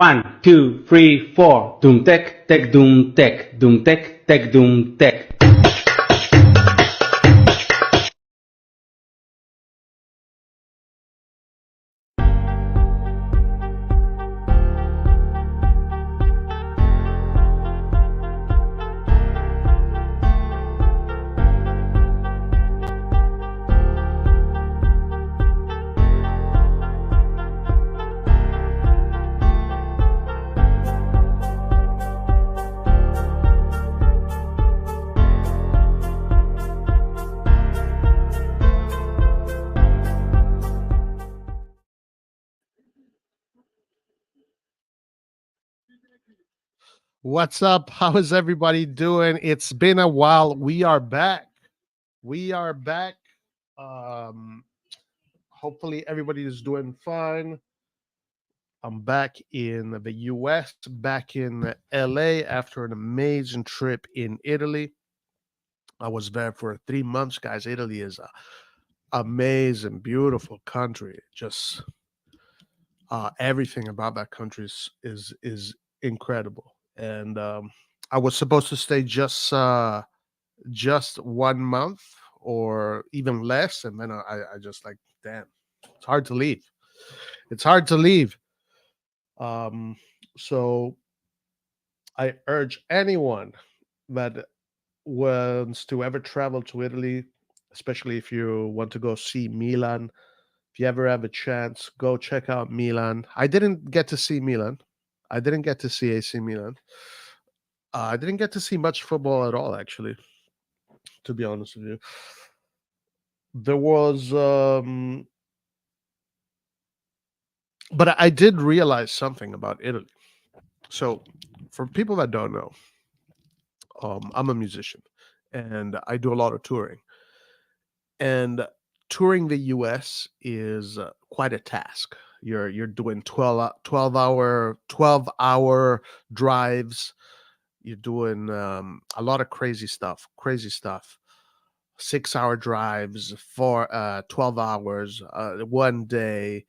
One, two, three, four. Doom tech, tech, doom tech, doom tech, tech, doom tech. What's up? How is everybody doing? It's been a while. We are back. We are back. Hopefully everybody is doing fine. I'm back in the US, back in LA after an amazing trip in Italy. I was there for 3 months, guys. Italy is a amazing, beautiful country. Just everything about that country is incredible. And I was supposed to stay just 1 month or even less, and then I just like, damn, it's hard to leave. It's hard to leave. So I urge anyone that wants to ever travel to Italy, especially if you want to go see Milan. If you ever have a chance, go check out Milan. I didn't get to see Milan. I didn't get to see AC Milan. I didn't get to see much football at all, actually, to be honest with you. There was, but I did realize something about Italy. So, for people that don't know, I'm a musician and I do a lot of touring. And touring the US is quite a task. You're doing 12-hour drives. You're doing a lot of crazy stuff. 6-hour drives for 12 hours, 1 day,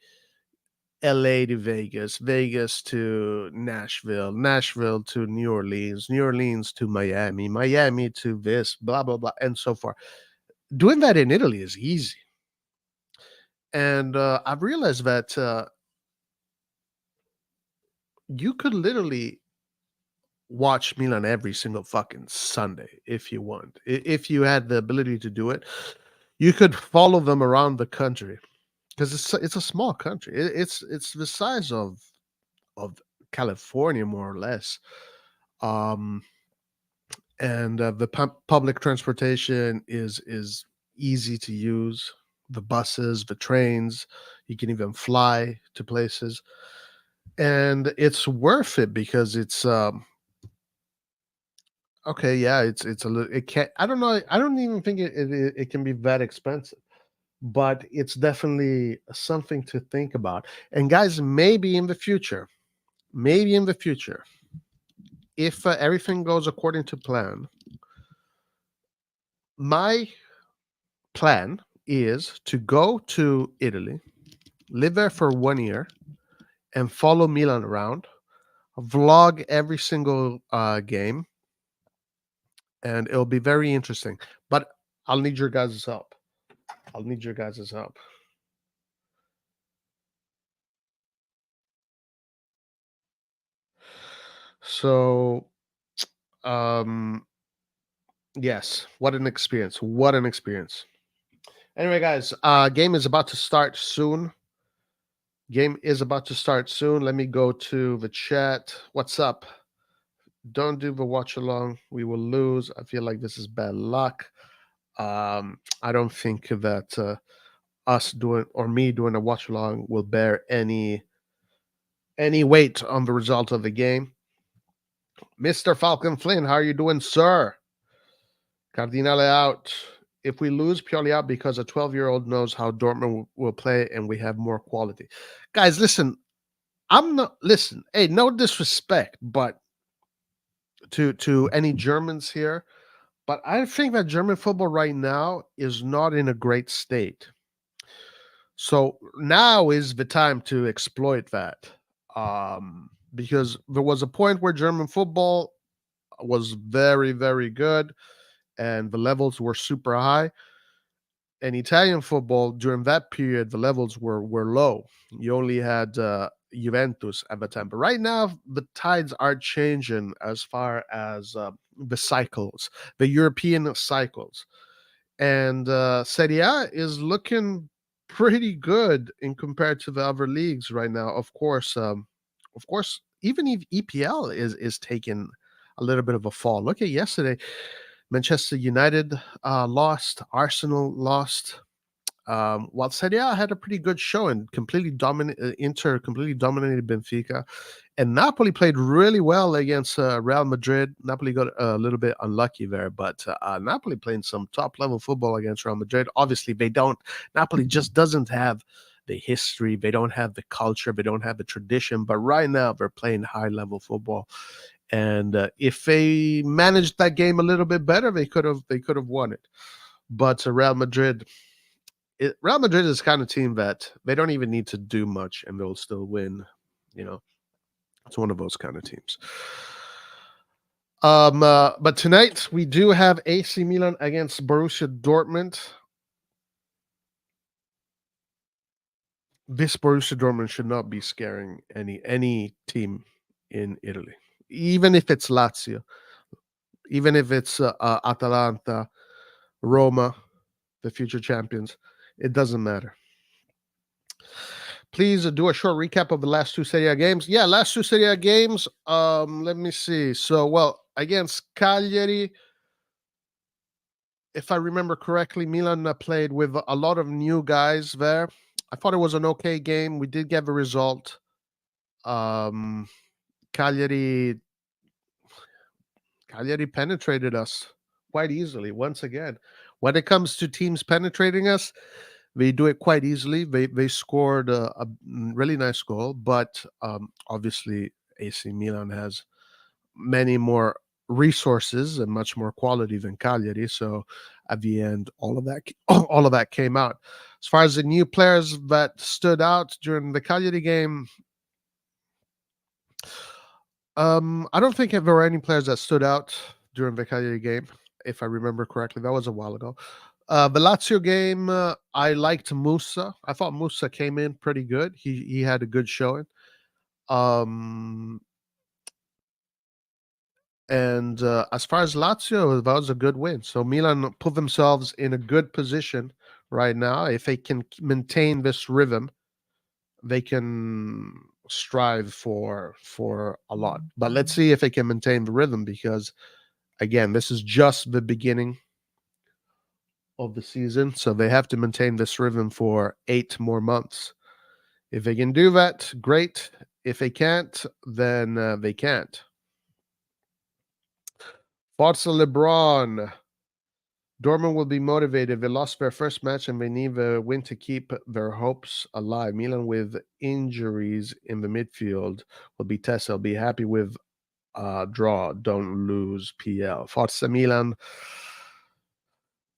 LA to Vegas, Vegas to Nashville, Nashville to New Orleans, New Orleans to Miami, Miami to this, blah, blah, blah, and so forth. Doing that in Italy is easy. And I've realized that you could literally watch Milan every single fucking Sunday if you want. If you had the ability to do it, you could follow them around the country because it's a small country. It's the size of California, more or less. And the public transportation is easy to use. The buses, the trains, you can even fly to places, and it's worth it because it's okay. Yeah, it's a little. It can't. I don't know. I don't even think it can be that expensive, but it's definitely something to think about. And guys, maybe in the future, if everything goes according to plan, my plan is to go to Italy, live there for 1 year, and follow Milan around, vlog every single game, and it'll be very interesting. But I'll need your guys' help. So, yes, what an experience! Anyway, guys, game is about to start soon. Let me go to the chat. What's up? Don't do the watch along. We will lose. I feel like this is bad luck. I don't think that us doing or me doing a watch along will bear any weight on the result of the game. Mr. Falcon Flynn, how are you doing, sir? Cardinale out. If we lose, Pioli out because a 12-year-old knows how Dortmund will play and we have more quality. Guys, listen. Hey, no disrespect, but to any Germans here, but I think that German football right now is not in a great state. So now is the time to exploit that. because there was a point where German football was very, very good and the levels were super high. And Italian football during that period, the levels were low. You only had Juventus at the time, but right now the tides are changing as far as the cycles, the European cycles, and Serie A is looking pretty good in compared to the other leagues right now. Of course, even if EPL is taking a little bit of a fall. Look at yesterday, Manchester United lost, Arsenal lost. While Serie A had a pretty good show and Inter completely dominated Benfica, and Napoli played really well against Real Madrid. Napoli got a little bit unlucky there, but Napoli playing some top level football against Real Madrid. Obviously, they don't. Napoli just doesn't have the history. They don't have the culture. They don't have the tradition. But right now, they're playing high level football. And if they managed that game a little bit better, they could have won it. But Real Madrid is the kind of team that they don't even need to do much and they'll still win. It's one of those kind of teams. But tonight we do have AC Milan against Borussia Dortmund. This Borussia Dortmund should not be scaring any team in Italy, even if it's Lazio, even if it's Atalanta, Roma, the future champions. It doesn't matter. Please do a short recap of the last two Serie A games. Yeah, last two Serie A games. Let me see. So, well, against Cagliari, if I remember correctly, Milan played with a lot of new guys there. I thought it was an okay game. We did get the result. Cagliari penetrated us quite easily once again. When it comes to teams penetrating us, they do it quite easily. They scored a really nice goal, but obviously AC Milan has many more resources and much more quality than Cagliari. So at the end, all of that came out. As far as the new players that stood out during the Cagliari game, I don't think there were any players that stood out during the Cagliari game, if I remember correctly. That was a while ago. The Lazio game, I liked Musa. I thought Musa came in pretty good. He had a good showing. And as far as Lazio, that was a good win. So Milan put themselves in a good position right now. If they can maintain this rhythm, they can strive for a lot. But let's see if they can maintain the rhythm, because again, this is just the beginning of the season. So they have to maintain this rhythm for 8 more months. If they can do that, great. If they can't, then they can't. Forza LeBron. Dortmund will be motivated. They lost their first match and they need a win to keep their hopes alive. Milan, with injuries in the midfield, will be tested. I'll be happy with draw. Don't lose PL. Forza Milan.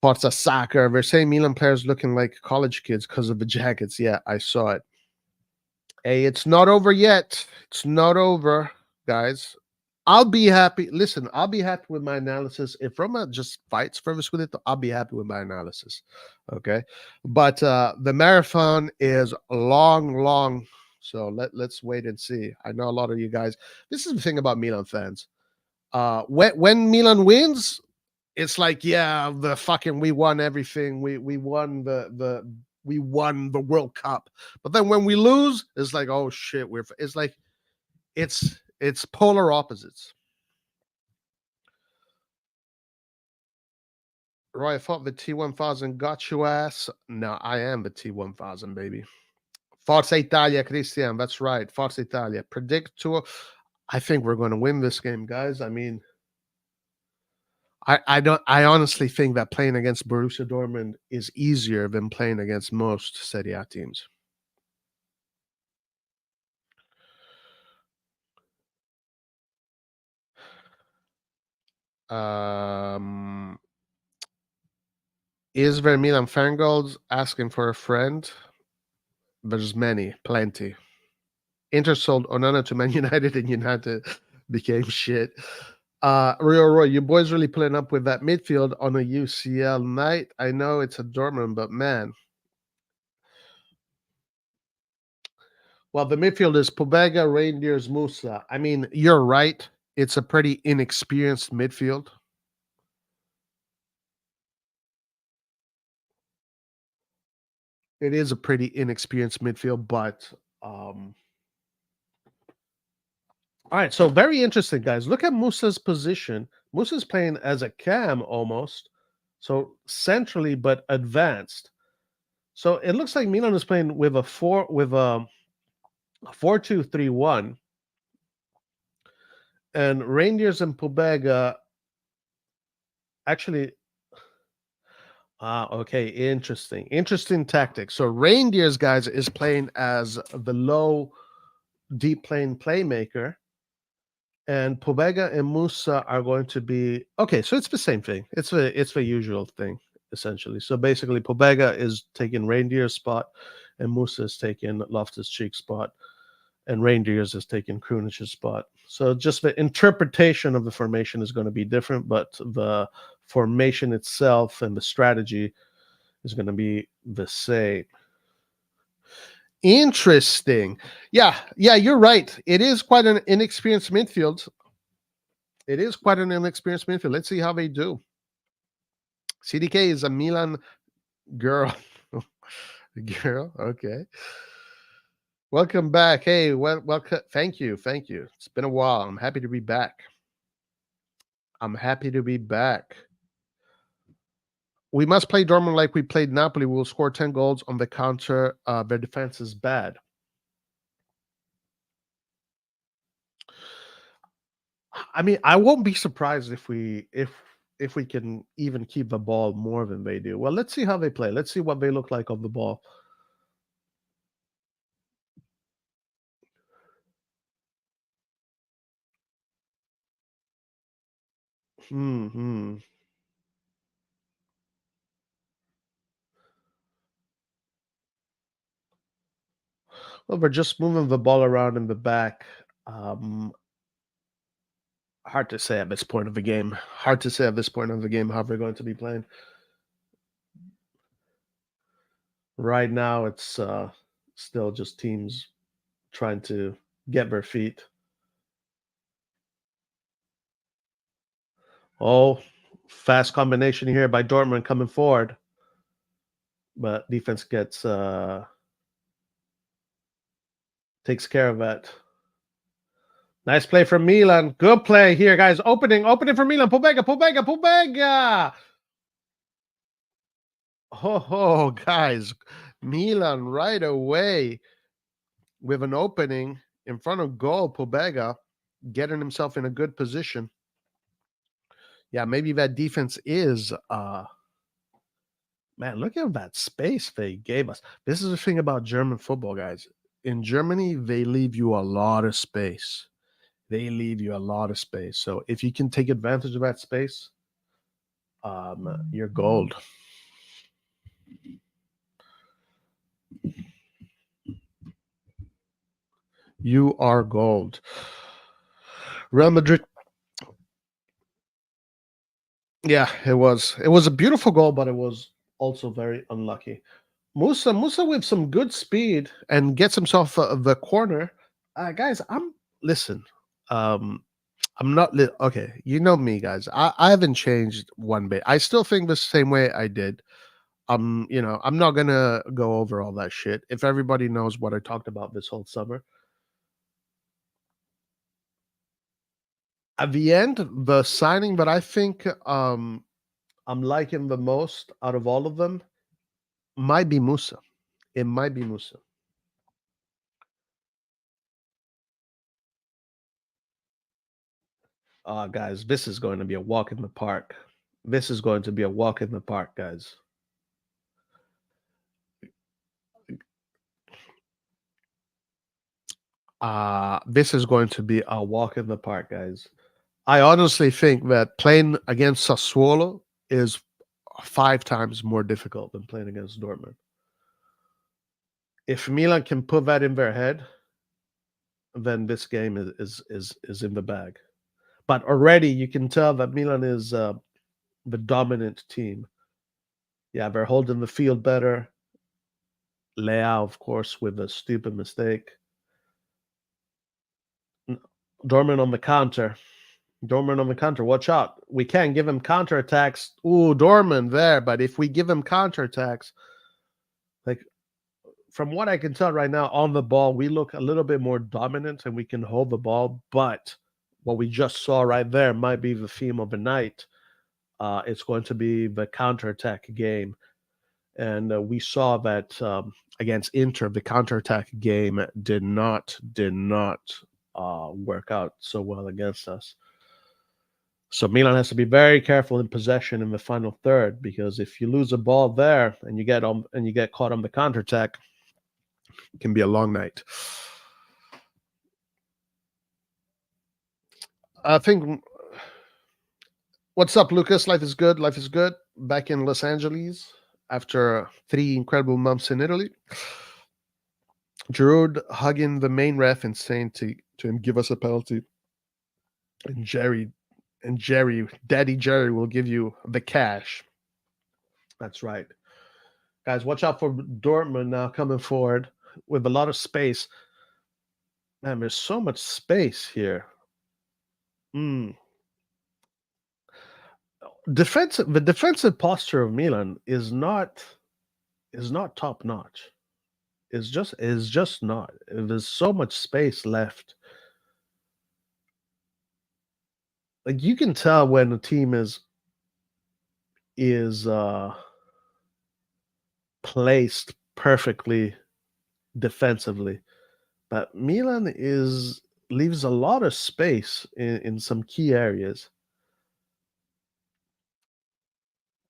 Forza Soccer. They're saying Milan players looking like college kids because of the jackets. Yeah, I saw it. Hey, it's not over yet. It's not over, guys. I'll be happy. Listen, I'll be happy with my analysis. If Roma just fights for this with it, I'll be happy with my analysis. Okay. But the marathon is long. So let's wait and see. I know a lot of you guys. This is the thing about Milan fans. When Milan wins, it's like, yeah, we won everything. We won we won the World Cup. But then when we lose, it's like, oh shit, it's like it's polar opposites. Roy, I thought the T1000 got you ass. No, I am the T1000, baby. Forza Italia, Christian. That's right. Forza Italia. Predict to. I think we're going to win this game, guys. I mean, I honestly think that playing against Borussia Dortmund is easier than playing against most Serie A teams. Is there Milan fangirls asking for a friend? There's plenty. Inter sold Onana to Man United, and United became shit. Real Roy, you boys really playing up with that midfield on a UCL night. I know it's a Dortmund, but man. Well, the midfield is Pobega, Reindeers, Musa. I mean, you're right. It's a pretty inexperienced midfield. It is a pretty inexperienced midfield, but all right, so very interesting, guys. Look at Musa's position. Musa's playing as a cam almost, so centrally but advanced. So it looks like Milan is playing with a 4-2-3-1, and Reindeers and Pobega actually. Okay, interesting tactic. So Reindeers, guys, is playing as the low, deep playing playmaker, and Pobega and Musa are going to be okay. So it's the same thing. It's the usual thing essentially. So basically, Pobega is taking Reindeer's spot, and Musa is taking Loftus-Cheek's spot, and Reindeers is taking Krunich's spot. So just the interpretation of the formation is going to be different, but the formation itself and the strategy is going to be the same. Interesting. Yeah, you're right. It is quite an inexperienced midfield. Let's see how they do. CDK is a Milan girl. Girl, okay. Welcome back. Hey, welcome. Thank you. It's been a while. I'm happy to be back. We must play Dortmund like we played Napoli. We'll score 10 goals on the counter. Their defense is bad. I mean, I won't be surprised if we can even keep the ball more than they do. Well, let's see how they play. Let's see what they look like on the ball. Well, we're just moving the ball around in the back. Hard to say at this point of the game. How we're going to be playing. Right now, it's still just teams trying to get their feet. Oh, fast combination here by Dortmund coming forward. But defense takes care of that. Nice play from Milan. Good play here, guys. Opening for Milan. Pobega. Oh, guys. Milan right away with an opening in front of goal. Pobega getting himself in a good position. Yeah, maybe that defense is man, look at that space they gave us. This is the thing about German football, guys. In Germany, they leave you a lot of space. So if you can take advantage of that space, you're gold. You are gold. Real Madrid. Yeah, it was a beautiful goal, but it was also very unlucky. Musa with some good speed and gets himself the corner. Guys, listen. I'm not okay. You know me, guys. I haven't changed one bit. I still think the same way I did. I'm not gonna go over all that shit. If everybody knows what I talked about this whole summer. At the end, the signing that I think I'm liking the most out of all of them might be Musa. It might be Musa. Guys, this is going to be a walk in the park. Guys. This is going to be a walk in the park, guys. I honestly think that playing against Sassuolo is 5 times more difficult than playing against Dortmund. If Milan can put that in their head, then this game is in the bag. But already you can tell that Milan is the dominant team. Yeah, they're holding the field better. Leao, of course, with a stupid mistake. Dortmund on the counter. Dortmund on the counter. Watch out. We can't give him counterattacks. Ooh, Dortmund there. But if we give him counterattacks, like from what I can tell right now on the ball, we look a little bit more dominant and we can hold the ball. But what we just saw right there might be the theme of the night. It's going to be the counterattack game. And we saw that against Inter, the counterattack game did not work out so well against us. So Milan has to be very careful in possession in the final third, because if you lose a ball there and you get caught on the counterattack, it can be a long night. I think. What's up, Lucas? Life is good. Life is good. Back in Los Angeles after 3 incredible months in Italy. Giroud hugging the main ref and saying to him, "Give us a penalty." And Daddy Jerry will give you the cash. That's right. Guys, watch out for Dortmund now coming forward with a lot of space. Man, there's so much space here. The defensive posture of Milan is not top notch. It's just not. There's so much space left. Like you can tell when a team is placed perfectly defensively, but Milan leaves a lot of space in some key areas.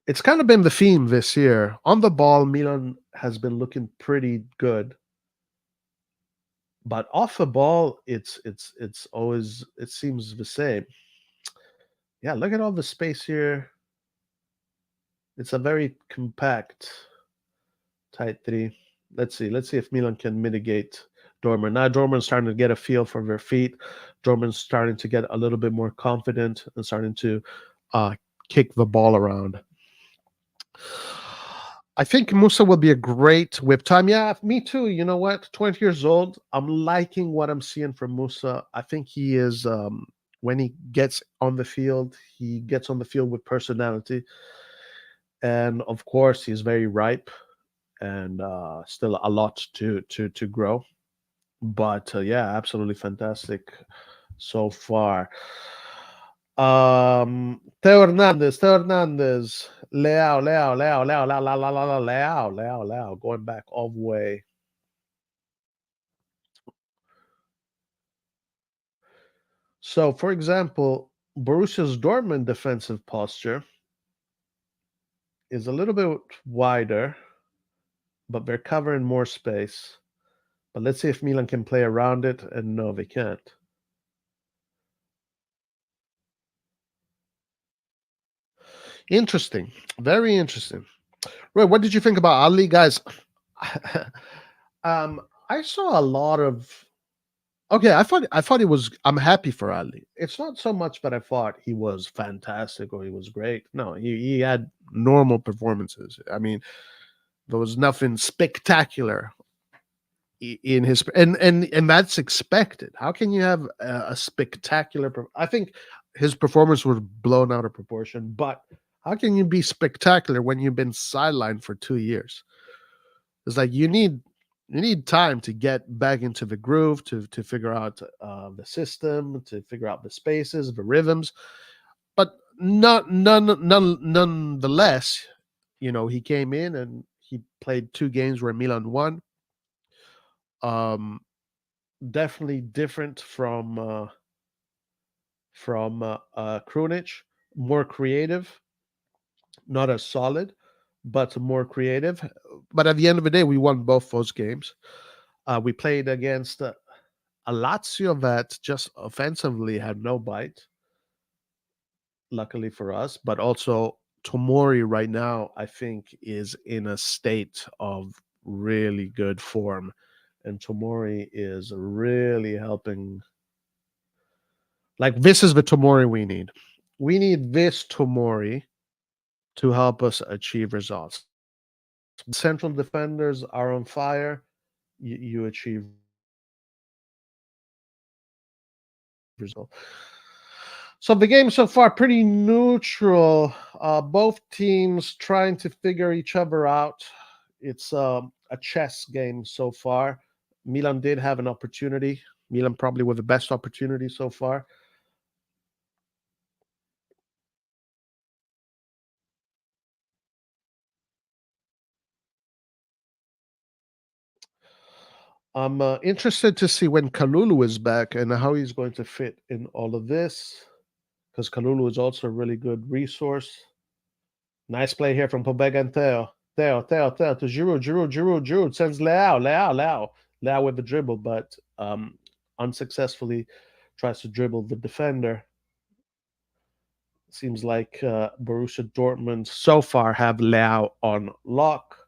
It's kind of been the theme this year. On the ball, Milan has been looking pretty good, but off the ball, it's always, it seems the same. Yeah, look at all the space here. It's a very compact tight three. Let's see if Milan can mitigate Dortmund. Now Dortmund's starting to get a feel for their feet. Dortmund's starting to get a little bit more confident and starting to kick the ball around. I think Musa will be a great whip time. Yeah, me too. You know what? 20 years old. I'm liking what I'm seeing from Musa. I think he is, when he gets on the field, he gets on the field with personality. And of course, he's very ripe and still a lot to grow. But yeah, absolutely fantastic so far. Theo Hernandez, Leao, going back all the way. So, for example, Borussia's Dortmund defensive posture is a little bit wider, but they're covering more space. But let's see if Milan can play around it, and no, they can't. Interesting. Very interesting. Right, what did you think about Ali, guys? I saw a lot of. Okay, I thought he was. I'm happy for Ali. It's not so much that I thought he was fantastic or he was great. No, he had normal performances. I mean, there was nothing spectacular in his, and that's expected. How can you have a spectacular? I think his performance was blown out of proportion, but how can you be spectacular when you've been sidelined for 2 years? It's like you need time to get back into the groove, to figure out the system, to figure out the spaces, the rhythms. But nonetheless, you know, he came in and he played 2 games where Milan won. Definitely different from Krunic, more creative, not as solid, but more creative. But at the end of the day, we won both those games. We played against a Lazio that just offensively had no bite, luckily for us. But also, Tomori right now, I think, is in a state of really good form. and Tomori is really helping. Like, this is the Tomori we need. We need this Tomori to help us achieve results. Central defenders are on fire. You achieve result. So the game so far pretty neutral. Both teams trying to figure each other out. It's a chess game so far. Milan did have an opportunity. Milan probably with the best opportunity so far. I'm interested to see when Kalulu is back and how he's going to fit in all of this, because Kalulu is also a really good resource. Nice play here from Pobega and Theo. Theo to Giroud sends Leao with the dribble, but unsuccessfully tries to dribble the defender. Seems like Borussia Dortmund so far have Leao on lock.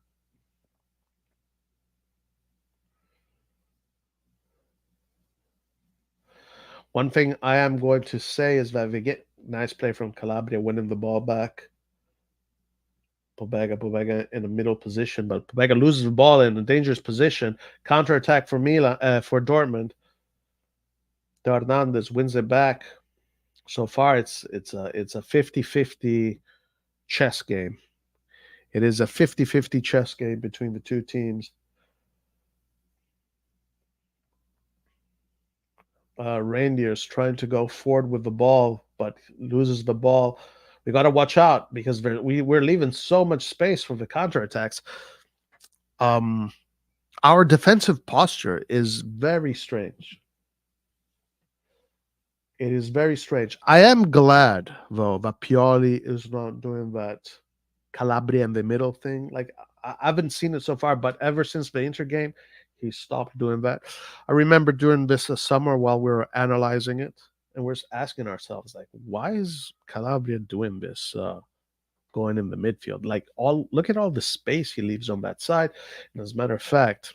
One thing I am going to say is that they get nice play from Calabria, winning the ball back. Pobega in a middle position, but Pobega loses the ball in a dangerous position. Counter attack for Milan, for Dortmund. Hernandez wins it back. So far, it's a 50-50 chess game. It is a 50-50 chess game between the two teams. Reindeer's trying to go forward with the ball, but loses the ball. We got to watch out because we're leaving so much space for the counterattacks. Our defensive posture is very strange. It is very strange. I am glad, though, that Pioli is not doing that Calabria in the middle thing. Like, I haven't seen it so far, but ever since the Inter game, he stopped doing that. I remember during this summer while we were analyzing it, and we're asking ourselves, like, why is Calabria doing this, going in the midfield? Like, look at all the space he leaves on that side. And as a matter of fact,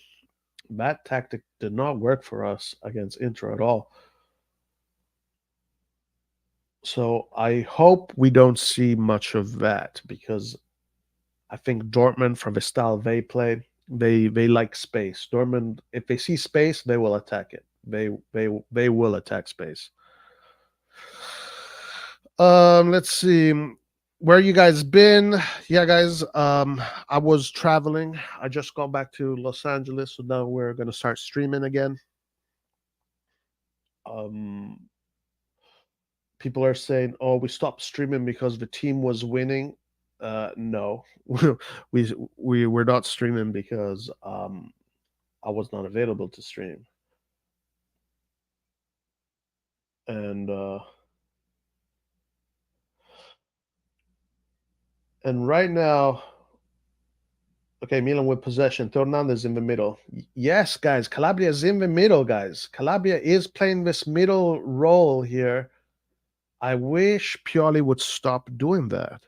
that tactic did not work for us against Inter at all. So I hope we don't see much of that, because I think Dortmund, from the style they play, they like space. Dortmund, if they see space, they will attack it. They will attack space. Let's see. Where you guys been? Yeah, guys. I was traveling. I just got back to Los Angeles, so now we're gonna start streaming again. People are saying, "Oh, we stopped streaming because the team was winning." No, we were not streaming because I was not available to stream, and right now, okay, Milan with possession. Hernandez in the middle. Yes, guys, Calabria is in the middle, guys. Calabria is playing this middle role here. I wish Pioli would stop doing that.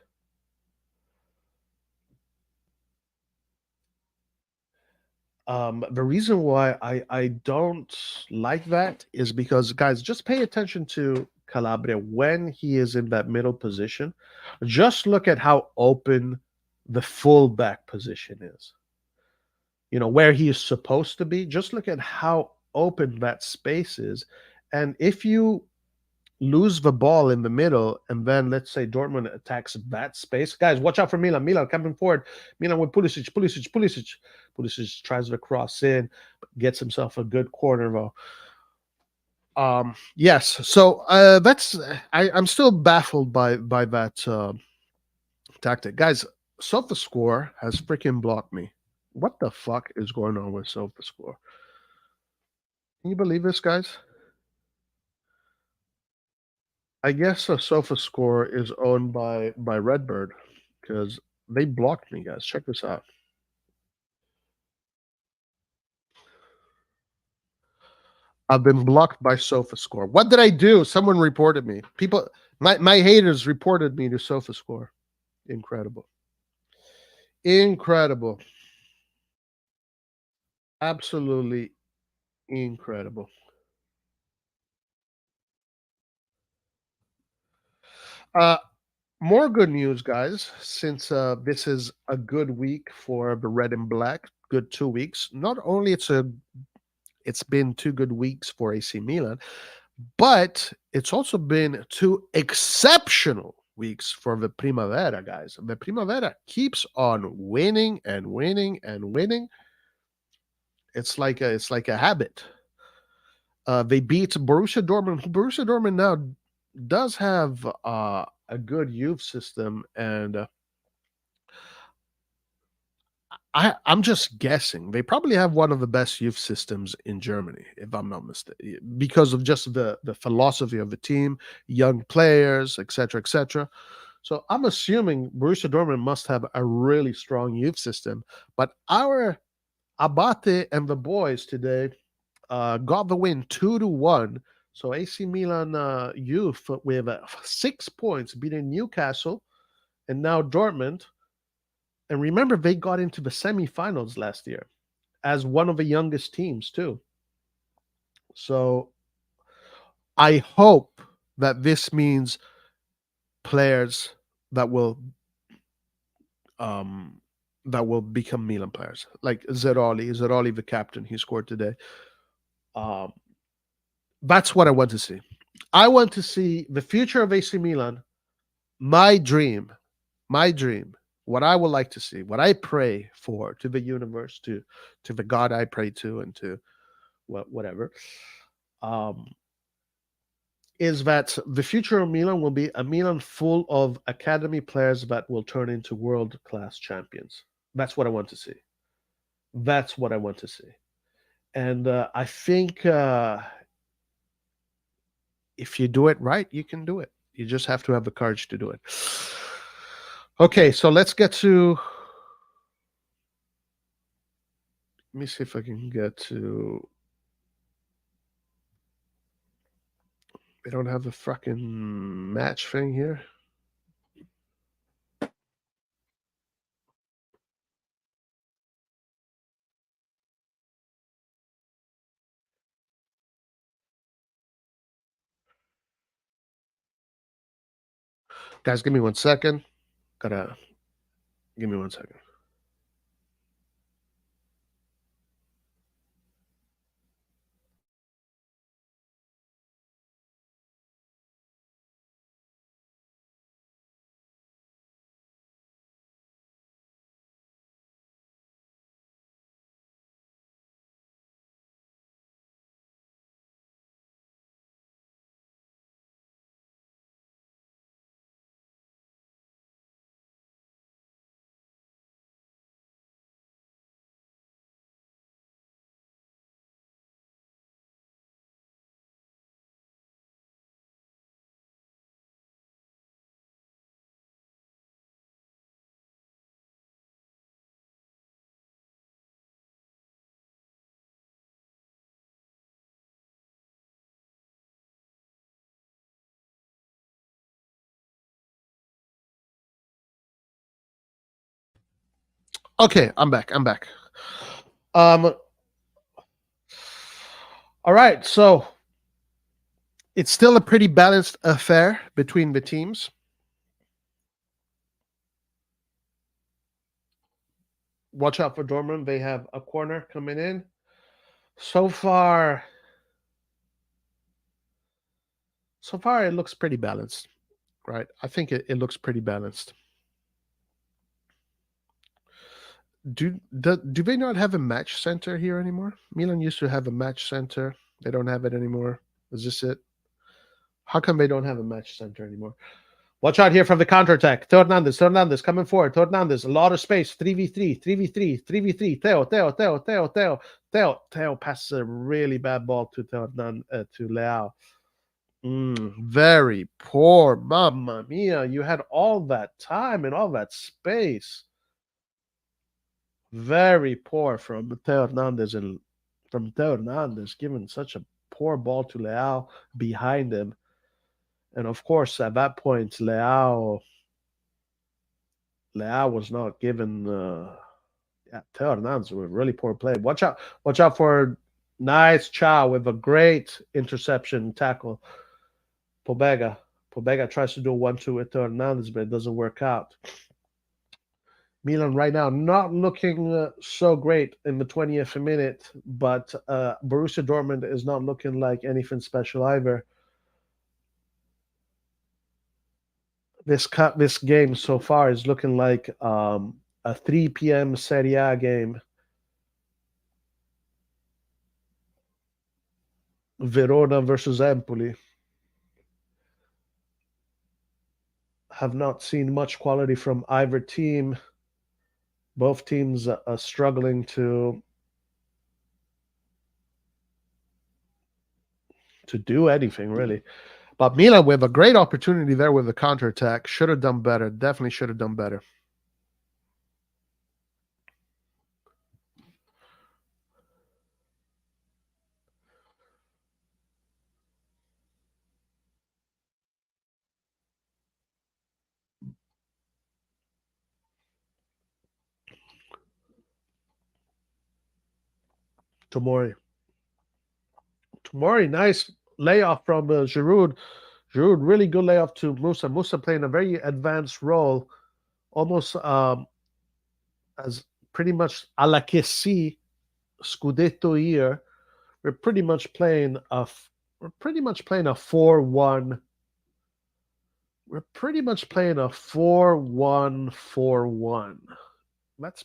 The reason why I don't like that is because, guys, just pay attention to Calabria when he is in that middle position. Just look at how open the fullback position is. You know, where he is supposed to be. Just look at how open that space is. And if you lose the ball in the middle, and then let's say Dortmund attacks that space. Guys, watch out for Milan. Milan coming forward. Milan with Pulisic. Pulisic tries to cross in, gets himself a good corner though. Yes. So that's I'm still baffled by that tactic, guys. SofaScore has freaking blocked me. What the fuck is going on with SofaScore? Can you believe this, guys? I guess a SofaScore is owned by Redbird, because they blocked me, guys. Check this out. I've been blocked by SofaScore. What did I do? Someone reported me. People, my haters reported me to SofaScore. Incredible. Incredible. Absolutely Incredible. Uh, more good news, guys. Since this is a good week for the red and black, good 2 weeks. Not only it's been 2 good weeks for AC Milan, but it's also been 2 exceptional weeks for the Primavera, guys. The Primavera keeps on winning and winning and winning. It's like a habit. They beat Borussia Dortmund. Borussia Dortmund now does have a good youth system, and I'm just guessing they probably have one of the best youth systems in Germany, if I'm not mistaken, because of just the philosophy of the team, young players, etc., etc. So I'm assuming Borussia Dortmund must have a really strong youth system. But our Abate and the boys today got the win 2-1. So AC Milan youth with 6 points beating Newcastle and now Dortmund. And remember, they got into the semifinals last year as one of the youngest teams too. So I hope that this means players that will um that will become Milan players, like Zeroli, the captain, he scored today. Um, that's what I want to see. I want to see the future of AC Milan. My dream, my dream, what I would like to see, what I pray for to the universe, to the God I pray to, and to whatever, um, is that the future of Milan will be a Milan full of academy players that will turn into world class champions. That's what I want to see. That's what I want to see. And I think if you do it right, you can do it. You just have to have the courage to do it. Okay, so let's get to. Let me see if I can get to. They don't have a fucking match thing here. Guys, give me 1 second. Gotta give me 1 second. Okay, I'm back. I'm back. Um. All right, so it's still a pretty balanced affair between the teams. Watch out for Dortmund. They have a corner coming in. So far, it looks pretty balanced, right? I think it looks pretty balanced. Do they not have a match center here anymore? Milan used to have a match center. They don't have it anymore. Is this it? How come they don't have a match center anymore? Watch out here from the counterattack. Theo Hernandez coming forward. Theo Hernandez, a lot of space. 3v3, 3v3, 3v3. Theo passes a really bad ball to to Leao. Very poor. Mamma mia. You had all that time and all that space. Very poor from Theo Hernandez giving such a poor ball to Leao behind him. And of course, at that point, Leao was not given. Yeah, Theo Hernandez with really poor play. Watch out for Nice Chow with a great interception tackle. Pobega. Pobega tries to do 1-2 with Hernandez, but it doesn't work out. Milan right now not looking so great in the 20th minute, but Borussia Dortmund is not looking like anything special either. This game so far is looking like a 3 p.m. Serie A game. Verona versus Empoli. Have not seen much quality from either team. Both teams are struggling to do anything really. But Milan with a great opportunity there with the counterattack. Should have done better. Definitely should have done better. Tomori. Tomori, nice layoff from Giroud. Giroud, really good layoff to Musa. Musa playing a very advanced role, almost as pretty much a la Kessi, Scudetto year. We're pretty much playing a 4-1. We're pretty much playing a 4-1-4-1. That's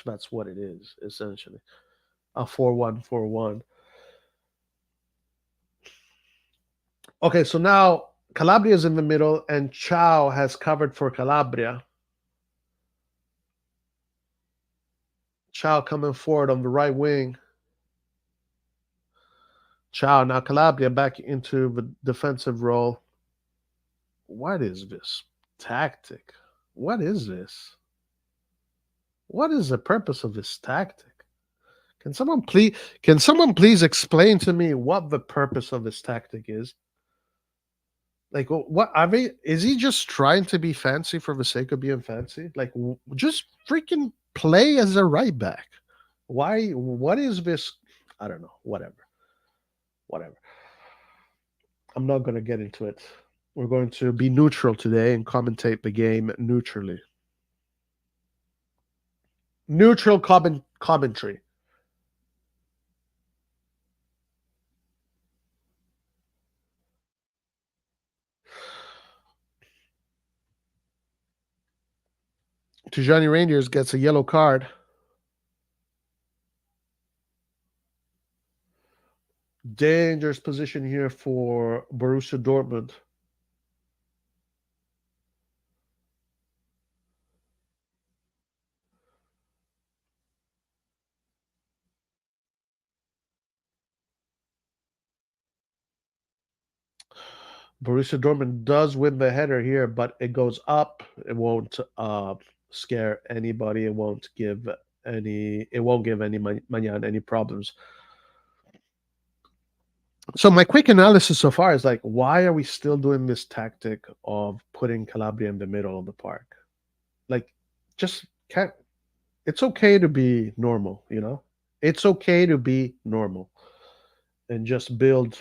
that's what it is, essentially. A 4-1-4-1. Okay, so now Calabria is in the middle, and Chow has covered for Calabria. Chow coming forward on the right wing. Chow, now Calabria back into the defensive role. What is this tactic? What is this? What is the purpose of this tactic? Can someone please explain to me what the purpose of this tactic is? Like, what are they? Is he just trying to be fancy for the sake of being fancy? Like, just freaking play as a right back. Why? What is this? I don't know. Whatever. I'm not going to get into it. We're going to be neutral today and commentate the game neutrally. Neutral commentary. Tijani Rangers gets a yellow card. Dangerous position here for Borussia Dortmund. Borussia Dortmund does win the header here, but it goes up. It won't scare anybody. It won't give any Magnan any problems. So my quick analysis so far is like, why are we still doing this tactic of putting Calabria in the middle of the park? Like, just can't. It's okay to be normal, you know. It's okay to be normal and just build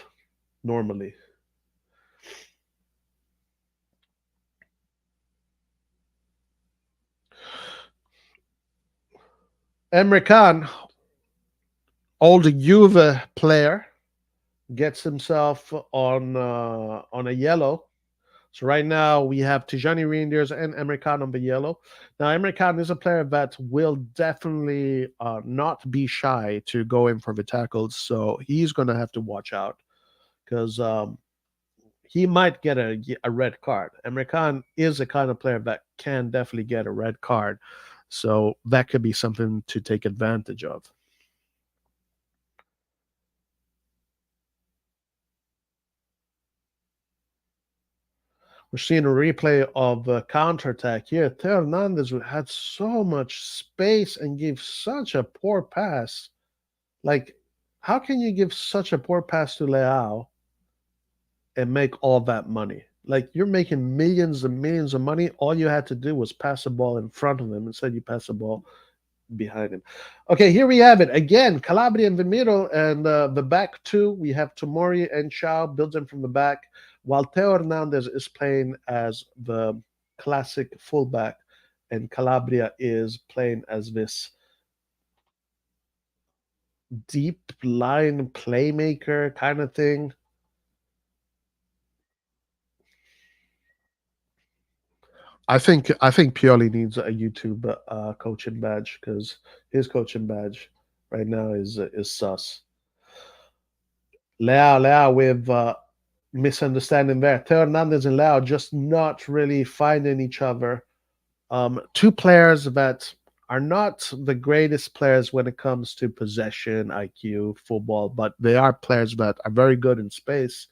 normally. Emre Can, old Juve player, gets himself on a yellow. So right now we have Tijani Reinders and Emre Can on the yellow. Now Emre Can is a player that will definitely not be shy to go in for the tackles. So he's going to have to watch out because he might get a red card. Emre Can is a kind of player that can definitely get a red card. So that could be something to take advantage of. We're seeing a replay of the counterattack here. Theo Hernandez had so much space and gave such a poor pass. Like, how can you give such a poor pass to Leao and make all that money? Like, you're making millions and millions of money. All you had to do was pass the ball in front of him. Instead, you pass the ball behind him. Okay, here we have it again. Calabria in the middle, and the back two. We have Tomori and Chao builds them from the back, while Teo Hernandez is playing as the classic fullback, and Calabria is playing as this deep line playmaker kind of thing. I think Pioli needs a YouTube coaching badge, because his coaching badge right now is sus. Leao with misunderstanding there. Theo Hernandez and Leao just not really finding each other. Two players that are not the greatest players when it comes to possession, IQ, football, but they are players that are very good in space.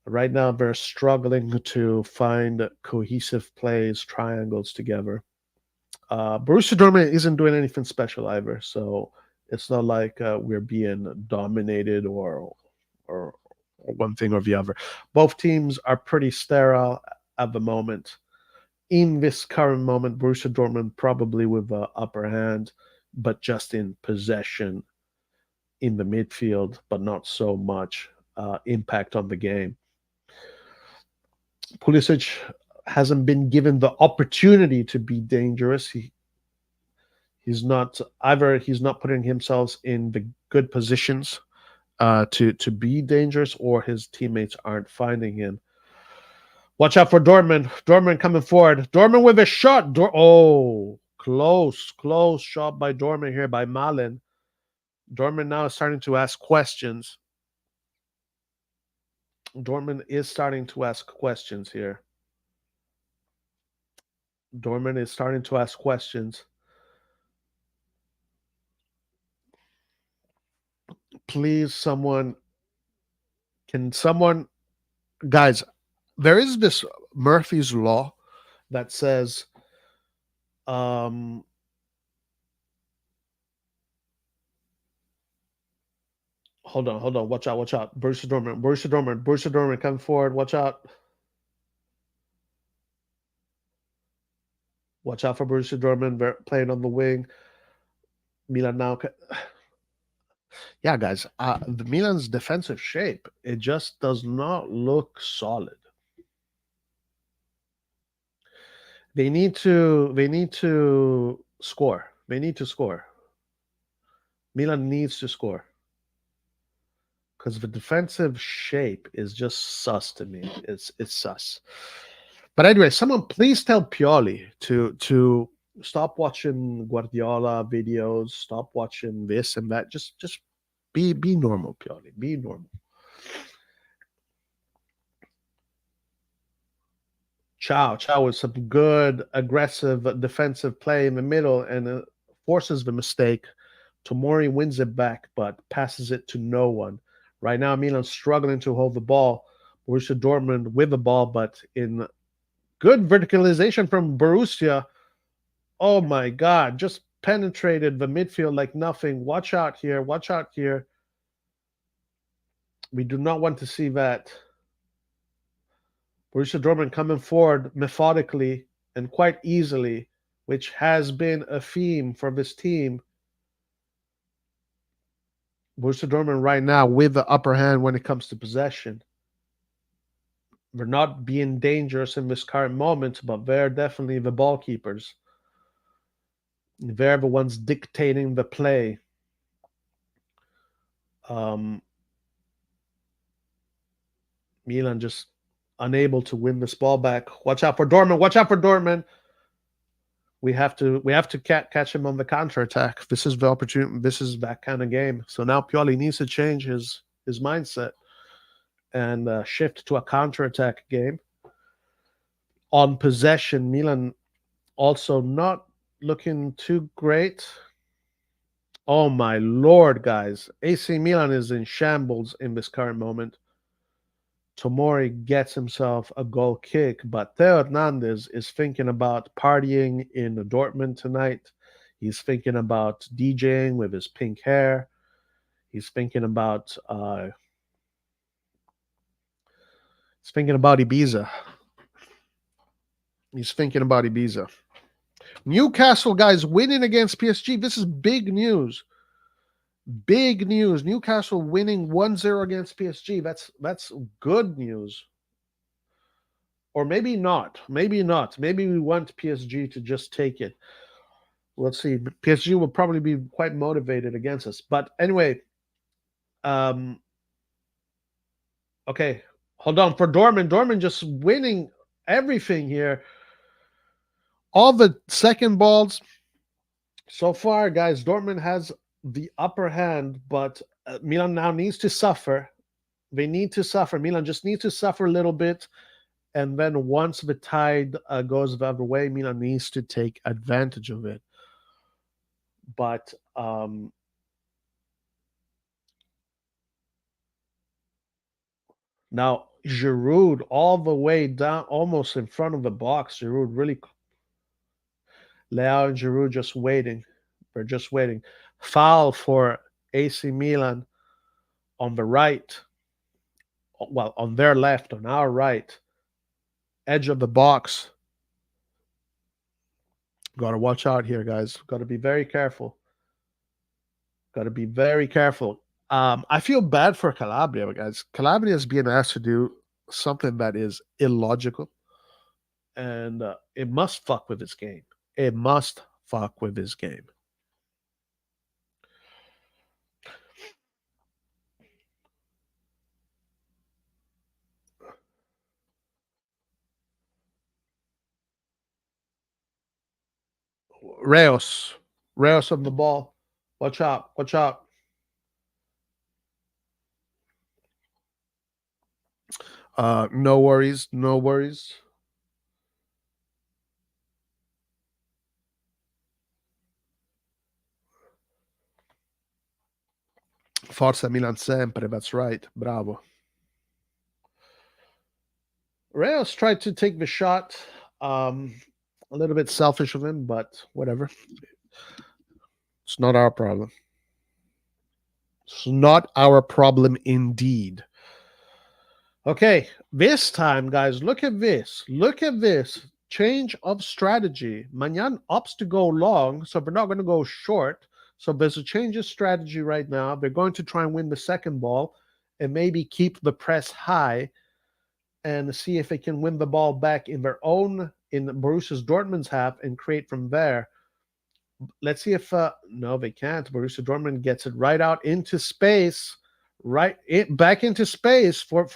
Right now, they're struggling to find cohesive plays, triangles together. Borussia Dortmund isn't doing anything special either, so it's not like we're being dominated or one thing or the other. Both teams are pretty sterile at the moment. In this current moment, Borussia Dortmund probably with the upper hand, but just in possession in the midfield, but not so much impact on the game. Pulisic hasn't been given the opportunity to be dangerous. He's not putting himself in the good positions to be dangerous, or his teammates aren't finding him. Watch out for Dortmund. Dortmund coming forward. Dortmund with a shot. Close shot by Dortmund here by Milan. Dortmund now is starting to ask questions. Dortmund is starting to ask questions here. Dortmund is starting to ask questions. Please, guys, there is this Murphy's Law that says hold on, watch out. Borussia Dortmund, come forward, watch out. Watch out for Borussia Dortmund playing on the wing. Milan now. Yeah, guys, the Milan's defensive shape, it just does not look solid. They need to score. They need to score. Milan needs to score, because the defensive shape is just sus to me. It's sus. But anyway, someone please tell Pioli to stop watching Guardiola videos, stop watching this and that. Just be normal, Pioli. Be normal. Chao with some good aggressive defensive play in the middle, and forces the mistake. Tomori wins it back, but passes it to no one. Right now, Milan's struggling to hold the ball. Borussia Dortmund with the ball, but in good verticalization from Borussia. Oh my God, just penetrated the midfield like nothing. Watch out here. Watch out here. We do not want to see that. Borussia Dortmund coming forward methodically and quite easily, which has been a theme for this team. Borussia Dortmund right now with the upper hand when it comes to possession. They're not being dangerous in this current moment, but they're definitely the ball keepers. They're the ones dictating the play. Milan just unable to win this ball back. Watch out for Dortmund. Watch out for Dortmund. We have to catch him on the counterattack. This is the opportunity. This is that kind of game. So now Pioli needs to change his mindset and shift to a counterattack game. On possession, Milan also not looking too great. Oh my Lord, guys. AC Milan is in shambles in this current moment. Tomori gets himself a goal kick, but Theo Hernandez is thinking about partying in Dortmund tonight. He's thinking about DJing with his pink hair. He's thinking about Ibiza. He's thinking about Ibiza. Newcastle, guys, winning against PSG. This is big news. Big news. Newcastle winning 1-0 against PSG. That's good news. Or maybe not. Maybe not. Maybe we want PSG to just take it. Let's see. PSG will probably be quite motivated against us. But anyway, okay. Hold on. For Dortmund, Dortmund just winning everything here. All the second balls so far, guys, Dortmund has the upper hand, but Milan now needs to suffer. They need to suffer. Milan just needs to suffer a little bit. And then once the tide goes the other way, Milan needs to take advantage of it. But now Giroud all the way down, almost in front of the box. Giroud really, Leao and Giroud just waiting. They're just waiting. Foul for AC Milan on the right. Well, on their left, on our right. Edge of the box. Got to watch out here, guys. Got to be very careful. Got to be very careful. I feel bad for Calabria, guys. Calabria is being asked to do something that is illogical, and it must fuck with his game. It must fuck with his game. Reos on the ball. Watch out. Watch out. No worries. No worries. Forza Milan sempre. That's right. Bravo. Reos tried to take the shot. A little bit selfish of him, but whatever. It's not our problem. It's not our problem indeed. Okay, this time, guys, look at this. Look at this. Change of strategy. Magnan opts to go long, so we're not going to go short. So there's a change of strategy right now. They're going to try and win the second ball and maybe keep the press high and see if they can win the ball back in their own, in Borussia Dortmund's half, and create from there. Let's see if no, they can't. Borussia Dortmund gets it right out into space, back into space for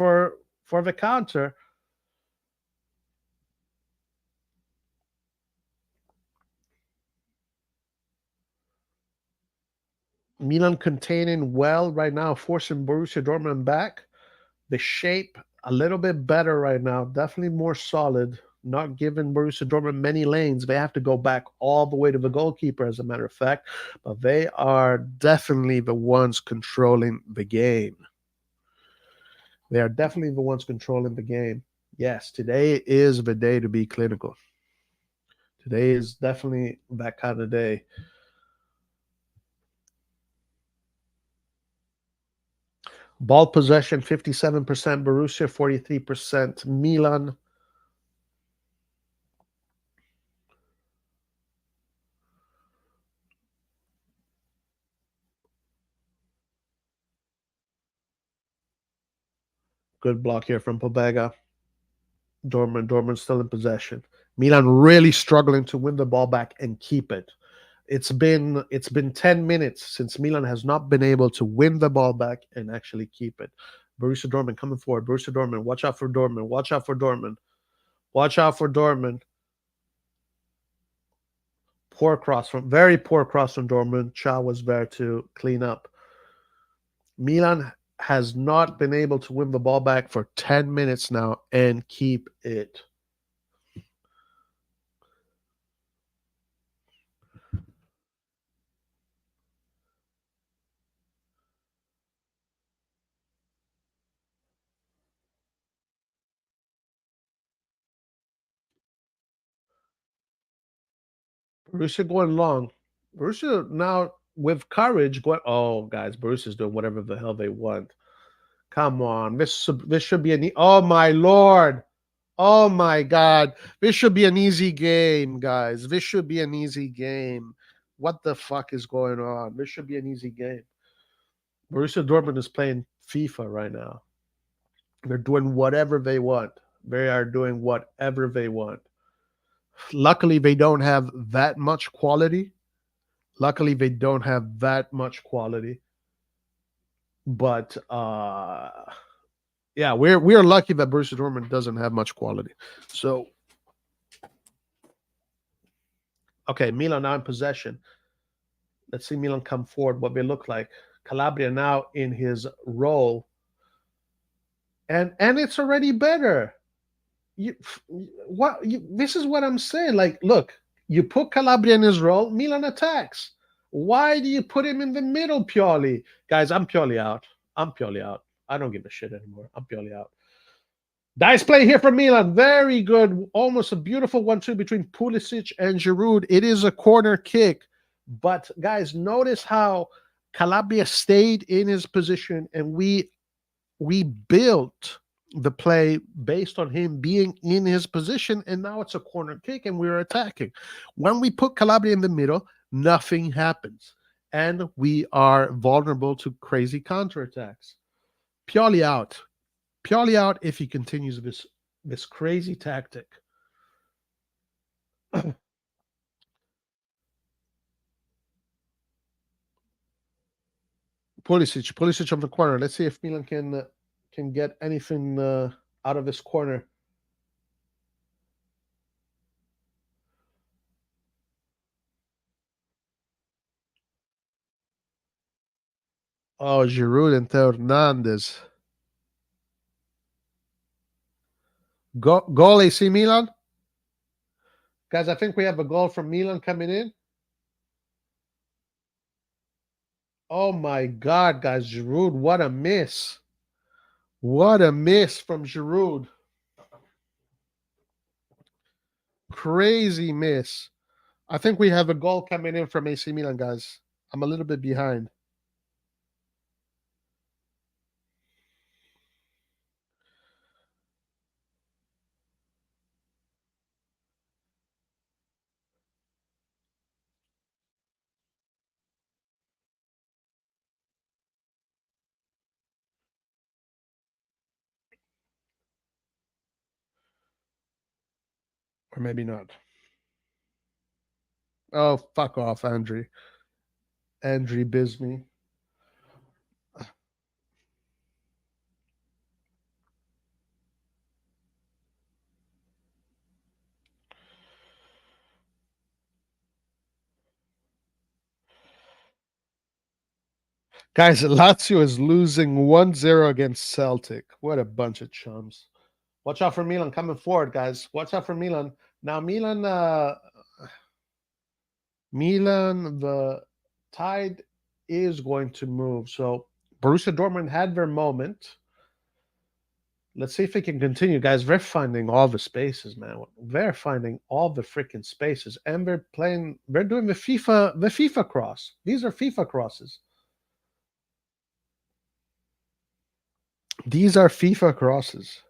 the counter. Milan containing well right now, forcing Borussia Dortmund back. The shape a little bit better right now, definitely more solid. Not giving Borussia Dortmund many lanes. They have to go back all the way to the goalkeeper, as a matter of fact. But they are definitely the ones controlling the game. They are definitely the ones controlling the game. Yes, today is the day to be clinical. Today is definitely that kind of day. Ball possession, 57% Borussia, 43% Milan. Good block here from Pobega. Dortmund still in possession. Milan really struggling to win the ball back and keep it. It's been 10 minutes since Milan has not been able to win the ball back and actually keep it. Borussia Dortmund coming forward. Borussia Dortmund, watch out for Dortmund. Watch out for Dortmund. Watch out for Dortmund. Very poor cross from Dortmund. Cha was there to clean up. Milan has not been able to win the ball back for 10 minutes now and keep it. Borussia going long. Borussia now with courage going. Oh, guys, Borussia's doing whatever the hell they want. Come on, this should be a. Oh my lord! Oh my God. This should be an easy game, guys. This should be an easy game. What the fuck is going on? This should be an easy game. Borussia Dortmund is playing FIFA right now. They're doing whatever they want. They are doing whatever they want. Luckily, they don't have that much quality. Luckily, they don't have that much quality. But yeah, we're lucky that Borussia Dortmund doesn't have much quality. So okay, Milan now in possession. Let's see Milan come forward, what they look like. Calabria now in his role. And it's already better. This is what I'm saying. Like, look, you put Calabria in his role, Milan attacks. Why do you put him in the middle, Pioli? Guys, I'm Pioli out. I'm Pioli out. I don't give a shit anymore. I'm Pioli out. Nice play here from Milan. Very good. Almost a beautiful 1-2 between Pulisic and Giroud. It is a corner kick. But, guys, notice how Calabria stayed in his position, and we built the play based on him being in his position, and now it's a corner kick, and we're attacking. When we put Calabria in the middle, nothing happens, and we are vulnerable to crazy counterattacks. Pioli out. Pioli out if he continues this crazy tactic. Pulisic on the corner. Let's see if Milan can get anything out of this corner. Oh, Giroud and Theo Hernandez. Goal AC Milan. Guys, I think we have a goal from Milan coming in. Oh my God, guys. Giroud, what a miss. What a miss from Giroud. Crazy miss. I think we have a goal coming in from AC Milan, guys. I'm a little bit behind. Or maybe not. Oh, fuck off, Andre Bismi. Guys, Lazio is losing 1-0 against Celtic. What a bunch of chums. Watch out for Milan coming forward, guys. Watch out for Milan. Now, Milan, the tide is going to move. So, Borussia Dortmund had their moment. Let's see if they can continue, guys. They're finding all the spaces, man. They're finding all the freaking spaces, and they're doing the FIFA cross. These are FIFA crosses. These are FIFA crosses.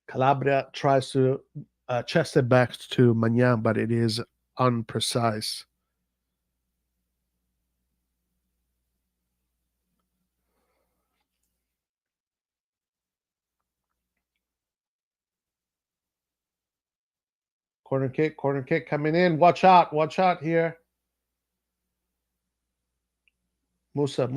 Calabria tries to chest it back to Magnan, but it is unprecise. Corner kick coming in. Watch out here. Musa.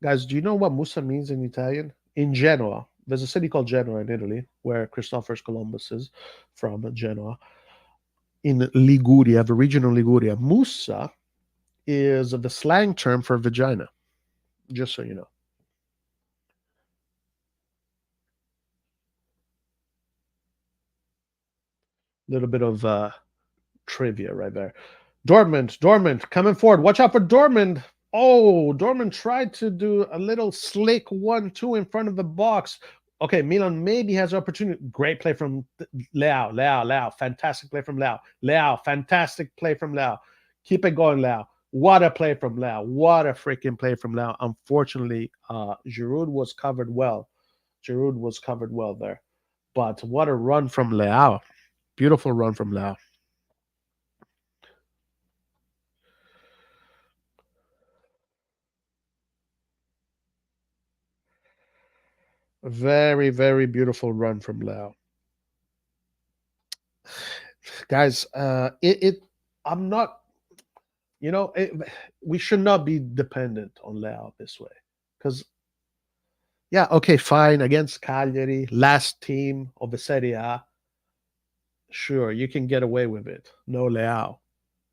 Guys, do you know what Musa means in Italian? In Genoa. There's a city called Genoa in Italy where Christopher Columbus is from, Genoa. In Liguria, the region of Liguria, Musa is the slang term for vagina, just so you know. Little bit of trivia right there. Dortmund coming forward. Watch out for Dortmund. Oh, Dortmund tried to do a little slick 1-2 in front of the box. Okay, Milan maybe has opportunity. Great play from Leao. Fantastic play from Leao. Fantastic play from Leao. Keep it going, Leao. What a play from Leao. What a freaking play from Leao. Unfortunately, Giroud was covered well. Giroud was covered well there. But what a run from Leao. Beautiful run from Leao. Very, very beautiful run from Leao. Guys, I'm not, we should not be dependent on Leao this way. Because, yeah, okay, fine. Against Cagliari, last team of the Serie A, sure, you can get away with it. No Leao.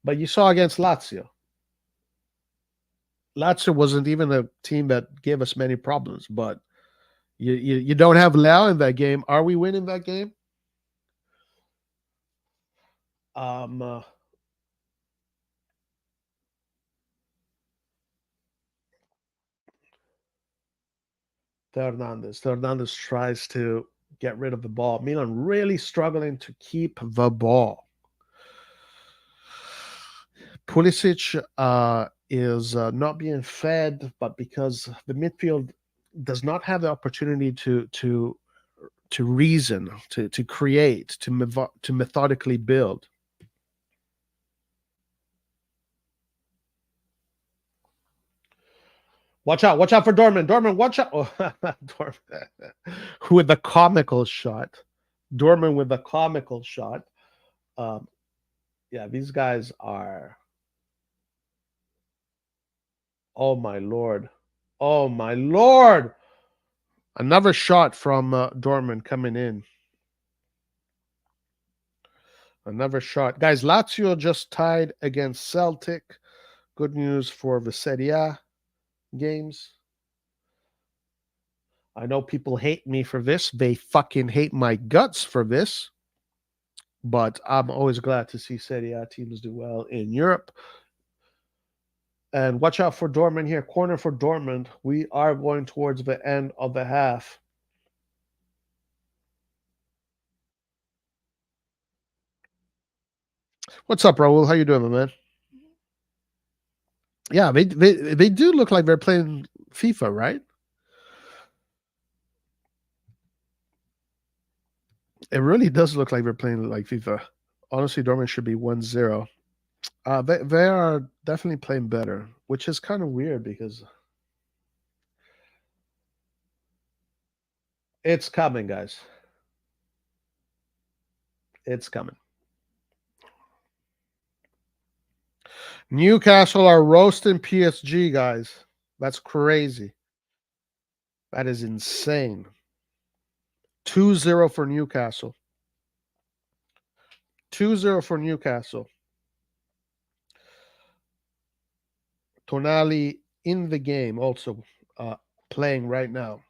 But you saw against Lazio. Lazio wasn't even a team that gave us many problems, but you don't have Leao in that game. Are we winning that game? Hernandez tries to get rid of the ball. Milan really struggling to keep the ball. Pulisic is not being fed, but because the midfield does not have the opportunity to reason, to create, to methodically build. Watch out for Dortmund. Dortmund, watch out. Oh, Dortmund. With the comical shot. Dortmund with the comical shot. Yeah, these guys are... Oh, my Lord. Oh, my Lord. Another shot from Dortmund coming in. Another shot. Guys, Lazio just tied against Celtic. Good news for the Serie A games. I know people hate me for this. They fucking hate my guts for this. But I'm always glad to see Serie A teams do well in Europe. And watch out for Dortmund here. Corner for Dortmund. We are going towards the end of the half. What's up, Raul? How you doing, my man? Yeah, they do look like they're playing FIFA, right? It really does look like they're playing like FIFA. Honestly, Dortmund should be 1-0. They are definitely playing better, which is kind of weird because it's coming, guys. It's coming. Newcastle are roasting PSG, guys. That's crazy. That is insane. 2-0 for Newcastle. 2-0 for Newcastle. Tonali in the game also playing right now.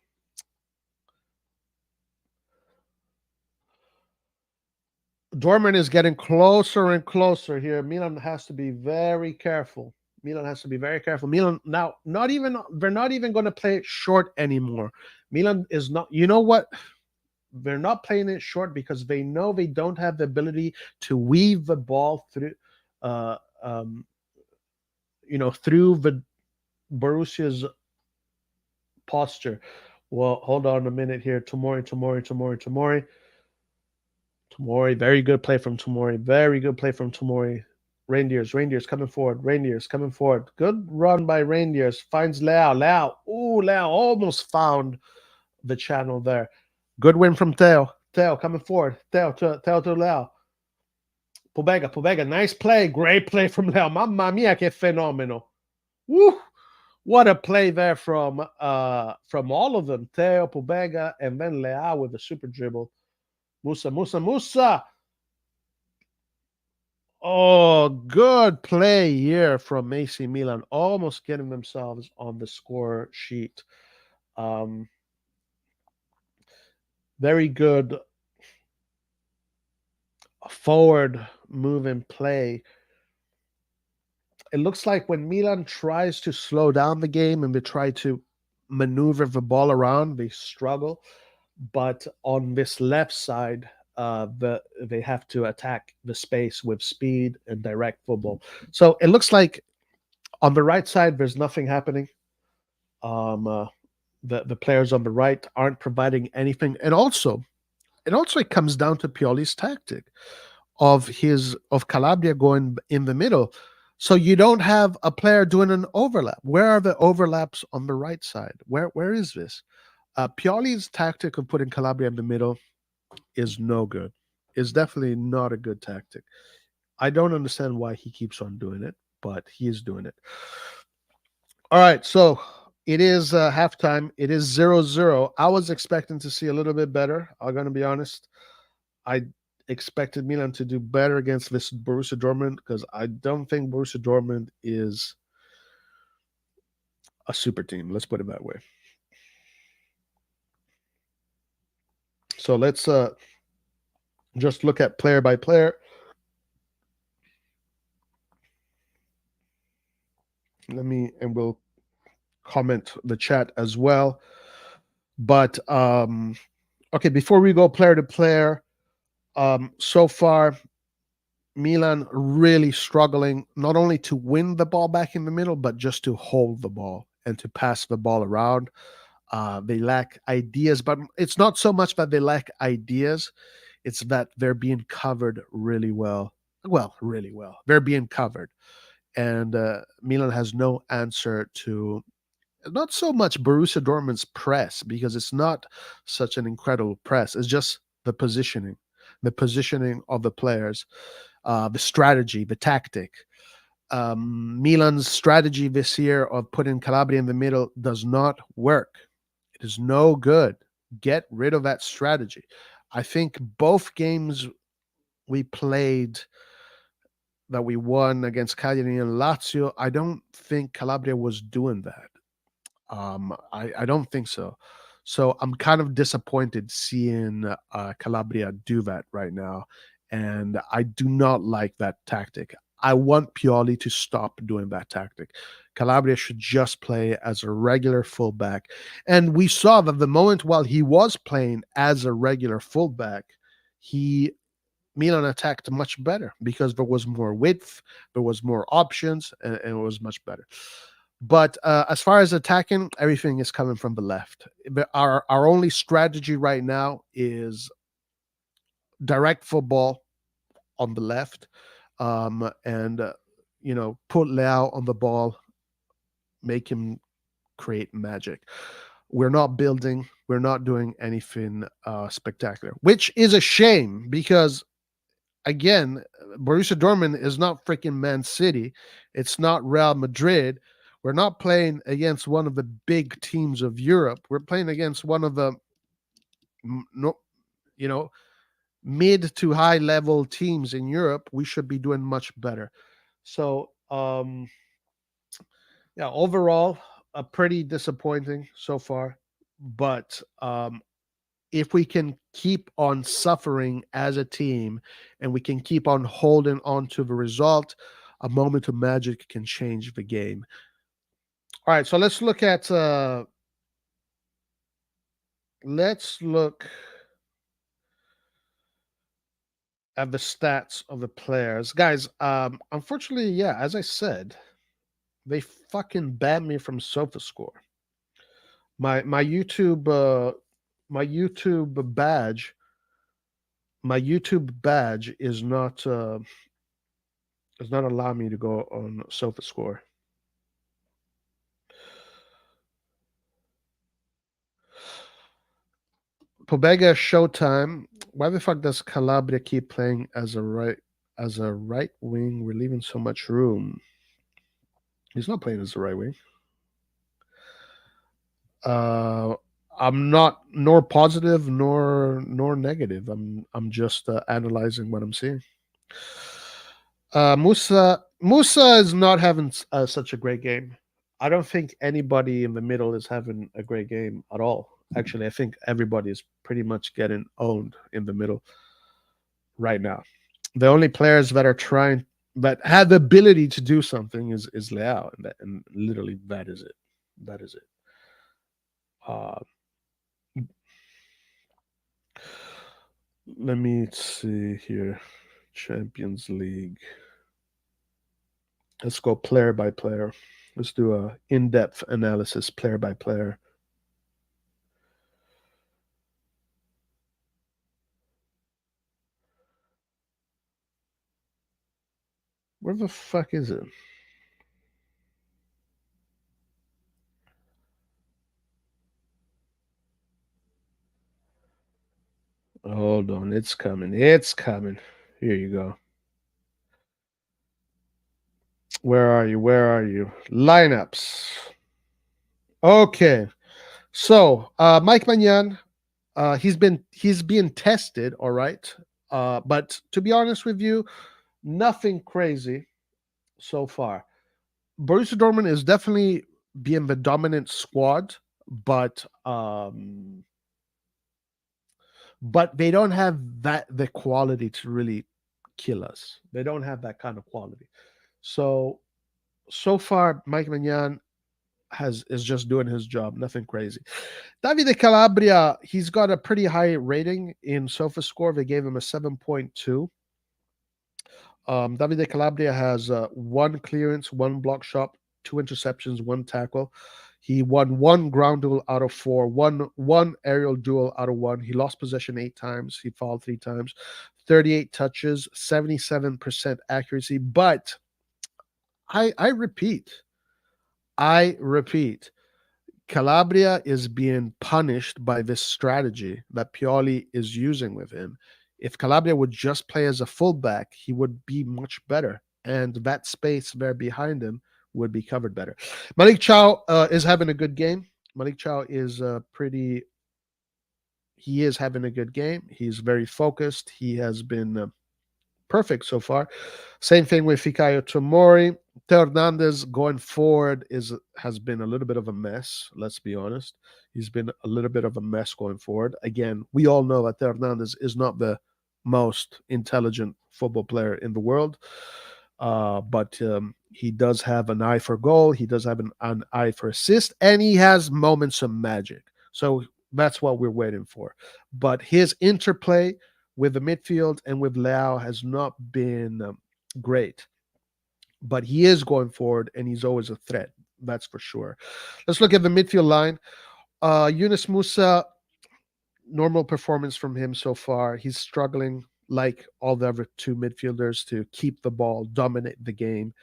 Dortmund is getting closer and closer here. Milan has to be very careful. Milan has to be very careful. Milan now they're not even going to play it short anymore. Milan is not, you know what? They're not playing it short because they know they don't have the ability to weave the ball through through the Borussia's posture. Well, hold on a minute here. Tomori. Tomori, very good play from Tomori. Very good play from Tomori. Reindeers coming forward. Reindeers coming forward. Good run by Reindeers. Finds Leao. Leao almost found the channel there. Good win from Teo. Teo coming forward. Teo to Leao. Pobega. Nice play. Great play from Leao. Mamma mia, che fenomeno. Woo! What a play there from all of them. Teo, Pobega, and then Leao with a super dribble. Musa. Oh, good play here from AC Milan. Almost getting themselves on the score sheet. Very good forward moving play. It looks like when Milan tries to slow down the game and they try to maneuver the ball around, they struggle. but on this left side, they have to attack the space with speed and direct football. So it looks like on the right side, there's nothing happening. The players on the right aren't providing anything, and also it comes down to Pioli's tactic of Calabria going in the middle. So you don't have a player doing an overlap. Where are the overlaps on the right side? Where is this? Pioli's tactic of putting Calabria in the middle is no good. Is definitely not a good tactic. I don't understand why he keeps on doing it, but he is doing it. All right, so it is halftime. It is 0-0. I was expecting to see a little bit better. I'm going to be honest. I expected Milan to do better against this Borussia Dortmund because I don't think Borussia Dortmund is a super team. Let's put it that way. So let's just look at player by player. And we'll comment the chat as well. But okay, before we go player to player, so far Milan really struggling not only to win the ball back in the middle, but just to hold the ball and to pass the ball around. They lack ideas, but it's not so much that they lack ideas, it's that they're being covered really well. Well, really well. They're being covered. And Milan has no answer to not so much Borussia Dortmund's press, because it's not such an incredible press. It's just the positioning of the players, the strategy, the tactic. Milan's strategy this year of putting Calabria in the middle does not work. It is no good. Get rid of that strategy. I think both games we played that we won against Cagliari and Lazio, I don't think Calabria was doing that. I don't think so. So I'm kind of disappointed seeing Calabria do that right now. And I do not like that tactic. I want Pioli to stop doing that tactic. Calabria should just play as a regular fullback. And we saw that the moment while he was playing as a regular fullback, Milan attacked much better because there was more width, there was more options, and it was much better. But as far as attacking, everything is coming from the left. Our only strategy right now is direct football on the left, and put Leao on the ball, make him create magic. We're not building, we're not doing anything spectacular, which is a shame because, again, Borussia Dortmund is not freaking Man City. It's not Real Madrid. We're not playing against one of the big teams of Europe. We're playing against one of the, mid to high level teams in Europe. We should be doing much better. So, overall, pretty disappointing so far. But if we can keep on suffering as a team and we can keep on holding on to the result, a moment of magic can change the game. All right, so let's look at the stats of the players. Guys, unfortunately, yeah, as I said, they fucking banned me from SofaScore. My YouTube badge is not allowing me to go on SofaScore. Pobega Showtime. Why the fuck does Calabria keep playing as a right wing? We're leaving so much room. He's not playing as a right wing. I'm not nor positive nor negative. I'm just analyzing what I'm seeing. Musa is not having such a great game. I don't think anybody in the middle is having a great game at all. Actually, I think everybody is pretty much getting owned in the middle right now. The only players that have the ability to do something is Leao, and literally that is it. Let me see here. Champions League. Let's go player by player. Let's do a in-depth analysis player by player. Where the fuck is it? Hold on, it's coming. It's coming. Here you go. Where are you? Where are you? Lineups. Okay. So Mike Magnan, he's being tested, all right. But to be honest with you, nothing crazy so far. Borussia Dortmund is definitely being the dominant squad, but they don't have the quality to really kill us. They don't have that kind of quality. So far, Mike Magnan is just doing his job, nothing crazy. Davide Calabria, he's got a pretty high rating in SofaScore. They gave him a 7.2. Davide Calabria has one clearance, one block shot, two interceptions, one tackle. He won one ground duel out of four, one aerial duel out of one. He lost possession 8 times. He fouled 3 times, 38 touches, 77% accuracy. But I repeat, Calabria is being punished by this strategy that Pioli is using with him. If Calabria would just play as a fullback, he would be much better. And that space there behind him would be covered better. Malik Chow is having a good game. Malik Chow is he is having a good game. He's very focused. He has been perfect so far. Same thing with Fikayo Tomori. Theo Hernandez going forward has been a little bit of a mess. Let's be honest. He's been a little bit of a mess going forward. Again, we all know that Theo Hernandez is not the most intelligent football player in the world, but he does have an eye for goal. He does have an eye for assist, and he has moments of magic. So that's what we're waiting for. But his interplay with the midfield and with Leao has not been great. But he is going forward, and he's always a threat. That's for sure. Let's look at the midfield line. Yunus Musa, normal performance from him so far. He's struggling, like all the other 2 midfielders, to keep the ball, dominate the game.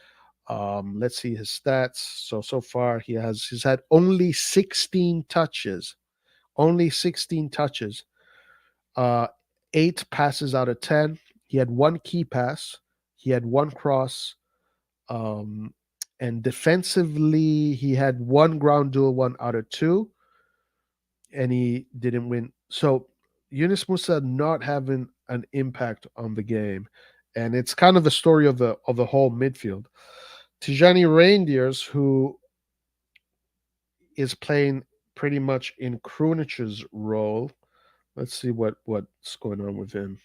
Let's see his stats. So far he's had only 16 touches. Only 16 touches. 8 passes out of 10. He had 1 key pass. He had 1 cross. And defensively, he had 1 ground duel, 1 out of 2. And he didn't win. So Yunus Musa not having an impact on the game. And it's kind of the story of the whole midfield. Tijani Reindeers, who is playing pretty much in Krunich's role. Let's see what's going on with him.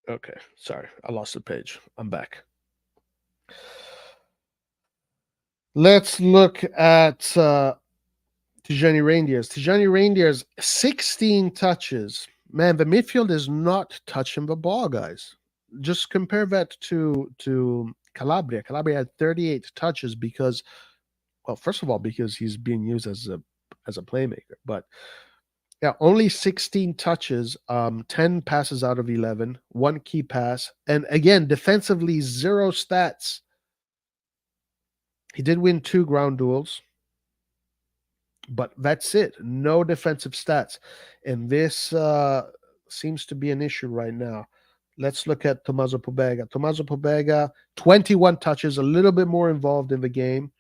Okay, sorry, I lost the page. I'm back. Let's look at Tijani Reindeers. Tijani Reindeers, 16 touches. Man, the midfield is not touching the ball, guys. Just compare that to Calabria. Calabria had 38 touches because, well, first of all, because he's being used as a playmaker. But yeah, only 16 touches, 10 passes out of 11, 1 key pass, and again, defensively, 0 stats. He did win 2 ground duels, but that's it. No defensive stats. And this seems to be an issue right now. Let's look at Tommaso Pobega. Tommaso Pobega, 21 touches, a little bit more involved in the game.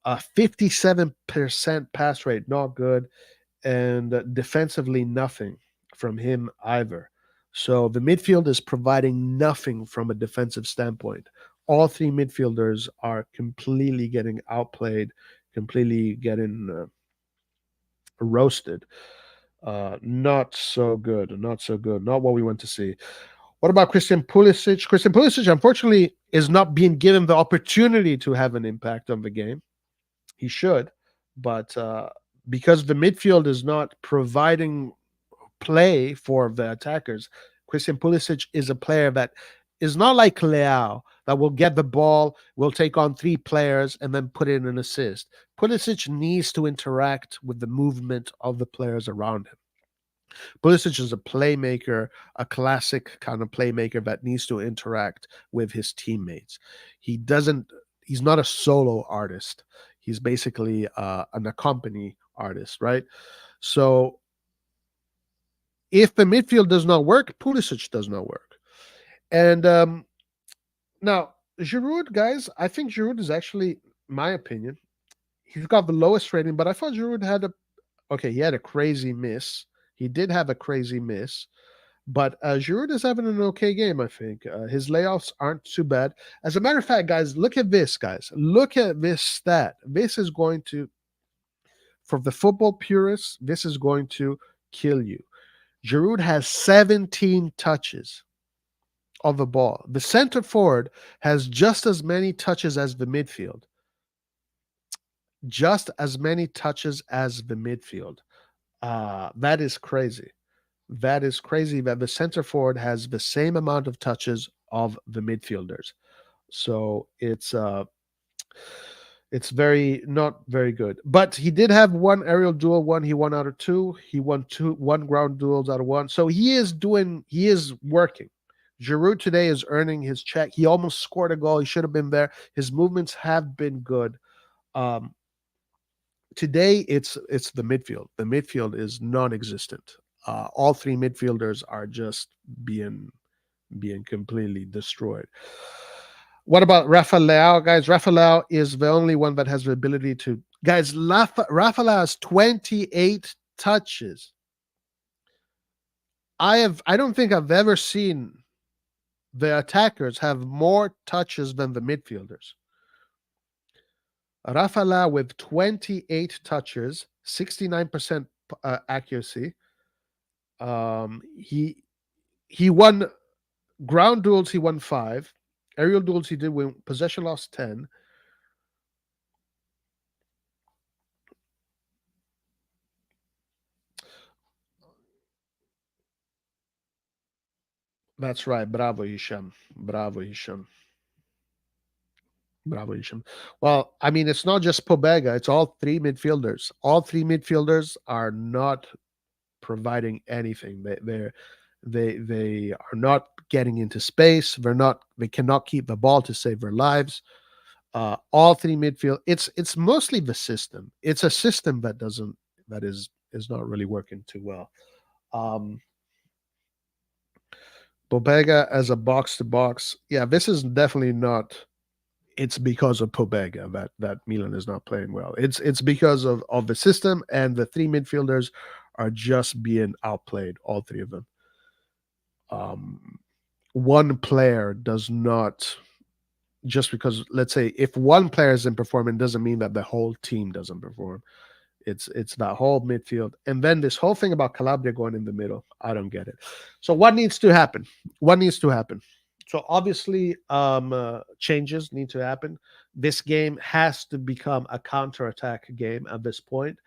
57% pass rate, not good. And defensively, nothing from him either. So the midfield is providing nothing from a defensive standpoint. all three midfielders are completely getting outplayed, completely getting roasted. Not so good. Not so good. Not what we want to see. What about Christian Pulisic? Christian Pulisic, unfortunately, is not being given the opportunity to have an impact on the game. He should, but because the midfield is not providing play for the attackers, Christian Pulisic is a player that is not like Leao that will get the ball, will take on three players, and then put in an assist. Pulisic needs to interact with the movement of the players around him. Pulisic is a playmaker, a classic kind of playmaker that needs to interact with his teammates. He doesn't. He's not a solo artist. He's basically an accompany artist, right? So if the midfield does not work, Pulisic does not work. And now Giroud, guys, I think Giroud is actually, my opinion, he's got the lowest rating. But I thought Giroud had he had a crazy miss. He did have a crazy miss. But Giroud is having an okay game, I think. His layoffs aren't too bad. As a matter of fact, guys, look at this, guys. Look at this stat. This is going to, for the football purists, this is going to kill you. Giroud has 17 touches of the ball. The center forward has just as many touches as the midfield. Just as many touches as the midfield. That is crazy. That is crazy that the center forward has the same amount of touches of the midfielders. So it's not very good. But he did have one aerial duel, he won out of two. He won one ground duels out of one. So he is working. Giroud today is earning his check. He almost scored a goal. He should have been there. His movements have been good. Today it's the midfield. The midfield is non-existent. All three midfielders are just being completely destroyed. What about Rafa Leao, guys? Rafa Leao is the only one that has the ability to. Guys, Rafa Leao has 28 touches. I don't think I've ever seen the attackers have more touches than the midfielders. Rafa Leao with 28 touches, 69% accuracy. He won ground duels. He won 5. Aerial duels he did win. Possession loss 10. That's right. Bravo, Hisham. Bravo, Hisham. Bravo, Hisham. Well, I mean, it's not just Pobega. It's all three midfielders. All three midfielders are not providing anything. They are not getting into space. They cannot keep the ball to save their lives. All three midfield. It's mostly the system. It's a system that is not really working too well. Pobega as a box to box. Yeah, this is definitely not. It's because of Pobega that Milan is not playing well. It's because of the system, and the three midfielders are just being outplayed, all three of them. One player does not, just because, let's say, if one player isn't performing, doesn't mean that the whole team doesn't perform. It's that whole midfield. And then this whole thing about Calabria going in the middle, I don't get it. So what needs to happen? What needs to happen? So obviously, changes need to happen. This game has to become a counter-attack game at this point.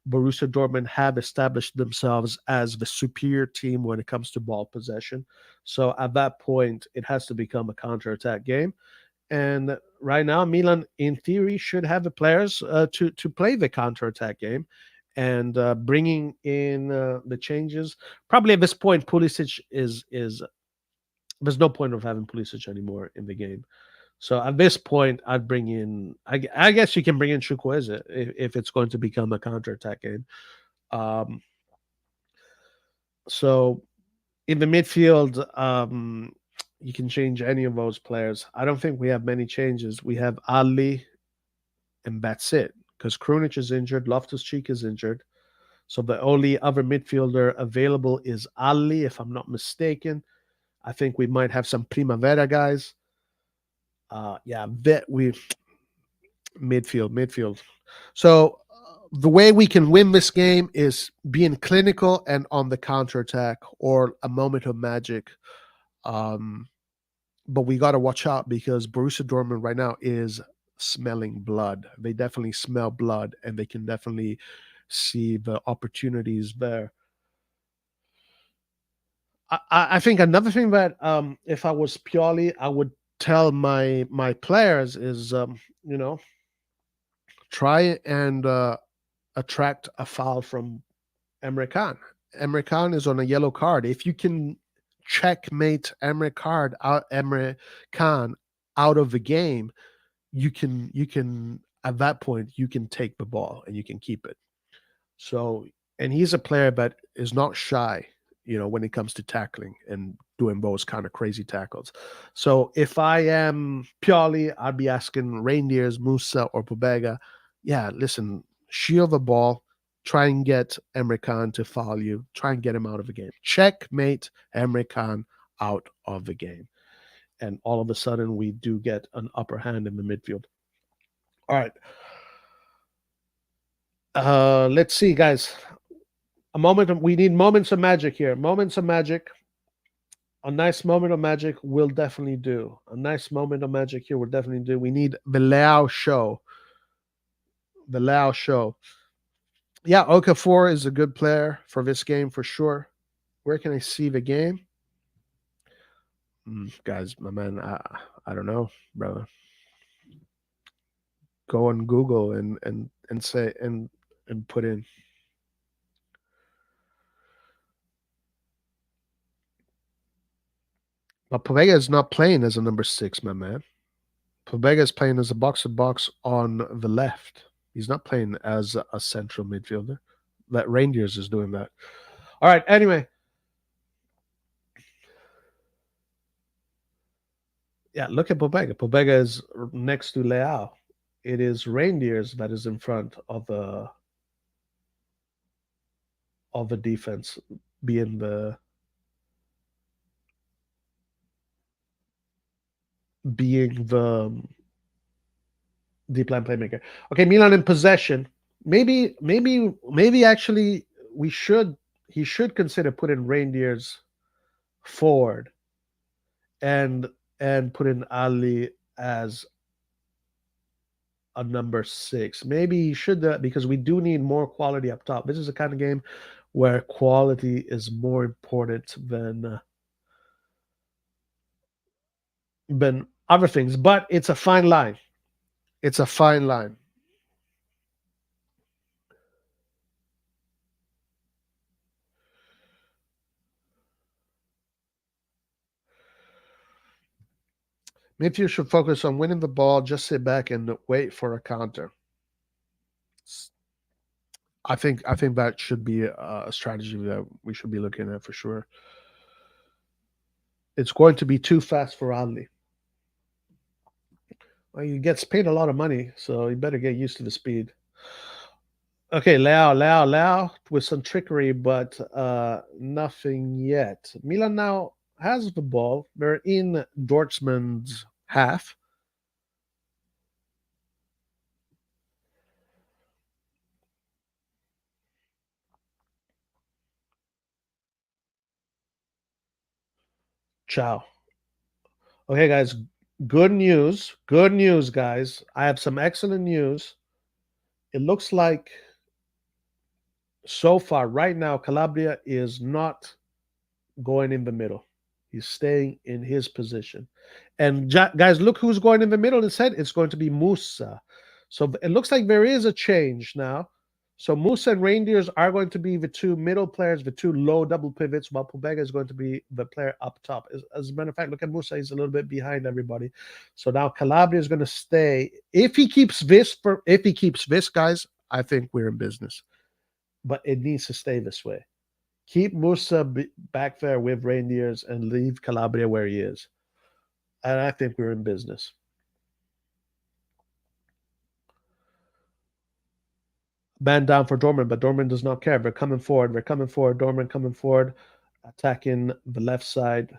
Borussia Dortmund have established themselves as the superior team when it comes to ball possession. So at that point, it has to become a counter-attack game. And right now, Milan, in theory, should have the players to play the counter-attack game. And bringing in the changes, probably at this point, Pulisic is there's no point of having Pulisic anymore in the game. So at this point, I'd bring in. I guess you can bring in Chukwueze if it's going to become a counter-attack game. So in the midfield, you can change any of those players. I don't think we have many changes. We have Ali, and that's it. Because Krunic is injured, Loftus-Cheek is injured. So the only other midfielder available is Ali, if I'm not mistaken. I think we might have some Primavera guys. Yeah, we midfield. So the way we can win this game is being clinical and on the counterattack or a moment of magic. But we got to watch out because Borussia Dortmund right now is smelling blood. They definitely smell blood, and they can definitely see the opportunities there. I think another thing that if I was Pioli, I would tell my players is try and attract a foul from Emre Can. Emre Can is on a yellow card. If you can checkmate Emre Can out of the game, you can at that point you can take the ball and you can keep it. So, and he's a player that is not shy, when it comes to tackling and doing those kind of crazy tackles. So if I am Pioli, I'd be asking Reindeers, Musa, or Pobega, yeah, listen, shield the ball, try and get Emre Can to foul you, try and get him out of the game. Checkmate Emre Can out of the game. And all of a sudden, we do get an upper hand in the midfield. All right. Let's see, guys. We need moments of magic here. Moments of magic. A nice moment of magic will definitely do. A nice moment of magic here will definitely do. We need the Leao show. The Leao show. Yeah, Okafor is a good player for this game for sure. Where can I see the game? Guys, my man, I don't know, brother. Go on Google and say and put in. But Pobega is not playing as a number 6, my man. Pobega is playing as a box-to-box on the left. He's not playing as a central midfielder. That Rangers is doing that. All right, anyway. Yeah, look at Pobega. Pobega is next to Leao. It is Reindeers that is in front of the defense, being the deep line playmaker. Okay, Milan in possession. Maybe actually he should consider putting Reindeers forward and put in Ali as a number 6. Maybe he should do that because we do need more quality up top. This is a kind of game where quality is more important than other things. But it's a fine line. It's a fine line. Maybe you should focus on winning the ball, just sit back and wait for a counter. I think that should be a strategy that we should be looking at for sure. It's going to be too fast for Ali. Well, he gets paid a lot of money, so he better get used to the speed. Okay, Leao with some trickery, but nothing yet. Milan now has the ball. They're in Dortmund's half. Ciao. Okay, guys, good news. Good news, guys. I have some excellent news. It looks like so far, right now, Calabria is not going in the middle. He's staying in his position. And guys, look who's going in the middle instead. It's going to be Musa. So it looks like there is a change now. So Musa and Reindeers are going to be the two middle players, the two low double pivots, while Pobega is going to be the player up top. As a matter of fact, look at Musa. He's a little bit behind everybody. So now Calabria is going to stay. If he keeps this, guys, I think we're in business. But it needs to stay this way. Keep Musa back there with Reindeers and leave Calabria where he is. And I think we're in business. Man down for Dortmund, but Dortmund does not care. They're coming forward. Dortmund coming forward, attacking the left side.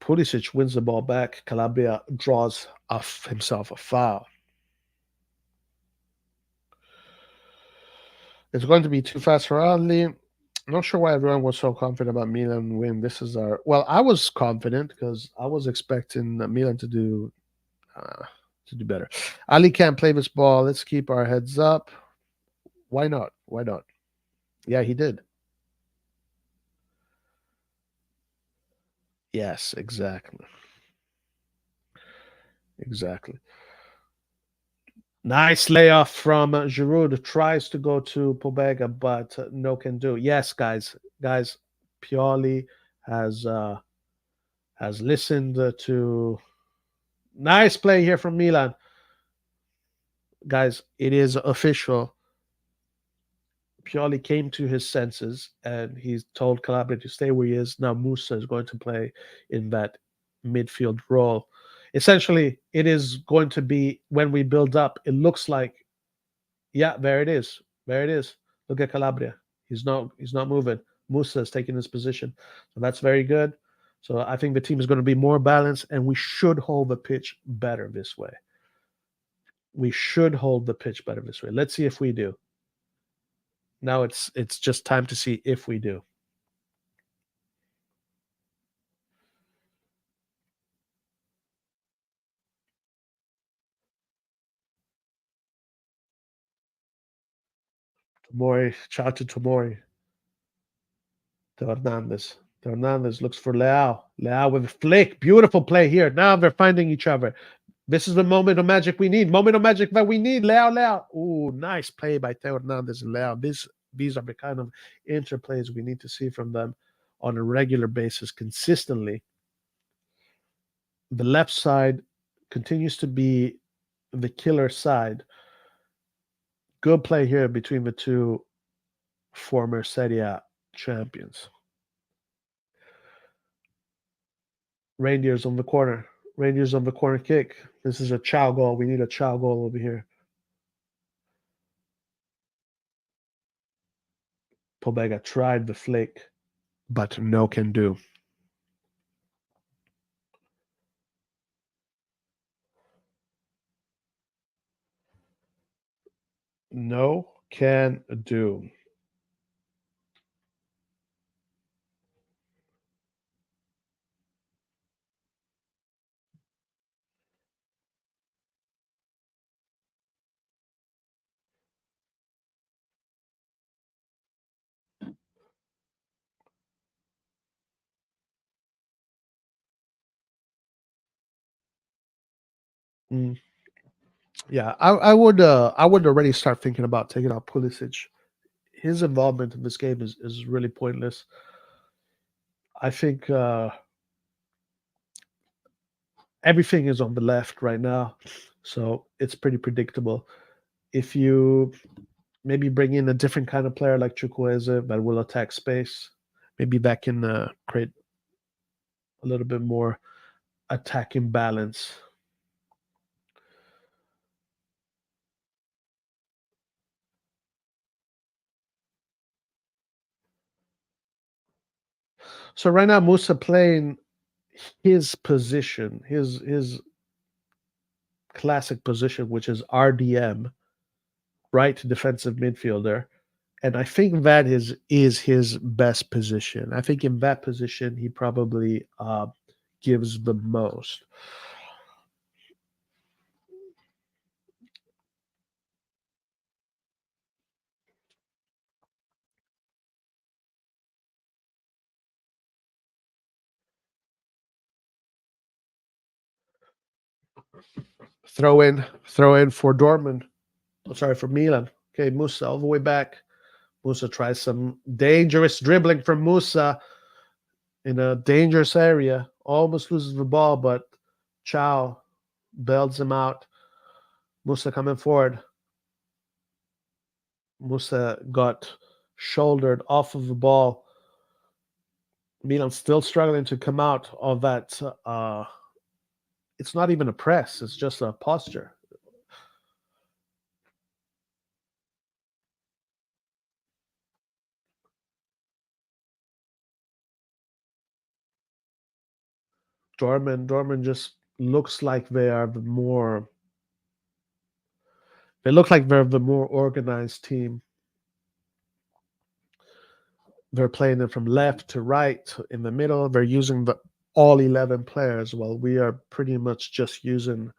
Pulisic wins the ball back. Calabria draws off himself a foul. It's going to be too fast for Ali. I'm not sure why everyone was so confident about Milan win. This is our I was confident because I was expecting Milan to do better. Ali can't play this ball. Let's keep our heads up. Why not? Why not? Yeah, he did. Yes, exactly. Exactly. Nice layoff from Giroud. Tries to go to Pobega, but no can do. Yes, guys, Pioli has listened to. Nice play here from Milan, guys. It is official. Pioli came to his senses and he's told Calabria to stay where he is. Now Musa is going to play in that midfield role. Essentially, it is going to be when we build up. It looks like, yeah, there it is. There it is. Look at Calabria. He's not moving. Musa is taking his position. So that's very good. So I think the team is going to be more balanced and we should hold the pitch better this way. We should hold the pitch better this way. Let's see if we do. Now it's just time to see if we do. Tomori, ciao to Tomori. To Hernandez. To Hernandez looks for Leao. Leao with a flick. Beautiful play here. Now they're finding each other. This is the moment of magic we need. Moment of magic that we need. Leao. Ooh, nice play by Theo Hernandez and Leao. These are the kind of interplays we need to see from them on a regular basis, consistently. The left side continues to be the killer side. Good play here between the two former Serie A champions. Reindeers on the corner. Rangers on the corner kick. This is a chow goal. We need a chow goal over here. Pobega tried the flick, but no can do. No can do. Mm. Yeah, I would already start thinking about taking out Pulisic. His involvement in this game is really pointless. I think everything is on the left right now, so it's pretty predictable. If you maybe bring in a different kind of player like Chukwueze that will attack space, maybe that can create a little bit more attacking balance. So right now, Musa playing his position, his classic position, which is RDM, right defensive midfielder. And I think that is his best position. I think in that position he probably gives the most. Throw in for Dortmund. Oh, sorry, for Milan. Okay, Musa all the way back. Musa tries some dangerous dribbling from Musa in a dangerous area. Almost loses the ball, but Chow bails him out. Musa coming forward. Musa got shouldered off of the ball. Milan still struggling to come out of that. It's not even a press, it's just a posture. Dortmund just looks like they are the more. They look like they're the more organized team. They're playing it from left to right, in the middle. They're using all 11 players, while we are pretty much just using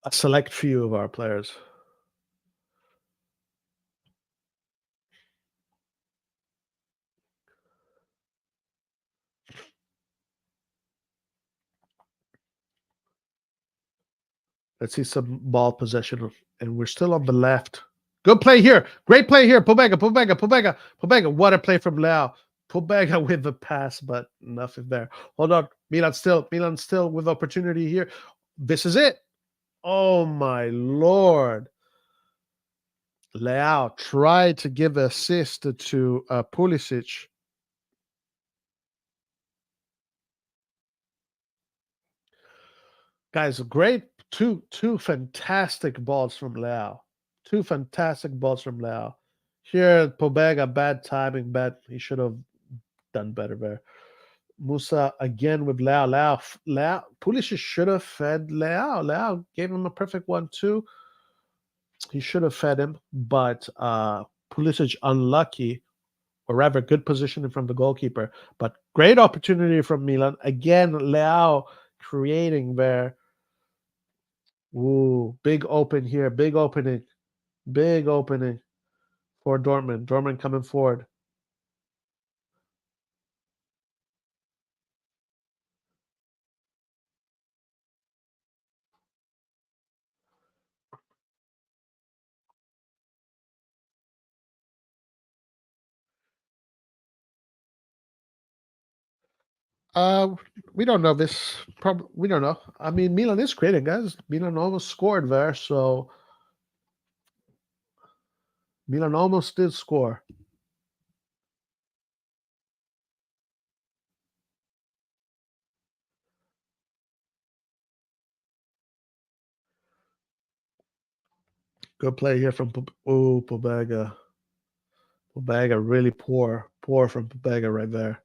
a select few of our players. Let's see some ball possession, and we're still on the left. Good play here. Great play here. Pobega. What a play from Leao. Pobega with the pass, but nothing there. Hold on. Milan still with opportunity here. This is it. Oh, my Lord. Leao tried to give the assist to Pulisic. Guys, great. Two fantastic balls from Leao. Two fantastic balls from Leao. Here, Pobega, bad timing, he should have done better there. Musa again with Leao. Pulisic should have fed Leao. Leao gave him a perfect 1-2. He should have fed him, but Pulisic unlucky, or rather good positioning from the goalkeeper. But great opportunity from Milan. Again, Leao creating there. Ooh, big open here. Big opening for Dortmund. Dortmund coming forward. We don't know this. Probably we don't know. I mean, Milan is creating, guys. Milan almost scored there, so Milan almost did score. Good play here from Pobega. Pobega really poor from Pobega right there.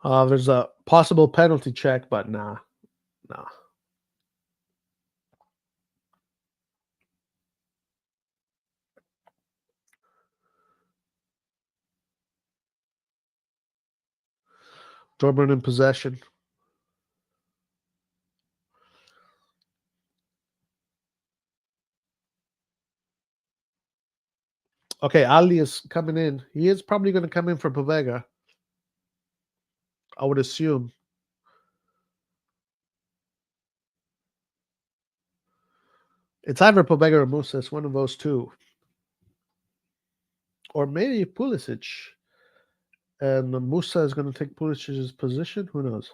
There's a possible penalty check, but nah. Dortmund in possession. Okay, Ali is coming in. He is probably going to come in for Pobega, I would assume. It's either Pobega or Musa. It's one of those two. Or maybe Pulisic. And Musa is going to take Pulisic's position. Who knows?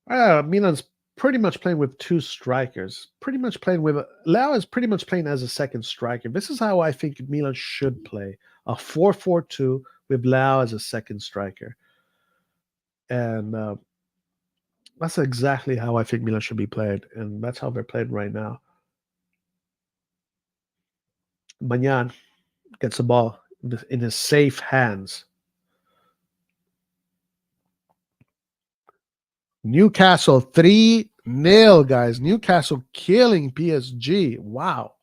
Milan's pretty much playing with two strikers. Leao is pretty much playing as a second striker. This is how I think Milan should play. A 4-4-2 with Leao as a second striker. And that's exactly how I think Milan should be played. And that's how they're played right now. Magnan gets the ball in his safe hands. Newcastle 3-0, guys. Newcastle killing PSG. Wow.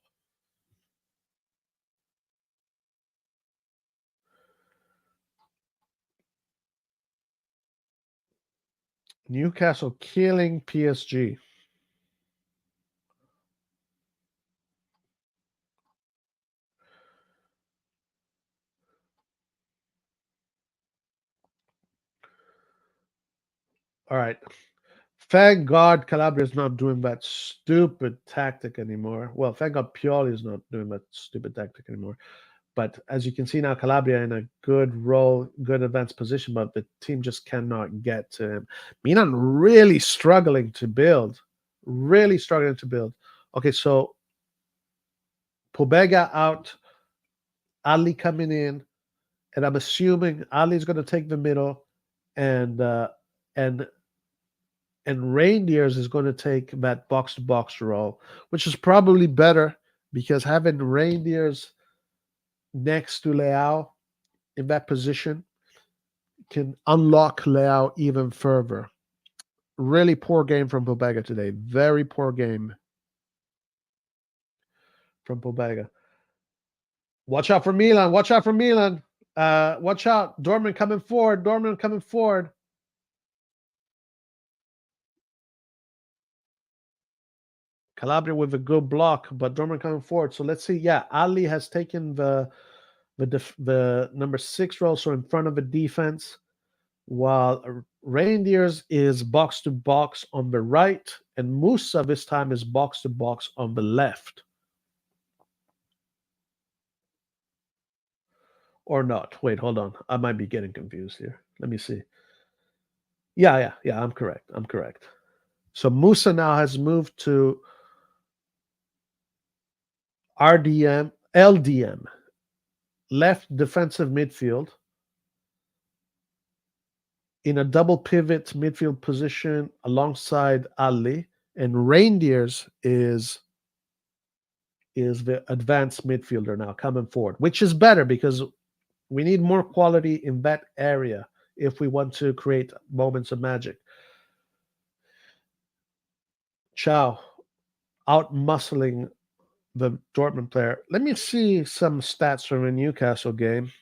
Newcastle killing PSG. All right. Thank God Calabria is not doing that stupid tactic anymore. Well, thank God Pioli is not doing that stupid tactic anymore. But as you can see now, Calabria in a good role, good advanced position, but the team just cannot get to him. Milan really struggling to build. Okay, so Pobega out, Ali coming in, and I'm assuming Ali's going to take the middle, and Reindeers is going to take that box-to-box role, which is probably better because having Reindeers next to Leao in that position can unlock Leao even further. Really poor game from Pobega today. Very poor game from Pobega. Watch out for Milan. Watch out for Milan. Watch out. Dortmund coming forward. Dortmund coming forward. Calabria with a good block, but Dortmund coming forward. So let's see. Yeah, Ali has taken the number 6 role, so in front of the defense, while Reindeers is box to box on the right, and Musa this time is box to box on the left. Or not. Wait, hold on. I might be getting confused here. Let me see. Yeah, I'm correct. I'm correct. So Musa now has moved to LDM, left defensive midfield, in a double pivot midfield position alongside Ali, and Reindeers is the advanced midfielder now coming forward, which is better because we need more quality in that area if we want to create moments of magic. Chow out muscling the Dortmund player. Let me see some stats from a Newcastle game.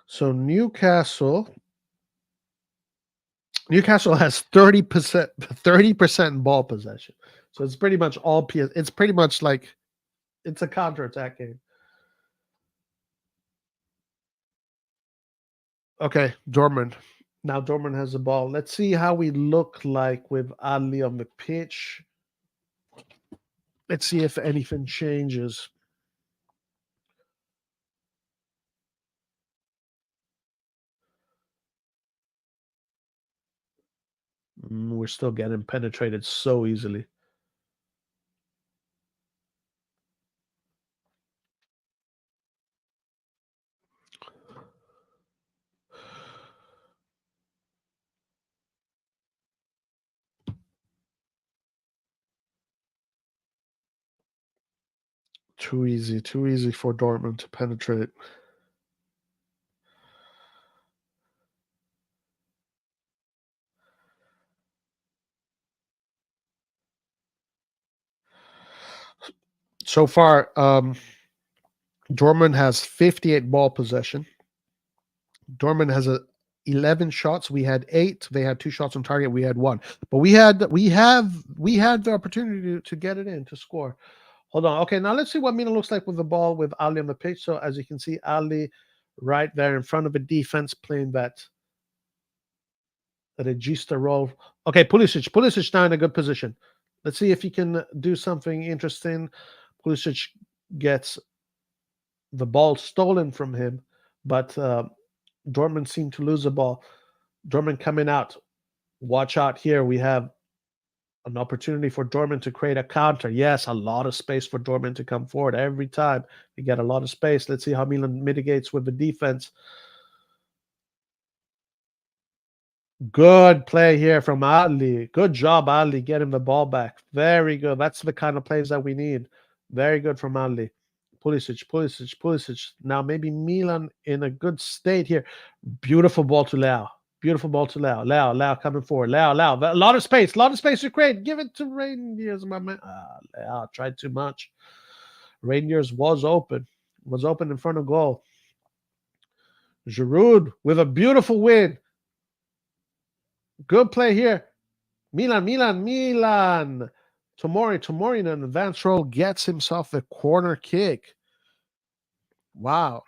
So Newcastle has 30% ball possession. So it's pretty much all PS. It's pretty much like it's a counter-attack game. Okay, Dortmund. Now Dortmund has the ball. Let's see how we look like with Ali on the pitch. Let's see if anything changes. We're still getting penetrated so easily. Too easy for Dortmund to penetrate. So far, Dortmund has 58 ball possession. Dortmund has 11 shots. We had 8. They had 2 shots on target. We had 1. But we had the opportunity to get it in, to score. Hold on. Okay, now let's see what Milan looks like with the ball with Ali on the pitch. So as you can see, Ali right there in front of the defense playing that regista role. Okay, Pulisic now in a good position. Let's see if he can do something interesting. Pulisic gets the ball stolen from him, but Dortmund seem to lose the ball. Dortmund coming out. Watch out here. We have an opportunity for Dortmund to create a counter. Yes, a lot of space for Dortmund to come forward. Every time we get a lot of space. Let's see how Milan mitigates with the defense. Good play here from Ali. Good job, Ali, getting the ball back. Very good. That's the kind of plays that we need. Very good from Ali. Pulisic. Now maybe Milan in a good state here. Beautiful ball to Leao. Beautiful ball to Leao. Leao coming forward. Leao. A lot of space to create. Give it to Reindeers, my man. Leao tried too much. Reindeers was open in front of goal. Giroud with a beautiful win. Good play here. Milan. Tomori in an advanced role gets himself a corner kick. Wow.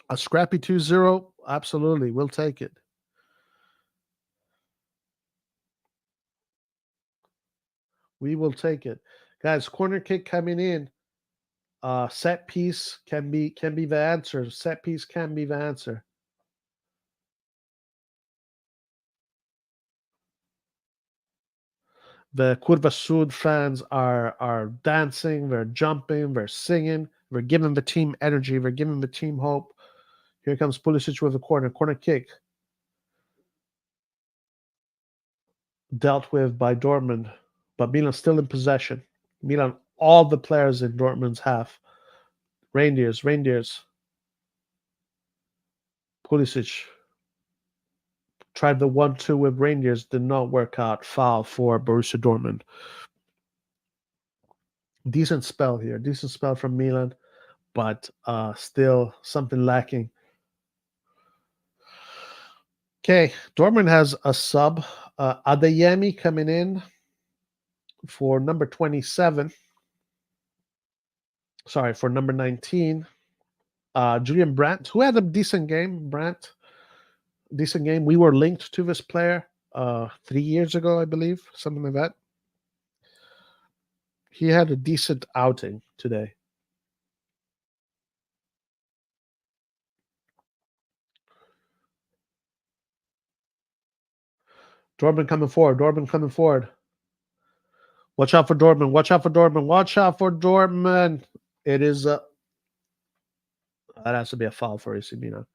A scrappy 2-0. Absolutely. We'll take it. We will take it. Guys, corner kick coming in. Set piece can be the answer. Set piece can be the answer. The Curva Sud fans are dancing, they're jumping, they're singing, they're giving the team energy, they're giving the team hope. Here comes Pulisic with a corner kick. Dealt with by Dortmund, but Milan still in possession. Milan, all the players in Dortmund's half. Reindeers. Pulisic tried the 1-2 with Reindeers, did not work out. Foul for Borussia Dortmund. Decent spell here. Decent spell from Milan, but still something lacking. Okay, Dortmund has a sub. Adeyemi coming in for number 27. Sorry, for number 19. Julian Brandt, who had a decent game. Decent game. We were linked to this player 3 years ago, I believe, something like that. He had a decent outing today. Dortmund coming forward. Watch out for Dortmund. It is that has to be a foul for AC Milan.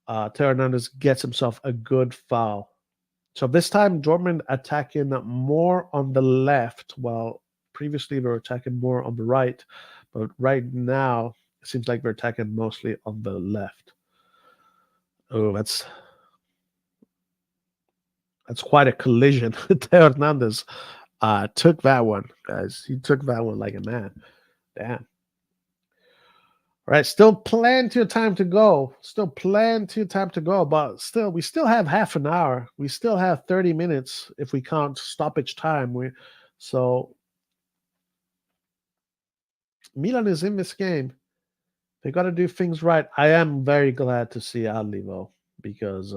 Theo Hernandez gets himself a good foul. So this time Dortmund attacking more on the left, while previously they were attacking more on the right. But right now it seems like they're attacking mostly on the left. Oh, that's quite a collision. Theo Hernandez took that one, guys. He took that one like a man. Damn. All right, still plenty of time to go. But still, we still have half an hour. We still have 30 minutes if we count stoppage time. So Milan is in this game. They got to do things right. I am very glad to see Adli though, because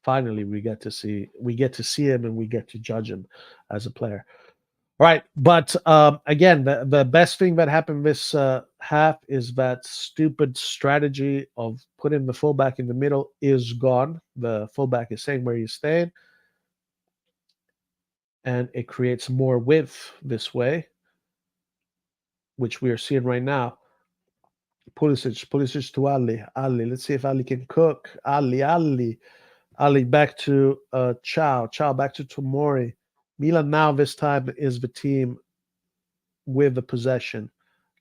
finally we get to see him and we get to judge him as a player. All right, but again, the best thing that happened this half is that stupid strategy of putting the fullback in the middle is gone. The fullback is staying where he's staying, and it creates more width this way, which we are seeing right now. Pulisic to Ali. Let's see if Ali can cook. Ali back to Ciao back to Tomori. Milan now this time is the team with the possession.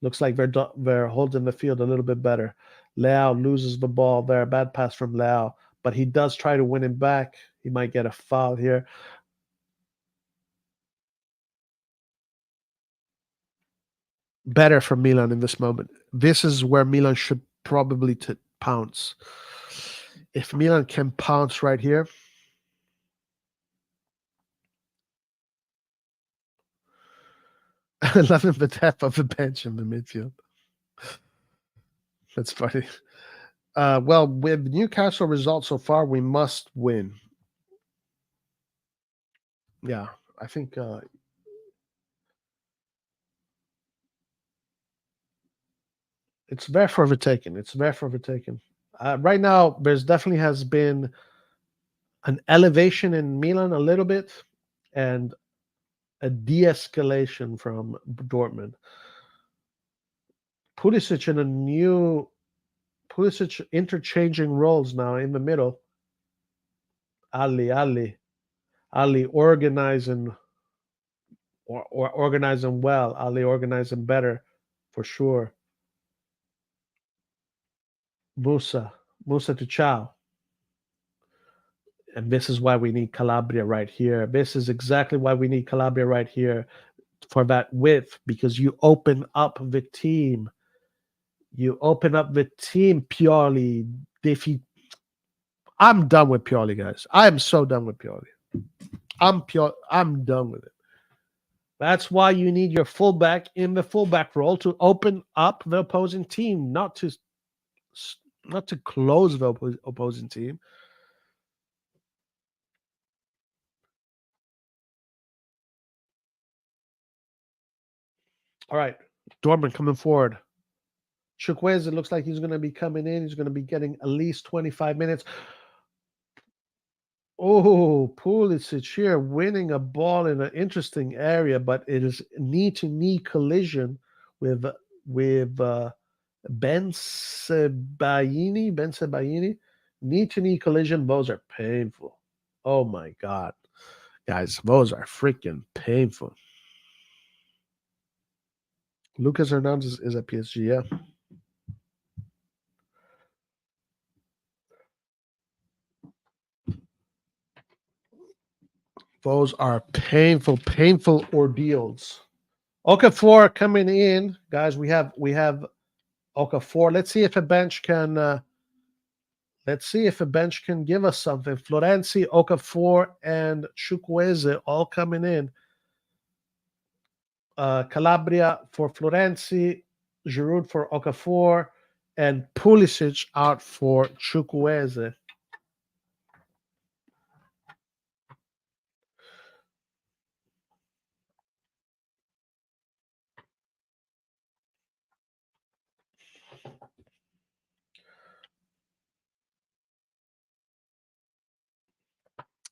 Looks like they're holding the field a little bit better. Leao loses the ball there. Bad pass from Leao, but he does try to win it back. He might get a foul here. Better for Milan in this moment. This is where Milan should probably pounce. If Milan can pounce right here, loving the depth of the bench in the midfield. That's funny. Well, with Newcastle results so far, we must win. Yeah, I think it's there for the taking. Right now, there's definitely has been an elevation in Milan a little bit, and a de-escalation from Dortmund. Pulisic interchanging roles now in the middle. Ali organizing or organizing well. Ali organizing better for sure. Musa to Ciao. And this is why we need Calabria right here. This is exactly why we need Calabria right here, for that width, because you open up the team. Pioli. I'm done with Pioli, guys. I am so done with Pioli. I'm done with it. That's why you need your fullback in the fullback role to open up the opposing team, not to close the opposing team. All right, Dortmund coming forward. Chukwueze, it looks like he's going to be coming in. He's going to be getting at least 25 minutes. Oh, Pulisic here winning a ball in an interesting area, but it is knee-to-knee collision with Ben Sebaini. Ben Sebaini, knee-to-knee collision. Those are painful. Oh my god, guys, those are freaking painful. Lucas Hernandez is at PSG. Yeah. Those are painful, painful ordeals. Okafor coming in, guys. We have Okafor. Let's see if a bench can. Let's see if a bench can give us something. Florenzi, Okafor, and Chukwueze all coming in. Calabria for Florenzi, Giroud for Okafor, and Pulisic out for Chukwueze.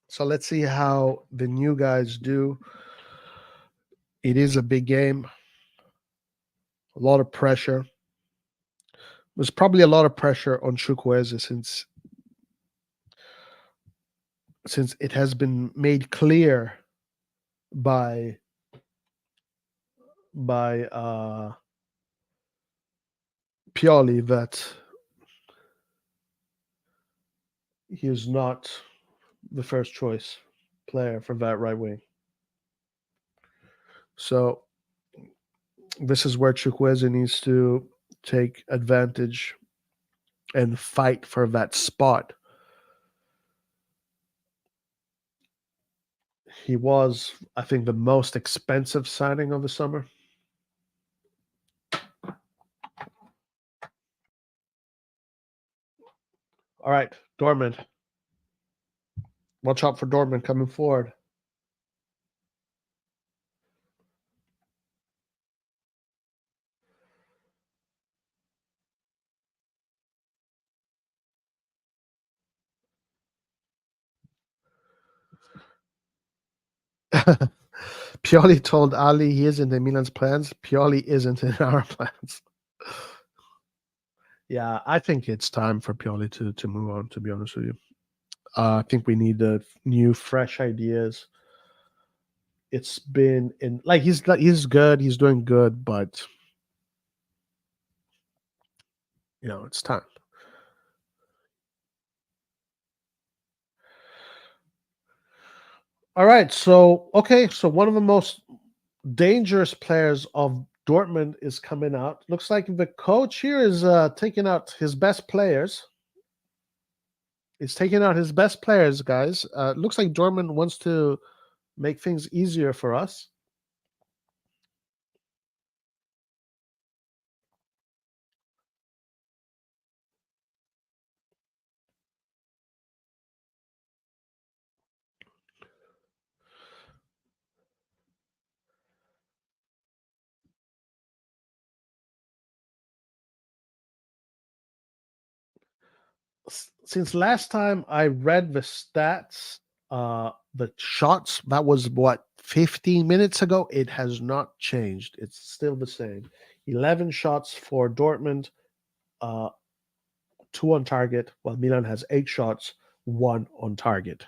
So let's see how the new guys do. It is a big game. A lot of pressure. There's probably a lot of pressure on Chukwueze since it has been made clear by Pioli that he is not the first choice player for that right wing. So this is where Chukwueze needs to take advantage and fight for that spot. He was, I think, the most expensive signing of the summer. All right, Dortmund. Watch out for Dortmund coming forward. Pioli told Ali he isn't in Milan's plans. Pioli isn't in our plans. Yeah, I think it's time for Pioli to move on, to be honest with you. I think we need new, fresh ideas. It's been in like he's good, he's doing good, but it's time. All right, so one of the most dangerous players of Dortmund is coming out. Looks like the coach here is taking out his best players. He's taking out his best players, guys. Looks like Dortmund wants to make things easier for us. Since last time I read the stats, the shots, that was what, 15 minutes ago, it has not changed. It's still the same. 11 shots for Dortmund, 2 on target, while Milan has 8 shots, 1 on target.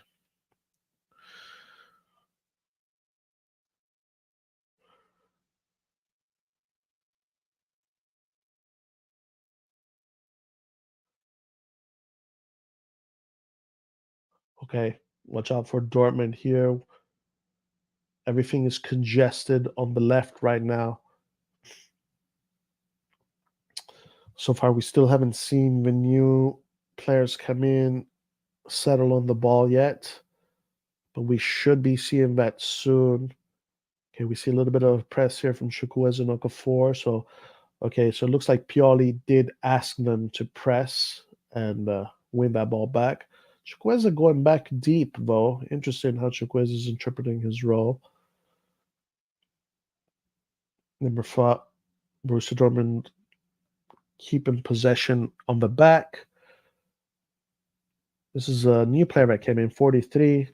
Okay, watch out for Dortmund here. Everything is congested on the left right now. So far, we still haven't seen the new players come in, settle on the ball yet, but we should be seeing that soon. Okay, we see a little bit of press here from Chukwueze and Okafor. So it looks like Pioli did ask them to press and win that ball back. Chukwueze going back deep, though. Interesting how Chukwueze is interpreting his role. Number 5, Borussia Dortmund keeping possession on the back. This is a new player that came in, 43.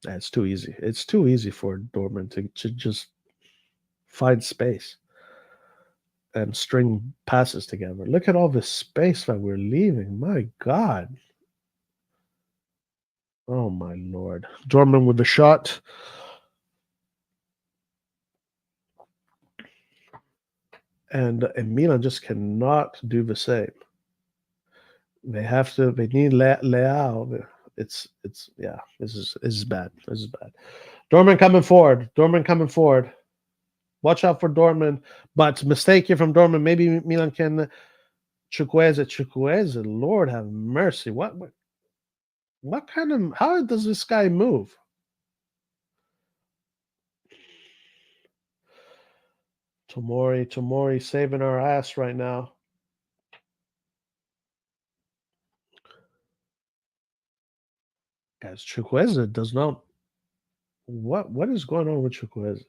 It's too easy. It's too easy for Dortmund to just find space and string passes together. Look at all the space that we're leaving. My God. Oh, my Lord. Dortmund with the shot. And Milan just cannot do the same. They have to. They need Leao. It's yeah. This is bad. This is bad. Dortmund coming forward. Dortmund coming forward. Watch out for Dortmund. But mistake here from Dortmund. Maybe Milan can. Chukwueze. Lord have mercy. What kind of? How does this guy move? Tomori saving our ass right now. Guys, Chukwueze does not. What is going on with Chukwueze?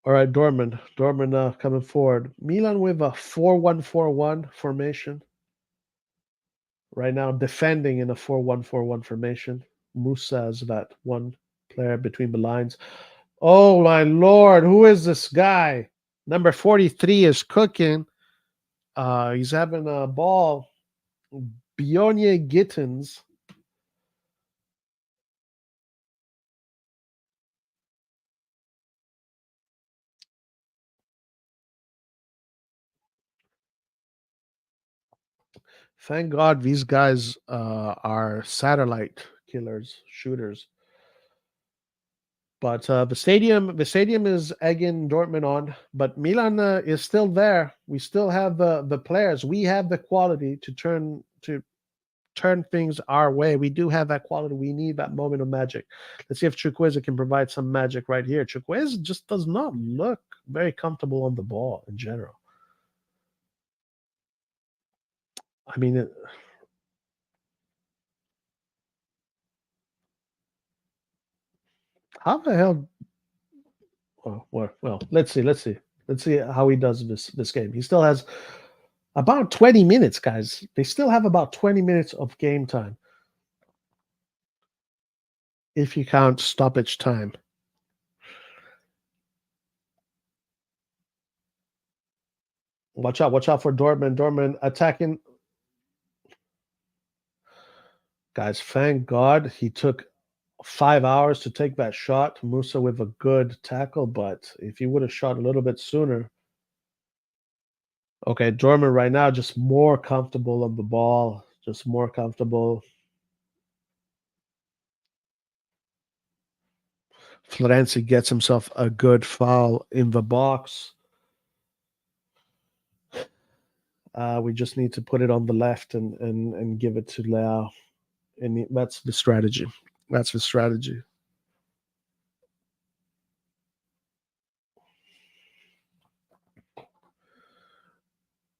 All right, Dortmund. Dortmund coming forward. Milan with a 4-1-4-1 formation. Right now, defending in a 4-1-4-1 formation. Musa is that one player between the lines. Oh, my Lord. Who is this guy? Number 43 is cooking. He's having a ball. Bionye Gittins. Thank God these guys are satellite killers, shooters. But the stadium is egging Dortmund on. But Milan is still there. We still have the players. We have the quality to turn things our way. We do have that quality. We need that moment of magic. Let's see if Chukwueze can provide some magic right here. Chukwueze just does not look very comfortable on the ball in general. I mean, how the hell? Well, let's see how he does this game. He still has about 20 minutes, guys. They still have about 20 minutes of game time. If you count stoppage time. Watch out for Dortmund. Dortmund attacking. Guys, thank God he took 5 hours to take that shot. Musa with a good tackle, but if he would have shot a little bit sooner. Okay, Dortmund right now just more comfortable on the ball, just more comfortable. Florenzi gets himself a good foul in the box. We just need to put it on the left and give it to Leao. And that's the strategy. That's the strategy.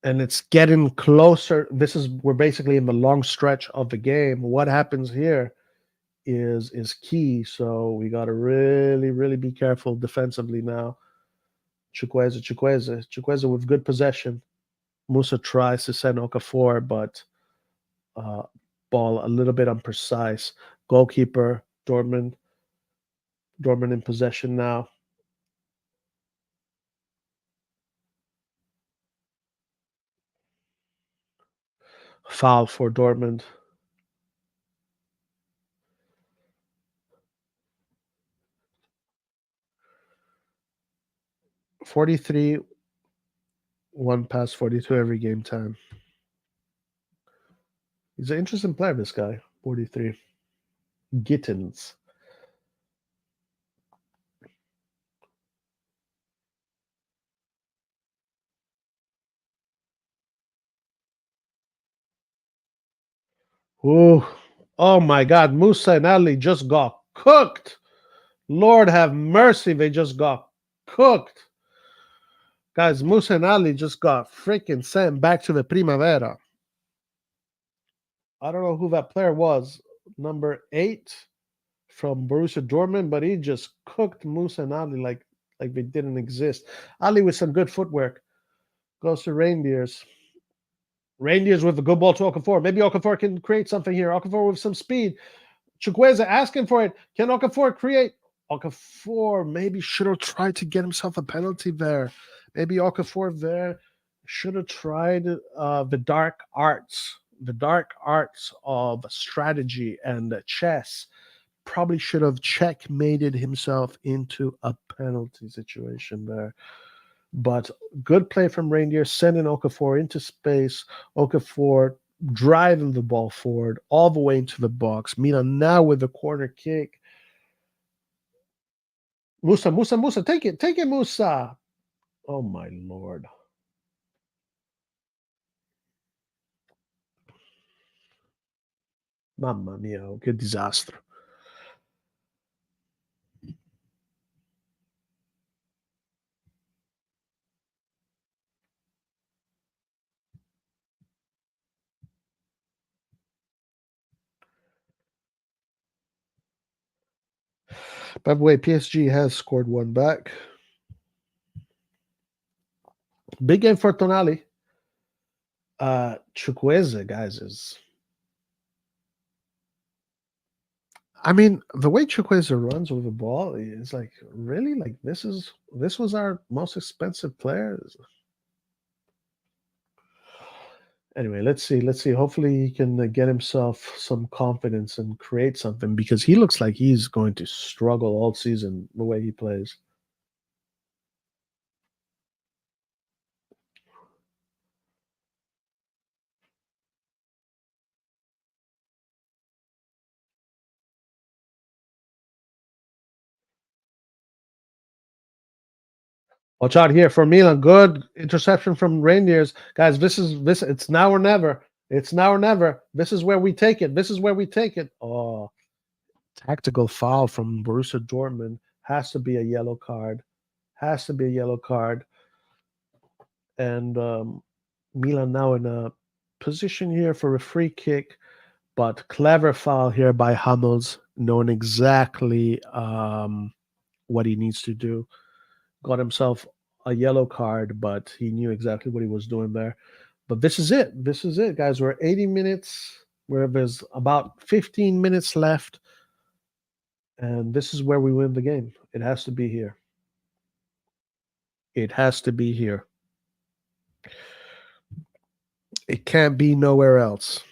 And it's getting closer. We're basically in the long stretch of the game. What happens here is key. So we got to really be careful defensively now. Chukwueze with good possession. Musa tries to send Okafor, but ball a little bit imprecise. Goalkeeper, Dortmund in possession now. Foul for Dortmund. $43, one pass, 42 every game time. He's an interesting player, this guy, 43. Gittins. Ooh. Oh my God. Musa and Ali just got cooked. Lord have mercy. They just got cooked. Guys, Musa and Ali just got freaking sent back to the Primavera. I don't know who that player was. Number 8. from Borussia Dortmund, but he just cooked Musa and Ali like they didn't exist. Ali with some good footwork goes to Reindeers. Reindeers with a good ball to Okafor. Maybe Okafor can create something here. Okafor with some speed. Chukwueze asking for it. Can Okafor create? Okafor maybe should have tried to get himself a penalty there. Maybe Okafor there should have tried the dark arts of strategy and chess. Probably should have checkmated himself into a penalty situation there. But good play from Reindeer, sending Okafor into space. Okafor driving the ball forward all the way into the box. Milan now with the corner kick. Musa, take it, Musa. Oh my Lord. Mamma mia, che disastro. By the way, PSG has scored one back. Big game for Tonali. Chukwueze, guys, is... I mean, the way Chukwueze runs with the ball is like, really? Like, this was our most expensive player? Anyway, let's see. Hopefully he can get himself some confidence and create something, because he looks like he's going to struggle all season the way he plays. Watch out here for Milan. Good interception from Reindeers. Guys, this. It's now or never. It's now or never. This is where we take it. Oh, tactical foul from Borussia Dortmund. Has to be a yellow card. And Milan now in a position here for a free kick, but clever foul here by Hummels, knowing exactly what he needs to do. Got himself a yellow card, but he knew exactly what he was doing there. But this is it, guys. We're 80 minutes, where there's about 15 minutes left, and this is where we win the game. It has to be here. It has to be here. It can't be nowhere else.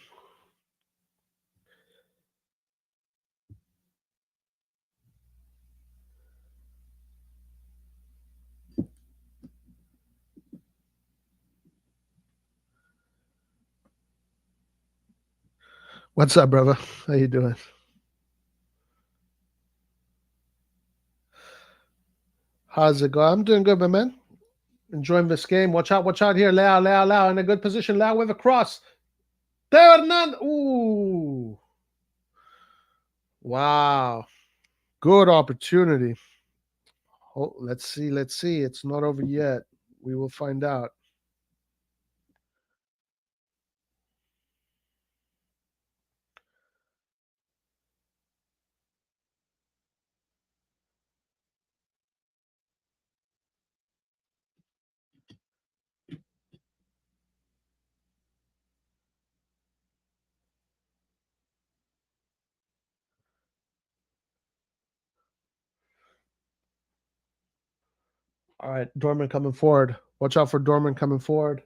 What's up, brother? How you doing? How's it going? I'm doing good, my man. Enjoying this game. Watch out here. Leao in a good position. Leao with a cross. Theo Hernandez. Ooh. Wow. Good opportunity. Oh, let's see. It's not over yet. We will find out. All right, Dortmund coming forward. Watch out for Dortmund coming forward.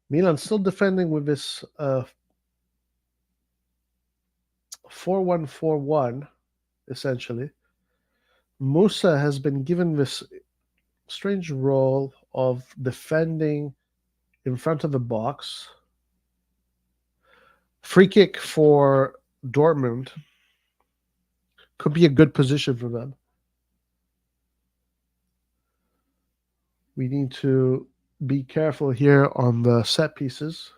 Milan still defending with this 4-1-4-1, essentially. Musa has been given this strange role of defending in front of the box. Free kick for Dortmund. Could be a good position for them. We need to be careful here on the set pieces.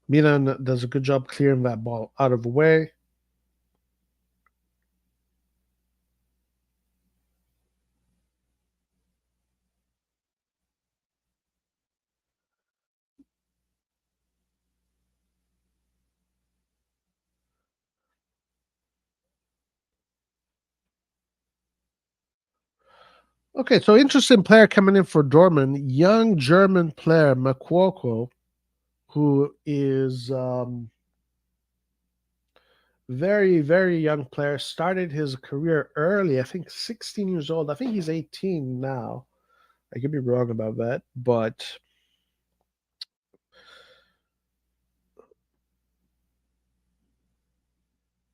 Milan does a good job clearing that ball out of the way. Okay, so interesting player coming in for Dortmund, young German player Makwoko, who is very, very young player. Started his career early, I think 16 years old. I think he's 18 now. I could be wrong about that, but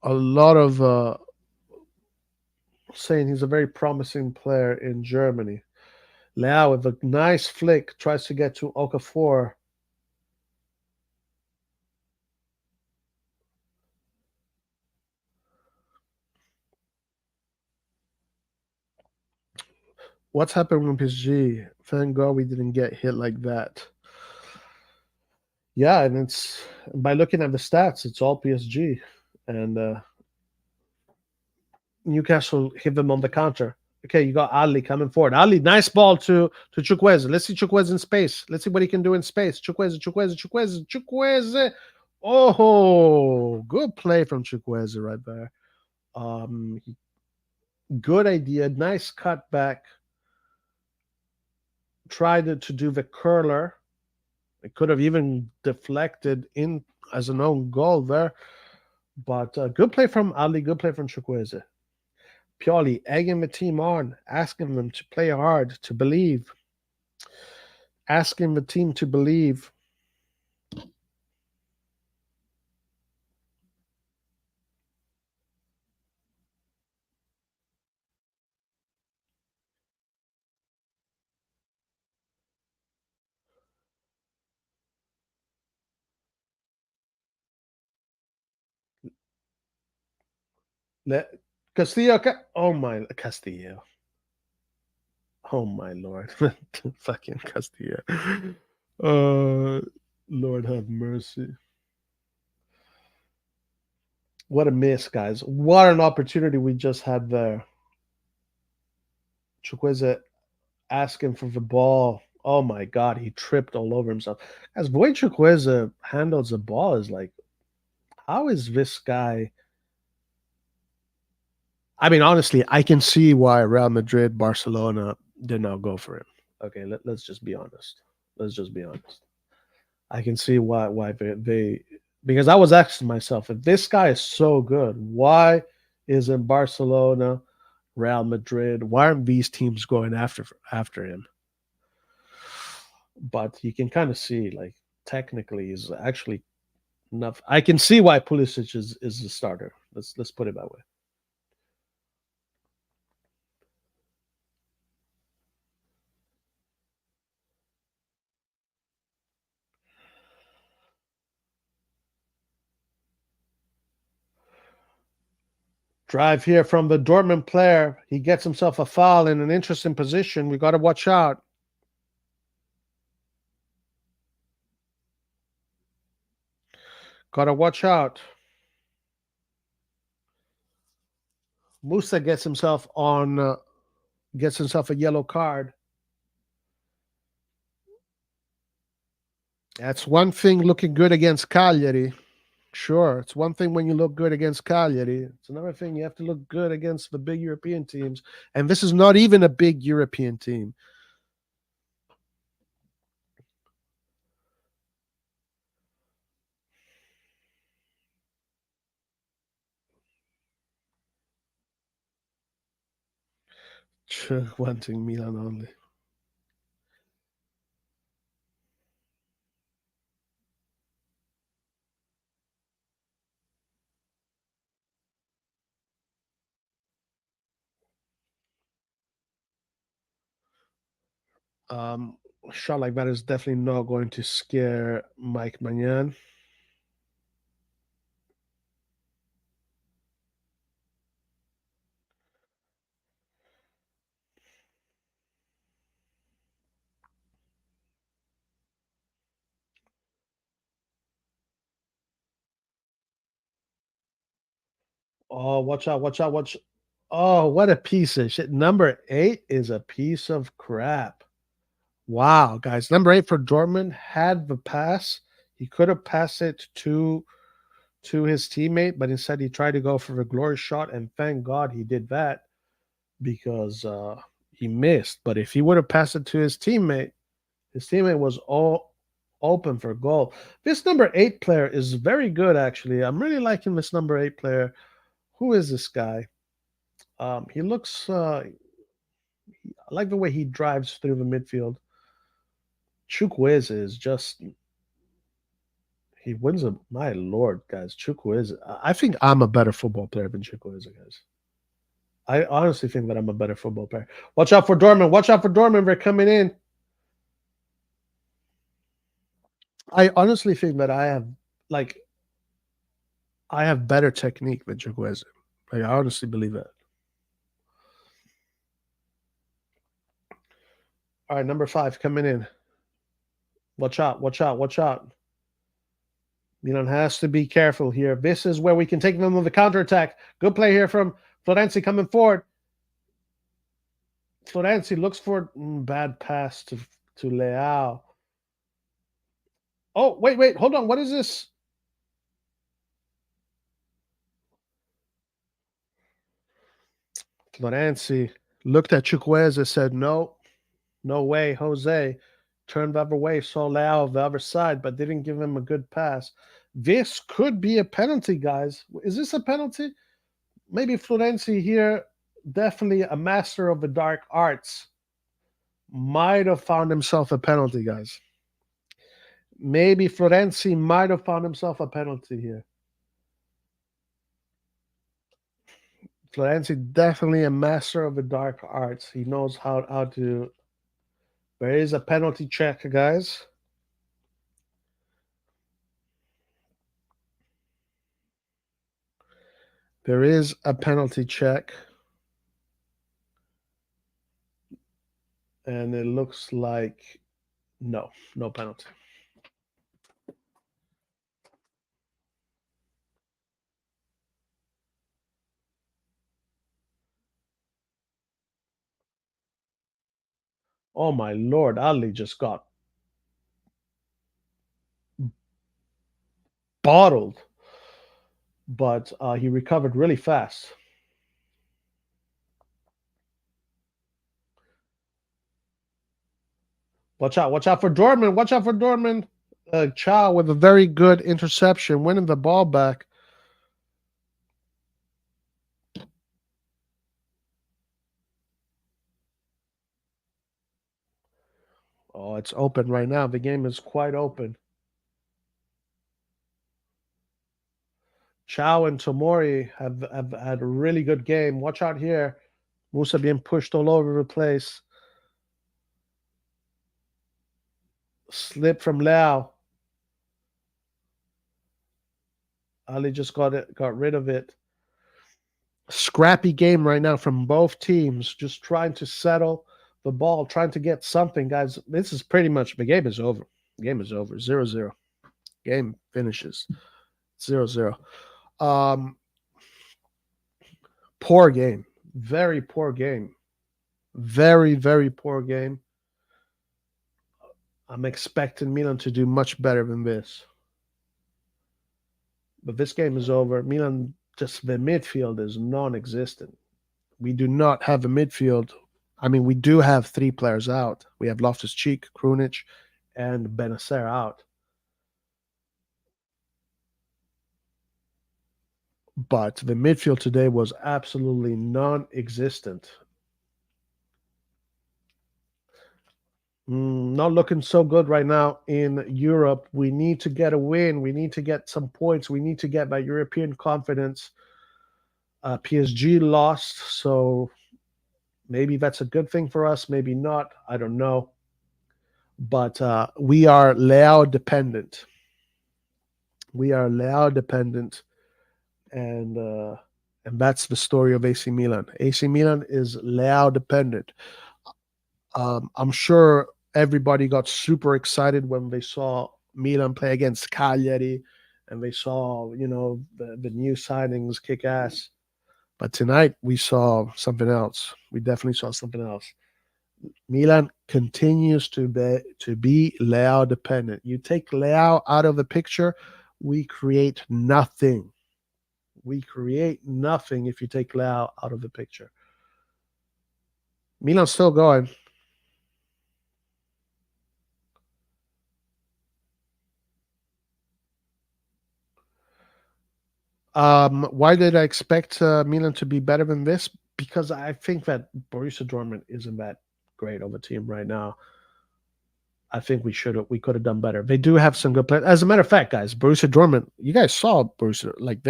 a lot of saying he's a very promising player in Germany. Leao with a nice flick tries to get to Okafor. What's happened with PSG? Thank God we didn't get hit like that. Yeah, and it's by looking at the stats, it's all PSG, and Newcastle hit them on the counter. Okay, you got Ali coming forward. Ali, nice ball to Chukwueze. Let's see Chukwueze in space. Let's see what he can do in space. Chukwueze. Oh, good play from Chukwueze right there. Um, good idea. Nice cutback. Tried to do the curler. It could have even deflected in as an own goal there. But good play from Ali. Good play from Chukwueze. Pioli egging the team on, asking them to play hard, to believe, asking the team to believe. Let Castillo, oh my Castillo, oh my lord, fucking Castillo. Uh, Lord have mercy. What a miss, guys! What an opportunity we just had there. Chukwueze asking for the ball. Oh my god, he tripped all over himself. As the way Chukwueze handles the ball is like, how is this guy? I mean, honestly, I can see why Real Madrid, Barcelona did not go for him. Okay, let's just be honest. Let's just be honest. I can see why they because I was asking myself, if this guy is so good, why isn't Barcelona, Real Madrid, why aren't these teams going after him? But you can kind of see, like, technically, he's actually enough. I can see why Pulisic is the starter. Let's put it that way. Drive here from the Dortmund player. He gets himself a foul in an interesting position. We got to watch out. Got to watch out. Musa gets himself a yellow card. That's one thing looking good against Cagliari. Sure, it's one thing when you look good against Cagliari. It's another thing you have to look good against the big European teams. And this is not even a big European team. Wanting Milan only. Um, a shot like that is definitely not going to scare Mike Magnan. Oh, watch out, watch out, watch. Oh, what a piece of shit. Number 8 is a piece of crap. Wow, guys. Number 8 for Dortmund had the pass. He could have passed it to his teammate, but instead he tried to go for the glorious shot, and thank God he did that because he missed. But if he would have passed it to his teammate was all open for goal. This number 8 player is very good, actually. I'm really liking this number 8 player. Who is this guy? He looks. I like the way he drives through the midfield. Chukwueze is just. He wins a. My lord, guys, Chukwueze. I think I'm a better football player than Chukwueze, guys. I honestly think that I'm a better football player. Watch out for Dortmund. Watch out for Dortmund. They're coming in. I honestly think that like, I have better technique than Chukwueze. Like, I honestly believe that. All right, number 5 coming in. Watch out, watch out, watch out. Milan has to be careful here. This is where we can take them on the counterattack. Good play here from Florenzi coming forward. Florenzi looks for bad pass to Leao. Oh, wait, hold on. What is this? Florenzi looked at Chukwueze, said, no way, Jose. Turned the other way, saw Leao the other side, but didn't give him a good pass. This could be a penalty, guys. Is this a penalty? Maybe Florenzi here, definitely a master of the dark arts, might have found himself a penalty, guys. Maybe Florenzi might have found himself a penalty here. Florenzi definitely a master of the dark arts. He knows how to. There is a penalty check, guys. There is a penalty check. And it looks like no penalty. Oh my lord, Ali just got bottled. But he recovered really fast. Watch out for Dortmund. Watch out for Dortmund. Chow with a very good interception, winning the ball back. Oh, it's open right now. The game is quite open. Chow and Tomori have had a really good game. Watch out here. Musa being pushed all over the place. Slip from Leao. Ali just got rid of it. Scrappy game right now from both teams, just trying to settle the ball, trying to get something, guys. This is pretty much the game is over. The game is over. 0-0. Game finishes 0-0. Poor game. Very poor game. Very, very poor game. I'm expecting Milan to do much better than this. But this game is over. Milan, just the midfield is non-existent. We do not have a midfield. I mean, we do have 3 players out. We have Loftus-Cheek, Krunic, and Benacer out. But the midfield today was absolutely non-existent. Not looking so good right now in Europe. We need to get a win. We need to get some points. We need to get that European confidence. PSG lost, so maybe that's a good thing for us. Maybe not. I don't know. But we are Leao dependent. We are Leao dependent, and that's the story of AC Milan. AC Milan is Leao dependent. I'm sure everybody got super excited when they saw Milan play against Cagliari, and they saw the new signings kick ass. But tonight we saw something else. We definitely saw something else. Milan continues to be Leao dependent. You take Leao out of the picture, we create nothing. We create nothing if you take Leao out of the picture. Milan's still going. Why did I expect Milan to be better than this? Because I think that Borussia Dortmund isn't that great of a team right now. I think we could have done better. They do have some good players. As a matter of fact, guys, Borussia Dortmund, you guys saw Borussia, like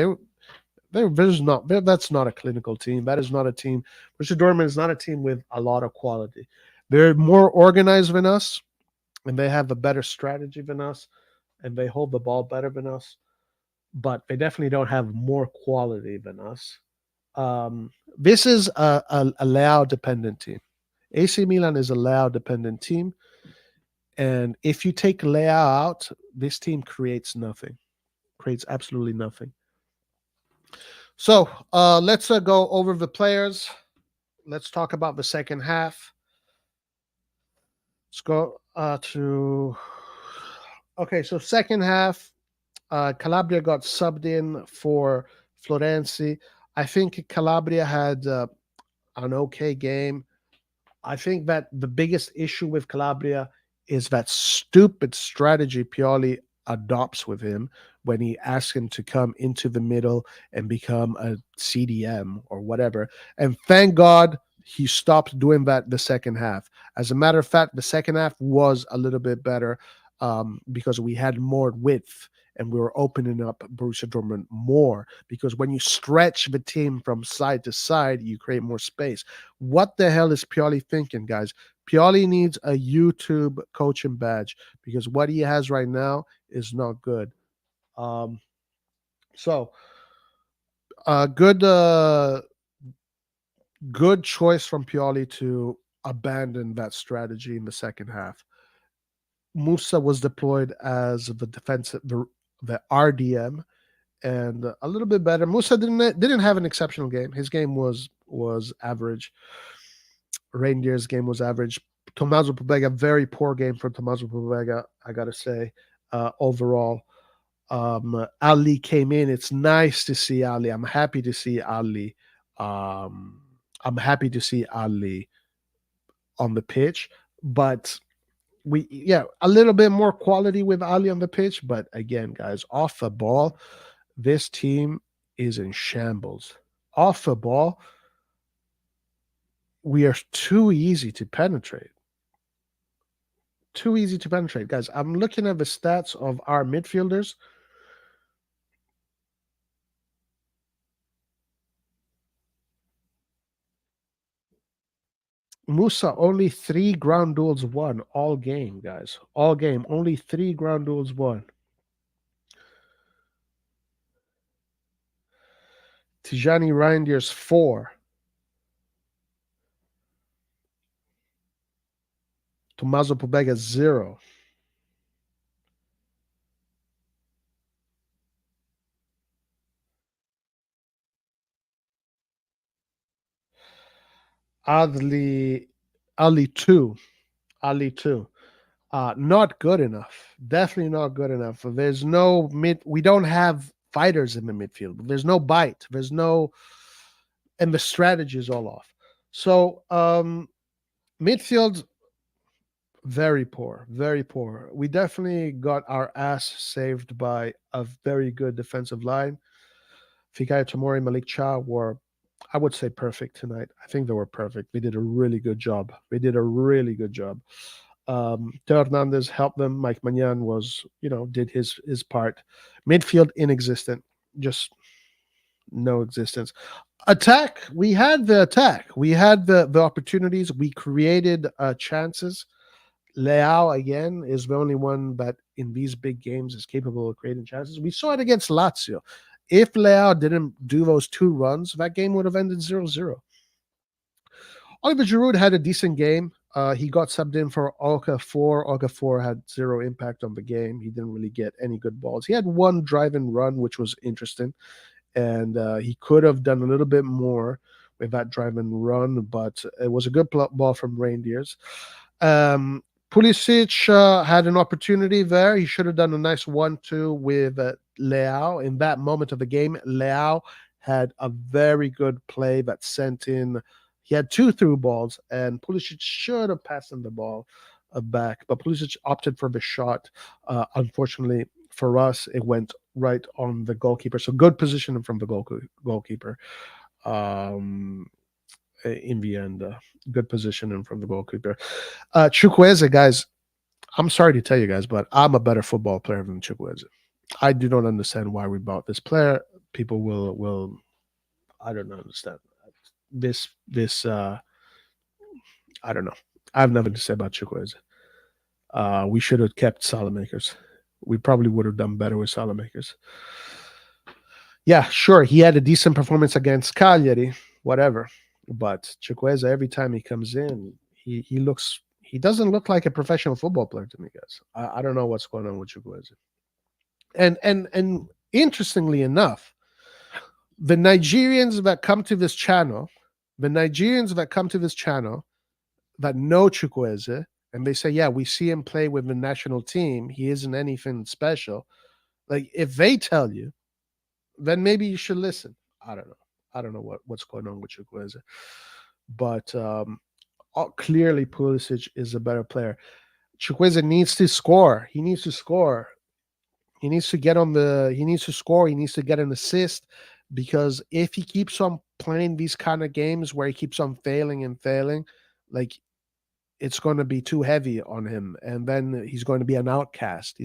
that's not a clinical team. That is not a team. Borussia Dortmund is not a team with a lot of quality. They're more organized than us, and they have a better strategy than us, and they hold the ball better than us. But they definitely don't have more quality than us. This is a Leao dependent team. AC Milan is a Leao dependent team. And if you take Leao out, this team creates nothing, creates absolutely nothing. So let's go over the players. Let's talk about the second half. Let's go to. Okay, so second half, Calabria got subbed in for Florenzi. I think Calabria had an okay game. I think that the biggest issue with Calabria is that stupid strategy Pioli adopts with him when he asks him to come into the middle and become a CDM or whatever. And thank God he stopped doing that the second half. As a matter of fact, the second half was a little bit better because we had more width and we were opening up Borussia Dortmund more, because when you stretch the team from side to side, you create more space. What the hell is Pioli thinking, guys? Pioli needs a YouTube coaching badge, because what he has right now is not good. So good choice from Pioli to abandon that strategy in the second half. Musa was deployed as the defensive, the RDM, and a little bit better. Musa didn't have an exceptional game. His game was average. Reindeer's game was average. Tommaso Pobega, very poor game from Tommaso Pobega, I gotta say. Overall, Ali came in. It's nice to see Ali. I'm happy to see Ali. I'm happy to see Ali on the pitch, but a little bit more quality with Ali on the pitch. But again, guys, off the ball, this team is in shambles. Off the ball, we are too easy to penetrate. Too easy to penetrate, guys. I'm looking at the stats of our midfielders. Musa, only 3 ground duels won all game, guys. All game, only 3 ground duels won. Tijani Reindeers 4. Tommaso Pobega 0. Ali 2. Ali 2. Not good enough. Definitely not good enough. There's no we don't have fighters in the midfield. There's no bite. There's no, and the strategy is all off. So midfield, very poor, very poor. We definitely got our ass saved by a very good defensive line. Fikayo Tomori, Malik Cha were, I would say, perfect tonight. I think they were perfect. They did a really good job. They did a really good job. Theo Hernandez helped them. Mike Magnan was, did his part. Midfield inexistent, just no existence. Attack, we had the attack. We had the opportunities. We created chances. Leao, again, is the only one that in these big games is capable of creating chances. We saw it against Lazio. If Leao didn't do those 2 runs, that game would have ended 0-0. Oliver Giroud had a decent game. He got subbed in for Okafor. Okafor had 0 impact on the game. He didn't really get any good balls. He had 1 drive and run, which was interesting. and he could have done a little bit more with that drive and run, but it was a good ball from Reindeers. Pulisic had an opportunity there. He should have done a nice 1-2 with Leao. In that moment of the game, Leao had a very good play that sent in. He had 2 through balls, and Pulisic should have passed him the ball back, but Pulisic opted for the shot. Unfortunately for us, it went right on the goalkeeper. So good positioning from the goalkeeper. In the end, good positioning from the goalkeeper. Chukwueze, guys, I'm sorry to tell you guys, but I'm a better football player than Chukwueze. I do not understand why we bought this player. People will I don't understand this I don't know. I have nothing to say about Chukwueze. We should have kept Salamakers. We probably would have done better with Salamakers. Yeah, sure, he had a decent performance against Cagliari, whatever. But Chukwueze, every time he comes in, he doesn't look like a professional football player to me, guys. I don't know what's going on with Chukwueze. And interestingly enough, the Nigerians that come to this channel, that know Chukwueze, and they say, yeah, we see him play with the national team. He isn't anything special. Like, if they tell you, then maybe you should listen. I don't know. I don't know what's going on with Chukwueze. But clearly Pulisic is a better player. Chukwueze needs to score. He needs to score. He needs to get on the. He needs to score. He needs to get an assist, because if he keeps on playing these kind of games where he keeps on failing, like, it's going to be too heavy on him, and then he's going to be an outcast.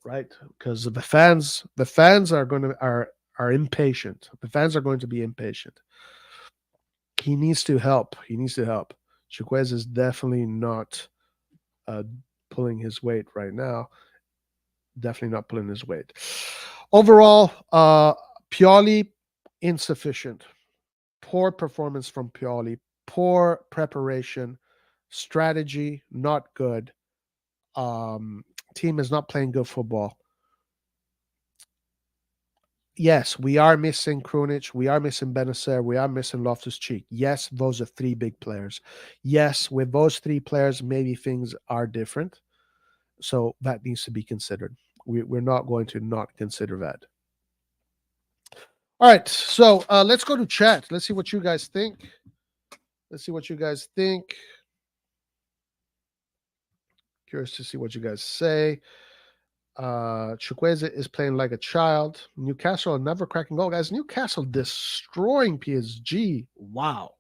Right? Because the fans are impatient. The fans are going to be impatient. He needs to help. Chukwueze is definitely not pulling his weight right now. Definitely not pulling his weight. Overall, Pioli, insufficient. Poor performance from Pioli. Poor preparation. Strategy, not good. Team is not playing good football. Yes, we are missing Krunic. We are missing Benacer. We are missing Loftus-Cheek. Yes, those are 3 big players. Yes, with those 3 players, maybe things are different. So that needs to be considered. We're not going to not consider that. All right, so let's go to chat. Let's see what you guys think. Curious to see what you guys say. Chukwueze is playing like a child. Newcastle are never cracking goal, guys. Newcastle destroying PSG. Wow.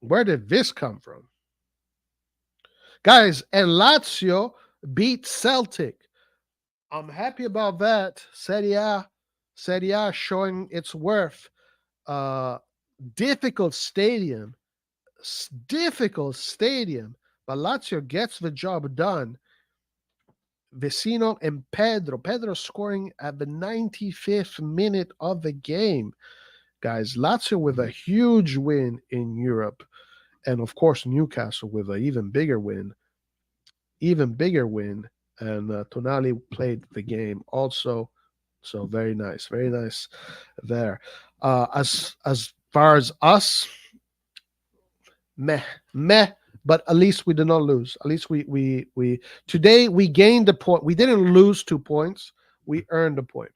Where did this come from? Guys, and Lazio beat Celtic. I'm happy about that. Serie A showing its worth. Difficult stadium, but Lazio gets the job done. Vecino and Pedro scoring at the 95th minute of the game. Guys, Lazio with a huge win in Europe. And of course, Newcastle with an even bigger win. And Tonali played the game also. So very nice there. As far as us, meh. But at least we did not lose. At least we today we gained a point. We didn't lose 2 points. We earned a point.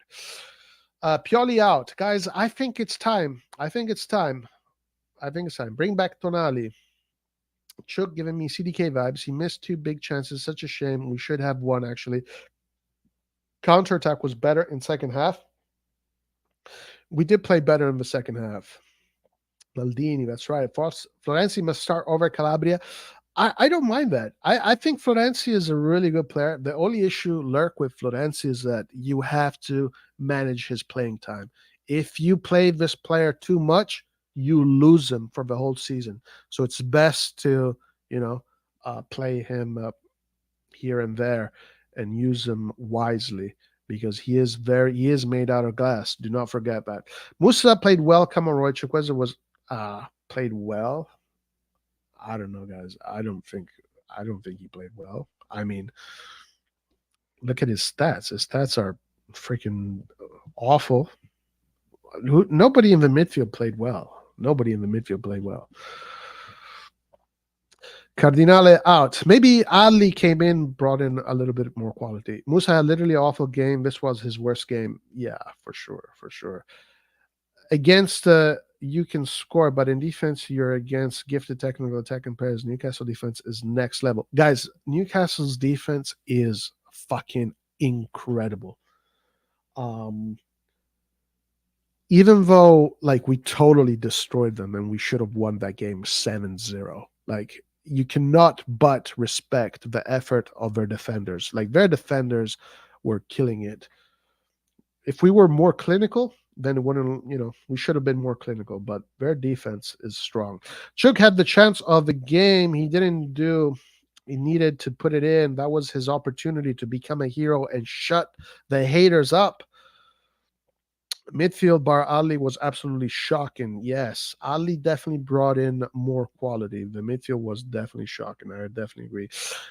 Pioli out, guys. I think it's time. Bring back Tonali. Chuk giving me CDK vibes. He missed 2 big chances. Such a shame. We should have won, actually. Counterattack was better in second half. We did play better in the second half. Maldini, that's right. Florenzi must start over Calabria. I don't mind that. I think Florenzi is a really good player. The only issue lurk with Florenzi is that you have to manage his playing time. If you play this player too much, you lose him for the whole season. So it's best to, play him here and there and use him wisely, because he is made out of glass. Do not forget that. Musa played well. Kamaroy Chukwueze was played well. I don't know, guys. I don't think he played well. I mean, Look at his stats. His stats are freaking awful. Nobody in the midfield played well. Nobody in the midfield played well. Cardinale out. Maybe Ali came in, brought in a little bit more quality. Musa had literally awful game. This was his worst game. Yeah, for sure, for sure. Against you can score, but in defense, you're against gifted technical attacking players. Newcastle defense is next level. Guys, Newcastle's defense is fucking incredible. Even though like we totally destroyed them and we should have won that game 7-0, like you cannot but respect the effort of their defenders. Like their defenders were killing it. If we were more clinical, then it wouldn't, we should have been more clinical, but their defense is strong. Chuk had the chance of the game. He didn't do, he needed to put it in. That was his opportunity to become a hero and shut the haters up. Midfield bar Ali was absolutely shocking. Yes, Ali definitely brought in more quality. The midfield was definitely shocking. I definitely agree.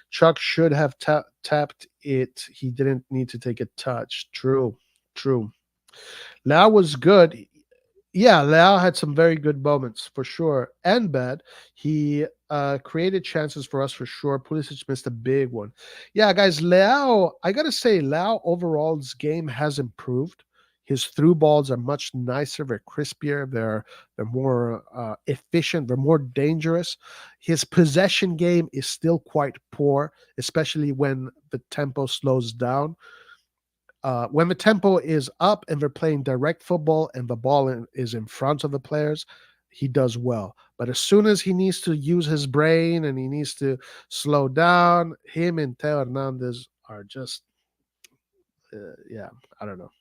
Chuck should have tapped it. He didn't need to take a touch. True. Lau was good. Yeah, Lau had some very good moments for sure, and bad. He created chances for us for sure. Pulisic missed a big one. Yeah, guys, Lau, I gotta say, Lau overall's game has improved. His through balls are much nicer. They're crispier. They're more efficient. They're more dangerous. His possession game is still quite poor, especially when the tempo slows down. When the tempo is up and they're playing direct football and the ball is in front of the players, he does well. But as soon as he needs to use his brain and he needs to slow down, him and Teo Hernandez are just, yeah, I don't know.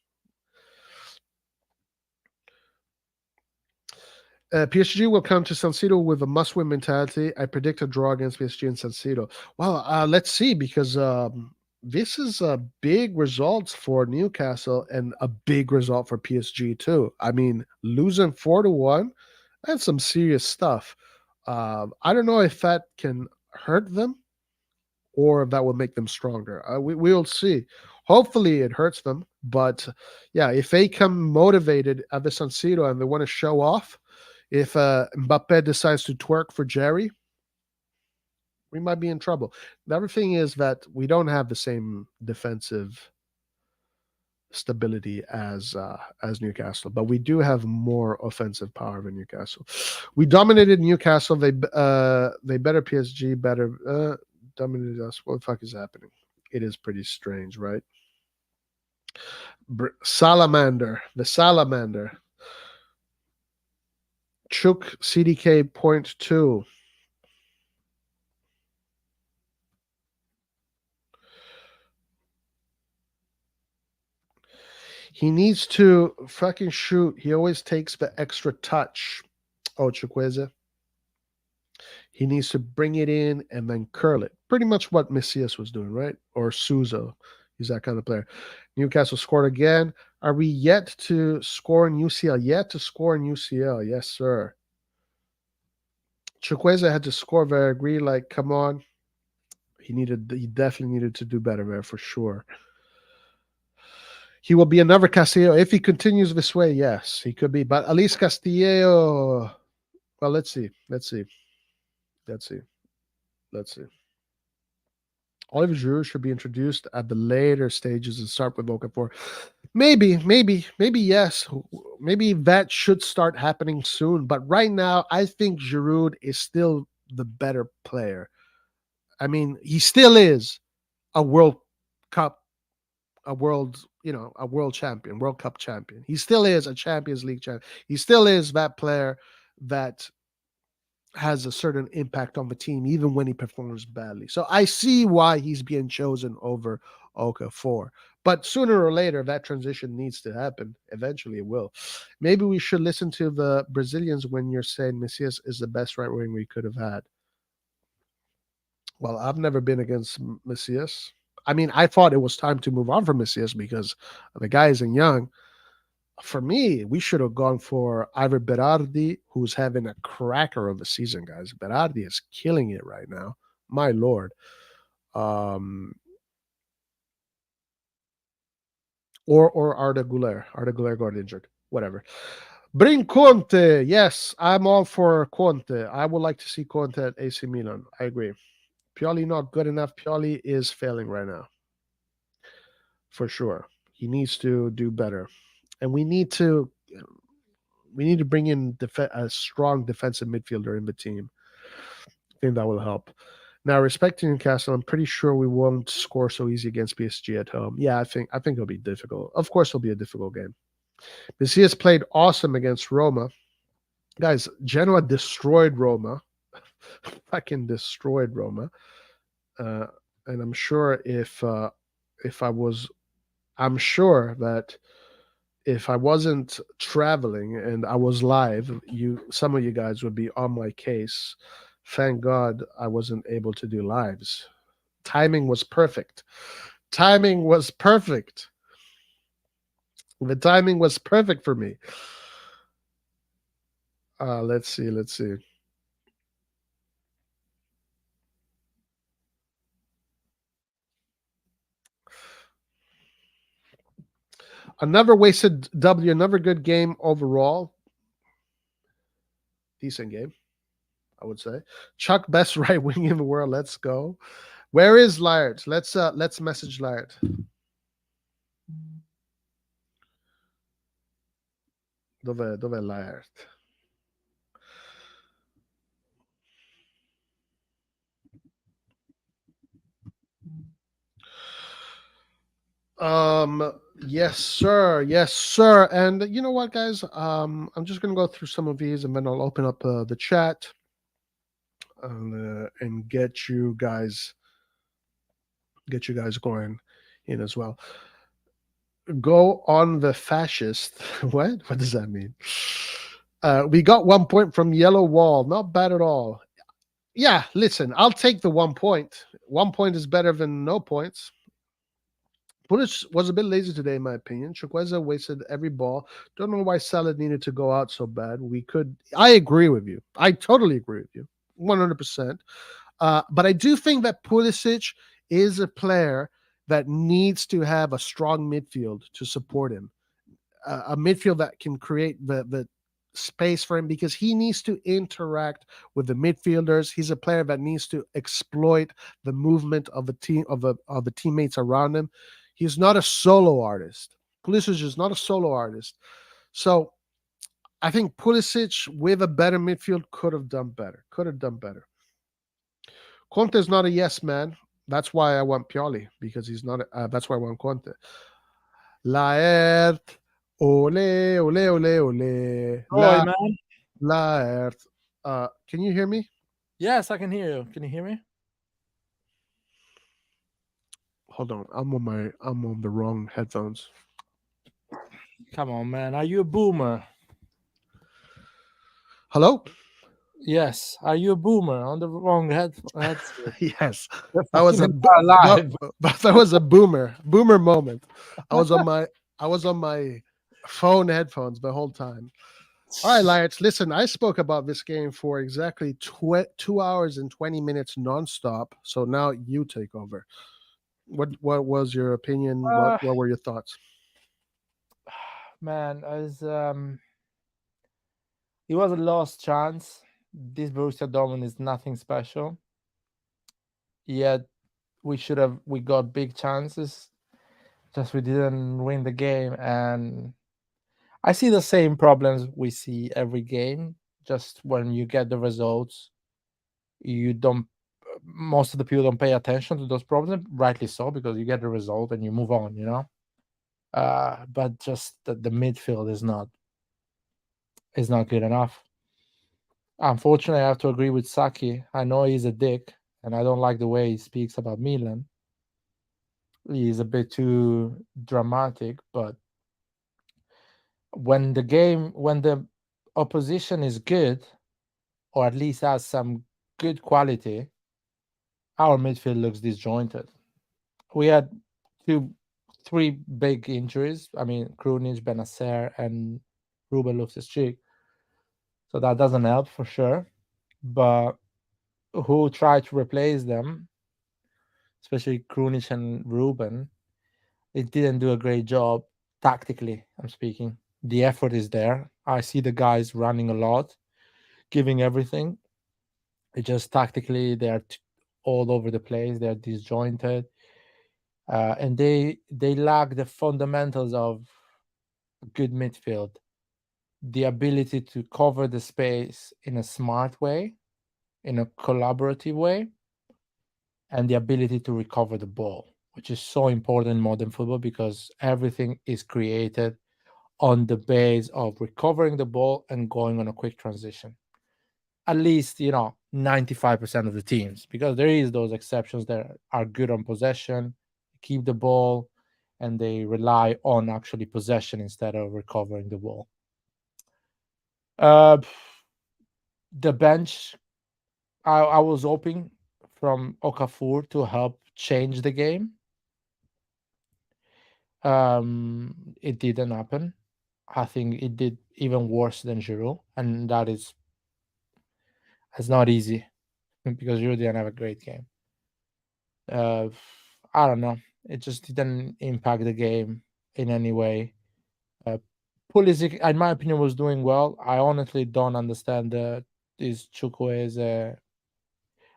PSG will come to San Siro with a must-win mentality. I predict a draw against PSG in San Siro. Well, let's see, because this is a big result for Newcastle and a big result for PSG too. I mean, losing 4-1, that's some serious stuff. I don't know if that can hurt them or if that will make them stronger. We'll see. Hopefully, it hurts them. But yeah, if they come motivated at the San Siro and they want to show off, if Mbappe decides to twerk for Jerry, we might be in trouble. The other thing is that we don't have the same defensive stability as Newcastle, but we do have more offensive power than Newcastle. We dominated Newcastle. They better PSG better dominated us. What the fuck is happening? It is pretty strange, right? Salamander, the Salamander. Chuk CDK 0.2. He needs to fucking shoot. He always takes the extra touch. Oh, Chukwueze. He needs to bring it in and then curl it. Pretty much what Messias was doing, right? Or Souza. He's that kind of player. Newcastle scored again. Are we yet to score in UCL? Yet to score in UCL. Yes, sir. Chukwueze had to score there. I agree. Like, come on. He definitely needed to do better there for sure. He will be another Castillo. If he continues this way, yes, he could be. But at least Castillo, well, let's see. Oliver Giroud should be introduced at the later stages and start with Okafor. Maybe, yes. Maybe that should start happening soon. But right now, I think Giroud is still the better player. I mean, he still is a World Cup, a world champion, World Cup champion. He still is a Champions League champion. He still is that player that has a certain impact on the team, even when he performs badly. So I see why he's being chosen over Okafor. But sooner or later, that transition needs to happen. Eventually, it will. Maybe we should listen to the Brazilians when you're saying Messias is the best right wing we could have had. Well, I've never been against Messias. I mean, I thought it was time to move on from Messias because the guy isn't young. For me, we should have gone for either Berardi, who's having a cracker of a season, guys. Berardi is killing it right now. My lord. or Arda Güler. Arda Güler got injured. Whatever. Bring Conte. Yes, I'm all for Conte. I would like to see Conte at AC Milan. I agree. Pioli not good enough. Pioli is failing right now, for sure. He needs to do better, and we need to bring in a strong defensive midfielder in the team. I think that will help. Now, respecting Newcastle, I'm pretty sure we won't score so easy against PSG at home. Yeah, I think it'll be difficult. Of course, it'll be a difficult game. PSG has played awesome against Roma. Guys, Genoa destroyed Roma. Fucking destroyed Roma. Uh, and I'm sure I'm sure that if I wasn't traveling and I was live, some of you guys would be on my case. Thank God I wasn't able to do lives. Timing was perfect. Timing was perfect. The timing was perfect for me. Let's see. Another wasted W, another good game overall. Decent game, I would say. Chuck, best right wing in the world. Let's go. Where is Laird? Let's message Laird. Dov'è Laird? Yes, sir. Yes, sir. And you know what, guys? I'm just gonna go through some of these, and then I'll open up the chat and get you guys going in as well. Go on the fascist. What? What does that mean? We got 1 point from Yellow Wall. Not bad at all. Yeah, listen, I'll take the 1 point. 1 point is better than no points. Pulisic was a bit lazy today, in my opinion. Chukwueze wasted every ball. Don't know why Salah needed to go out so bad. I agree with you. I totally agree with you, 100%. But I do think that Pulisic is a player that needs to have a strong midfield to support him. A midfield that can create the space for him, because he needs to interact with the midfielders. He's a player that needs to exploit the movement of the team of the teammates around him. He's not a solo artist. Pulisic is not a solo artist. So I think Pulisic with a better midfield could have done better. Conte is not a yes man. That's why I want Pioli, because he's not. That's why I want Conte. Laert, ole, ole, ole, ole. Oi, man. Laert. Can you hear me? Yes, I can hear you. Can you hear me? Hold on, I'm on the wrong headphones. Come on, man. Are you a boomer? Hello? Yes. Are you a boomer on the wrong headset? Yes. That was that was a boomer moment. I was on my phone headphones the whole time. All right, Laird, listen, I spoke about this game for exactly 2 hours and 20 minutes nonstop. So now you take over. What was your opinion? What were your thoughts? Man, it was a lost chance. This Borussia Dortmund is nothing special. Yet we got big chances. Just we didn't win the game. And I see the same problems we see every game. Just when you get the results, most of the people don't pay attention to those problems, rightly so, because you get the result and you move on, but just the midfield is not good enough. Unfortunately, I have to agree with Saki. I know he's a dick, and I don't like the way he speaks about Milan. He's a bit too dramatic, but when the opposition is good, or at least has some good quality, our midfield looks disjointed. We had 3 big injuries. I mean, Krunic, Benacer, and Ruben Loftus-Cheek. So that doesn't help for sure. But who tried to replace them, especially Krunic and Ruben, it didn't do a great job. tactically, I'm speaking. The effort is there. I see the guys running a lot, giving everything. It just tactically they are all over the place. They are disjointed, and they lack the fundamentals of good midfield, the ability to cover the space in a smart way, in a collaborative way, and the ability to recover the ball, which is so important in modern football because everything is created on the base of recovering the ball and going on a quick transition. At least, 95% of the teams, because there is those exceptions that are good on possession, keep the ball, and they rely on actually possession instead of recovering the ball. The bench, I was hoping from Okafor to help change the game. It didn't happen. I think it did even worse than Giroud, and it's not easy because Giroud didn't have a great game. I don't know. It just didn't impact the game in any way. Pulisic, in my opinion, was doing well. I honestly don't understand this Chukwueze.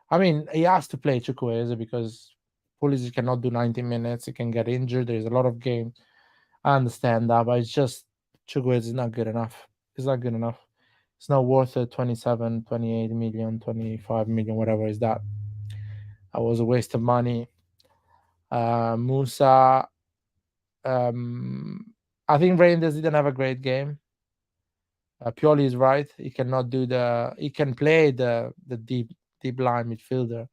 I mean, he has to play Chukwueze because Pulisic cannot do 90 minutes. He can get injured. There's a lot of games. I understand that, but it's just Chukwueze is not good enough. It's not good enough. It's not worth it. 27, 28 million, 25 million, whatever is that. That was a waste of money. Musa, I think Reinders didn't have a great game. Pioli is right. He cannot do he can play the deep line midfielder.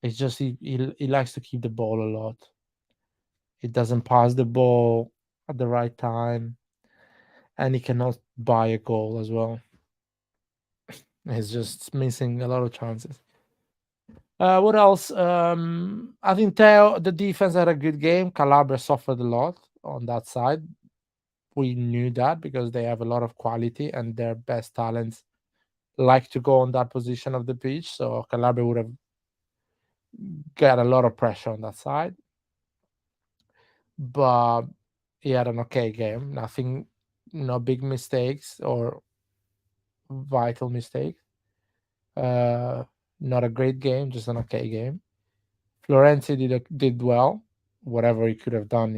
It's just he likes to keep the ball a lot. He doesn't pass the ball at the right time, and he cannot buy a goal as well. He's just missing a lot of chances. What else? I think the defense had a good game. Calabria suffered a lot on that side. We knew that because they have a lot of quality and their best talents like to go on that position of the pitch. So Calabria would have got a lot of pressure on that side. But he had an okay game. Nothing, no big mistakes or vital mistakes. Not a great game, just an okay game. Florenzi did well, whatever he could have done.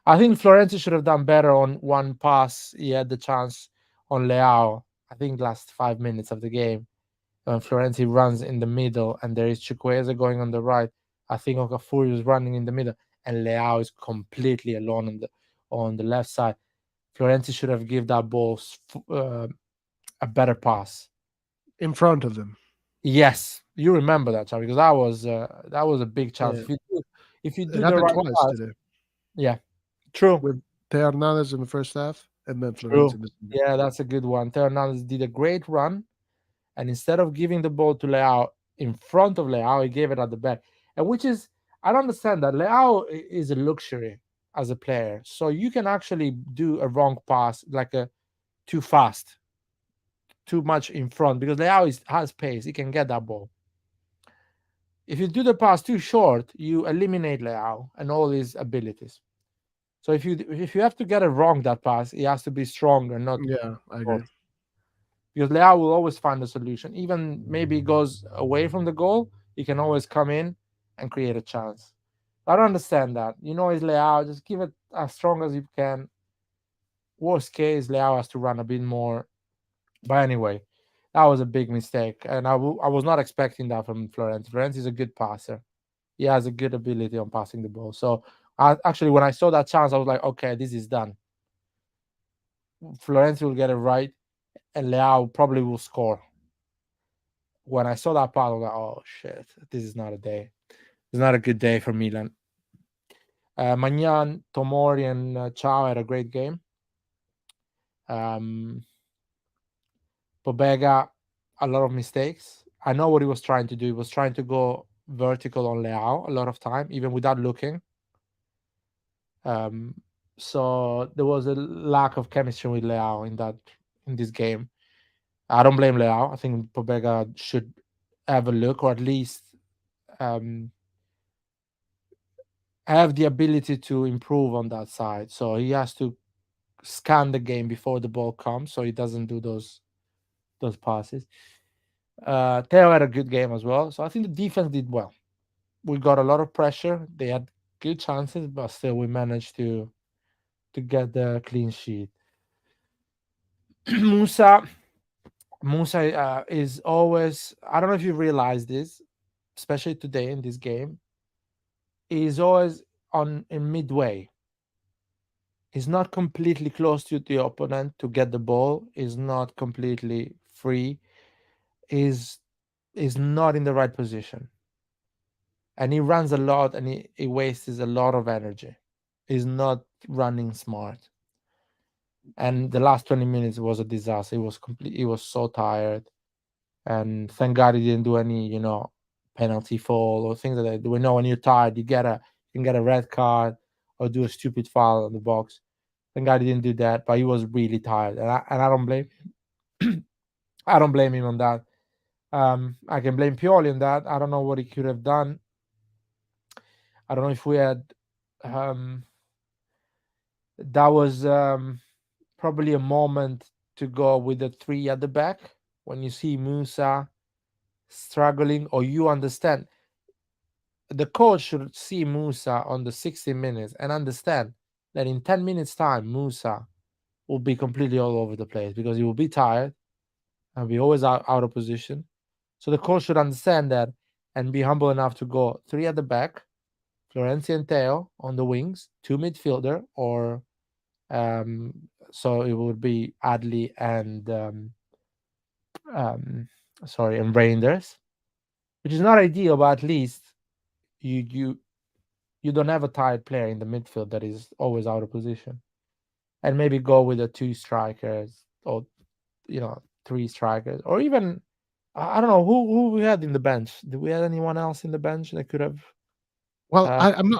I think Florenzi should have done better on one pass. He had the chance on Leao. I think last 5 minutes of the game, when Florenzi runs in the middle and there is Chukwueze going on the right. I think Okafor is running in the middle and Leao is completely alone on the left side. Florenzi should have given that ball a better pass in front of them. Yes, you remember that, Charlie, because that was a big chance. Yeah. If you do It the happened right twice pass, today. yeah, true. With Theo Hernandez in the first half and then True. Florenzi in the second. Yeah, that's a good one. Theo Hernandez did a great run, and instead of giving the ball to Leao in front of Leao, he gave it at the back. And which is, I don't understand that. Leao is a luxury as a player, so you can actually do a wrong pass, like a too fast, too much in front, because Leao has pace. He can get that ball. If you do the pass too short, you eliminate Leao and all his abilities. So if you have to get it wrong, that pass, he has to be stronger, not Yeah, I agree. because Leao will always find a solution. Even maybe he goes away from the goal, he can always come in and create a chance. I don't understand that. It's Leao. Just give it as strong as you can. Worst case, Leao has to run a bit more. But anyway, that was a big mistake, and I was not expecting that from Florenzi. Florenzi is a good passer. He has a good ability on passing the ball. So actually, when I saw that chance, I was like, okay, this is done. Florenzi will get it right, and Leao probably will score. When I saw that part, I was like, oh shit, this is not a day. It's not a good day for Milan. Magnan, Tomori, and Chao had a great game. Pobega, a lot of mistakes. I know what he was trying to do. He was trying to go vertical on Leao a lot of time, even without looking. So there was a lack of chemistry with Leao in this game. I don't blame Leao. I think Pobega should have a look, or at least have the ability to improve on that side. So he has to scan the game before the ball comes, so he doesn't do those passes. Theo had a good game as well. So I think the defense did well. We got a lot of pressure. They had good chances, but still we managed to get the clean sheet. Musa is always, I don't know if you realize this, especially today in this game, he's always in midway. He's not completely close to the opponent to get the ball. He's not completely free. Is not in the right position. And he runs a lot and he wastes a lot of energy. He's not running smart. And the last 20 minutes was a disaster. He was so tired. And thank God he didn't do any, penalty fall or things like that. We know when you're tired, you can get a red card or do a stupid foul on the box. Thank God he didn't do that, but he was really tired. And I don't blame I don't blame him on that. I can blame Pioli on that. I don't know what he could have done. I don't know if we had that was probably a moment to go with the 3 at the back when you see Musa struggling, or you understand the coach should see Musa on the 60 minutes and understand that in 10 minutes time Musa will be completely all over the place because he will be tired and be always out of position. So the coach should understand that and be humble enough to go 3 at the back, Florenzi and Theo on the wings, 2 midfielder, or so it would be Adli and and Reinders, which is not ideal, but at least you don't have a tired player in the midfield that is always out of position, and maybe go with the 2 strikers or 3 strikers, or even I don't know who we had in the bench. Did we have anyone else in the bench that could have? Well,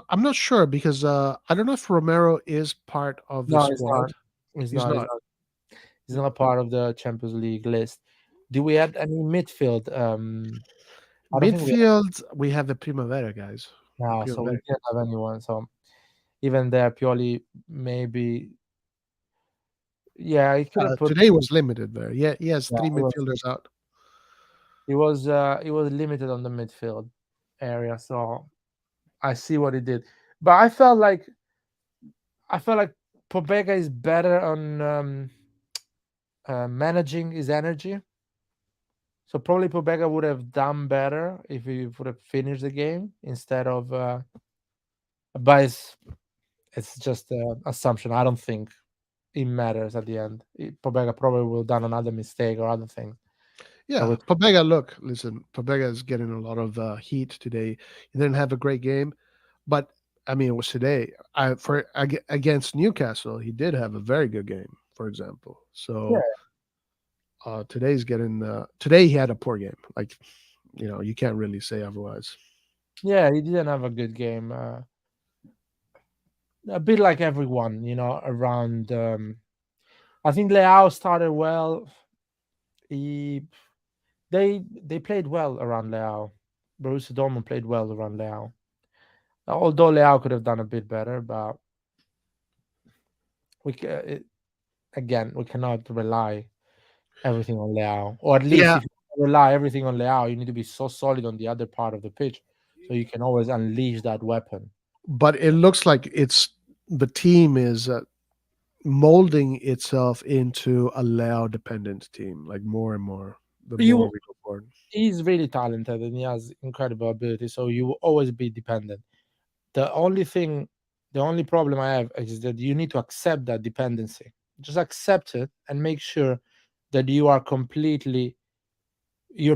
I'm not sure because I don't know if Romero is part of the No, he's squad. not. He's not. He's not part of the Champions League list. Do we have any midfield? I don't think Midfield, we have the Primavera guys. no, so we can't have anyone. So even there, Pioli maybe. Yeah, he could have put. Today was limited there. Yeah, he has 3 it was midfielders out. He was limited on the midfield area, so I see what he did. But I felt like Pobega is better on managing his energy. So probably Pobega would have done better if he would have finished the game instead of. But it's just an assumption. I don't think it matters at the end. Pobega probably will have done another mistake or other thing. Yeah, Pobega. Listen, Pobega is getting a lot of heat today. He didn't have a great game, but I mean, it was today. Against Newcastle, he did have a very good game, for example. So today's getting. Today he had a poor game. Like, you can't really say otherwise. Yeah, he didn't have a good game. A bit like everyone, around. I think Leao started well. They played well around Leao. Borussia Dortmund played well around Leao. Although Leao could have done a bit better, but we cannot rely everything on Leao. Or at least if you rely everything on Leao, you need to be so solid on the other part of the pitch so you can always unleash that weapon. But it looks like the team is molding itself into a Leao dependent team, like more and more. The more we go forward, he's really talented and he has incredible ability, so you will always be dependent. The only problem I have is that you need to accept that dependency. Just accept it and make sure that you're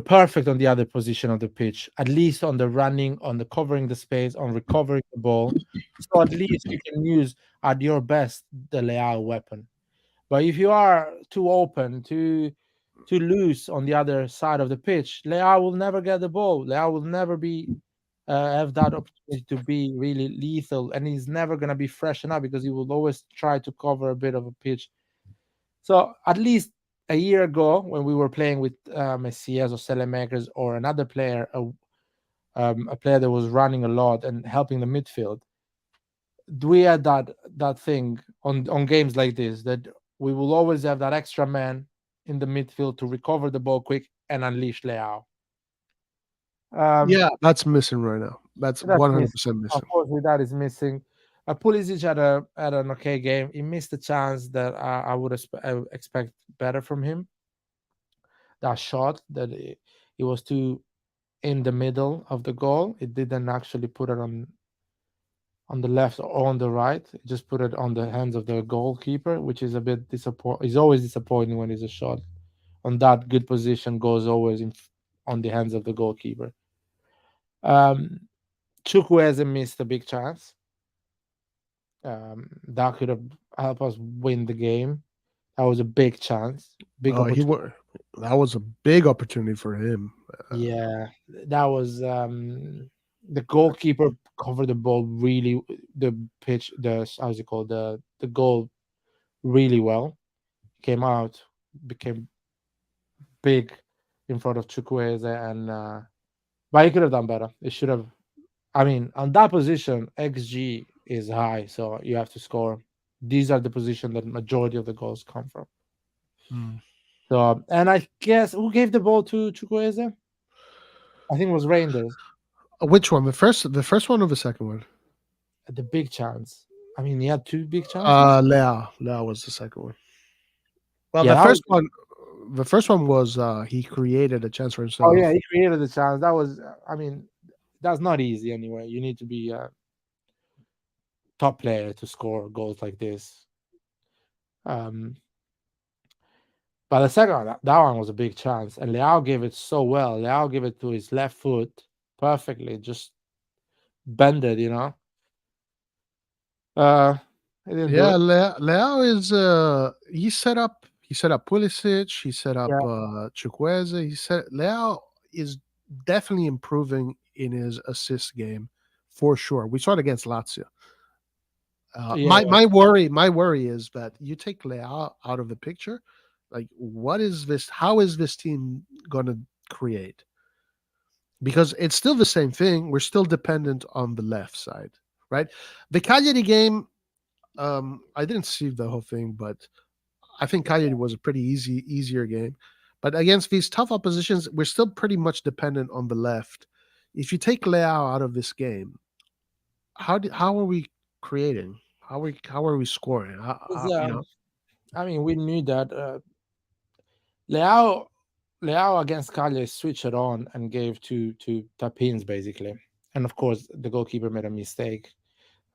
perfect on the other position of the pitch, at least on the running, on the covering the space, on recovering the ball. So at least you can use at your best the Leao weapon. But if you are too open, too loose on the other side of the pitch, Leao will never get the ball. Leao will never have that opportunity to be really lethal, and he's never going to be fresh enough because he will always try to cover a bit of a pitch. So at least a year ago, when we were playing with Messias or Selemakers or another player, a player that was running a lot and helping the midfield, we had that thing on games like this, that we will always have that extra man in the midfield to recover the ball quick and unleash Leao. Yeah, that's missing right now. That's That's 100% missing. missing. Unfortunately, that is missing. Pulisic had an okay game. He missed a chance that I would expect better from him. That shot that he was too in the middle of the goal. It didn't actually put it on the left or on the right. It just put it on the hands of the goalkeeper, which is a bit disappointing. It's always disappointing when it's a shot on that good position goes always on the hands of the goalkeeper. Chukwueze missed a big chance. That could have helped us win the game. That was a big chance. Big opportunity. That was a big opportunity for him. Yeah, that was the goalkeeper covered the ball really, the pitch, how's it called, the goal really well. Came out, became big in front of Chukwueze, and but he could have done better. It should have. I mean, on that position, XG is high, so you have to score. These are the position that majority of the goals come from. So, and I guess who gave the ball to Chukwueze? I think it was Reinders. Which one? The first one or the second one? The big chance. I mean, he had two big chances. Leao was the second one. Well, Yeah, the first one was he created a chance for himself. Oh yeah, he created the chance. That was, I mean, that's not easy anyway. You need to be a top player to score goals like this. But the second one, that one was a big chance, and Leao gave it so well. Leao gave it to his left foot perfectly, just bend it, Leao is he set up Pulisic, he set up Chukwueze. Leao is definitely improving in his assist game for sure. We saw it against Lazio. My worry is that you take Leao out of the picture. Like, what is this? How is this team going to create? Because it's still the same thing. We're still dependent on the left side, right? The Cagliari game, I didn't see the whole thing, but I think Cagliari was a pretty easier game. But against these tough oppositions, we're still pretty much dependent on the left. If you take Leao out of this game, how are we creating? How are we scoring? I mean, we knew that Leao against Cagliari switched it on and gave two tap-ins basically, and of course the goalkeeper made a mistake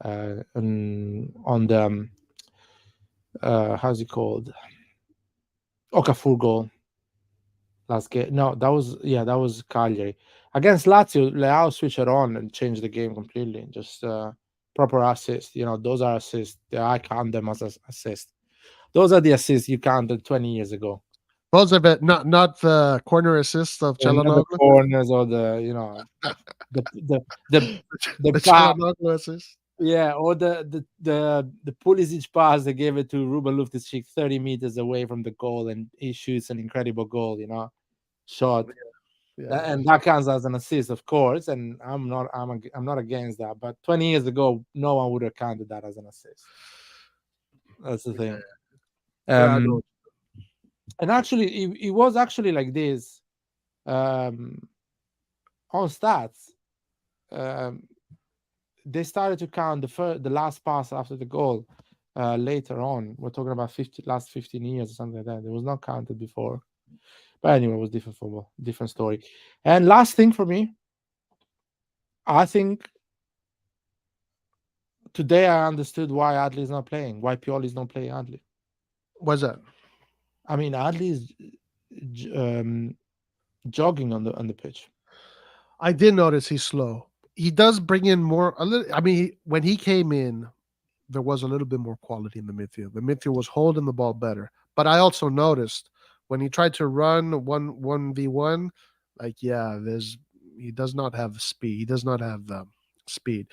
on the how's it called, Okafor goal last game. No, that was Cagliari against Lazio. Leao switched it on and changed the game completely. Just proper assist. Those are assists. I count them as assists. Those are the assists you counted 20 years ago. Those are not the corner assists of Çalhanoğlu. The corners or the Çalhanoğlu assist. Yeah, or the Pulisic pass they gave it to Ruben Loftus-Cheek 30 meters away from the goal, and he shoots an incredible goal. Shot. Yeah. And that counts as an assist, of course. And I'm not against that. But 20 years ago, no one would have counted that as an assist. That's the thing. And actually, it was actually like this on stats. They started to count the last pass after the goal later on. We're talking about last 15 years or something like that. It was not counted before. But anyway, it was different football, different story. And last thing for me, I think today I understood why Adli is not playing, why Pioli is not playing Adli. What's that? I mean, Adli is jogging on the pitch. I did notice he's slow. He does bring in more. I mean, when he came in, there was a little bit more quality in the midfield. The midfield was holding the ball better. But I also noticed when he tried to run 1v1, he does not have the speed. He does not have the speed.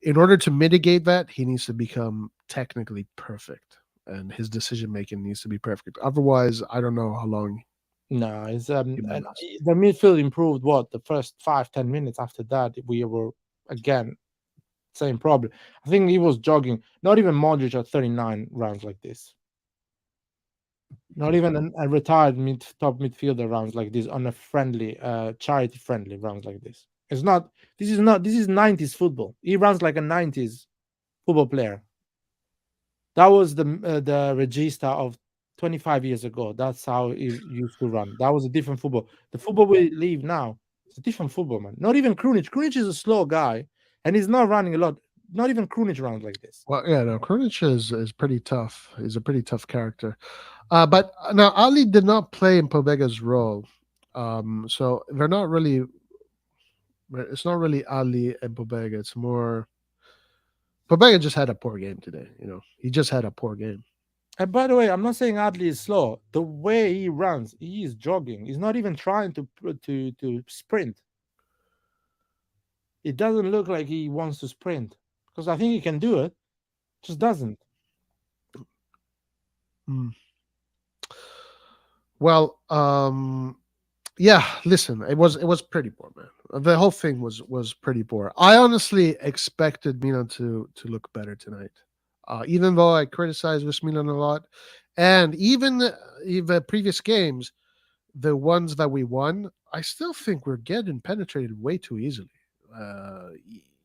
In order to mitigate that, he needs to become technically perfect, and his decision making needs to be perfect. Otherwise, I don't know how long. No, it's the midfield improved. The first 5-10 minutes after that, we were again Same problem. I think he was jogging. Not even Modric at 39 runs like this. Not even a retired top midfielder runs like this on a friendly, charity friendly runs like this. It's not. This is 90s football. He runs like a 90s football player. That was the regista of 25 years ago. That's how he used to run. That was a different football. The football we live now, it's a different football, man. Not even Krunic. Krunic is a slow guy, and he's not running a lot. Not even Krunic runs like this. Well, yeah, no, Krunic is pretty tough. He's a pretty tough character. But now Ali did not play in Pobega's role, so they're not really. It's not really Ali and Pobega. It's more. Pobega just had a poor game today. He just had a poor game. And by the way, I'm not saying Adli is slow. The way he runs, he is jogging. He's not even trying to sprint. It doesn't look like he wants to sprint because I think he can do it. Just doesn't. Well, yeah. Listen, it was pretty poor, man. The whole thing was pretty poor. I honestly expected Milan to look better tonight, even though I criticized this Milan a lot, and even the previous games, the ones that we won, I still think we're getting penetrated way too easily.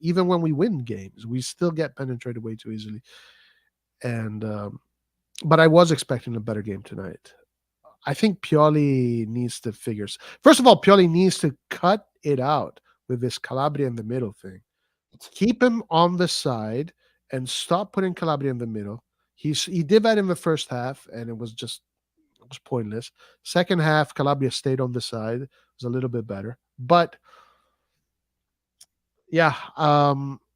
Even when we win games, we still get penetrated way too easily. And but I was expecting a better game tonight. I think Pioli needs to figure. First of all, Pioli needs to cut it out with this Calabria in the middle thing. Keep him on the side and stop putting Calabria in the middle. He did that in the first half, and it was pointless. Second half, Calabria stayed on the side. It was a little bit better. But yeah,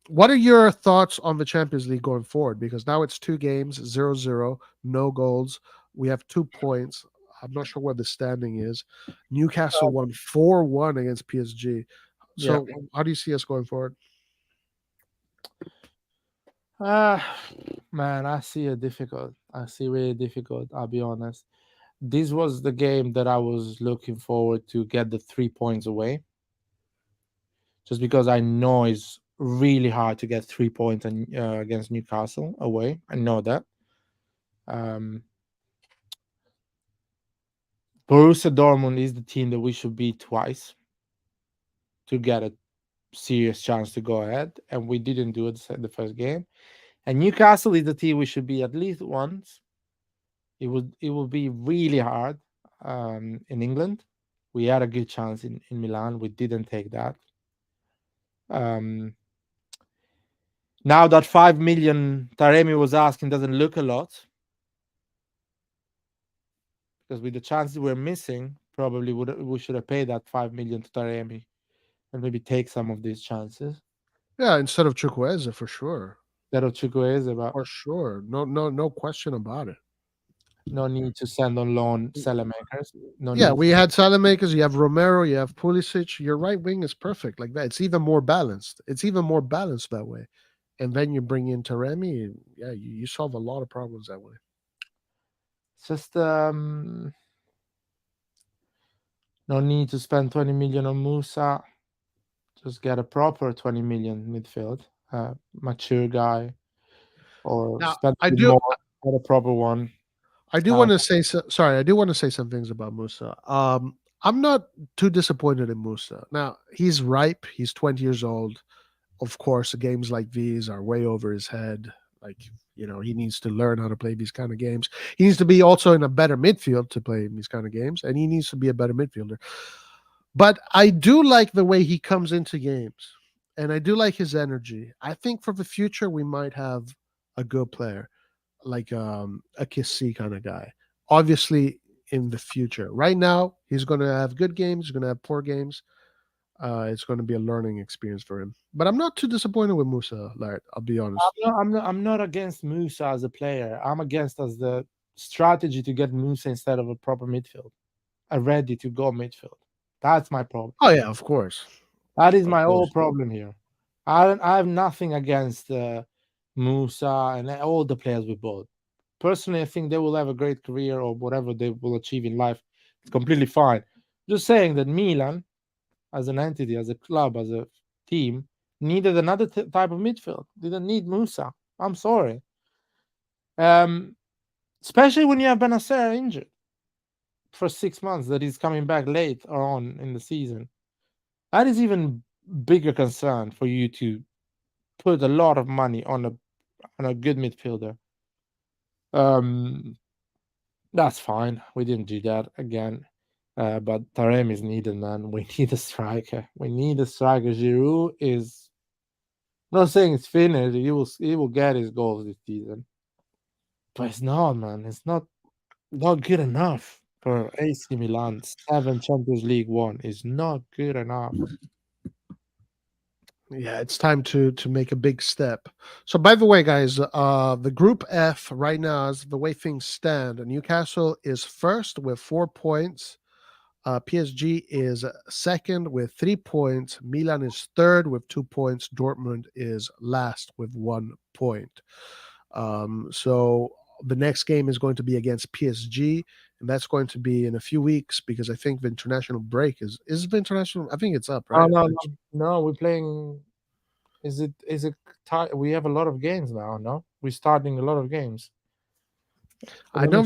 what are your thoughts on the Champions League going forward? Because now it's 2 games, 0-0, no goals. We have 2 points. I'm not sure what the standing is. Newcastle won 4-1 against PSG. So how do you see us going forward? Man, I see it difficult. I see really difficult. I'll be honest. This was the game that I was looking forward to get the 3 points away. Just because I know it's really hard to get 3 points against Newcastle away. I know that. Borussia Dortmund is the team that we should beat twice to get a serious chance to go ahead, and we didn't do it the first game. And Newcastle is the team we should be at least once. It will be really hard in England. We had a good chance in Milan. We didn't take that. Now that 5 million Taremi was asking doesn't look a lot, because with the chances we're missing, probably we should have paid that 5 million to Taremi and maybe take some of these chances. Yeah, instead of Chukwueze, for sure. Instead of Chukwueze, but for sure, no question about it. No need to send on loan Salamakers. We had Salamakers, you have Romero, you have Pulisic. Your right wing is perfect like that. It's even more balanced. That way. And then you bring in Taremi. Yeah, you solve a lot of problems that way. It's just no need to spend 20 million on Musa. Just get a proper 20 million midfield, mature guy, or spend more on a proper one. I do want to say I do want to say some things about Musa. I'm not too disappointed in Musa. Now, he's ripe. He's 20 years old. Of course, games like these are way over his head. Like, he needs to learn how to play these kind of games. He needs to be also in a better midfield to play these kind of games, and he needs to be a better midfielder. But I do like the way he comes into games, and I do like his energy. I think for the future, we might have a good player, like a Kessie kind of guy. Obviously, in the future. Right now, he's going to have good games. He's going to have poor games. It's going to be a learning experience for him. But I'm not too disappointed with Musa, Lart. I'll be honest. I'm not against Musa as a player. I'm against as the strategy to get Musa instead of a proper midfield, a ready to go midfield. That's my problem. Oh yeah, of course. That is my whole problem here. I have nothing against Musa and all the players we bought. Personally, I think they will have a great career or whatever they will achieve in life. It's completely fine. Just saying that Milan, as an entity, as a club, as a team, needed another type of midfield. Didn't need Musa. I'm sorry. Especially when you have Benacer injured for 6 months, that he's coming back late on in the season. That is even bigger concern for you to put a lot of money on a good midfielder. That's fine. We didn't do that again. But Taremi is needed, man. We need a striker. We need a striker. Giroud is, I'm not saying it's finished. He will get his goals this season. But it's not, man. It's not good enough for AC Milan. 7 Champions League won is not good enough. Yeah, it's time to make a big step. So, by the way, guys, the Group F right now, as the way things stand, Newcastle is first with 4 points. PSG is second with 3 points. Milan is third with 2 points. Dortmund is last with 1 point. So the next game is going to be against PSG, and that's going to be in a few weeks because I think the international break is the international. I think it's up, right? No, we're playing. Is it we have a lot of games now? No, we're starting a lot of games. I know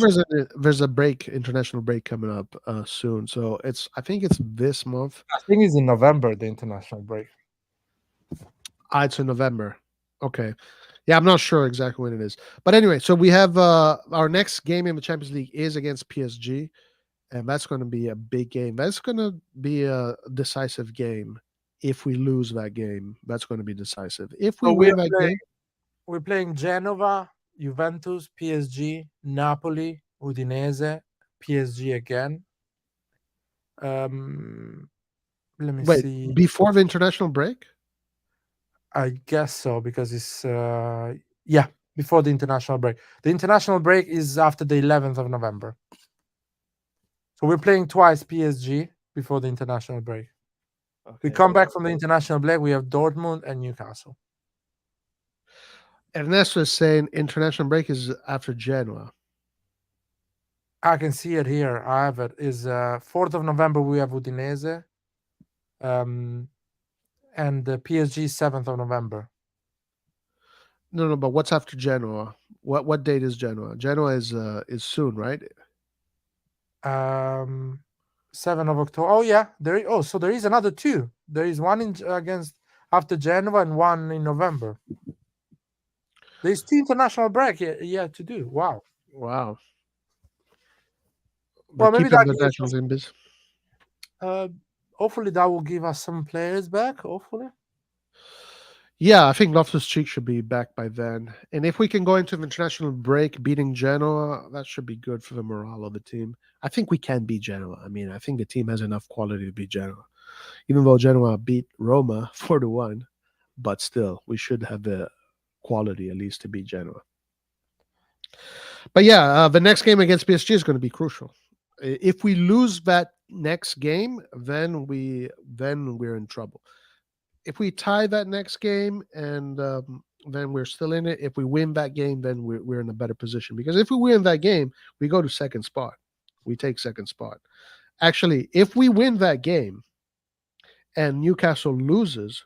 there's a break, international break coming up soon. So I think it's this month. I think it's in November, the international break. It's in November. Okay. Yeah, I'm not sure exactly when it is. But anyway, so we have our next game in the Champions League is against PSG, and that's going to be a big game. That's going to be a decisive game. If we lose that game, that's going to be decisive. If we win that game, we're playing Genova, Juventus, PSG, Napoli, Udinese, PSG again. Let me see. Before the international break? I guess so, because it's before the international break. The international break is after the 11th of November. So we're playing twice PSG before the international break. Okay. We come back from the international break. We have Dortmund and Newcastle. Ernesto is saying international break is after Genoa. I can see it here. I have it. Is 4th of November we have Udinese. And the PSG 7th of November. No, but what's after Genoa? What date is Genoa? Genoa is soon, right? 7th of October. Oh yeah, so there is another 2. There is one against after Genoa and one in November. There's 2 international break yet to do. Wow. Well, maybe that hopefully that will give us some players back. Hopefully. Yeah, I think Loftus-Cheek should be back by then. And if we can go into the international break beating Genoa, that should be good for the morale of the team. I think we can beat Genoa. I mean, I think the team has enough quality to beat Genoa. Even though Genoa beat Roma 4-1, but still, we should have the quality at least to beat Genoa. But yeah, the next game against PSG is going to be crucial. If we lose that next game, then we're in trouble. If we tie that next game and then we're still in it. If we win that game, then we're in a better position. Because if we win that game, we go to second spot. We take second spot. Actually, if we win that game and Newcastle loses...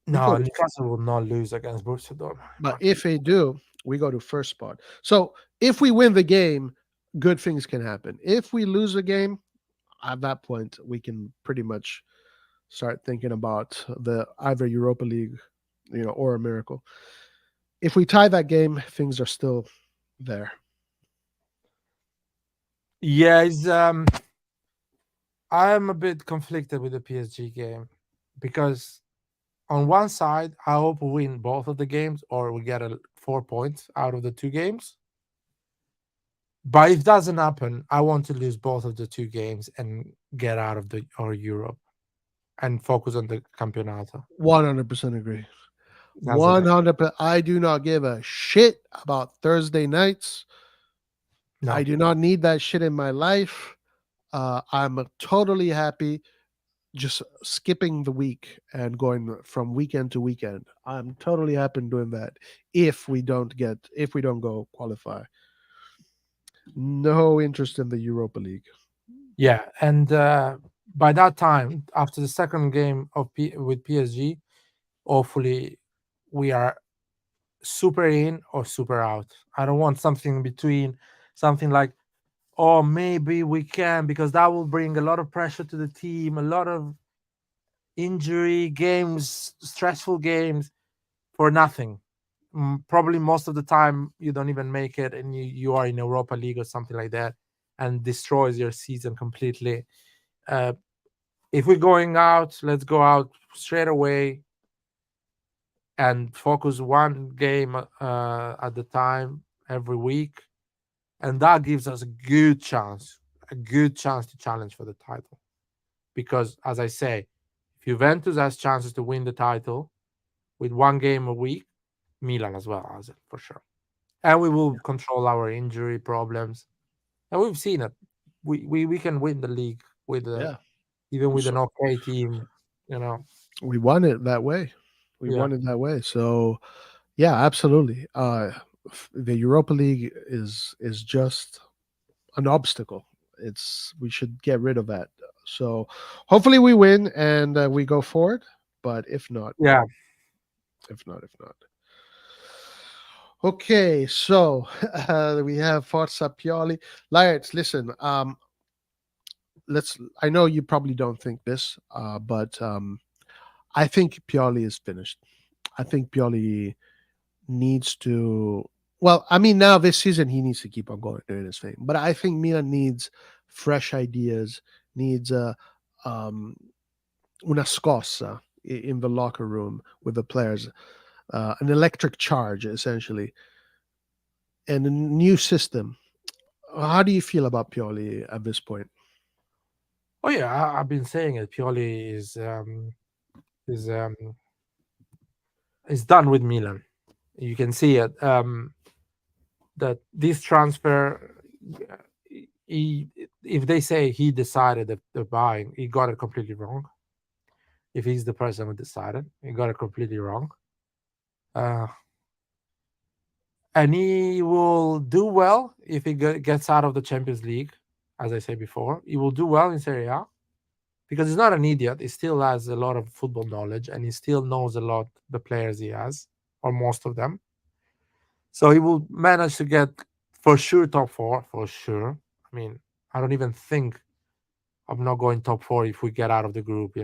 No, Newcastle will not lose against Borussia Dortmund. But if they do, we go to first spot. So if we win the game, good things can happen. If we lose the game, at that point, we can pretty much start thinking about the either Europa League, or a miracle. If we tie that game, things are still there. Yeah, I'm a bit conflicted with the PSG game because on one side, I hope we win both of the games or we get 4 points out of the 2 games. But if it doesn't happen, I want to lose both of the 2 games and get out of Europe and focus on the Campionato. 100% agree. 100%. I do not give a shit about Thursday nights. No. I do not need that shit in my life. I'm totally happy just skipping the week and going from weekend to weekend. I'm totally happy doing that if we don't go qualify. No interest in the Europa League. Yeah, and by that time, after the second game with PSG, hopefully we are super in or super out. I don't want something in between, something like, oh, maybe we can, because that will bring a lot of pressure to the team, a lot of injury games, stressful games for nothing. Probably most of the time you don't even make it, and you are in Europa League or something like that, and destroys your season completely. If we're going out, let's go out straight away and focus one game at the time every week, and that gives us a good chance to challenge for the title. Because, as I say, if Juventus has chances to win the title with one game a week, Milan as well has it for sure. And we will control our injury problems. And we've seen it. We can win the league with Yeah. even with an So okay team, you know. we won it that way. We Yeah. won it that way. So yeah, absolutely. The Europa League is just an obstacle. We should get rid of that. So hopefully we win and we go forward. But if not, Yeah. if not, if not. Okay, so we have Forza Pioli. Lads, listen. Let's. I know you probably don't think this, but I think Pioli is finished. I think Pioli needs to. Well, I mean, now this season he needs to keep on going doing his thing, but I think Milan needs fresh ideas, needs um, una scossa in the locker room with the players, an electric charge essentially, and a new system. How do you feel about Pioli at this point? Oh yeah, I've been saying it. Pioli is is done with Milan. You can see it. That this transfer, he, if they say he decided the buying, he got it completely wrong. If he's the person who decided, he got it completely wrong. Uh, and he will do well if he gets out of the Champions League. As I said before, he will do well in Serie A because he's not an idiot. He still has a lot of football knowledge, and he still knows a lot the players he has, or most of them. So he will manage to get for sure top four, for sure. I mean, I don't even think of not going top four if we get out of the group,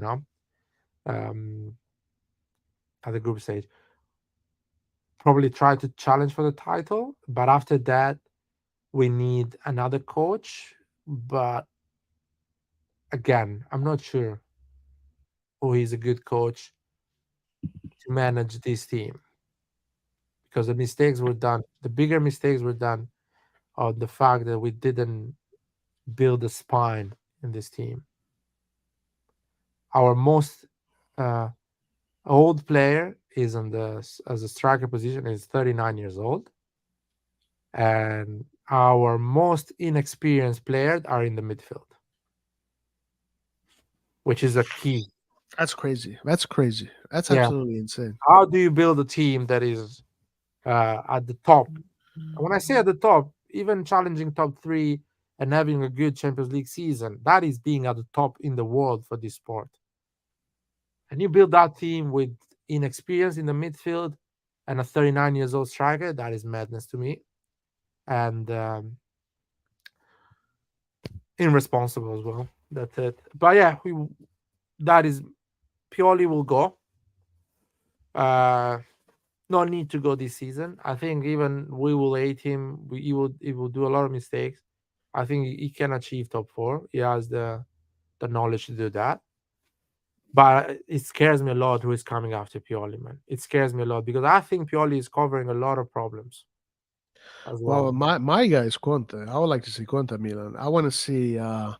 um, at the group stage. Probably try to challenge for the title, but after that, we need another coach. But again, I'm not sure who is a good coach to manage this team because the mistakes were done. The bigger mistakes were done on the fact that we didn't build a spine in this team. Our most uh, old player is on the as a striker position is 39 years old, and our most inexperienced players are in the midfield, which is a key. That's crazy. That's crazy. That's Yeah, absolutely insane. how do you build a team that is at the top? And when I say at the top, even challenging top three and having a good Champions League season, that is being at the top in the world for this sport. And you build that team with inexperience in the midfield and a 39 years old striker, that is madness to me. And irresponsible as well. That's it. But yeah, that is Pioli will go. No need to go this season. I think even we will hate him. He will do a lot of mistakes. I think he can achieve top four. He has the knowledge to do that. But it scares me a lot who is coming after Pioli, man. It scares me a lot because I think Pioli is covering a lot of problems as Well, well. my guy is Conte. I would like to see Conte at Milan. I want to see the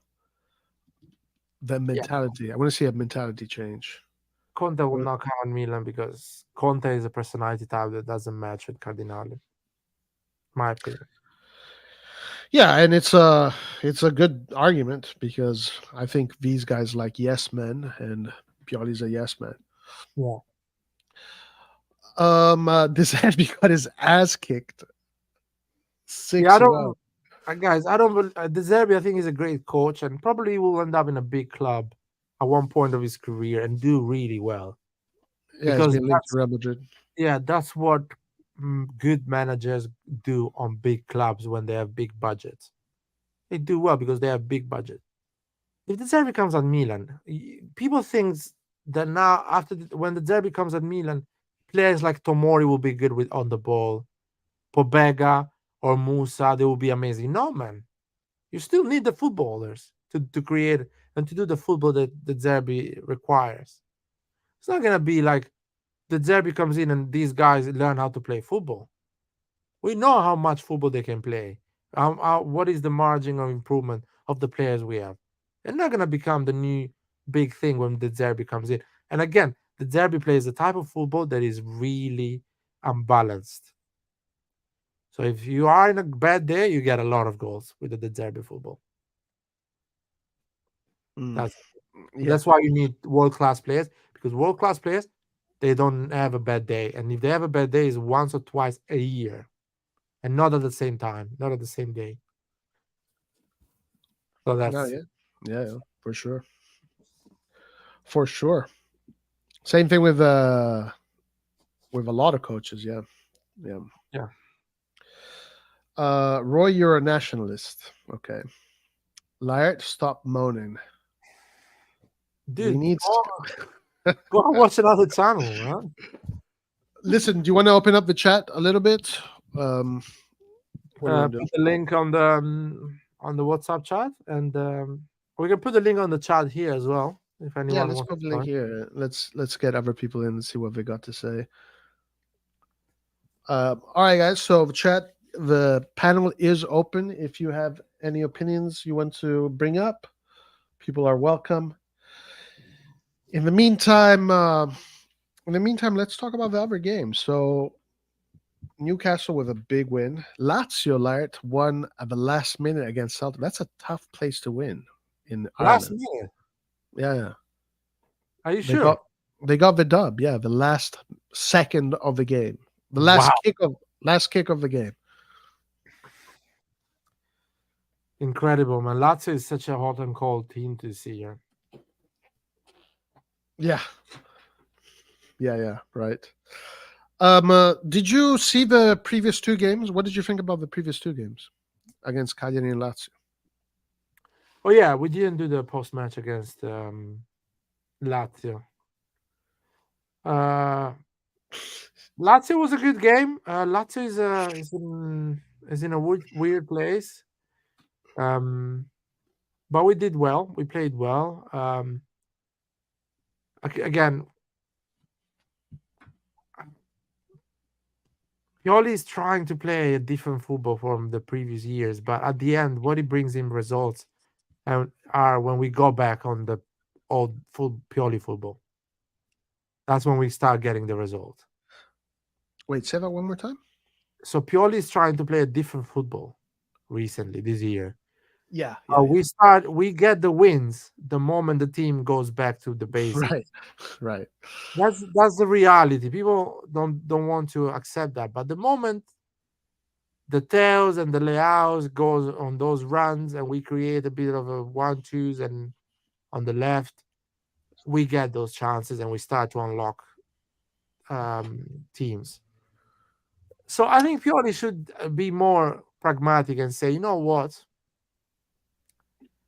Yeah, mentality. I want to see a mentality change. Conte will not come on Milan because Conte is a personality type that doesn't match with Cardinale. My opinion. Yeah, and it's a good argument because I think these guys like yes men, and Pioli's a yes man. Yeah. This got his ass kicked Yeah, I 6-0. don't, guys. I don't. De Zerbi, I think, is a great coach, and probably will end up in a big club at one point of his career and do really well. Yeah, because it's been linked to Real Madrid. yeah, that's what good managers do on big clubs when they have big budgets. They do well because they have big budget. If the Derby comes at Milan, people think that now when the Derby comes at Milan, players like Tomori will be good with on the ball, Pobega or Musa, they will be amazing. No, man, you still need the footballers to create and to do the football that the Derby requires. It's not gonna be like the Derby comes in and these guys learn how to play football. We know how much football they can play. What is the margin of improvement of the players we have? They're not going to become the new big thing when the Derby comes in. And again, the Derby plays the type of football that is really unbalanced. So if you are in a bad day, you get a lot of goals with the Derby football. That's why you need world-class players, because world-class players, they don't have a bad day. And if they have a bad day, it's once or twice a year. And not at the same time, not at the same day. So that's yeah, for sure. For sure. Same thing with a lot of coaches, yeah. Roy, you're a nationalist. Okay. Laird, stop moaning. Dude, go and watch another channel, man. Listen, do you want to open up the chat a little bit? Put the link on the WhatsApp chat, and we can put the link on the chat here as well. If anyone let's put the link here. Let's get other people in and see what they got to say. All right, guys. So the chat, the panel is open. If you have any opinions you want to bring up, people are welcome. In the meantime, let's talk about the other games. So Newcastle with a big win. Lazio, Laird, won at the last minute against Celtic. That's a tough place to win in last Ireland. minute. Yeah. Are you sure? They got the dub. Yeah, the last second of the game. The last kick of the game. Incredible, man. Lazio is such a hot and cold team to see here. Yeah, right. Did you see the previous two games? What did you think about the previous two games against Cagliari and Lazio? Oh yeah, we didn't do the post match against Lazio. Lazio was a good game. Lazio is in a weird place. But we did well. We played well. Again, Pioli is trying to play a different football from the previous years, but at the end, what he brings in results are when we go back on the old full Pioli football. That's when we start getting the result. Wait, say that one more time. So Pioli is trying to play a different football recently this year. Yeah. We get the wins the moment the team goes back to the basics. Right. That's the reality. People don't want to accept that. But the moment the Teos and the Leaos goes on those runs and we create a bit of a 1-2s and on the left, we get those chances and we start to unlock teams. So I think Pioli should be more pragmatic and say, you know what?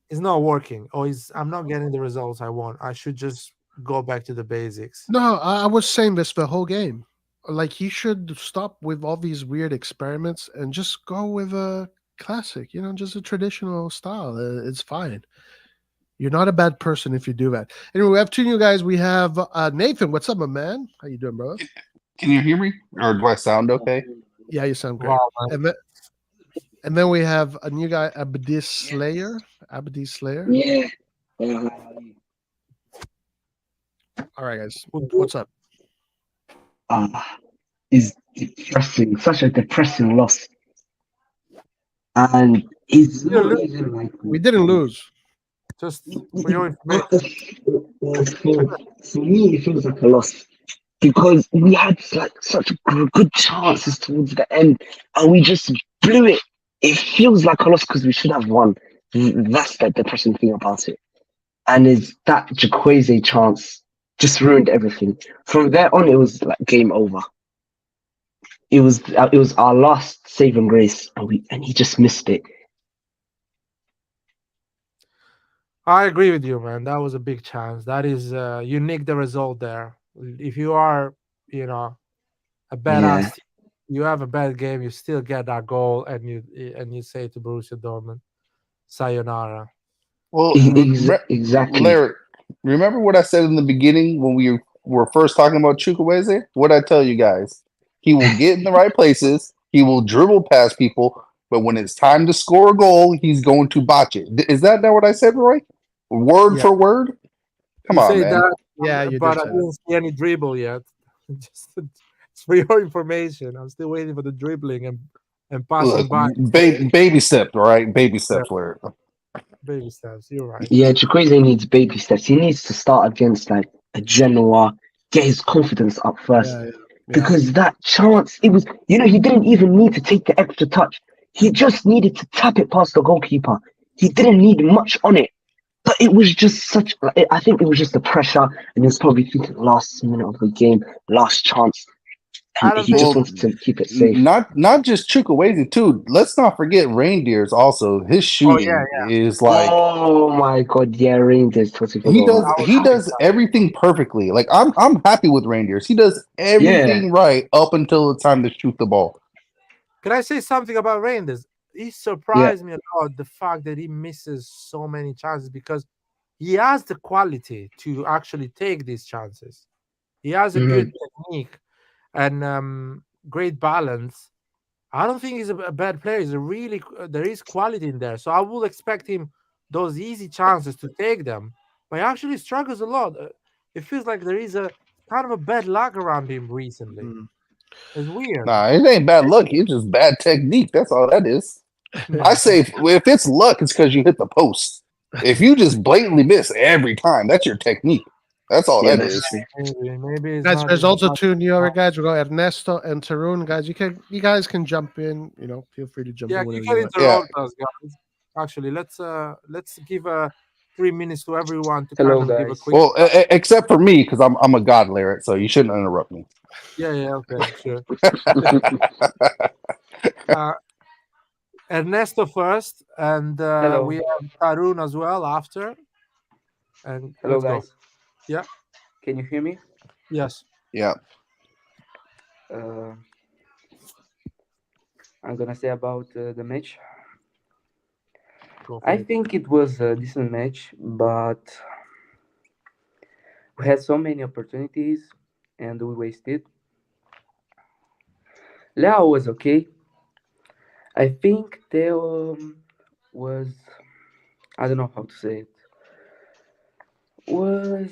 It's not working, or I'm not getting the results I want. I should just go back to the basics. No, I was saying this the whole game. Like, he should stop with all these weird experiments and just go with a classic, just a traditional style. It's fine. You're not a bad person if you do that. Anyway, we have two new guys. We have Nathan. What's up, my man? How you doing, brother? Can you hear me? Or do I sound okay? Yeah, you sound great. Wow, and then we have a new guy, Abdi Slayer. Abdi Slayer. Yeah. All right, guys. What's up? Is depressing. Such a depressing loss. And it's not even like we didn't lose. Just for your information. For me, it feels like a loss because we had such good chances towards the end, and we just blew it. It feels like a loss because we should have won. That's the depressing thing about it. And is that Jaqueze chance just ruined everything. From there on, it was like game over. It was our last saving grace, and he just missed it. I agree with you, man. That was a big chance. That is, you nicked the result there. If you are, a badass team, you have a bad game, you still get that goal, and you say to Borussia Dortmund, "Sayonara." Well, Exactly. Larry, remember what I said in the beginning when we were first talking about Chukwueze? What I tell you guys? He will get in the right places. He will dribble past people, but when it's time to score a goal, he's going to botch it. Is that not what I said, Roy? Word for word? Come You on, say man. that, Yeah, you but did I say didn't see any dribble yet. Just for your information, I'm still waiting for the dribbling and passing Look, by. baby steps, all right? Baby Yeah, steps, Larry. baby steps. You're right. Yeah, Chukwueze needs baby steps. He needs to start against like a Genoa, get his confidence up first. Yeah. Because that chance, it was, he didn't even need to take the extra touch. He just needed to tap it past the goalkeeper. He didn't need much on it. But it was just I think it was just the pressure, and he was probably thinking last minute of the game, last chance. I And don't he think. just wanted to keep it safe. Not just Chukwueze too. Let's not forget Reindeers also. His shooting is like Oh my god, yeah, Rangers totally forgot about he does everything perfectly. Like I'm happy with Reindeers. He does everything right up until it's time to shoot the ball. Can I say something about Reinders? He surprised me a lot, the fact that he misses so many chances, because he has the quality to actually take these chances. He has a good technique and great balance. I don't think he's a bad player. He's a really there is quality in there, so I will expect him those easy chances to take them. But he actually struggles a lot. It feels like there is a kind of a bad luck around him recently. It's weird. Nah, it ain't bad luck. It's just bad technique. That's all that is. I say if it's luck, it's because you hit the post. If you just blatantly miss every time, that's your technique. That's all that is. Maybe it's Guys, not. there's also two new other guys. We got Ernesto and Tarun. Guys, you guys can jump in. Feel free to jump in Yeah, you whenever can you want. interrupt us, guys. Actually, let's give 3 minutes to everyone to Hello, kind of give a guys. quick. Well, except for me, because I'm a god Larry, so you shouldn't interrupt me. Yeah, okay, sure. Ernesto first, and Hello. we have Tarun as well after. And Hello, let's go. guys. Yeah. Can you hear me? Yes. Yeah. I'm gonna say about the match. Go for I it. think it was a decent match, but we had so many opportunities and we wasted. Leo was okay. I think Theo was, I don't know how to say it. Was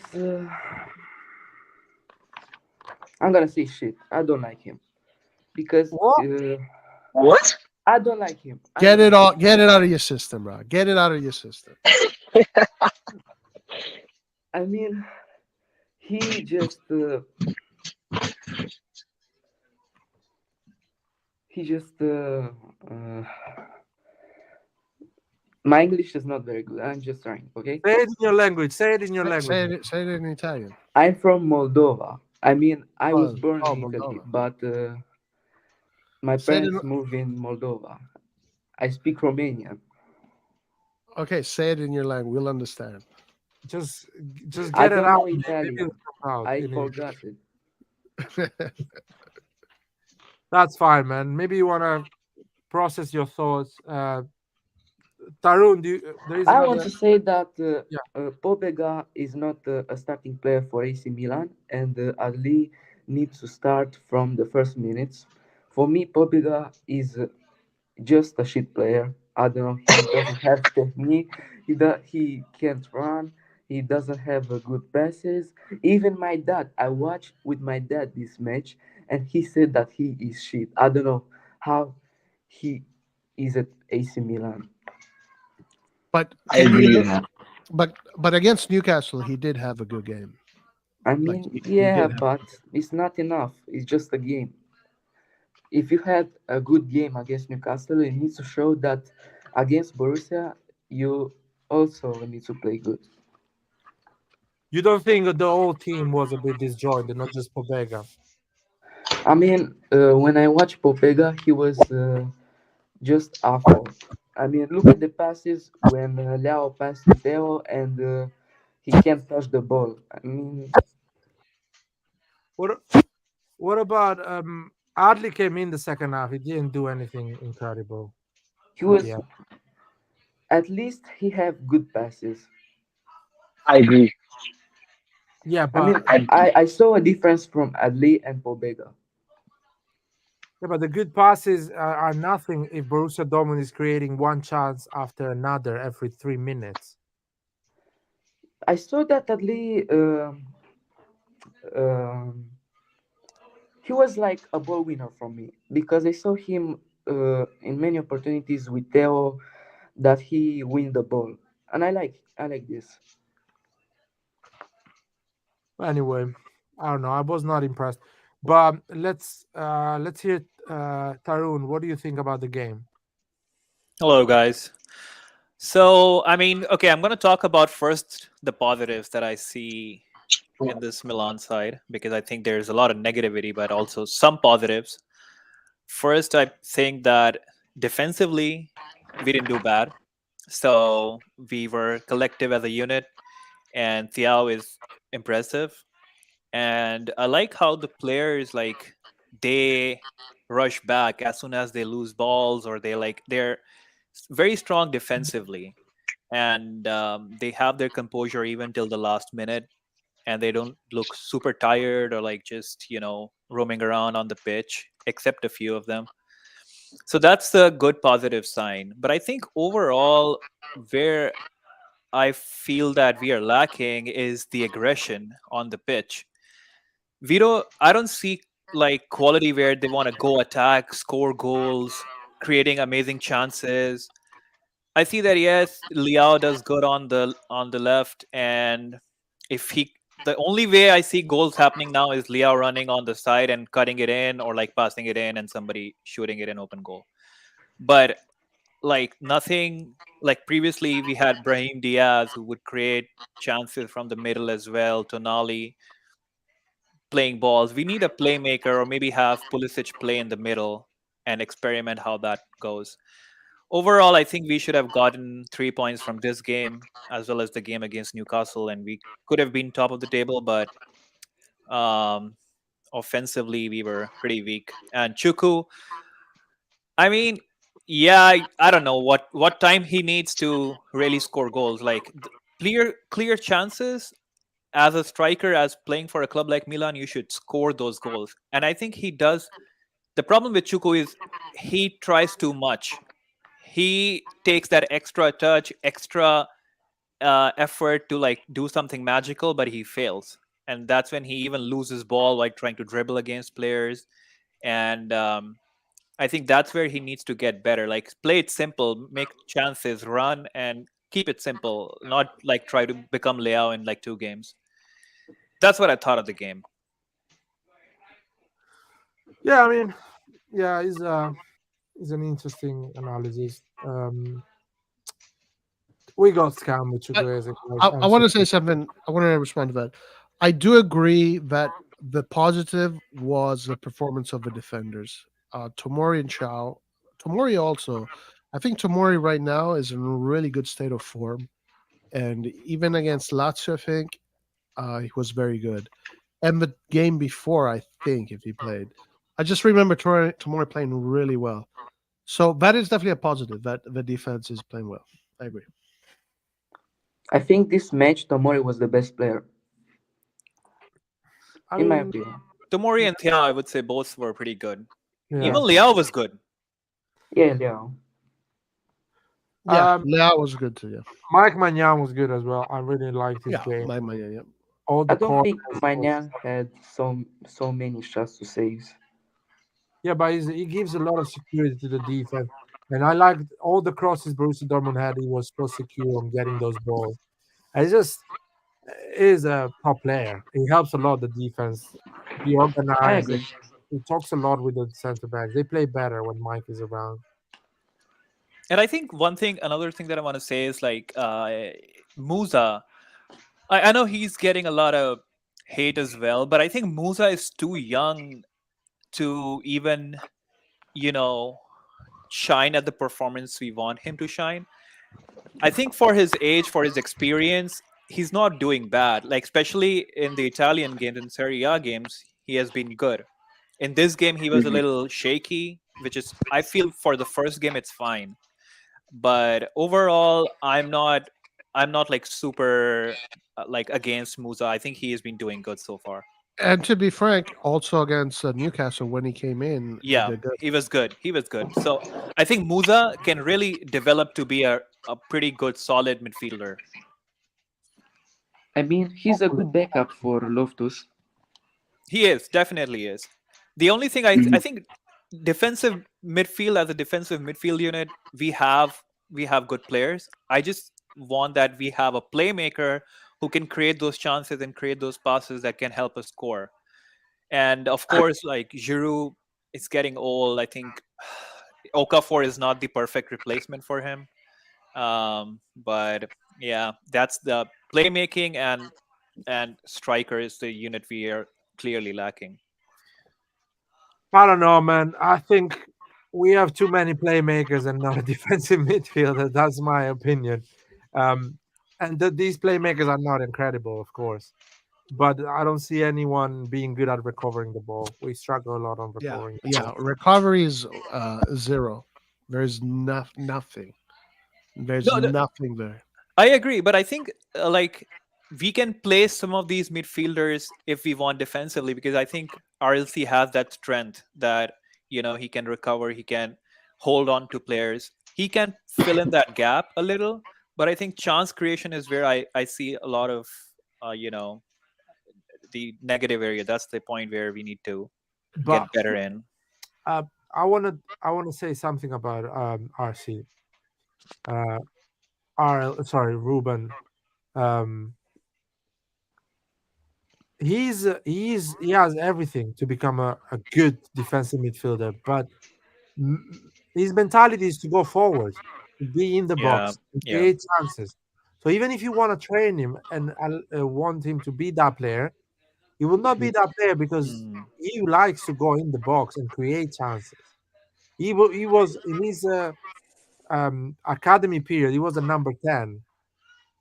I'm gonna say shit. I don't like him because What? What? I don't like him. Get it out of your system, bro. Get it out of your system. I mean, he just my English is not very good. I'm just trying, okay? Say it in your language. Say it in your language. Say it in Italian. I'm from Moldova. I mean, I was born in Italy, Moldova. but my Say it parents in- moved in Moldova. I speak Romanian. Okay, say it in your language. We'll understand. Just I get it don't out. know Maybe Italian. it'll come out I in English. forgot it. That's fine, man. Maybe you wanna process your thoughts. Tarun, there is I want another. to say that Yeah. Pobega is not a starting player for AC Milan, and Ali needs to start from the first minutes. For me, Pobega is just a shit player. I don't know. He doesn't have technique. He can't run. He doesn't have good passes. Even my dad, I watched with my dad this match, and he said that he is shit. I don't know how he is at AC Milan. But I agree with that. but against Newcastle, he did have a good game. I Like, mean, he yeah, did have- but it's not enough. It's just a game. If you had a good game against Newcastle, you need to show that against Borussia, you also need to play good. You don't think the whole team was a bit disjointed, not just Pobega? I mean, when I watched Popega, he was just awful. I mean, look at the passes when Leo passed to Theo and he can't touch the ball. I mean, What what about Adli came in the second half. He didn't do anything incredible. he was Yeah. at least he have good passes. I agree. Yeah, I but mean, I saw a difference from Adli and Pobega. the good passes are nothing if Borussia Dortmund is creating one chance after another every 3 minutes. I saw that Adli, um, he was like a ball winner for me because I saw him in many opportunities with Theo that he win the ball, and I like this. Anyway, I don't know. I was not impressed. But let's hear Tarun. What do you think about the game? Hello, guys. So, I mean, okay, I'm going to talk about first the positives that I see in this Milan side because I think there's a lot of negativity, but also some positives. First, I think that defensively, we didn't do bad. So, we were collective as a unit, and Thiago is impressive. And I like how the players like they rush back as soon as they lose balls or they're very strong defensively, and they have their composure even till the last minute, and they don't look super tired or like just roaming around on the pitch, except a few of them. So that's a good positive sign. But I think overall, where I feel that we are lacking is the aggression on the pitch. I don't see like quality where they want to go attack, score goals, creating amazing chances. I see that yes, Liao does good on the left, and if he the only way I see goals happening now is Liao running on the side and cutting it in, or like passing it in and somebody shooting it in open goal. But like nothing like previously we had Brahim Diaz who would create chances from the middle as well. Tonali playing balls. We need a playmaker, or maybe have Pulisic play in the middle and experiment how that goes. Overall, I think we should have gotten 3 points from this game as well as the game against Newcastle, and we could have been top of the table, but um, offensively we were pretty weak. And Chuku, I mean, yeah, I don't know what time he needs to really score goals. Like clear chances as a striker, as playing for a club like Milan, you should score those goals, and I think he does. The problem with Chuku is he tries too much. He takes that extra touch, extra effort to like do something magical, but he fails, and that's when he even loses ball like trying to dribble against players. And I think that's where he needs to get better. Like play it simple, make chances, run, and keep it simple. Not like try to become Leao in like 2 games. That's what I thought of the game. Yeah, I mean, yeah, it's an interesting analysis. We got scammed with Chukwueze. I want to say something. I want to respond to that. I do agree that the positive was the performance of the defenders, Tomori and Chow. Tomori also, I think Tomori right now is in a really good state of form, and even against Lazio, I think he was very good. And the game before, I think if he played, I just remember Tomori playing really well. So that is definitely a positive that the defense is playing well. I agree. I think this match Tomori was the best player, I in my mean, opinion. Tomori and Thiago, I would say both were pretty good. yeah. Even Leao was good. Yeah, Leo. Yeah, Leao was good too. Yeah, Mike Magnan was good as well. I really liked his game. yeah. All I the don't think corners. Manya had so many shots to save. Yeah, but he gives a lot of security to the defense. And I liked all the crosses Borussia Dortmund had. He was so secure on getting those balls. And he just is a top player. He helps a lot the defense be I organized. agree. He talks a lot with the center backs. They play better when Mike is around. And I think another thing that I want to say is like Musa. I know he's getting a lot of hate as well, but I think Musa is too young to even, you know, shine at the performance we want him to shine. I think for his age, for his experience, he's not doing bad. Like especially in the Italian games and Serie A games, he has been good. In this game, he was a little shaky, which is I feel for the first game it's fine, but overall, I'm not like super like against Musa. I think he has been doing good so far. And to be frank, also against Newcastle when he came in, he Yeah, did good. he was good. He was good. So I think Musa can really develop to be a pretty good, solid midfielder. I mean, he's a good backup for Loftus. He is, definitely is. The only thing I think defensive midfield as a defensive midfield unit, we have good players. I just want that we have a playmaker who can create those chances and create those passes that can help us score. And of course, like Giroud is getting old. I think Okafor is not the perfect replacement for him. But yeah, that's the playmaking and striker is the unit we are clearly lacking. I don't know, man. I think we have too many playmakers and not a defensive midfielder. That's my opinion. And these playmakers are not incredible, of course, but I don't see anyone being good at recovering the ball. We struggle a lot on Yeah, recovering the yeah. ball. Recovery is zero. There's nothing. There's No, nothing there. I agree, but I think like we can play some of these midfielders if we want defensively because I think RLC has that strength that he can recover, he can hold on to players, he can fill in that gap a little. But I think chance creation is where I see a lot of uh, you know the negative area. That's the point where we need to But get better in. uh, I wanna say something about RC. Uh, sorry, Ruben. Um, he has everything to become a good defensive midfielder, but his mentality is to go forward, to be in the Yeah, box, to yeah. create chances. So even if you want to train him and want him to be that player, he will not be that player because Mm. he likes to go in the box and create chances. He was in his academy period. He was a number 10,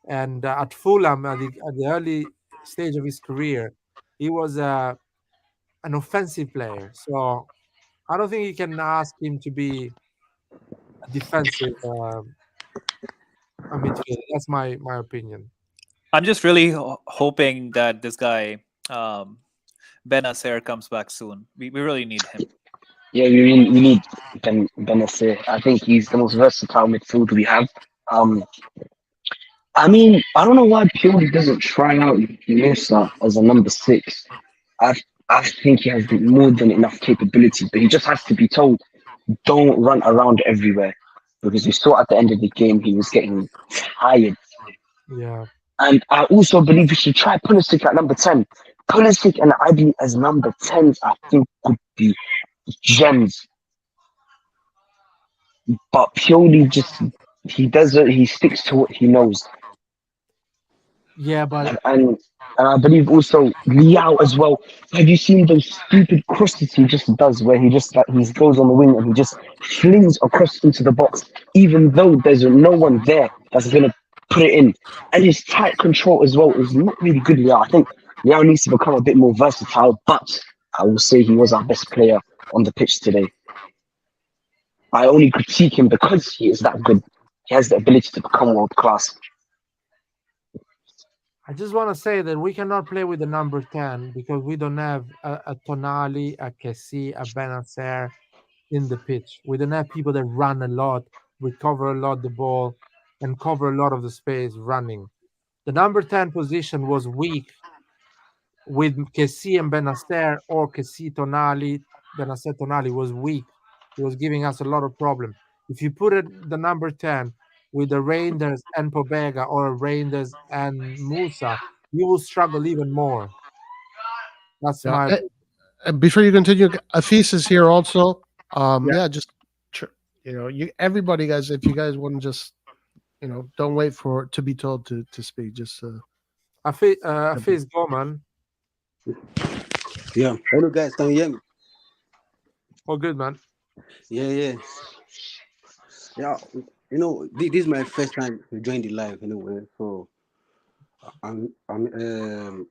and at Fulham at the early stage of his career, he was an offensive player. So I don't think you can ask him to be a defensive a midfielder. That's my opinion. I'm just really hoping that this guy Benacer comes back soon. We really need him. Yeah, we need Benacer. I think he's the most versatile midfielder we have. Um, I mean, I don't know why Pioli doesn't try out Musa as a number six. I I think he has more than enough capability, but he just has to be told, don't run around everywhere, because we saw at the end of the game he was getting tired. Yeah, And I also believe we should try Pulisic at number 10. Pulisic and Adi as number 10s, I think could be gems. But Pioli just he sticks to what he knows. yeah, but And I believe also Liao as well. Have you seen those stupid crosses he just does where he just like he goes on the wing and he just flings across into the box, even though there's no one there that's gonna put it in. And his tight control as well is not really good, Liao. I think Liao needs to become a bit more versatile, but I will say he was our best player on the pitch today. I only critique him because he is that good. He has the ability to become world class. I just want to say that we cannot play with the number 10 because we don't have a Tonali, a Kessi, a Benacer in the pitch. We don't have people that run a lot, recover a lot the ball, and cover a lot of the space running. The number 10 position was weak with Kessi and Benacer, or Kessi Tonali. Benacer Tonali was weak. He was giving us a lot of problem. If you put it the number 10 with the Reinders and Pobega or Reinders and Musa, you will struggle even more. That's Yeah. my And before you continue, Afis is here also. yeah. Yeah, just you everybody guys, if you guys want to just don't wait for to be told to speak. Just Afiz, go, man. Yeah. Hello, guys. Can you hear me? All good, man. Yeah. This is my first time to join the live anyway. So I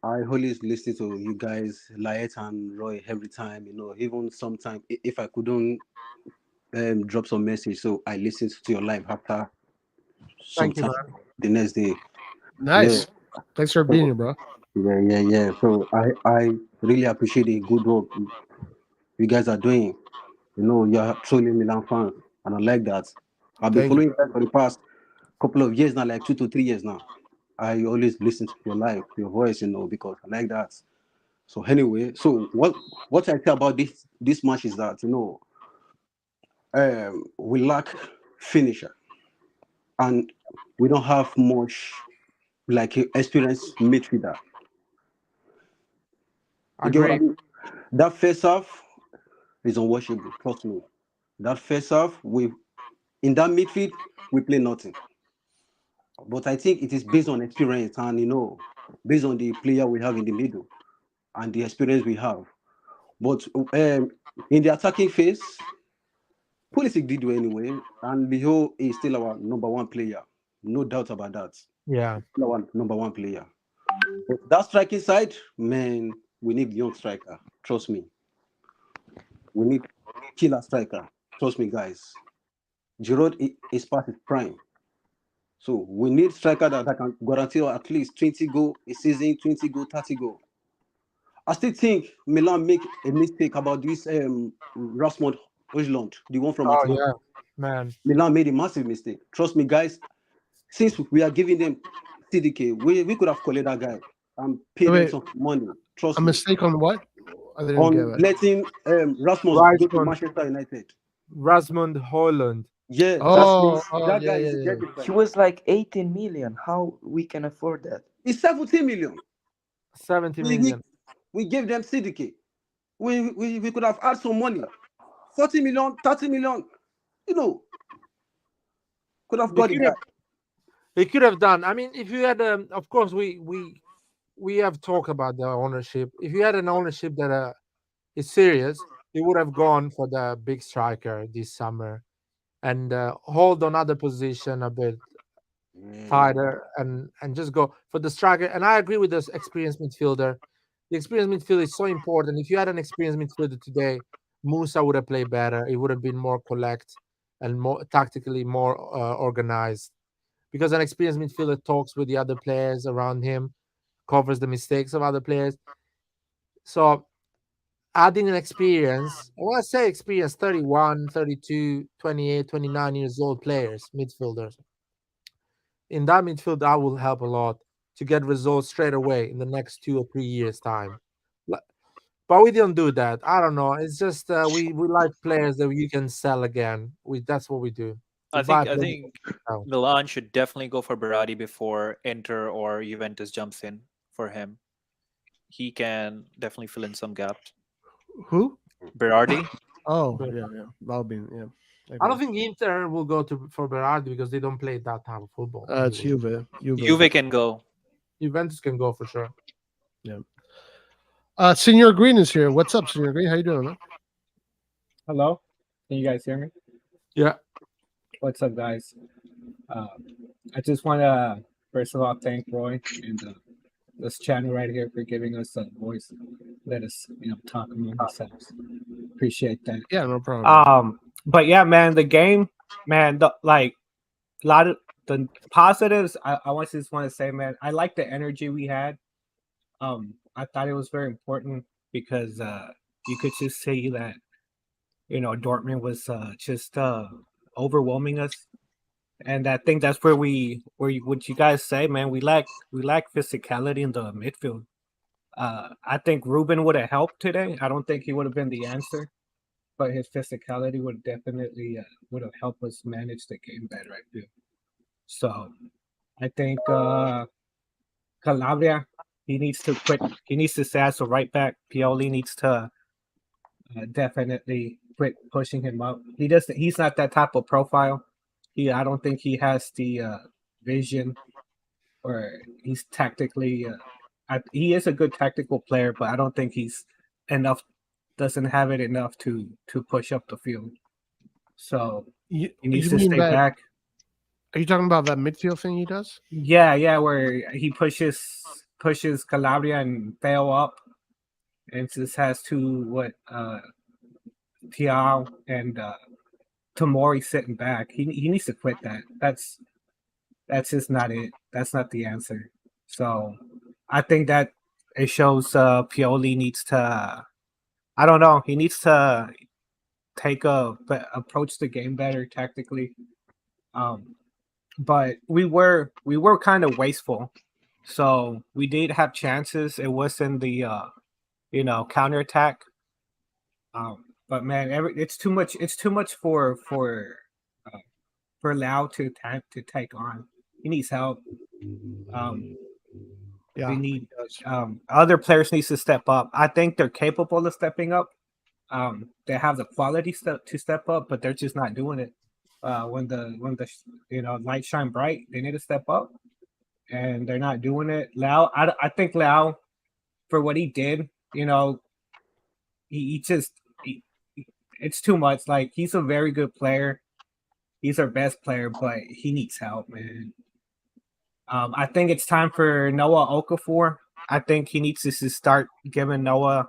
always listen to you guys, Liet and Roy, every time. Even sometimes if I couldn't drop some message, so I listen to your live after Thank you, sometime man. the next day. Nice. Thanks for being So, here, bro. yeah. So I really appreciate the good work you guys are doing. You're truly Milan fans, and I like that. I've been Thank you. following you guys for the past couple of years now, like 2 to 3 years now. I always listen to your live, your voice, because I like that. So anyway, so what I say about this match is that we lack finisher, and we don't have much like experienced midfielder. You get what I mean? That face off is unwatchable. Trust me. That face off, in that midfield we play nothing. But I think it is based on experience and based on the player we have in the middle and the experience we have. But in the attacking phase, Pulisic did well anyway, and Liho is still our number one player. No doubt about that. Yeah. Still our number one player. But that striking side, man, we need young striker. Trust me. We need killer striker. Trust me, guys. Giroud is past his prime. So we need striker that can guarantee at least 20 goal a season, 20 goal, 30 goal. I still think Milan make a mistake about this Rasmus Højlund, the one from Oh, Atlanta. yeah, man. Milan made a massive mistake. Trust me, guys. Since we are giving them CDK, we could have collected that guy and paid them some money. Trust A me. mistake on what? I didn't On get it. letting Rasmus go to Manchester United. Rasmund Højlund. Yeah, Oh, that guy yeah, is a yeah. dead He was like 18 million. How we can afford that? It's 17 million. 70 We million. gave them CDK. We could have had some money. 40 million, 30 million. Could have got it. They could have done. I mean, if you had, of course, we have talked about the ownership. If you had an ownership that is serious, they would have gone for the big striker this summer and hold on other position a bit tighter and just go for the striker. And I agree with this experienced midfielder. The experienced midfielder is so important. If you had an experienced midfielder today, Musa would have played better. It would have been more collect and more tactically more organized. Because an experienced midfielder talks with the other players around him, covers the mistakes of other players. So adding an experience, when I say experience, 31, 32, 28, 29 years old players, midfielders. In that midfield, that will help a lot to get results straight away in the next 2 or 3 years' time. But we didn't do that. I don't know. It's just we like players that you can sell again. That's what we do. I think Milan should definitely go for Berardi before Inter or Juventus jumps in for him. He can definitely fill in some gaps. Who? Berardi. Oh, yeah. That'll be, yeah. I don't think Inter will go for Berardi because they don't play that type of football. It's Juve. Juve can go. Juventus can go for sure. Yeah. Senor Green is here. What's up, Senor Green? How you doing, man? Hello. Can you guys hear me? Yeah. What's up, guys? I just want to first of all thank Roy and this channel right here for giving us a voice. Let us, talk among ourselves. Appreciate that. Yeah, no problem. But yeah, man, the game, man, a lot of the positives. I just want to say, man, I like the energy we had. I thought it was very important because you could just see that, Dortmund was just overwhelming us, and I think that's where what you guys say, man, we lack physicality in the midfield. I think Ruben would have helped today. I don't think he would have been the answer, but his physicality would definitely would have helped us manage the game better, I feel. So I think Calabria, he needs to quit. He needs to stay as a right back. Pioli needs to definitely quit pushing him up. He's not that type of profile. I don't think he has the vision or he's tactically. He is a good tactical player, but I don't think he's enough. Doesn't have it enough to push up the field. So You, he needs you to mean stay that? back. Are you talking about that midfield thing he does? Yeah, where he pushes Calabria and Theo up, and just has Tiao and Tomori sitting back. He needs to quit that. That's just not it. That's not the answer. So I think that it shows Pioli needs to. I don't know. He needs to approach the game better tactically. But we were kind of wasteful. So we did have chances. It was in the counterattack. But man, it's too much. It's too much for Lau to take on. He needs help. Yeah. We need other players needs to step up. I think they're capable of stepping up. They have the quality to step up, but they're just not doing it. When the lights shine bright, they need to step up, and they're not doing it. Lau, I think Lau, for what he did, it's too much. Like, he's a very good player. He's our best player, but he needs help, man. I think it's time for Noah Okafor. I think he needs to start giving Noah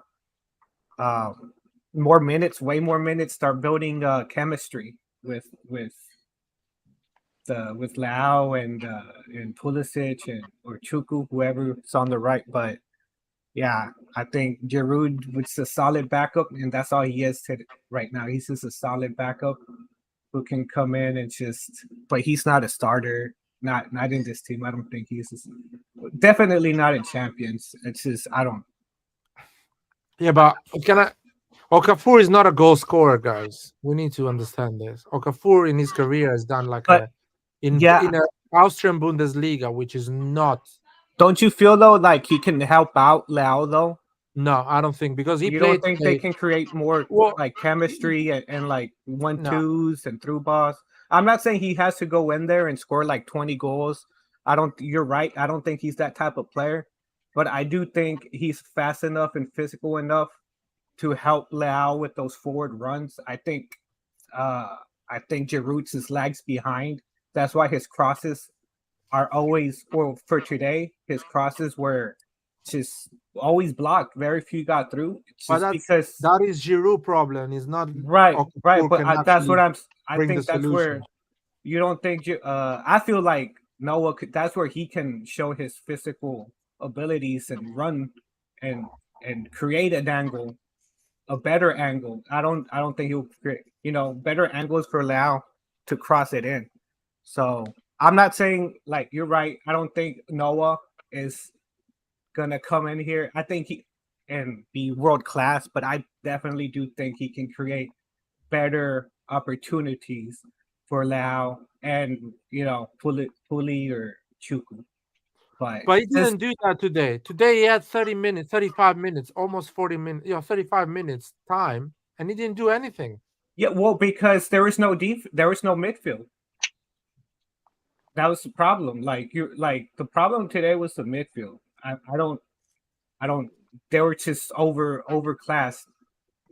more minutes, way more minutes. Start building chemistry with Lau and Pulisic or Chuku, whoever's on the right. But yeah, I think Giroud was a solid backup, and that's all he is right now. He's just a solid backup who can come in and but he's not a starter. Not in this team. I don't think definitely not in Champions. It's just I don't. Yeah, but Okafor is not a goal scorer, guys. We need to understand this. Okafor in his career has done in a Austrian Bundesliga, which is not. Don't you feel though like he can help out Lau though? No, I don't think, because you don't think they can create more like chemistry and like 1-2s and through balls. I'm not saying he has to go in there and score like 20 goals. You're right. I don't think he's that type of player, but I do think he's fast enough and physical enough to help Lau with those forward runs. I think Giroud's lags behind. That's why his crosses are always, for today, his crosses were just always blocked. Very few got through. But Because that is Giroud problem. It's not right. But that's what I think that's solution. where you don't think. I feel like Noah. That's where he can show his physical abilities and run and create an angle, a better angle. I don't think he'll create better angles for Lau to cross it in. So I'm not saying, like, you're right. I don't think Noah is gonna come in here. I think he and be world class, but I definitely do think he can create better opportunities for Lau and Puli or Chuku. But he didn't do that today. Today he had 30 minutes, 35 minutes, almost 40 minutes, 35 minutes time, and he didn't do anything. Yeah, well, because there was no midfield. That was the problem. The problem today was the midfield. I don't. They were just overclassed,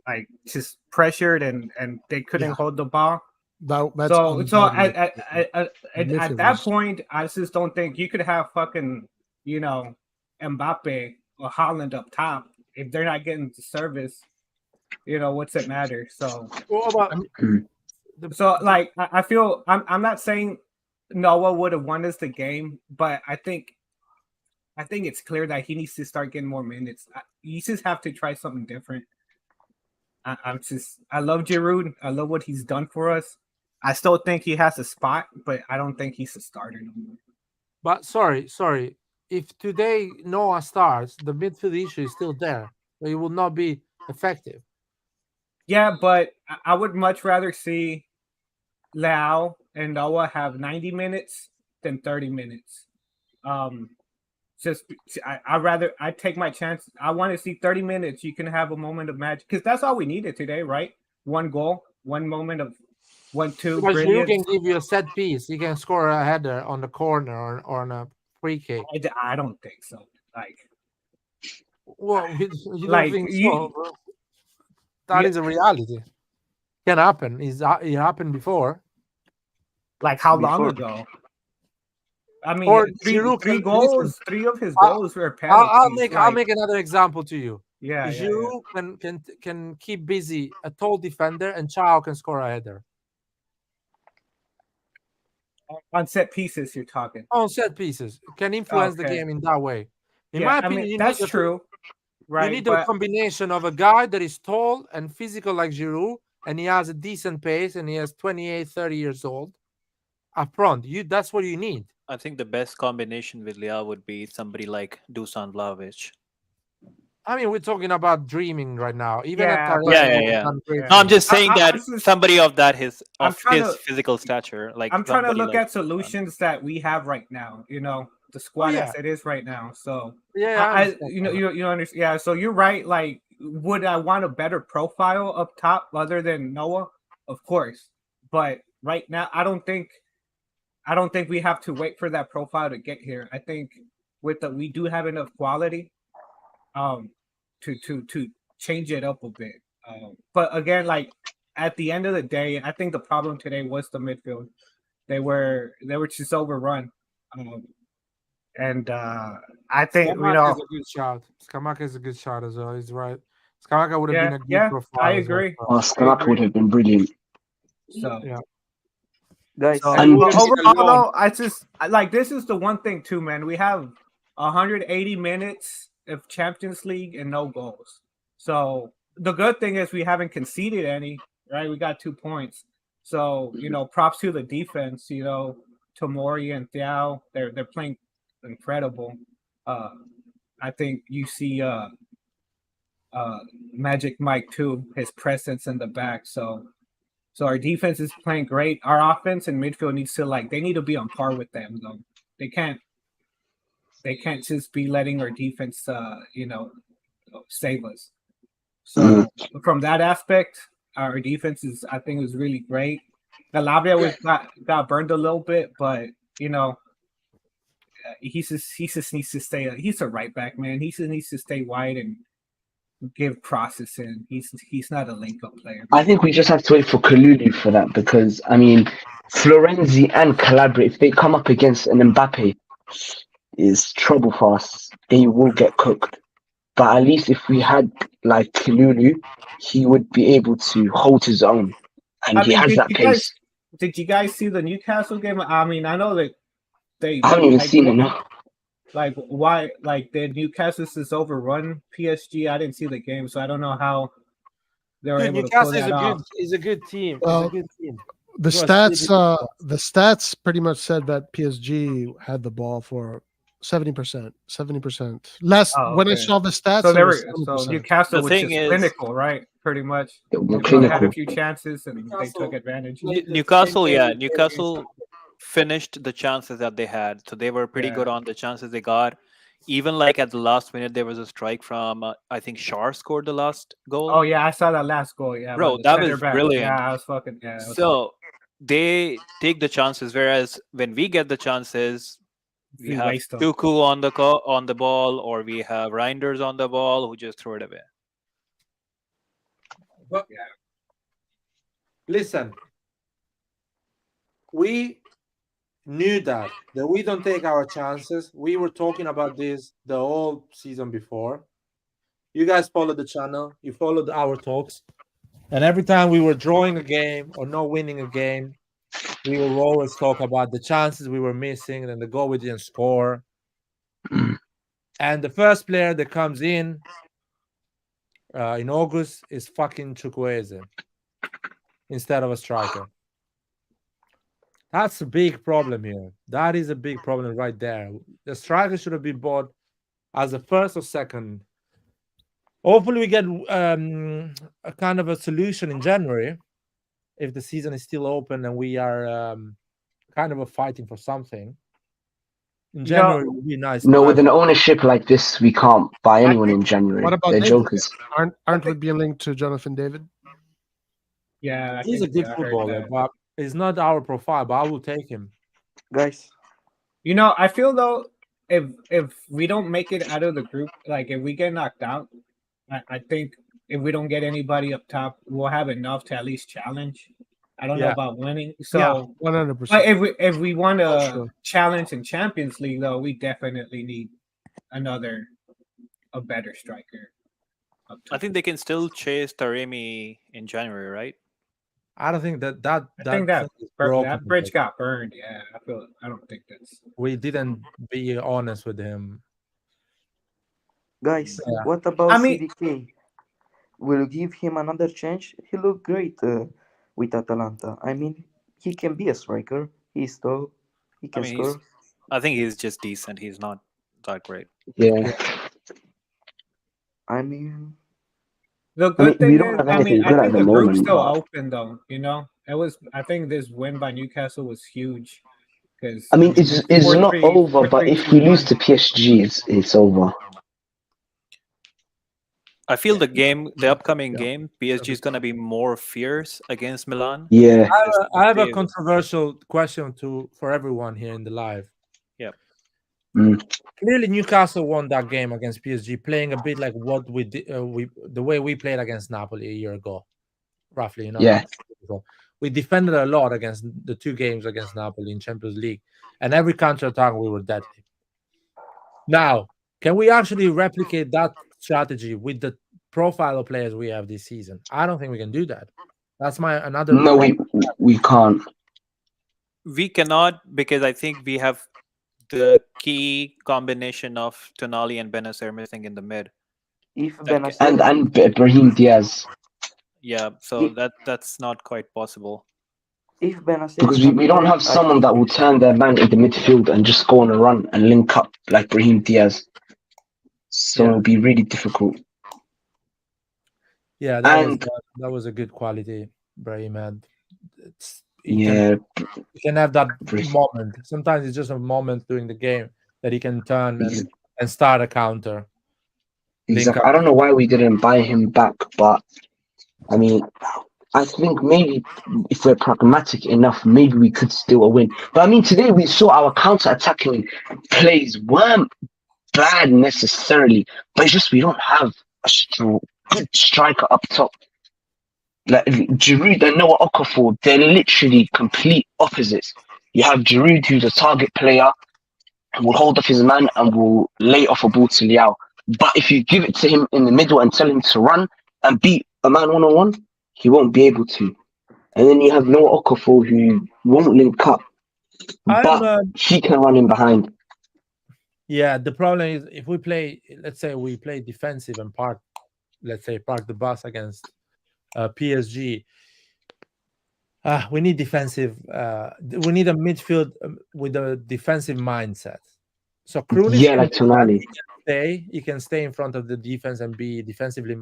like just pressured, and they couldn't hold the ball. That's so at that point, I just don't think you could have fucking Mbappe or Haaland up top if they're not getting the service. What's it matter? So I feel I'm not saying Noah would have won us the game, but I think it's clear that he needs to start getting more minutes. You just have to try something different. I love Giroud. I love what he's done for us. I still think he has a spot, but I don't think he's a starter no more. But sorry. If today Noah starts, the midfield issue is still there. But it will not be effective. Yeah, but I would much rather see Lau and Noah have 90 minutes than 30 minutes. I take my chance. I want to see 30 minutes. You can have a moment of magic, because that's all we needed today, right? One goal, one moment of 1-2. Because you can give you a set piece. You can score a header on the corner or on a free kick. I don't think so. Like, Well, you don't like think you, so, bro? That yeah, is a reality. Can happen. It happened before. like how long Before. ago? I mean, Or three Giroud three can goals. listen. 3 of his I'll, goals were I'll penalties. I'll Like, make another example to you. yeah. Giroud can keep busy a tall defender, and Chao can score a header On set pieces, you're talking. on set pieces. Can influence the Okay. game in that way. In Yeah, my I opinion, mean you that's need true, you right? need a But combination of a guy that is tall and physical like Giroud, and he has a decent pace, and he has 28, 30 years old up front. That's what you need. I think the best combination with Leao would be somebody like Dusan Vlahovic. I mean, we're talking about dreaming right now. Even at yeah, Paris, but Yeah. done great yeah. No, I'm things. just saying that somebody of I'm his trying to physical stature, like I'm trying to somebody look like at solutions that we have right now. You know, the squad yeah. as it is right now. So Yeah, I I understand you know that. you understand. Yeah, so you're right. Like, would I want a better profile up top other than Noah? Of course, but right now I don't think we have to wait for that profile to get here. I think we do have enough quality, to change it up a bit. But again, like at the end of the day, I think the problem today was the midfield. They were just overrun, and I think Scamacca is a good shot. Scamacca is a good shot as well. He's right. Scamacca would have been a good I profile as well. agree. Oh, Scamacca would have been brilliant. So Yeah. Guys, So And he would have been overall, alone. though, like this is the one thing too, man. We have 180 minutes of Champions League and no goals. So the good thing is we haven't conceded any, right? We got 2 points. So props to the defense. Tomori and Thiaw, they're playing incredible. I think you see Magic Mike too, his presence in the back. So our defense is playing great. Our offense and midfield needs to they need to be on par with them though. They can't just be letting our defense save us. So from that aspect, our defense I think was really great. Calabria got burned a little bit, but he just needs to stay. He's a right back, man. He just needs to stay wide and give crosses in. He's not a link-up player. I think we just have to wait for Kalulu for that because I mean, Florenzi and Calabria, if they come up against an Mbappe, is trouble for us. They will get cooked. But at least if we had like Kalulu, he would be able to hold his own, and he has that pace. Did you guys see the Newcastle game? I mean, I know that they. I haven't even seen it. No. Like why? Like the Newcastle is overrun PSG. I didn't see the game, so I don't know how they were able to pull that off. Is a good team. Well, It's a good team. The stats pretty much said that PSG had the ball for 70%. Less when I saw the stats. So Newcastle was just clinical, right? Pretty much. They had a few chances and they took advantage. Newcastle finished the chances that they had, so they were pretty good on the chances they got. Even like at the last minute, there was a strike from I think Shar scored the last goal. Oh yeah, I saw that last goal. Yeah, bro, that was brilliant. Yeah, I was fucking. Yeah. So they take the chances, whereas when we get the chances, we have Tuku on the ball, or we have Reinders on the ball who just throw it away. But listen, we knew that we don't take our chances. We were talking about this the whole season before. You guys followed the channel. You followed our talks. And every time we were drawing a game or not winning a game, we will always talk about the chances we were missing and the goal we didn't score. And the first player that comes in August is fucking Chukwueze instead of a striker. That's a big problem here. That is a big problem right there. The striker should have been bought as a first or second. Hopefully we get a kind of a solution in January if the season is still open and we are kind of fighting for something. In January would be nice. No, with an ownership like this, we can't buy anyone in January. What about They're David? jokers. Aren't we being linked to Jonathan David? Yeah, he's a good footballer, but it's not our profile. But I will take him, guys. I feel though if we don't make it out of the group, like if we get knocked out, I think if we don't get anybody up top, we'll have enough to at least challenge. I don't know Yeah. about winning. Yeah, So, 100%. but if we want to sure. challenge in Champions League, though, we definitely need a better striker up I top. think they can still chase Taremi in January, right? I don't think that I think that thing is broken. that bridge got burned. Yeah, I don't think that's. We didn't be honest with him. Guys, Yeah. what about I mean- CDK? Will you give him another chance? He looked great with Atalanta. I mean, he can be a striker. He's tall. He can mean, score. I think he's just decent. He's not that great. Yeah. I mean, The I good mean, thing we don't is, have I anything mean, I good at think the the group's moment, still but- open, though. You know, I think this win by Newcastle was huge because I mean, it's not over, but if we lose to PSG, it's over. I feel the upcoming game, PSG is going to be more fierce against Milan. Yeah. I have a They- controversial question for everyone here in the live. Yeah. Clearly, Newcastle won that game against PSG, playing a bit like what we did, the way we played against Napoli a year ago, roughly. You know, Yeah. we defended a lot against the 2 games against Napoli in Champions League, and every counter attack we were deadly. Now, can we actually replicate that strategy with the profile of players we have this season? I don't think we can do that. That's another. No, we can't. We cannot, because I think we have the key combination of Tonali and Benacer missing in the mid. if That Benacer And Brahim Diaz, Yeah, so that's not quite possible. if Benacer because we don't have someone that will turn their man in the midfield and just go on a run and link up like Brahim Diaz. So it'll be really difficult. Yeah, And- that was a good quality Brahim had. Yeah. He can have that Brahim. moment. Sometimes it's just a moment during the game that he can turn and start a counter. Exactly. I don't know why we didn't buy him back, but I mean, I think maybe if we're pragmatic enough, maybe we could still win. But I mean, today we saw our counter-attacking plays weren't bad necessarily, but it's just we don't have a good striker up top. Like Giroud and Noah Okafor, they're literally complete opposites. You have Giroud, who's a target player, and will hold off his man and will lay off a ball to Liao. But if you give it to him in the middle and tell him to run and beat a man one-on-one, he won't be able to. And then you have Noah Okafor, who won't link up, but he can run in behind. Yeah, the problem is if we play, let's say we play defensive and park the bus against PSG. We need defensive. We need a midfield with a defensive mindset. So Kroenic, Yeah, like Tonali. he can stay in front of the defense and be defensively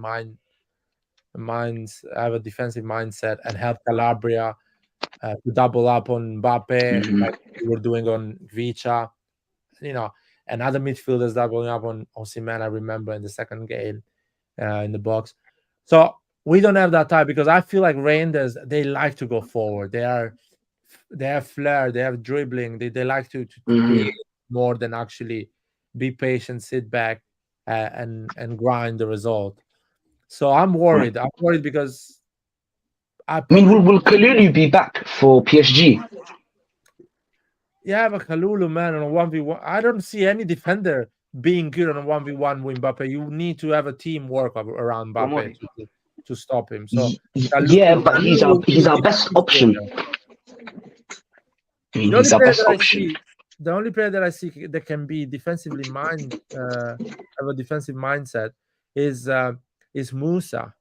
have a defensive mindset and help Calabria to double up on Mbappe, like we were doing on Vicha. You know, and other midfielders doubling up on Osimhen. I remember in the second game in the box. So we don't have that type because I feel like Rangers, they like to go forward. They have flair, they have dribbling. They like to create more than actually be patient, sit back, and grind the result. So I'm worried. I'm worried because I mean, will Kalulu be back for PSG? Yeah, but Kalulu, man, on a 1v1, I don't see any defender being good on a 1v1 with Mbappe. You need to have a teamwork around Mbappe to stop him. So yeah, but he's our best option. I mean, he's our best option. The only player that I see that can be defensively have a defensive mindset is Musa.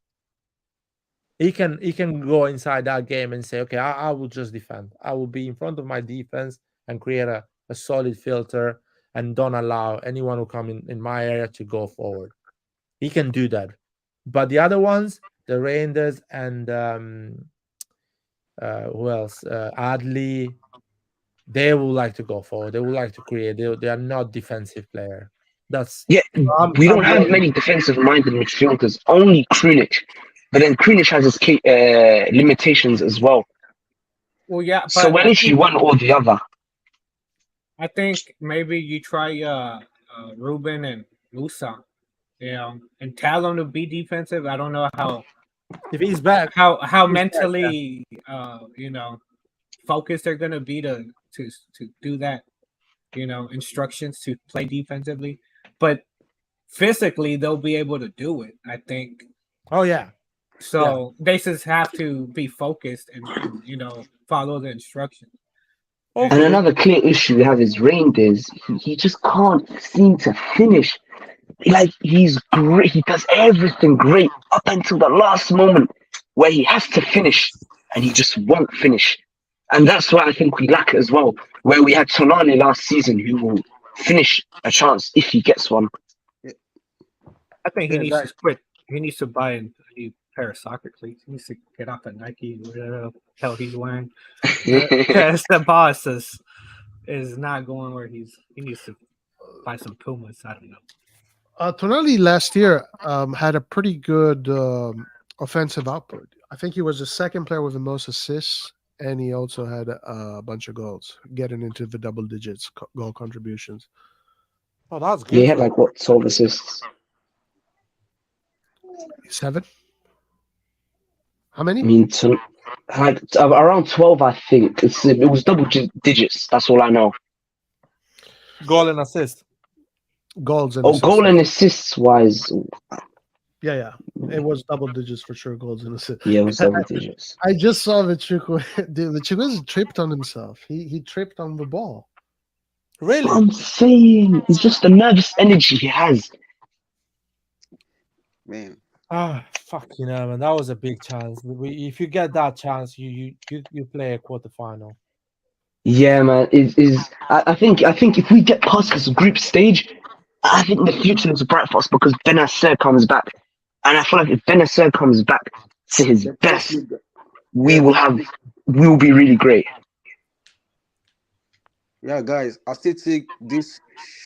He can go inside that game and say, okay, I will just defend. I will be in front of my defense and create a solid filter and don't allow anyone who come in my area to go forward. He can do that. But the other ones, the Rangers and who else? Adley, they will like to go forward. They would like to create. They are not defensive player. We don't have many defensive-minded midfielders. Only Kroenic, but then Kroenic has his limitations as well. Well, yeah. So when is he one or the other? I think maybe you try Ruben and Musa, and tell them to be defensive. I don't know If he's back, how he's back, yeah. mentally focused they're gonna be to do that. Instructions to play defensively, but physically they'll be able to do it. I think. Oh yeah. So they just have to be focused and follow the instructions. And another clear issue we have is Rangers. He just can't seem to finish. Like, he's great. He does everything great up until the last moment where he has to finish, and he just won't finish. And that's why I think we lack it as well. Where we had Tonali last season, who will finish a chance if he gets one. I think he Yeah, needs guys. to quit. He needs to buy a new pair of soccer cleats. He needs to get off of Nike, whatever the hell he's wearing. Because the boss is not going where he needs to buy some Pumas. I don't know. Tonali last year had a pretty good offensive output. I think he was the second player with the most assists, and he also had a bunch of goals, getting into the double digits goal contributions. Oh, that's good. He had like what 12 assists? 7. How many? I mean, like around 12, I think. It was double digits. That's all I know. Goal and assist. Goals and Oh, assists. goal and assists wise, Yeah. It was double digits for sure, goals and assists. yeah, it was double digits. I just saw the Chukwueze tripped on himself. He tripped on the ball. Really? I'm saying it's just the nervous energy he has. Man, Ah, fuck, man. That was a big chance. If you get that chance, you play a quarterfinal. Yeah, man. I think if we get past this group stage, I think the future looks bright for us because Benacer comes back, and I feel like if Benacer comes back to his best, we will be really great. yeah, guys. I still think this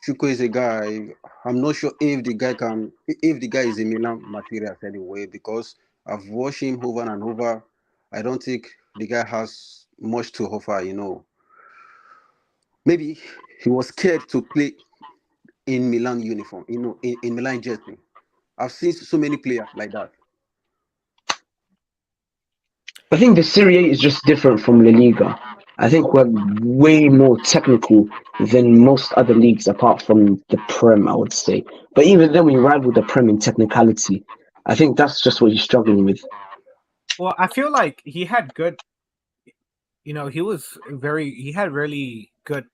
Chukwueze guy. I'm not sure if the guy is a Milan material anyway, because I've watched him over and over. I don't think the guy has much to offer. Maybe he was scared to play in Milan uniform. In Milan jersey. I've seen so many players like that. I think the Serie A is just different from La Liga. I think we're way more technical than most other leagues apart from the Prem, I would say. But even then, we rival the Prem in technicality. I think that's just what he's struggling with. Well, I feel like he had good. He had really good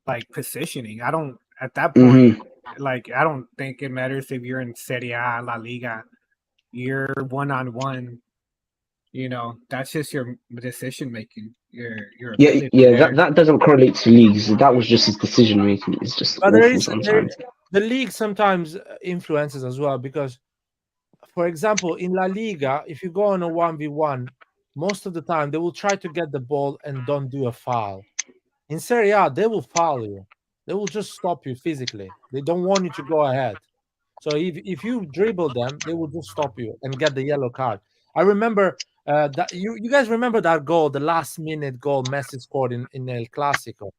like positioning. I don't at that point. I don't think it matters if you're in Serie A, La Liga. You're one-on-one. That's just your decision making. Your ability there. That doesn't correlate to leagues. That was just his decision making. It's just awful sometimes. The league sometimes influences as well because, for example, in La Liga, if you go on a 1v1, most of the time they will try to get the ball and don't do a foul. In Serie A, they will foul you. They will just stop you physically. They don't want you to go ahead. So if you dribble them, they will just stop you and get the yellow card. I remember that you guys remember that goal, the last minute goal Messi scored in El Clasico.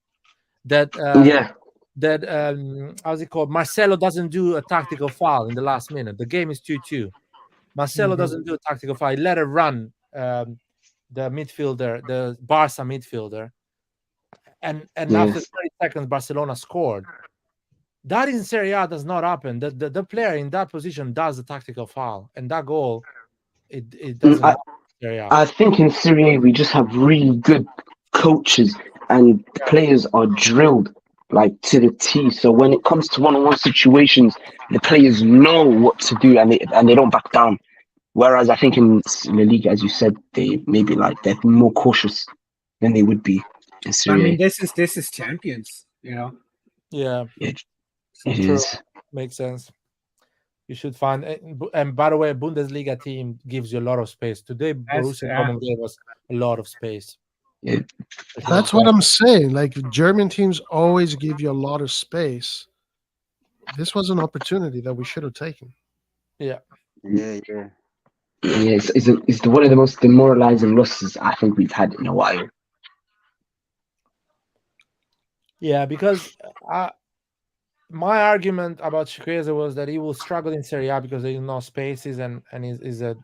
How's it called? Marcelo doesn't do a tactical foul in the last minute. The game is 2-2. Marcelo doesn't do a tactical foul. He let it run the midfielder, the Barca midfielder. And after 30 seconds, Barcelona scored. That in Serie A does not happen. The player in that position does the tactical foul. And that goal, it doesn't happen in Serie A. I think in Serie A, we just have really good coaches and players are drilled like to the T. So when it comes to one-on-one situations, the players know what to do and they don't back down. Whereas I think in La Liga, as you said, they're more cautious than they would be in Serie A. I mean, this is champions, Yeah. It True. is. Makes sense. You should find, and by the way, Bundesliga team gives you a lot of space. Today, Borussia Dortmund gave us a lot of space. Yeah. That's what I'm saying. Like, German teams always give you a lot of space. This was an opportunity that we should have taken. Yeah. Yeah. It's one of the most demoralizing losses I think we've had in a while. Yeah, because my argument about Chiesa was that he will struggle in Serie A because there is no spaces and is a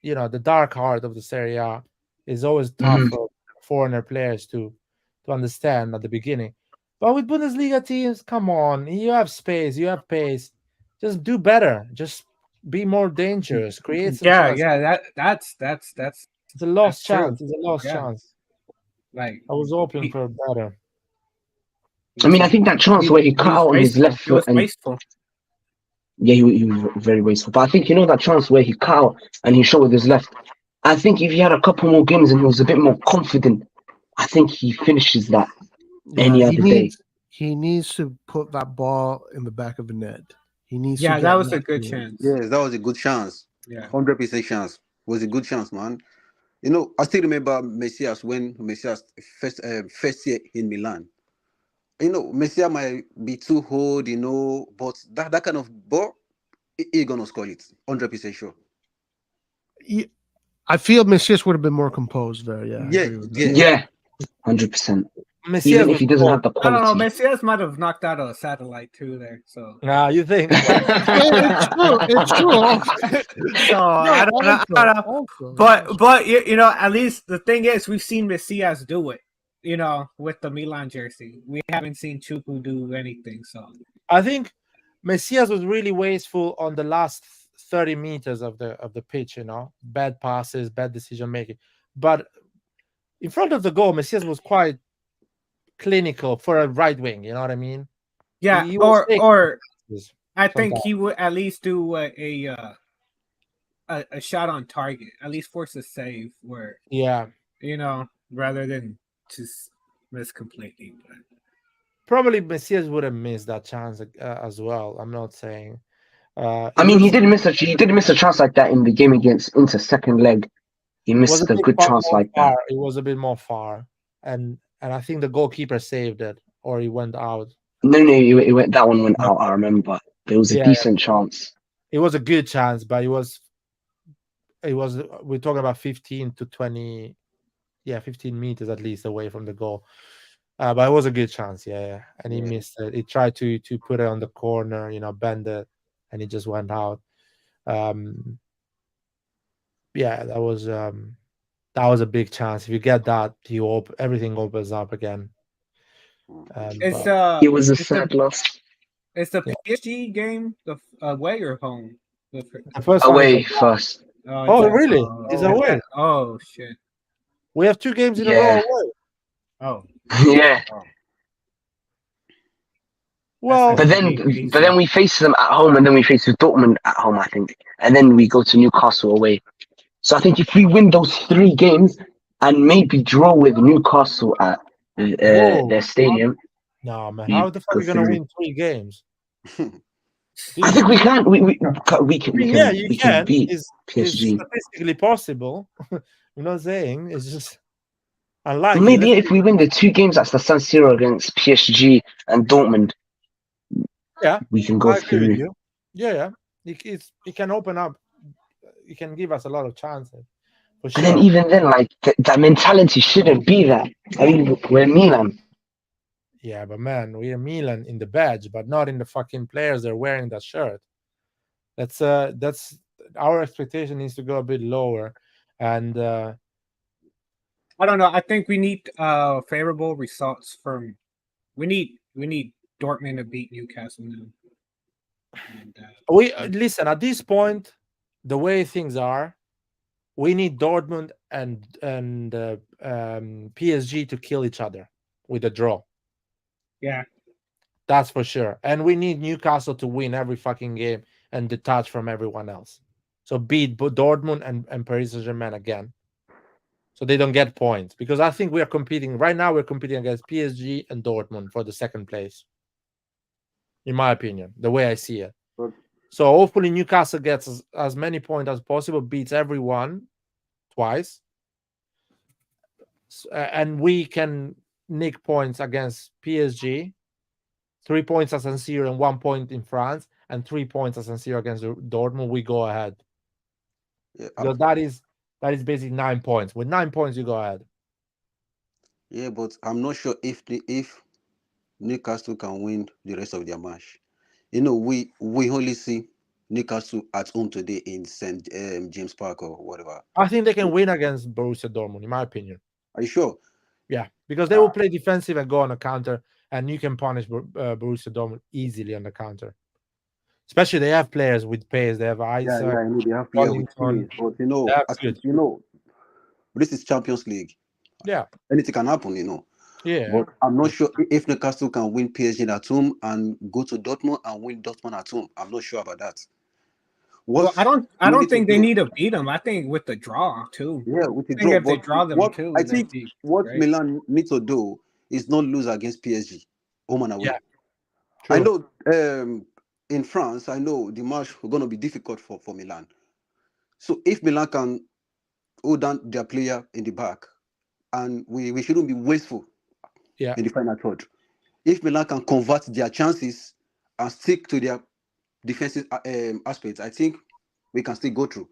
the dark heart of the Serie A is always tough for foreigner players to understand at the beginning. But with Bundesliga teams, come on, you have space, you have pace, just do better, just be more dangerous, create some Yeah, chance. yeah, that's It's a lost true. chance. It's a lost Yeah. chance. Like I was hoping for better. I mean, I think that chance where he cut out on his left He foot was and wasteful. yeah, he was very wasteful. But I think that chance where he cut out and he shot with his left. I think if he had a couple more games and he was a bit more confident, I think he finishes that any other day. He needs to put that ball in the back of the net. He needs. Yeah, to that get was a good chance. Yes, that was a good chance. Yeah. 100% chance. Was a good chance, man. You know, I still remember Messias when Messias first year in Milan. You know, Messias might be too old, you know, but that kind of ball, he gonna score it. 100% sure. I feel Messias would have been more composed there. Yeah. Yeah, 100%. Messias Even if he doesn't have the I don't know. quality. Messias might have knocked out a satellite too there. So nah, you think? It's true. So I don't know. But you know, at least the thing is, we've seen Messias do it. You know, with the Milan jersey, we haven't seen Chuku do anything. So I think Messias was really wasteful on the last 30 meters of the pitch. You know, bad passes, bad decision making. But in front of the goal, Messias was quite clinical for a right wing. You know what I mean? yeah, He was or passes I think sometimes. he would at least do a shot on target, at least force a save. Where Yeah, you know, rather than just miss completely. But probably Messias would have missed that chance as well. I'm not saying. I mean, he did miss a chance like that in the game against Inter second leg. He missed a good chance like that. It was a bit more far, and I think the goalkeeper saved it, or he went out. No, it went. That one went out. I remember. There was a decent chance. It was a good chance, but it was. We're talking about 15 to 20, 15 meters at least away from the goal. But it was a good chance, and he missed it. He tried to put it on the corner, bend it, and it just went out. That was a big chance. If you get that, everything opens up again. It was a sad loss. It's the PSG game, the away or home? The first away first. Oh, really? It's away. Oh shit. We have 2 games in a row away. Oh. Yeah. Well, but then we face them at home, and then we face Dortmund at home, I think, and then we go to Newcastle away. So I think if we win those 3 games and maybe draw with Newcastle at their stadium. No, man. How the fuck are you gonna win 3 games? I think we can. We can beat it's PSG. statistically possible. I'm not saying it's just unlikely. Well, maybe if we win the 2 games, that's the San Siro against PSG and Dortmund. Yeah, we can go through. Yeah. It can open up. It can give us a lot of chances. For sure. And then even then, like that mentality shouldn't be that. I mean, we're Milan. Yeah, but man, we're Milan in the badge, but not in the fucking players that are wearing that shirt. That's our expectation needs to go a bit lower, and I don't know. I think we need favorable results from. We need Dortmund to beat Newcastle now. And, we listen at this point, the way things are, we need Dortmund and PSG to kill each other with a draw. Yeah, that's for sure. And we need Newcastle to win every fucking game and detach from everyone else. So beat Dortmund and Paris Saint-Germain again, so they don't get points. Because I think we are competing right now. We're competing against PSG and Dortmund for the 2nd place, in my opinion, the way I see it. So hopefully Newcastle gets as many points as possible, beats everyone twice, and we can nick points against PSG, 3 points at San Siro and 1 point in France, and 3 points at San Siro against Dortmund. We go ahead. So that is basically 9 points. With 9 points, you go ahead. Yeah, but I'm not sure if Newcastle can win the rest of their match. You know, we only see Newcastle at home today in St. James Park or whatever. I think they can win against Borussia Dortmund, in my opinion. Are you sure? Yeah, because they will play defensive and go on a counter, and you can punish Borussia Dortmund easily on the counter. Especially they have players with pace. They have Isaac, I know they have players with Wellington. pace, but you know, That's good. you know, this is Champions League. Yeah, Anything can happen, you know. yeah. But I'm not sure if Newcastle can win PSG at home and go to Dortmund and win Dortmund at home. I'm not sure about that. Well, I don't think they need to beat them. I think with the draw too. Yeah, with the I think draw. if they draw them too, I that'd think be what great. Milan needs to do is not lose against PSG, home and away. Yeah, I true. know in France, I know the match is going to be difficult for Milan. So if Milan can hold down their player in the back, and we shouldn't be wasteful Yeah, in the final third. If Milan can convert their chances and stick to their defensive aspects, I think we can still go through.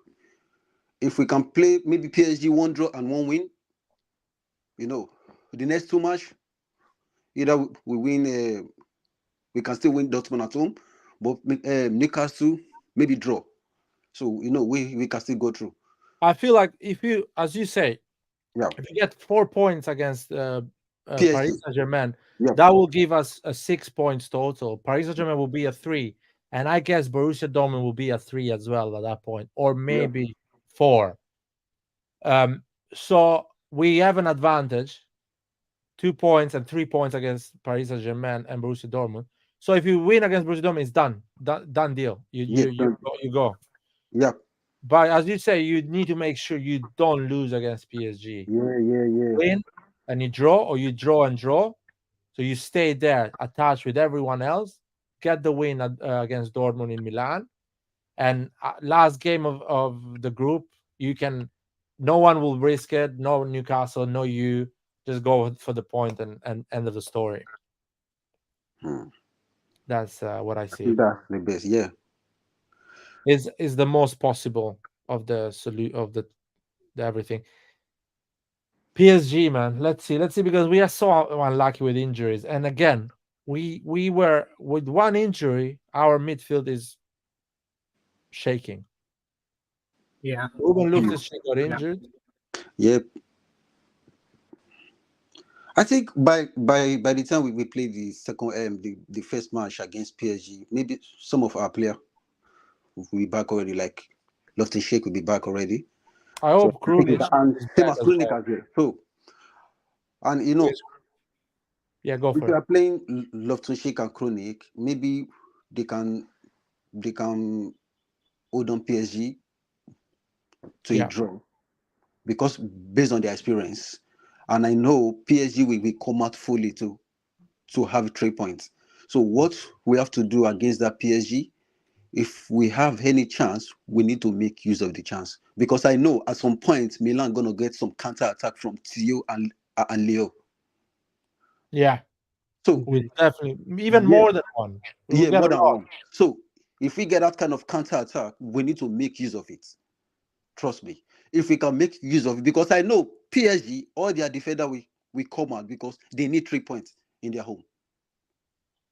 If we can play maybe PSG 1 draw and 1 win, you know, the next 2 match, either we win, we can still win Dortmund at home, but Newcastle maybe draw. So you know we can still go through. I feel like if you, as you say, Yeah, if you get 4 points against Paris PSG. Saint-Germain, Yeah, that will give us a 6 points total. Paris Saint-Germain will be a 3, and I guess Borussia Dortmund will be a 3 as well at that point, or maybe 4. So we have an advantage, 2 points and 3 points against Paris Saint-Germain and Borussia Dortmund. So if you win against Borussia Dortmund, it's done deal. You go. yeah, But as you say, you need to make sure you don't lose against PSG. yeah. Win and you draw, or you draw and draw. So you stay there attached with everyone else, get the win against Dortmund in Milan. And last game of the group, no one will risk it. No Newcastle, no you. Just go for the point and end of the story. That's what I see. That's the best. Yeah. Is the most possible of the everything. PSG, man, let's see because we are so unlucky with injuries, and again, we were with one injury, our midfield is shaking. Yeah, Ruben Loftus-Cheek got injured. Yep. I think by the time we play the second the first match against PSG, maybe some of our players will be back already. Like Loftus-Cheek will be back already. I hope Krunic and is same back as as Krunic well. as well. So, and you know, Yeah, go if for we it. are playing Loftus-Cheek and Krunic, maybe they can hold on PSG to a draw, because based on their experience, and I know PSG will come out fully to have 3 points. So what we have to do against that PSG, if we have any chance, we need to make use of the chance, because I know at some point Milan gonna get some counter attack from Theo and Leo. Yeah. So we definitely even more than one. Yeah, more than one. So if we get that kind of counter attack, we need to make use of it. Trust me. If we can make use of it, because I know PSG, all their defender we come out because they need 3 points in their home.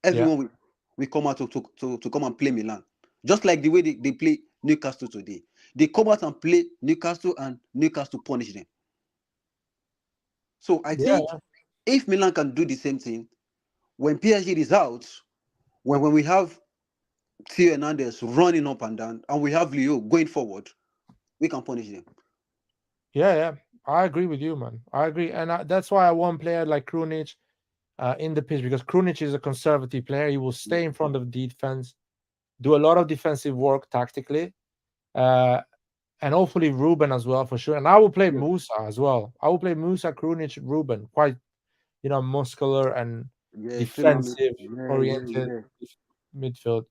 Everyone we come out to come and play Milan. Just like the way they play Newcastle today. They come out and play Newcastle, and Newcastle punish them. So I think if Milan can do the same thing, when PSG is out, when we have Theo Hernandez running up and down, and we have Leo going forward, we can punish them. Yeah. I agree with you, man. I agree. And that's why I want player like Krunic in the pitch, because Krunic is a conservative player. He will stay in front of defense, do a lot of defensive work tactically, and hopefully Ruben as well, for sure. And I will play Musa as well. I will play Musa, Krunic, Ruben, quite, muscular and defensive oriented midfield.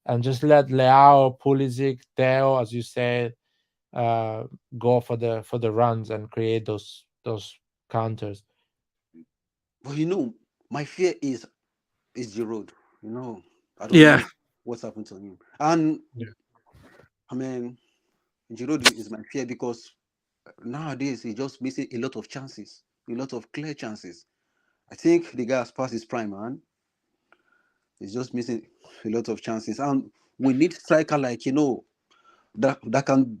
And just let Leao, Pulisic, Theo, as you said, go for the runs and create those counters. But my fear is Giroud. I don't know what's happened to him. And I mean, Giroud is my fear, because nowadays he just missing a lot of chances, a lot of clear chances. I think the guy has passed his prime, man. He's just missing a lot of chances, and we need striker like that can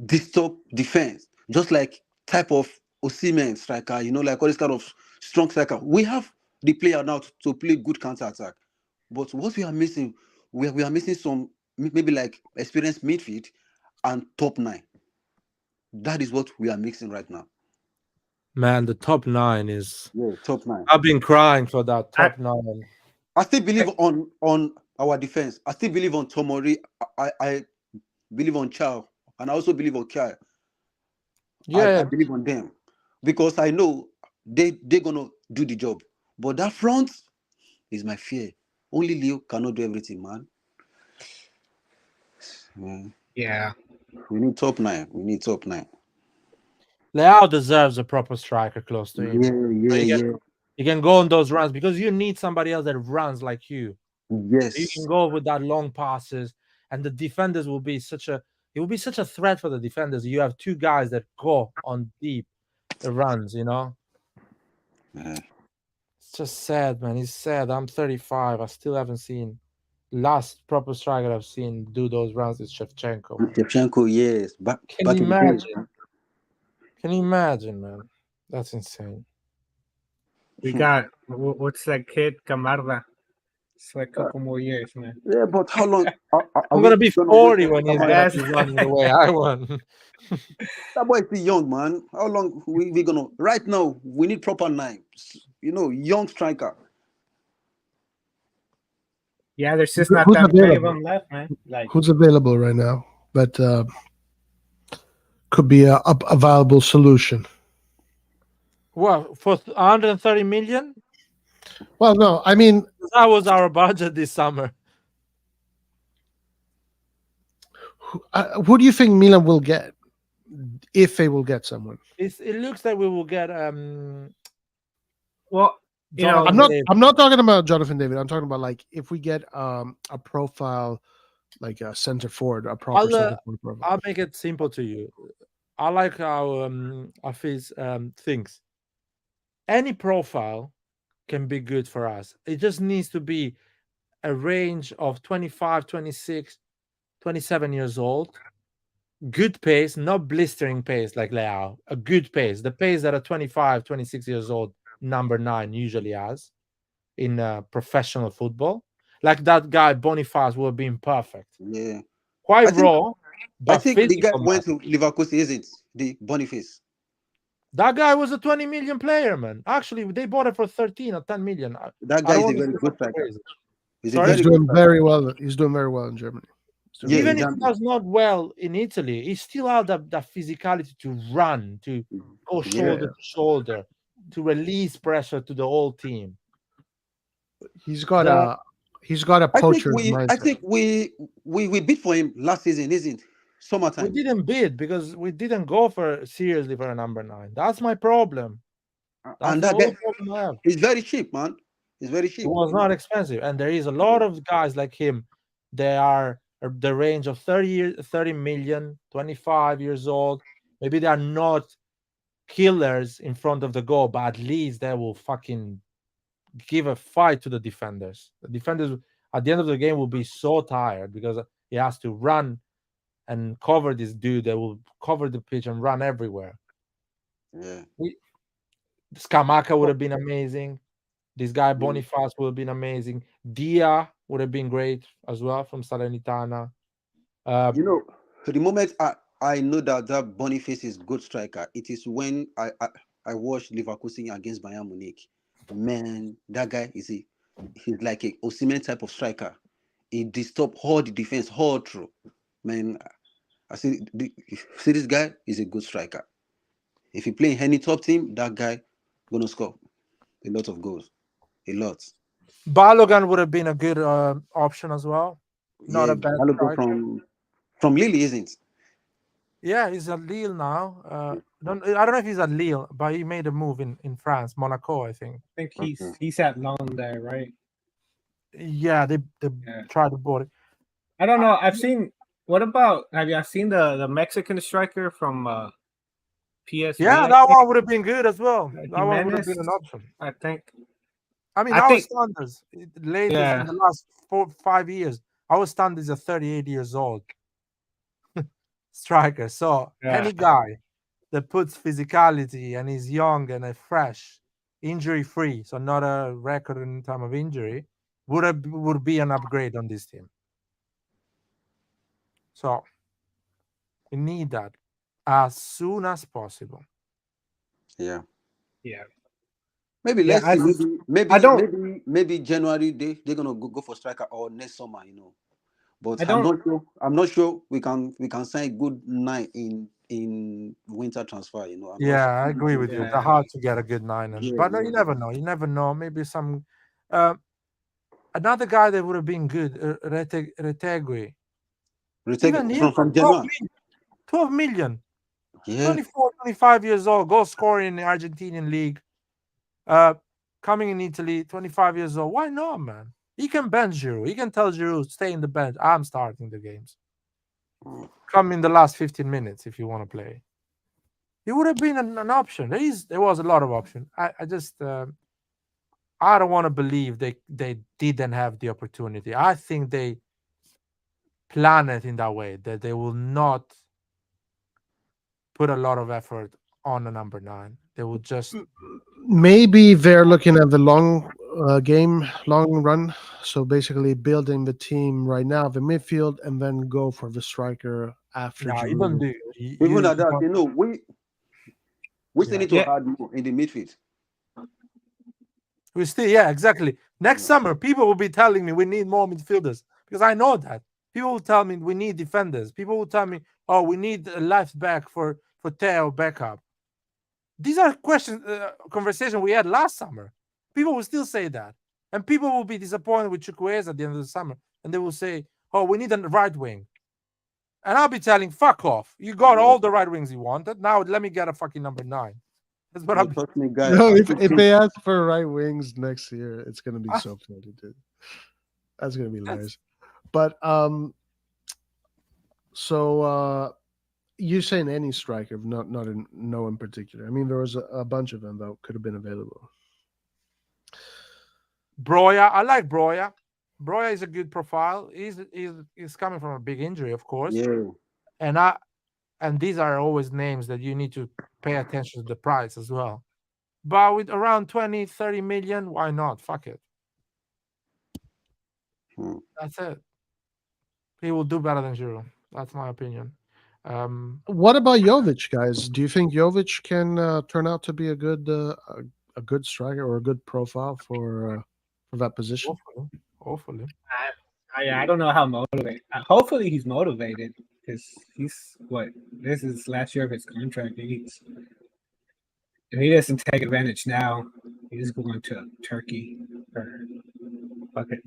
disturb defense, just like type of Osimhen striker. Like all this kind of strong striker. We have the player now to play good counter attack, but what we are missing, we are missing some maybe like experienced midfield and top 9. That is what we are mixing right now. Man, the top 9 is. Yeah, top 9. I've been crying for that top 9. I still believe on our defense. I still believe on Tomori. I believe on Chow, and I also believe on Kai. Yeah, I believe on them because I know they're gonna do the job. But that front is my fear. Only Leo cannot do everything, man. Yeah. We need top 9. We need top 9. Leao deserves a proper striker close to him. Yeah. You can go on those runs because you need somebody else that runs like you. Yes. You can go with that long passes, and the defenders will be such a threat for the defenders. You have 2 guys that go on deep runs, Yeah. It's just sad, man. It's sad. I'm 35. I still haven't seen. Last proper striker I've seen do those runs is Shevchenko. Man. Shevchenko, yes. Can you imagine? Can you imagine, man? That's insane. We got what's that kid Camarda? It's like a couple more years, man. Yeah, but how long? I'm gonna be 40 when he's running the way I want. That boy is still young, man. How long we gonna? Right now, we need proper 9. Young striker. Yeah, there's just not that many of them left, man. Like who's available right now? But could be a viable solution. Well, for 130 million? Well, no, I mean that was our budget this summer. Who do you think Milan will get, if they will get someone? It looks like we will get. Well, I'm not talking about Jonathan David. I'm talking about like if we get a profile, like a center forward, a proper center forward profile. I'll make it simple to you. I like how Hafiz thinks. Any profile can be good for us. It just needs to be a range of 25, 26, 27 years old. Good pace, not blistering pace like Leao. A good pace. The pace that a 25, 26 years old number 9 usually has in professional football. Like that guy Boniface would have been perfect. Yeah. Quite raw. I think the guy went to Leverkusen, isn't the Boniface? That guy was a 20 million player, man. Actually, they bought it for 13 or 10 million. That guy is a very good player. He's doing very well. He's doing very well in Germany. Even if he does not well in Italy, he still has that physicality to run, to go shoulder to shoulder, to release pressure to the whole team. He's got a poacher's mindset. I think we bid for him last season, isn't it? Summertime. We didn't bid because we didn't go seriously for a number 9. That's my problem. And that guy is very cheap, man. It's very cheap. It was not expensive, and there is a lot of guys like him. They are the range of 30 million, 25 years old. Maybe they are not killers in front of the goal, but at least they will fucking give a fight to the defenders. The defenders at the end of the game will be so tired because he has to run and cover this dude that will cover the pitch and run everywhere. Yeah. Scamacca would have been amazing. This guy Boniface would have been amazing. Dia would have been great as well from Salernitana. For the moment I know that Boniface is good striker, it is when I watched Leverkusen against Bayern Munich. Man, that guy he's like a Osimhen type of striker. He disturbs all the defense all through. Man, I see this guy is a good striker. If he play in any top team, that guy gonna score a lot of goals. A lot. Balogun would have been a good option as well. Not a bad Balogun from Lille, isn't it? Yeah, he's at Lille now. I don't know if he's at Lille, but he made a move in France, Monaco, I think. I think he's at loan there, right? Yeah, they tried to board it. I don't know. Have you seen the Mexican striker from PSV? Yeah, that one would have been good as well. That one would have been an option. I think. I mean, I our think standards, latest in the last 4-5 years, our standards are 38 years old striker. So any guy that puts physicality and is young and fresh, injury free, so not a record in time of injury, would be an upgrade on this team. So we need that as soon as possible. Yeah. Yeah. Maybe Yeah, let's see. I don't. Maybe January they're gonna go for striker or next summer, you know. But I I'm don't. not sure. I'm not sure we can sign good 9 in winter transfer. You know. I'm not Yeah, sure. I agree with you. Yeah. It's hard to get a good 9, Yeah, but no, yeah. you never know. You never know. Maybe some another guy that would have been good, Retegui. Even him, From 12 Genoa. million. 12 million. Yeah. 24, 25 years old, goal scorer in the Argentinian league. Coming in Italy, 25 years old. Why not, man? He can bench Giroud. He can tell Giroud, stay in the bench. I'm starting the games. Come in the last 15 minutes if you want to play. He would have been an option. There was a lot of option. I just I don't want to believe they didn't have the opportunity. I think they plan it in that way, that they will not put a lot of effort on the number 9. They will just Maybe they're looking at the long long run. So basically, building the team right now, the midfield, and then go for the striker after. nah, you don't Giroud. do. Even at that, you know, we still Yeah. need to add more in the midfield. We still, yeah, exactly. Next summer, people will be telling me we need more midfielders because I know that. People will tell me we need defenders. People will tell me, oh, we need a left back for Theo backup. These are questions, conversation we had last summer. People will still say that, and people will be disappointed with Chukwueze at the end of the summer, and they will say, oh, we need a right wing. And I'll be telling, fuck off. You got all the right wings you wanted. Now let me get a fucking number 9. That's what I'm. Trust me, guys. No, if they ask for right wings next year, it's gonna be so funny, dude. That's gonna be hilarious. But so you're saying any striker, not in no in particular. I mean, there was a bunch of them that could have been available. Broya, I like Broya. Broya is a good profile. He's coming from a big injury, of course. Yeah. And these are always names that you need to pay attention to the price as well. But with around 20, 30 million, why not? Fuck it. That's it. He will do better than Giroud. That's my opinion. What about Jovic, guys? Do you think Jovic can turn out to be a good striker or a good profile for that position? Hopefully. I don't know how motivated. Hopefully, he's motivated because this is last year of his contract. If he doesn't take advantage now, he's going to Turkey or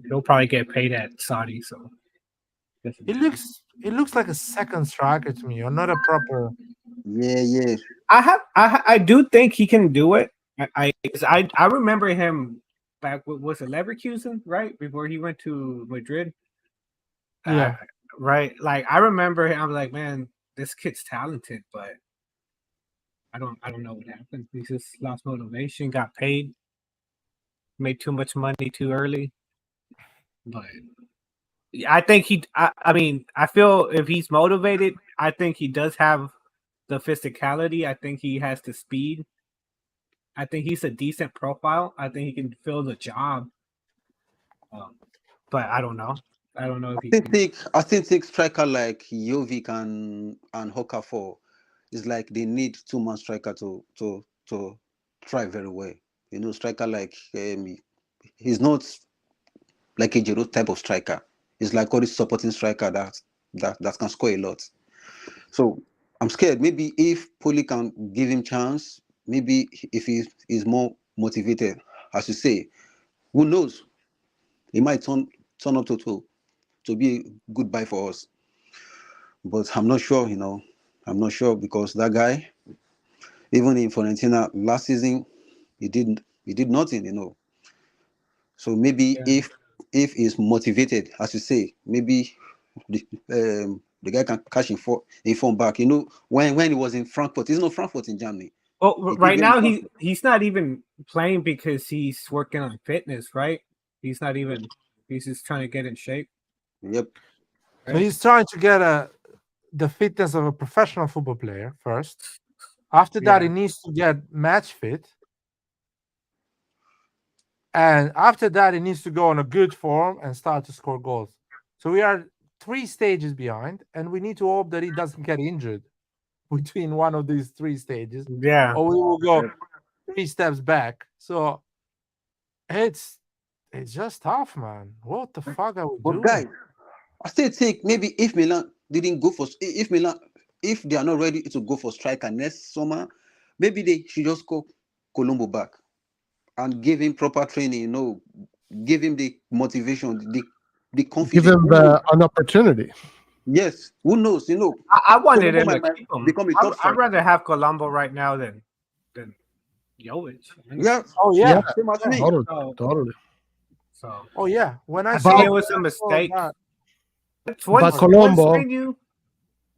he'll probably get paid at Saudi. So it looks like a second striker to me, or not a proper. Yeah. I do think he can do it. I remember him back with was it Leverkusen, right? Before he went to Madrid. Yeah. Right. Like I remember him, I was like, man, this kid's talented, but I don't know what happened. He just lost motivation, got paid, made too much money too early. But I think I mean, I feel if he's motivated, I think he does have the physicality. I think he has the speed. I think he's a decent profile. I think he can fill the job. But I don't know. I don't know if I think striker like Jovic and Okafor is like they need 2-man striker to try very well. You know, striker like he's not like a Giroud type of striker. He's like all this supporting striker that can score a lot. So I'm scared. Maybe if Pioli can give him chance, maybe if he is more motivated, as you say, who knows? He might turn up to be a good buy for us. But I'm not sure, you know. I'm not sure because that guy, even in Fiorentina last season, he did nothing, you know. So maybe if he's motivated, as you say, maybe the guy can cash in form back. You know, when he was in Frankfurt, he's not Frankfurt in Germany. Well, He keep right now getting he's not even playing because he's working on fitness, right? He's not even. He's just trying to get in shape. Yep. So he's trying to get the fitness of a professional football player first. After that, he needs to get match fit. And after that, he needs to go on a good form and start to score goals. So we are 3 stages behind, and we need to hope that he doesn't get injured between one of these 3 stages. Yeah. Or we will go 3 steps back. So it's just tough, man. What the fuck are we But doing? guys, I still think maybe if Milan didn't go for if they are not ready to go for striker next summer, maybe they should just call Colombo back and give him proper training. Give him the motivation, the confidence. Give him an opportunity. Yes, who knows? I wanted him Colombo to might keep him. become a top I'd striker. rather have Colombo right now than Jovic. Yeah. Oh yeah. Same as me. Totally. So. Oh yeah. When I I saw think it was a mistake. But Colombo. Once they knew,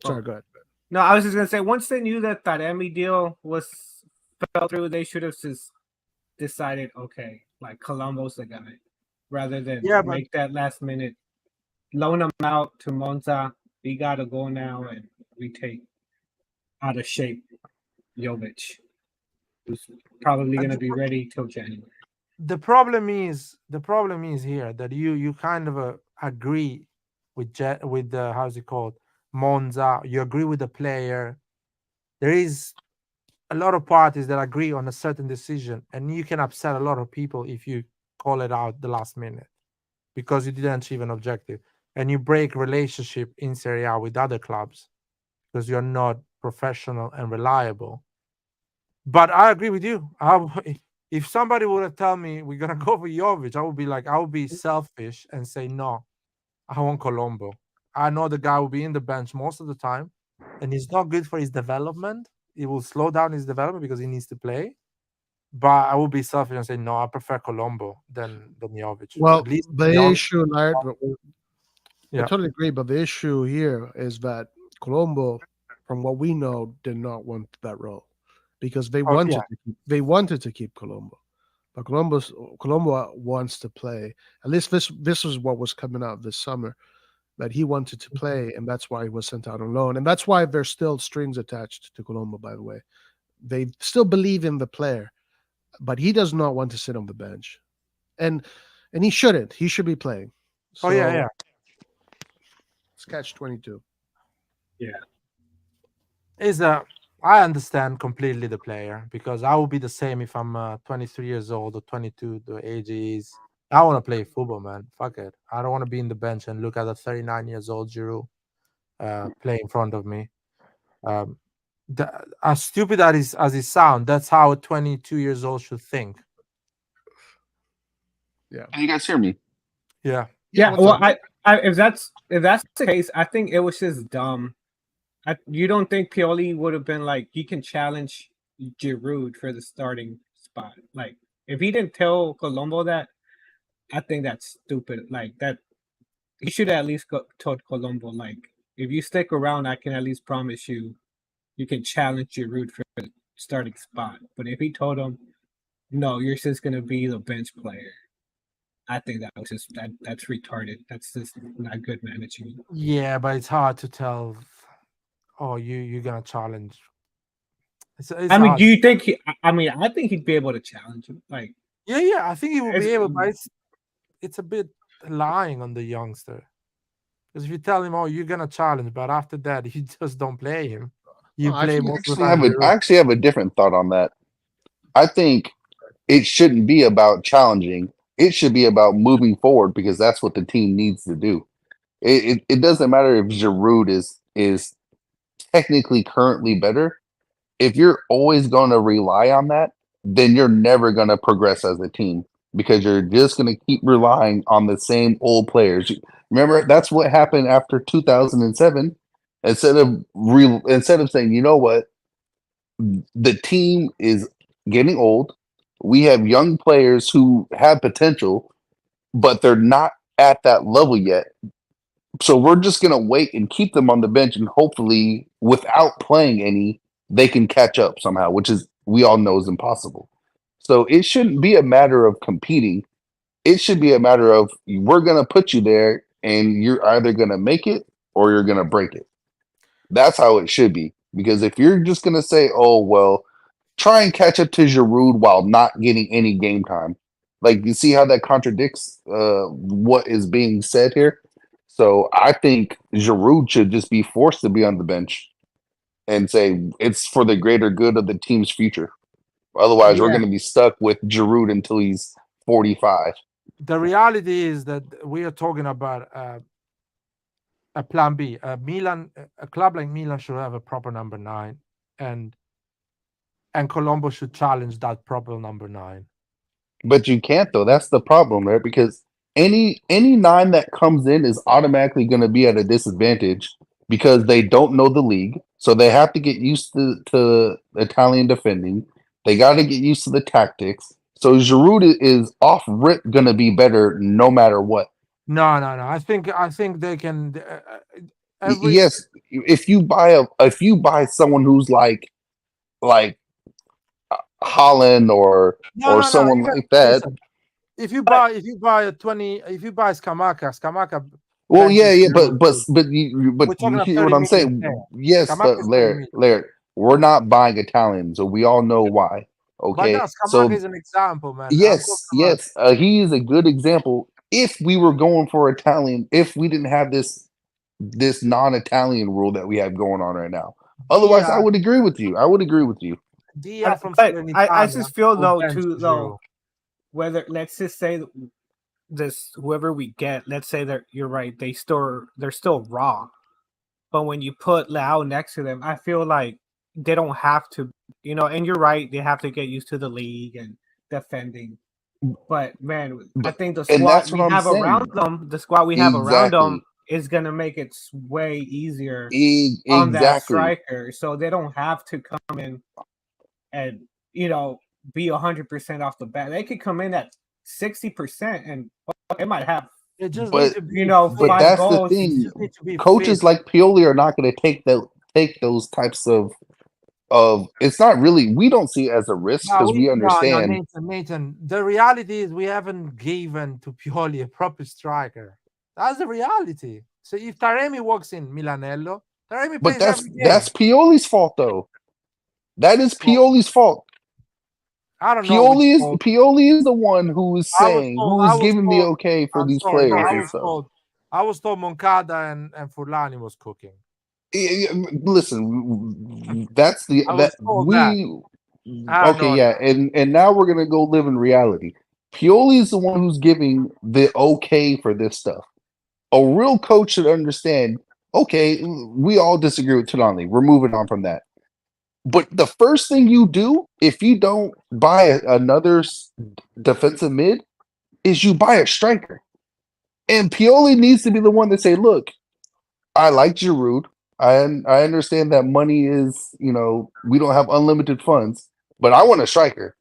Sorry, go ahead. no, I was just gonna say once they knew that Taremi deal fell through, they should have just decided, okay, like Colombo's the guy, rather than make that last minute loan him out to Monza. We gotta go now, and we take out of shape Jovic, who's probably gonna be ready till January. The problem is here that you kind of agree with how's it called, Monza. You agree with the player. There is a lot of parties that agree on a certain decision, and you can upset a lot of people if you call it out the last minute because you didn't achieve an objective, and you break relationship in Serie A with other clubs because you're not professional and reliable. But I agree with you. If somebody would have told me we're gonna go for Jovic, I would be selfish and say no. I want Colombo. I know the guy will be in the bench most of the time, and he's not good for his development. It will slow down his development because he needs to play. But I will be selfish and say no. I prefer Colombo than Jovic. Well, At least the issue, Laird, yeah. I totally agree. But the issue here is that Colombo, from what we know, did not want that role because they wanted to keep Colombo. But Colombo wants to play. At least this was what was coming out this summer, that he wanted to play, and that's why he was sent out on loan. And that's why there's still strings attached to Colombo, by the way. They still believe in the player, but he does not want to sit on the bench. And he shouldn't. He should be playing. So, yeah. It's catch-22. Yeah. I understand completely the player because I will be the same if I'm 23 years old or 22. The age is. I want to play football, man. Fuck it. I don't want to be in the bench and look at a 39 years old Giroud play in front of me. As stupid as it sounds, that's how a 22 years old should think. Yeah. Can you guys hear me? Yeah. Yeah. Well, if that's the case, I think it was just dumb. You don't think Pioli would have been like, he can challenge Giroud for the starting spot? Like, if he didn't tell Colombo that, I think that's stupid. Like, that he should have at least told Colombo, like, if you stick around, I can at least promise you can challenge Giroud for the starting spot. But if he told him, no, you're just going to be the bench player, I think that was just that's retarded. That's just not good managing. Yeah, but it's hard to tell. Oh, you're gonna challenge. It's I mean, hard. do you think I think he'd be able to challenge him. Like, yeah, I think he will be able, but it's a bit lying on the youngster. Because if you tell him, oh, you're gonna challenge, but after that, you just don't play him. You play most of the time. I actually have a different thought on that. I think it shouldn't be about challenging. It should be about moving forward because that's what the team needs to do. It doesn't matter if Giroud is technically currently better. If you're always going to rely on that, then you're never going to progress as a team because you're just going to keep relying on the same old players. Remember, that's what happened after 2007. Instead of saying, you know what, the team is getting old. We have young players who have potential, but they're not at that level yet. So we're just going to wait and keep them on the bench, and hopefully, without playing any, they can catch up somehow, which is we all know is impossible. So it shouldn't be a matter of competing. It should be a matter of we're going to put you there and you're either going to make it or you're going to break it. That's how it should be. Because if you're just going to say, oh, well, try and catch up to Giroud while not getting any game time. Like, you see how that contradicts what is being said here? So I think Giroud should just be forced to be on the bench and say it's for the greater good of the team's future. Otherwise, we're Yeah. going to be stuck with Giroud until he's 45. The reality is that we are talking about a plan B. A club like Milan should have a proper number 9, and Colombo should challenge that proper number 9. But you can't though. That's the problem, right? Because any 9 that comes in is automatically going to be at a disadvantage because they don't know the league, so they have to get used to Italian defending. They got to get used to the tactics. So Giroud is off rip going to be better no matter what. No. I think they can. Yes, if you buy someone who's like Holland or someone like that. Listen, if you buy a 20, if you buy Scamacca. Well, yeah, but we're talking you about hear what 30 I'm saying. million. Yes, Scamacca but is 30 Laird, we're not buying Italians, so we all know why. Okay, But no, so Scamacca is an example, man. yes, he is a good example. If we were going for Italian, if we didn't have this non-Italian rule that we have going on right now, otherwise, I would agree with you. Dia from But I just feel though, whether let's just say this whoever we get, let's say that you're right, they're still raw. But when you put Leao next to them, I feel like they don't have to, and you're right, they have to get used to the league and defending. But man, I think the squad we have around them, is gonna make it way easier on that striker. So they don't have to come in and be 100% off the bat. They could come in at 60% and they might have. It just but that's goals. The thing. Coaches like Pioli are not going to take those types of. It's not really. We don't see it as a risk because we understand. Nathan. The reality is we haven't given to Pioli a proper striker. That's the reality. So if Taremi walks in Milanello, Taremi plays every game. That's Pioli's fault, though. That is Pioli's fault. I don't know. Pioli is the one who is saying, who is giving the okay for these players and stuff. I was told Moncada and Furlani was cooking. Listen, that's the and now we're gonna go live in reality. Pioli is the one who's giving the okay for this stuff. A real coach should understand. Okay, we all disagree with Tonali. We're moving on from that. But the first thing you do, if you don't buy another defensive mid, is you buy a striker. And Pioli needs to be the one to say, look, I like Giroud. I understand that money is, we don't have unlimited funds, but I want a striker.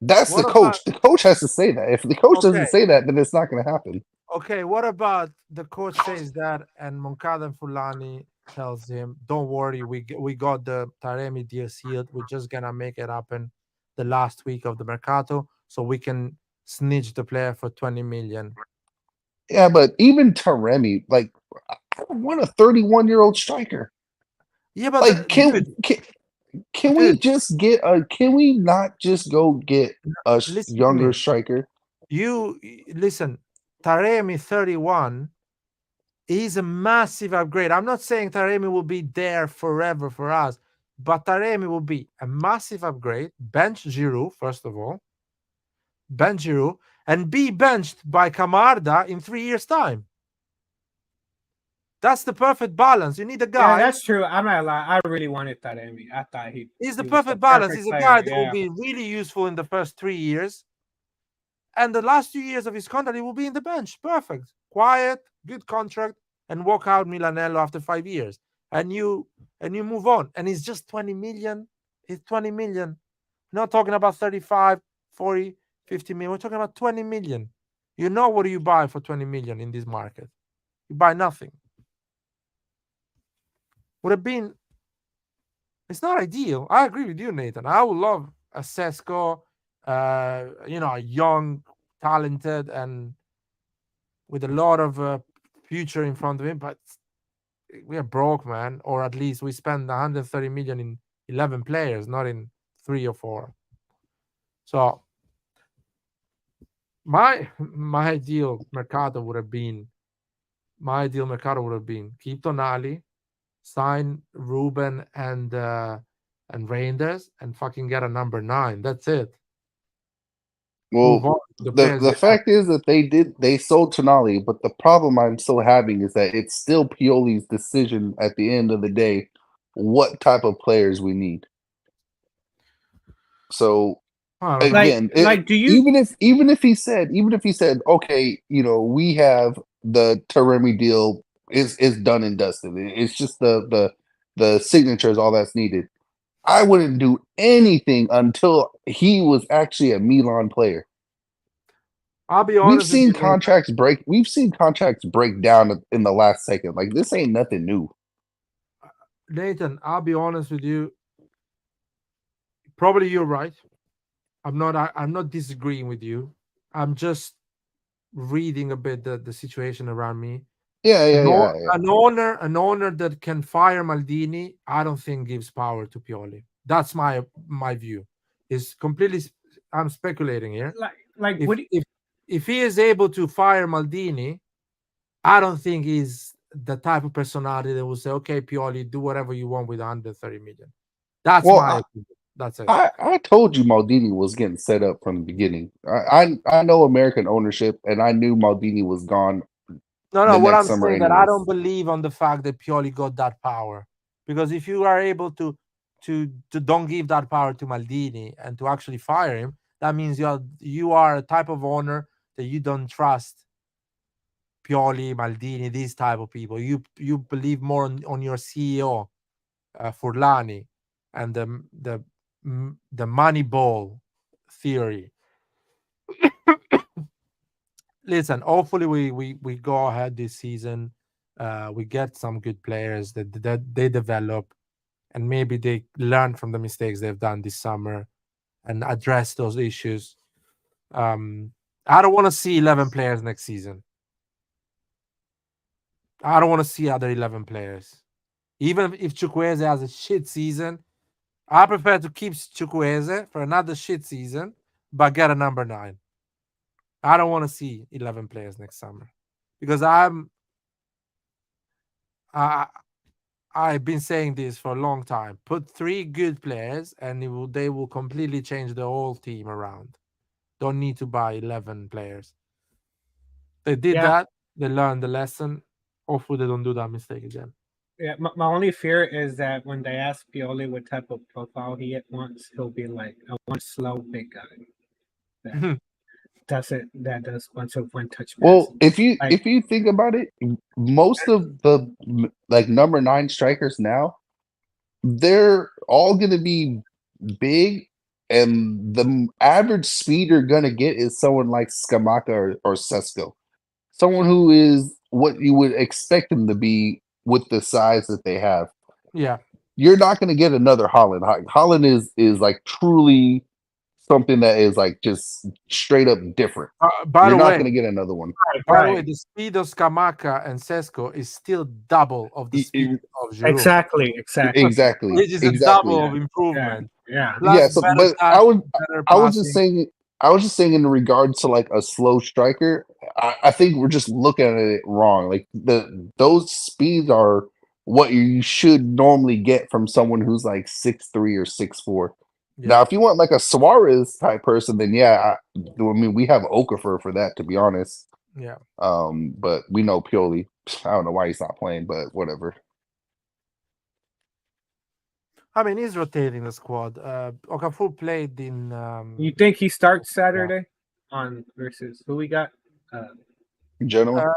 That's the coach. The coach has to say that. If the coach doesn't say that, then it's not going to happen. Okay, what about the coach says that and Moncada and Fulani tells him, don't worry, we got the Taremi deal sealed. We're just going to make it happen the last week of the Mercato so we can snitch the player for 20 million. Yeah, but even Taremi, I want a 31-year-old striker. Yeah, but like, can we just get can we not just go get a younger striker? You listen, Taremi 31 is a massive upgrade. I'm not saying Taremi will be there forever for us, but Taremi will be a massive upgrade. Bench Giroud, first of all. Bench Giroud and be benched by Camarda in 3 years' time. That's the perfect balance. You need a guy. Yeah, that's true. I'm not lying. I really wanted Taremi. I thought he's the perfect balance. He's a guy that will be really useful in the first 3 years. And the last 2 years of his contract, he will be in the bench. Perfect. Quiet, good contract, and walk out Milanello after 5 years. And you move on. And it's just 20 million. It's 20 million. We're not talking about 35, 40, 50 million. We're talking about 20 million. You know what do you buy for 20 million in this market? You buy nothing. Would have been It's not ideal. I agree with you, Nathan. I would love a Sesko, a young, talented, and with a lot of future in front of him. But we are broke, man. Or at least we spend 130 million in 11 players, not in 3 or 4. So my ideal mercato would have been keep Tonali, sign Ruben and Reinders, and fucking get a number 9. That's it. Move Well, on. the fact is that they sold Tonali, but the problem I'm still having is that it's still Pioli's decision at the end of the day what type of players we need. So again, do you even if he said, okay, we have the Taremi deal is done and dusted. It's just the signatures, all that's needed. I wouldn't do anything until he was actually a Milan player. I'll be honest. We've seen contracts break down in the last second. Like, this ain't nothing new. Nathan, I'll be honest with you. Probably you're right. I'm not disagreeing with you. I'm just reading a bit the situation around me. An owner that can fire Maldini, I don't think gives power to Pioli. That's my view. It's completely. I'm speculating here. If he is able to fire Maldini, I don't think he's the type of personality that will say, "Okay, Pioli, do whatever you want with 130 million." That's my opinion. That's it. I told you Maldini was getting set up from the beginning. I know American ownership, and I knew Maldini was gone. No. What I'm saying that I don't believe on the fact that Pioli got that power, because if you are able to don't give that power to Maldini and to actually fire him, that means you are a type of owner that you don't trust. Pioli, Maldini, these type of people. You believe more on your CEO, Furlani, and the money ball theory. Listen, hopefully we go ahead this season. We get some good players that they develop, and maybe they learn from the mistakes they've done this summer and address those issues. I don't want to see 11 players next season. I don't want to see other 11 players. Even if Chukwueze has a shit season, I prefer to keep Chukwueze for another shit season, but get a number 9. I don't want to see 11 players next summer, because I've been saying this for a long time. Put 3 good players, and they will completely change the whole team around. Don't need to buy 11 players. They did that. They learned the lesson. Hopefully, they don't do that mistake again. Yeah, my only fear is that when they ask Pioli what type of profile he wants, he'll be like, "I want a slow big guy that does bunch of one-touch passes." Well, if you think about it, most of the number 9 strikers now, they're all going to be big, and the average speed you're going to get is someone like Scamacca or Sesko, someone who is what you would expect them to be with the size that they have. Yeah, you're not going to get another Holland. Holland is like truly something that is like just straight up different. You're not going to get another one. By the way, the speed of Scamacca and Sesko is still double of the speed of Giroud. Exactly. Which is a double of improvement. Yeah. Plus but I was just saying in regards to like a slow striker, I think we're just looking at it wrong. Like those speeds are what you should normally get from someone who's like 6'3" or 6'4". Yeah. Now, if you want like a Suarez type person, then I mean, we have Okafor for that, to be honest. Yeah. But we know Pioli. I don't know why he's not playing, but whatever. I mean, he's rotating the squad. Okafor played in. You think he starts Saturday on versus who we got? Genoa.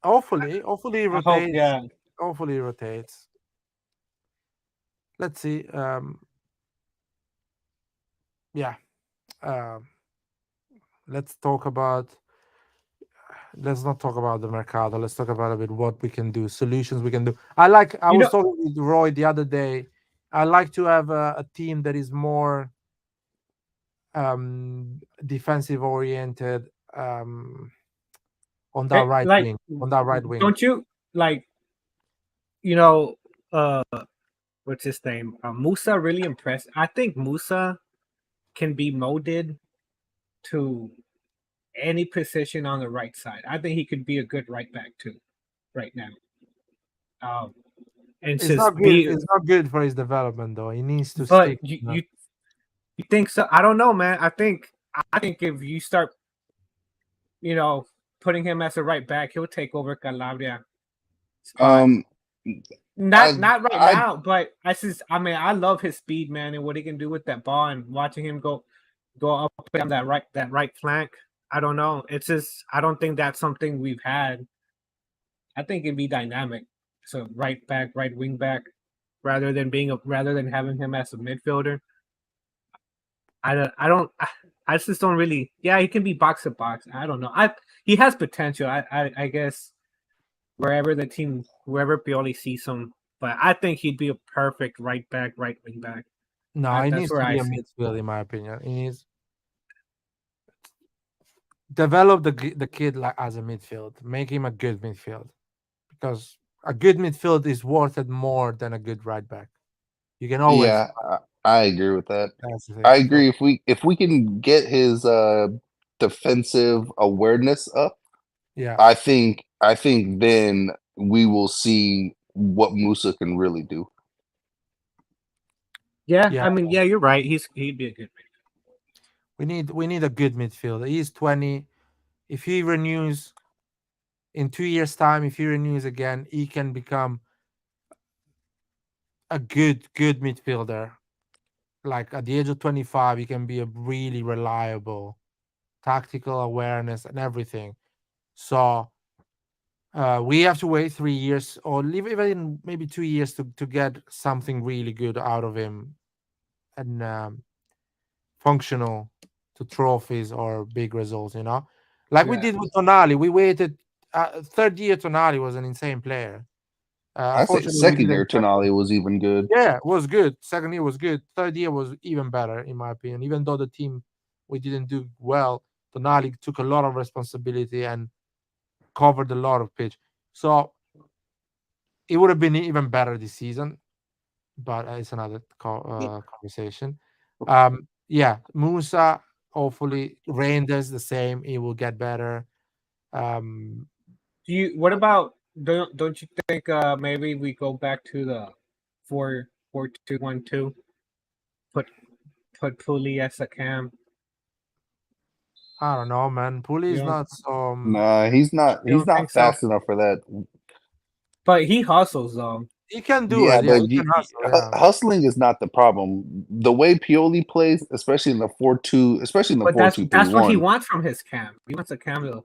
Hopefully he rotates. Hope, hopefully he rotates. Let's see. Let's talk about let's not talk about the mercado. Let's talk about a bit what we can do, solutions we can do. I was talking with Roy the other day. I like to have a team that is more defensive oriented on that right like, wing. On that right wing. Don't you like? You know, what's his name? Musa really impressed. I think Musa can be molded to any position on the right side. I think he could be a good right back too, right now. And It's just not good. be. It's not good for his development, though. He needs to But stick. you think so? I don't know, man. I think if you start, putting him as a right back, he'll take over Calabria spot. Not right now, but I love his speed, man, and what he can do with that ball, and watching him go up on that right flank. I don't know. It's just I don't think that's something we've had. I think it'd be dynamic. So right back, right wing back, rather than having him as a midfielder. I just don't really. Yeah, he can be box to box. I don't know. He has potential. I guess wherever Pioli sees him, but I think he'd be a perfect right back, right wing back. No, he needs to be a midfield, in my opinion. He needs develop the kid like as a midfield, make him a good midfield, because a good midfield is worth it more than a good right back. You can always. Yeah, I agree with that. That's the thing. I agree. If we can get his defensive awareness up, Yeah, I think then we will see what Musa can really do. Yeah, I mean, yeah, you're right. He'd be a good midfield. We need a good midfielder. He's 20. If he renews in 2 years' time, if he renews again, he can become a good midfielder. Like at the age of 25, he can be a really reliable, tactical awareness and everything. So we have to wait 3 years or even maybe 2 years to get something really good out of him and functional to trophies or big results, like we did with Tonali. We waited. Third year Tonali was an insane player. I say second year Tonali was even good. Yeah, it was good. Second year was good. Third year was even better, in my opinion. Even though the team we didn't do well, Tonali took a lot of responsibility and covered a lot of pitch. So it would have been even better this season, but it's another conversation. Yeah, Musa, hopefully Reinders the same. He will get better. What about don't you think maybe we go back to the 4-4-2-1-2? Put Pioli as a cam. I don't know, man. Pioli is not so. Nah, he's not. He's not fast enough for that. But he hustles though. He can do it. Yeah, he can hustle, hustling is not the problem. The way Pioli plays, especially in the 4-2, especially in the 4-2-3-1. That's what he wants from his cam. He wants a cam to.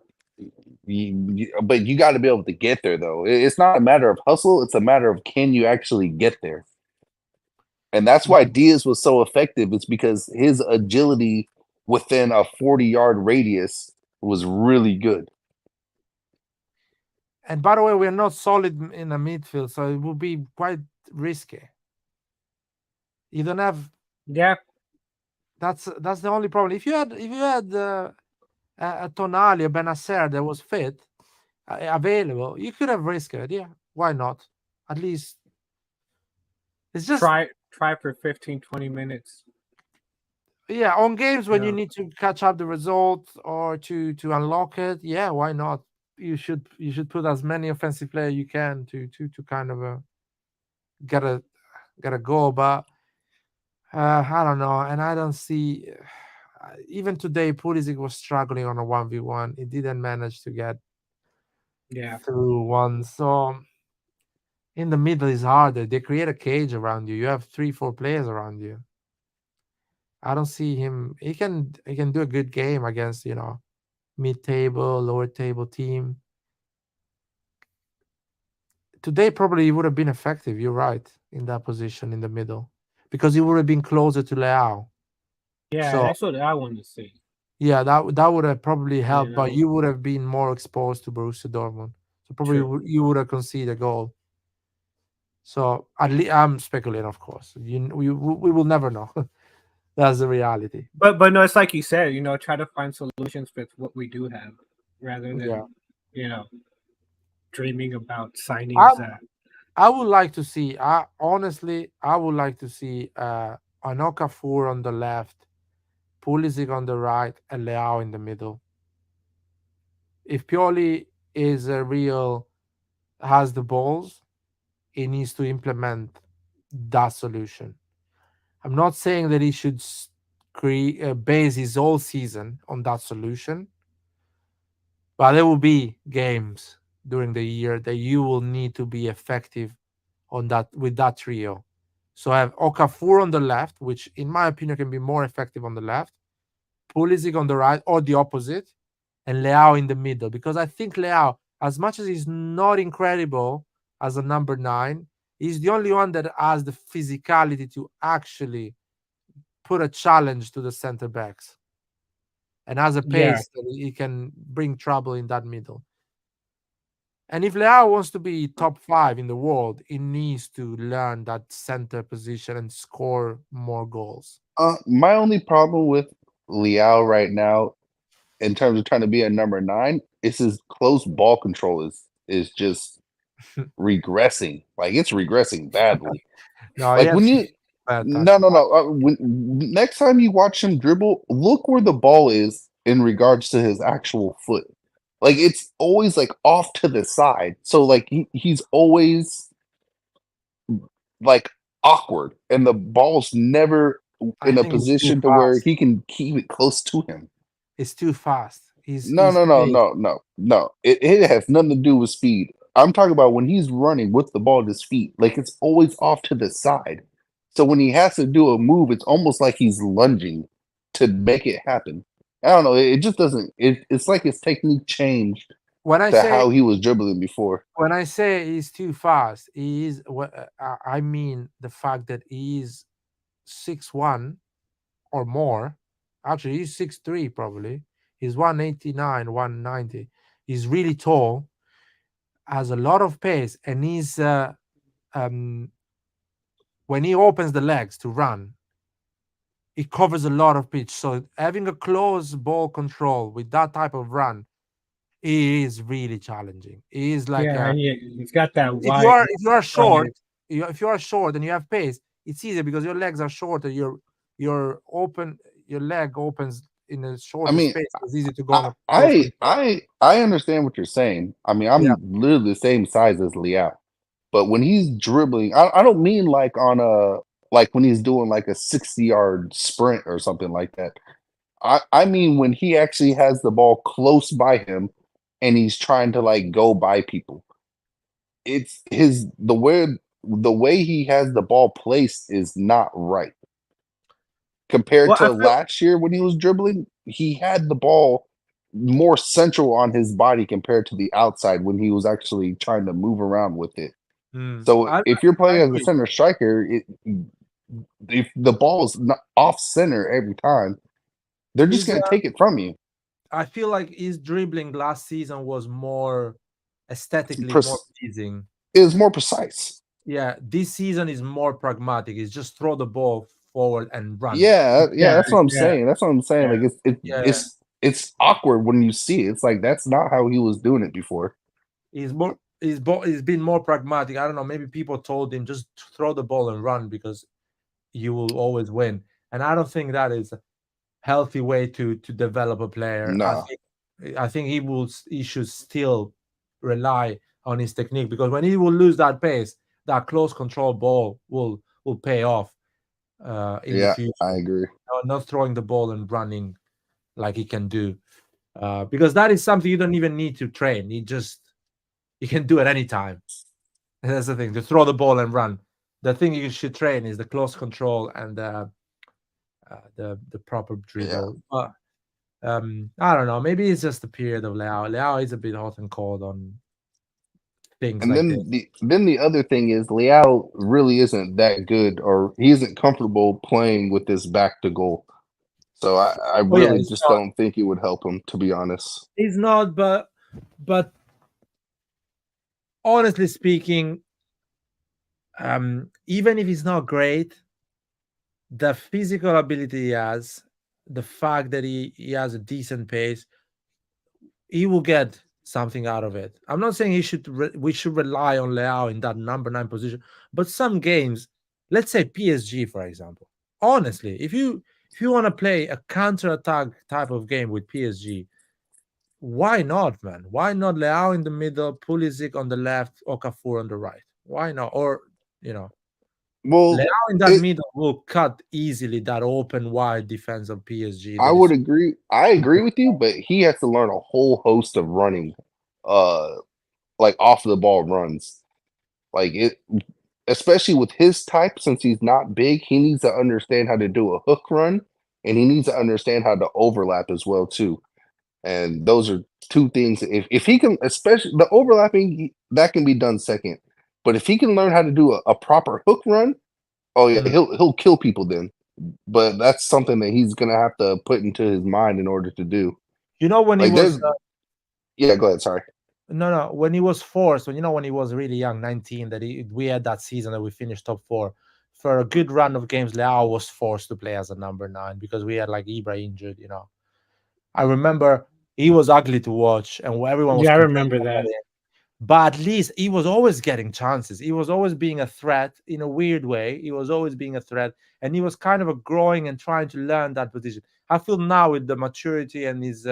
But you got to be able to get there, though. It's not a matter of hustle. It's a matter of can you actually get there. And that's why Diaz was so effective. It's because his agility within a 40-yard radius was really good. And by the way, we're not solid in the midfield, so it would be quite risky. You don't have. Yeah. That's the only problem. If you had a Tonali, a Benacer that was fit, available, you could have risked it. Yeah, why not? At least it's just try for 15-20 minutes. Yeah, on games when you need to catch up the result or to unlock it, yeah, why not? You should put as many offensive players you can to kind of get a goal. But I don't know, and I don't see. Even today, Pulisic was struggling on a 1v1. He didn't manage to get through one. So in the middle is harder. They create a cage around you. You have 3-4 players around you. I don't see him. He can do a good game against mid-table, lower-table team. Today probably he would have been effective. You're right in that position in the middle because he would have been closer to Leao. Yeah, so, that's what I wanted to see. Yeah, that would have probably helped, but know. you would have been more exposed to Borussia Dortmund. So probably True. you would have conceded a goal. So at least I'm speculating, of course. We will never know. That's the reality. But no, it's like you said, try to find solutions with what we do have rather Yeah. than, dreaming about I signings that I would like to see. Honestly, I would like to see an Okafor on the left, Pulisic on the right, and Leao in the middle. If Pioli is a real has the balls, he needs to implement that solution. I'm not saying that he should create base his whole season on that solution, but there will be games during the year that you will need to be effective on that with that trio. So I have Okafor on the left, which in my opinion can be more effective on the left, Pulisic on the right, or the opposite, and Leao in the middle. Because I think Leao, as much as he's not incredible as a number 9, he's the only one that has the physicality to actually put a challenge to the center backs and has a yeah. pace that he can bring trouble in that middle. And if Leao wants to be top 5 in the world, he needs to learn that center position and score more goals. My only problem with Liao right now, in terms of trying to be a number 9, is his close ball control is just regressing. Like it's regressing badly. No, Like when you bad touch. no. When next time you watch him dribble, look where the ball is in regards to his actual foot. Like it's always like off to the side. So like he's always like awkward, and the ball's never I in a think it's too position to where fast. he can keep it close to him. It's too fast. No, no, no, no, no, no. It has nothing to do with speed. I'm talking about when he's running with the ball at his feet. Like it's always off to the side. So when he has to do a move, it's almost like he's lunging to make it happen. I don't know. It just doesn't. It's like his technique changed When I to say how he was dribbling before. when I say he's too fast, he is. I mean the fact that he is 6'1" or more. Actually, he's 6'3" probably. He's 189, 190. He's really tall, has a lot of pace, and he's when he opens the legs to run, it covers a lot of pitch. So having a close ball control with that type of run is really challenging. It is like He's got that if wide. you are short, if you are short and you have pace, it's easier because your legs are shorter. Your leg opens in a I shorter mean, space. It's easy to go on a close control. I understand what you're saying. I mean, I'm Yeah. literally the same size as Liao. But when he's dribbling, I don't mean like on a like when he's doing like a 60-yard sprint or something like that. I mean when he actually has the ball close by him and he's trying to like go by people. It's the way he has the ball placed is not right. Compared Well, I to feel last year when he was dribbling, he had the ball more central on his body compared to the outside when he was actually trying to move around with it. So I if you're I playing as a agree. center striker, if the ball is not off center every time, they're just He's going to take it from you. I feel like his dribbling last season was more aesthetically more pleasing. It is more precise. Yeah, this season is more pragmatic. It's just throw the ball forward and run. Yeah, that's what I'm yeah. saying. That's what I'm saying. Yeah. Like it's awkward when you see it. It's like that's not how he was doing it before. He's been more pragmatic. I don't know. Maybe people told him just throw the ball and run because you will always win. And I don't think that is a healthy way to develop a player. No. I think he should still rely on his technique because when he will lose that pace, that close control ball will pay off in the future. I agree. Not throwing the ball and running like he can do, because that is something you don't even need to train. You can do it anytime. That's the thing, to throw the ball and run. The thing you should train is the close control and the proper dribble. But I don't know. Maybe it's just the period of Leao. Leao is a bit hot and cold on things And like then the other thing is Liao really isn't that good, or he isn't comfortable playing with this back to goal. So I really just don't think it would help him, to be honest. It's not, but honestly speaking, even if he's not great, the physical ability he has, the fact that he has a decent pace, he will get something out of it. I'm not saying we should rely on Leao in that number 9 position, but some games, let's say PSG, for example. Honestly, if you want to play a counter-attack type of game with PSG, why not, man? Why not Leao in the middle, Pulisic on the left, Okafor on the right? Why not? Or, well, Leao in that middle will cut easily that open wide defense of PSG. I would agree. I agree with you, but he has to learn a whole host of running, like off the ball runs. Like it, especially with his type, since he's not big, he needs to understand how to do a hook run, and he needs to understand how to overlap as well too. And those are two things. If he can, especially the overlapping, that can be done second. But if he can learn how to do a proper hook run, oh yeah, he'll kill people then. But that's something that he's gonna have to put into his mind in order to do. When he was, yeah, go ahead. Sorry. No. When he was forced, when he was really young, 19, that we had that season that we finished top 4. For a good run of games, Leao was forced to play as a number 9 because we had like Ibra injured. I remember he was ugly to watch, and everyone was. Yeah, I remember that. But at least he was always getting chances. He was always being a threat in a weird way. He was always being a threat, and he was kind of growing and trying to learn that position. I feel now with the maturity and his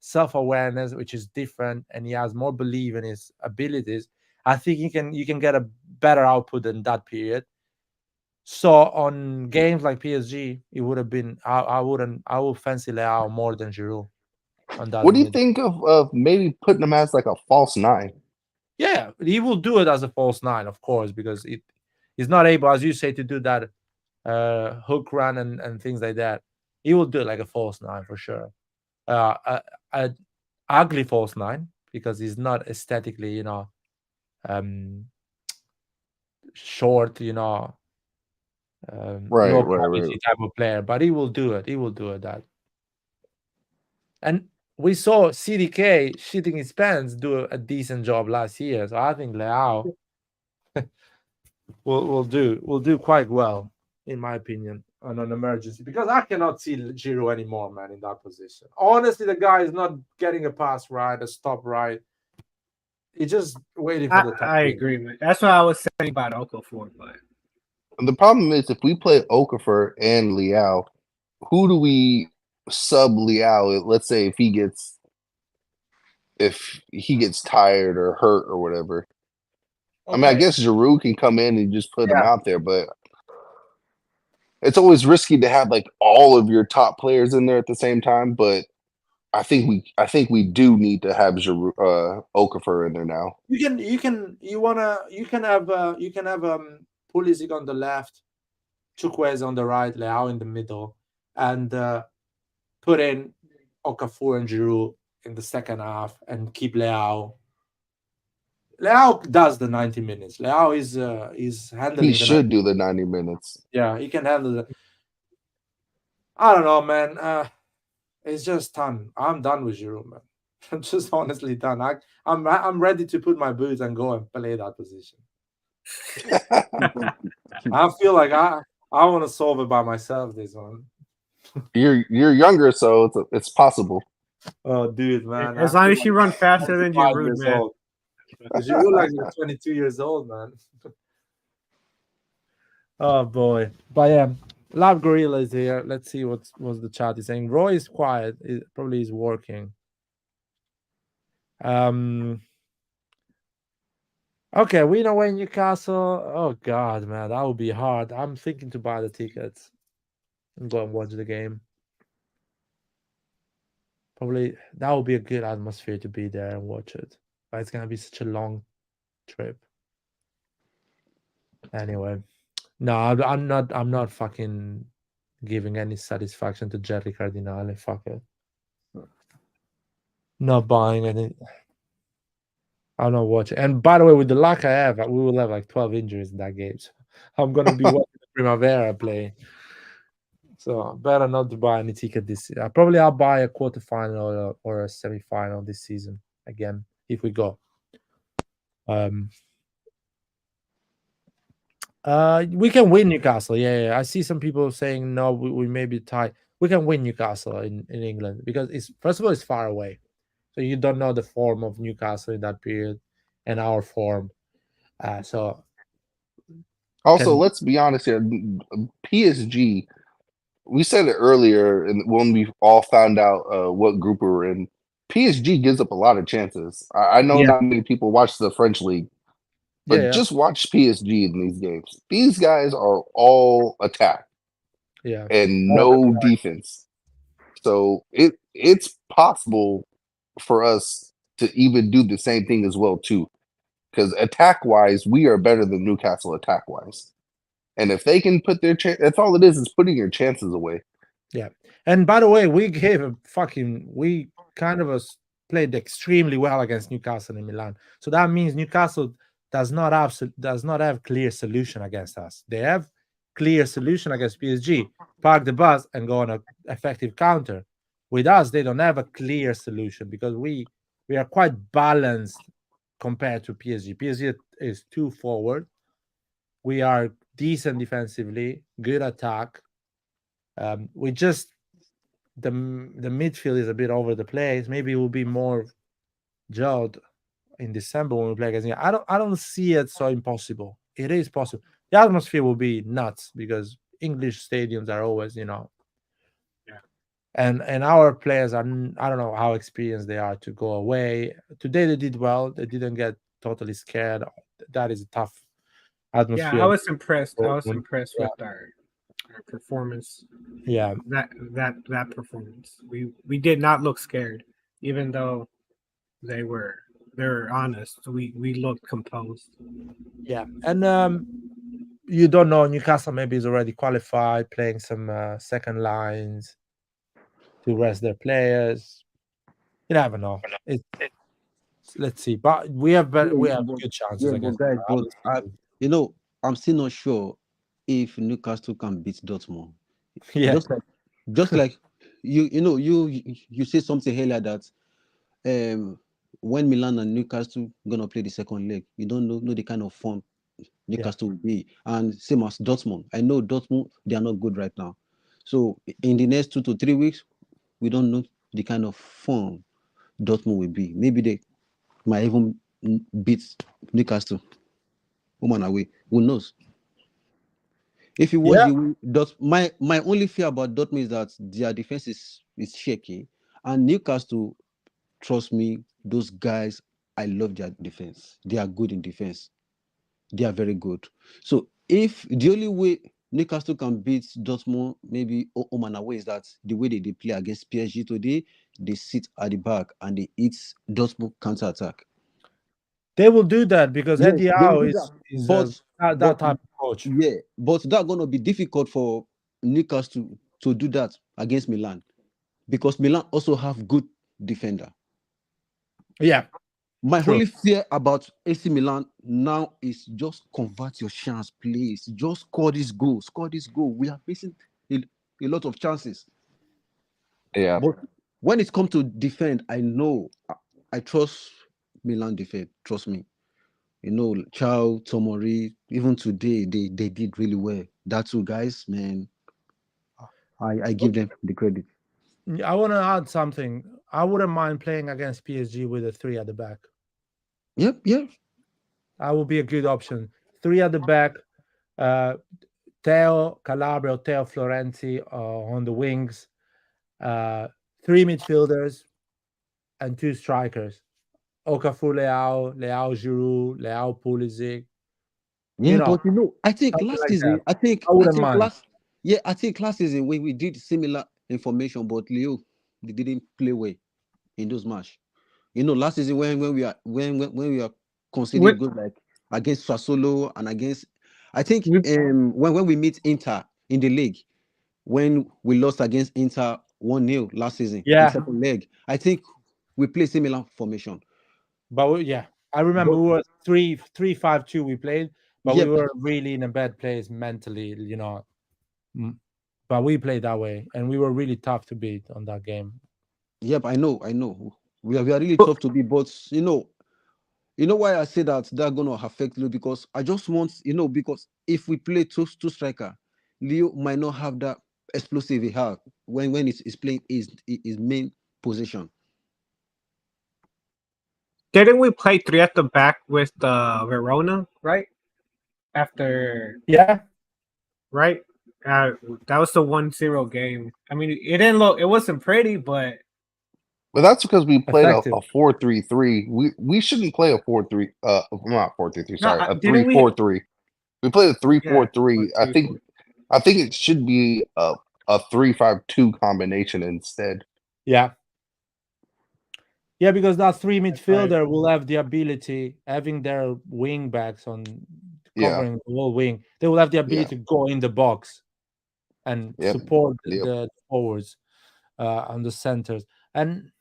self-awareness, which is different, and he has more belief in his abilities, I think you can get a better output in that period. So on games like PSG, it would have been I would fancy Leao more than Giroud. On that. What do you think of maybe putting him as like a false 9? Yeah, he will do it as a false 9, of course, because he's not able, as you say, to do that hook run and things like that. He will do it like a false 9 for sure. A ugly false 9 because he's not aesthetically, short, right. type of player. But he will do it. He will do it that. And we saw CDK shitting his pants do a decent job last year, so I think Leao will do quite well, in my opinion, on an emergency, because I cannot see Giroud anymore, man, in that position. Honestly, the guy is not getting a pass right, a stop right. He's just waiting for the time. I agree with. That's what I was saying about Okafor, but the problem is if we play Okafor and Leao, who do we sub Leao? Let's say if he gets tired or hurt or whatever. Okay. I mean, I guess Giroud can come in and just put him out there, but it's always risky to have like all of your top players in there at the same time. But I think we do need to have Giroud, Okafor in there now. You can have Pulisic on the left, Chukwueze on the right, Leao in the middle, and put in Okafor and Giroud in the second half and keep Leao. Leao does the 90 minutes. Leao is handling. He should do the 90 minutes. Yeah, he can handle it. I don't know, man. It's just done. I'm done with Giroud, man. I'm just honestly done. I'm ready to put my boots and go and play that position. I feel like I want to solve it by myself. This one. You're younger, so it's possible. Oh, dude, man! As long as you run faster than Giroud, man. Giroud like 22 years old, man. Oh boy, but yeah, Love Gorilla is here. Let's see what the chat is saying. Roy is quiet. It probably is working. Okay, we know when Newcastle. Oh God, man, that would be hard. I'm thinking to buy the tickets and go and watch the game. Probably that would be a good atmosphere to be there and watch it. But it's gonna be such a long trip. Anyway, no, I'm not fucking giving any satisfaction to Jerry Cardinale. Fuck it. Not buying any. I'm not watching. And by the way, with the luck I have, we will have like 12 injuries in that game. So I'm gonna be watching the Primavera play. So better not to buy any ticket this year. Probably I'll buy a quarterfinal or a semi-final this season again if we go. We can win Newcastle. Yeah. I see some people saying no, we may be tied. We can win Newcastle in England because it's first of all it's far away, so you don't know the form of Newcastle in that period and our form. So Also, can let's be honest here. PSG, we said it earlier, and when we all found out what group we were in, PSG gives up a lot of chances. I know Yeah. not many people watch the French league, but Yeah. just watch PSG in these games. These guys are all attack Yeah. and All the no time. defense. So it's possible for us to even do the same thing as well too. Because attack wise, we are better than Newcastle attack wise. And if they can put their that's all it is putting your chances away. Yeah. And by the way, we kind of played extremely well against Newcastle in Milan. So that means Newcastle does not have clear solution against us. They have clear solution against PSG. Park the bus and go on an effective counter. With us, they don't have a clear solution because we are quite balanced compared to PSG. PSG is too forward. We are decent defensively, good attack. We just the midfield is a bit over the place. Maybe it will be more gelled in December when we play against. I don't see it so impossible. It is possible. The atmosphere will be nuts because English stadiums are always, Yeah. and our players are. I don't know how experienced they are to go away. Today they did well. They didn't get totally scared. That is a tough atmosphere. Yeah, I was impressed. I was Yeah. impressed with our performance. Yeah. That performance. We did not look scared, even though they were honest. We looked composed. Yeah. And you don't know, Newcastle maybe is already qualified, playing some second lines to rest their players. You never know. Let's see. But we have Yeah, good chances but against guys, them. I'm still not sure if Newcastle can beat Dortmund. Yeah. Just like you say something earlier that when Milan and Newcastle gonna play the second leg, you don't know the kind of fun Newcastle will be, and same as Dortmund. I know Dortmund, they are not good right now, so in the next 2 to 3 weeks, we don't know the kind of fun Dortmund will be. Maybe they might even beat Newcastle home and away. Who knows? If you watch my only fear about Dortmund is that their defense is shaky, and Newcastle, trust me, those guys, I love their defense. They are good in defense. They are very good. So if the only way Newcastle can beat Dortmund, maybe home and away, is that the way they play against PSG today, they sit at the back and they eat Dortmund counter attack. They will do that because Yes, Eddie they will Howe do is that. that type of coach. Yeah, but that's gonna be difficult for Newcastle to do that against Milan, because Milan also have good defender. Yeah. My True. only fear about AC Milan now is just convert your chance, please. Just score this goal. Score this goal. We are facing a lot of chances. Yeah. But when it comes to defend, I know I trust Milan defend. Trust me. Chow, Tomori, even today, they did really well. That two guys, man, I give them the credit. I want to add something. I wouldn't mind playing against PSG with a 3 at the back. Yep. That would be a good option. 3 at the back. Teo Calabria, Teo Florenzi on the wings. 3 midfielders and 2 strikers. Okafor Leao, Leao Giroud, Leao Pulisic. Yeah, but I think last like season, that. I think wouldn't mind. last season we did similar information, but Leo, they didn't play well in those matches. Last season when we are conceding goals like against Sassuolo and against, I think when we meet Inter in the league, when we lost against Inter 1-0 last season, the second leg, I think we play similar formation. But I remember we were 3-5-2 we played, but we were really in a bad place mentally, but we played that way, and we were really tough to beat on that game. Yep, I know. We are really tough to beat, but you know why I say that gonna affect Leo, because I just want, because if we play two striker, Leo might not have that explosive he have when he's playing his main position. Didn't we play 3 at the back with Verona, right? After Yeah, right? That was the 1-0 game. I mean, it wasn't pretty, but that's because we played a effective. 4-3-3. We shouldn't play a 4-3. Not 4-3-3. Sorry, a didn't we? 3-4-3. We played a 3-4-3. Yeah, I think it should be a 3-5-2 combination instead. Yeah. Yeah, because that three midfielder will have the ability, having their wing backs on covering the whole wing, they will have the ability to go in the box and support the forwards on the centers. And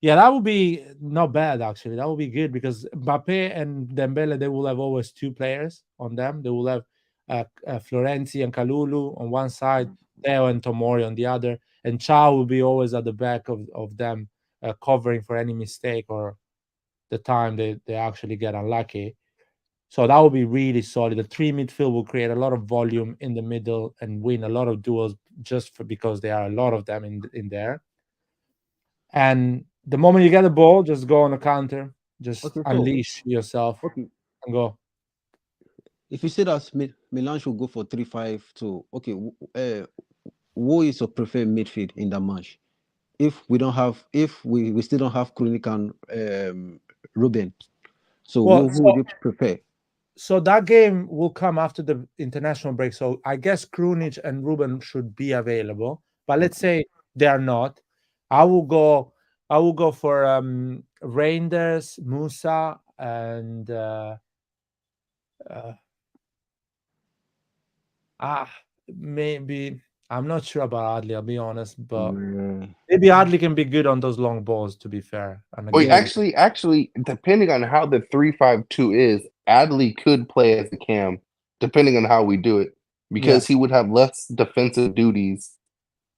yeah, that would be not bad, actually. That would be good because Mbappe and Dembele, they will have always two players on them. They will have Florenzi and Kalulu on one side, Theo and Tomori on the other, and Chao will be always at the back of them, covering for any mistake or the time they actually get unlucky. So that would be really solid. The three midfield will create a lot of volume in the middle and win a lot of duels because there are a lot of them in there. And the moment you get the ball, just go on a counter, just unleash yourself and go. If you say that Milan should go for 3-5-2, who is your preferred midfield in that match? If we still don't have Kronik and Ruben, so who would you prefer? So that game will come after the international break. So I guess Krunic and Ruben should be available. But let's say they are not. I will go for Reinders, Musa, and maybe I'm not sure about Adli, I'll be honest, but maybe Adli can be good on those long balls, to be fair. Wait, actually, depending on how the 3-5-2 is, Adli could play as a cam, depending on how we do it, because he would have less defensive duties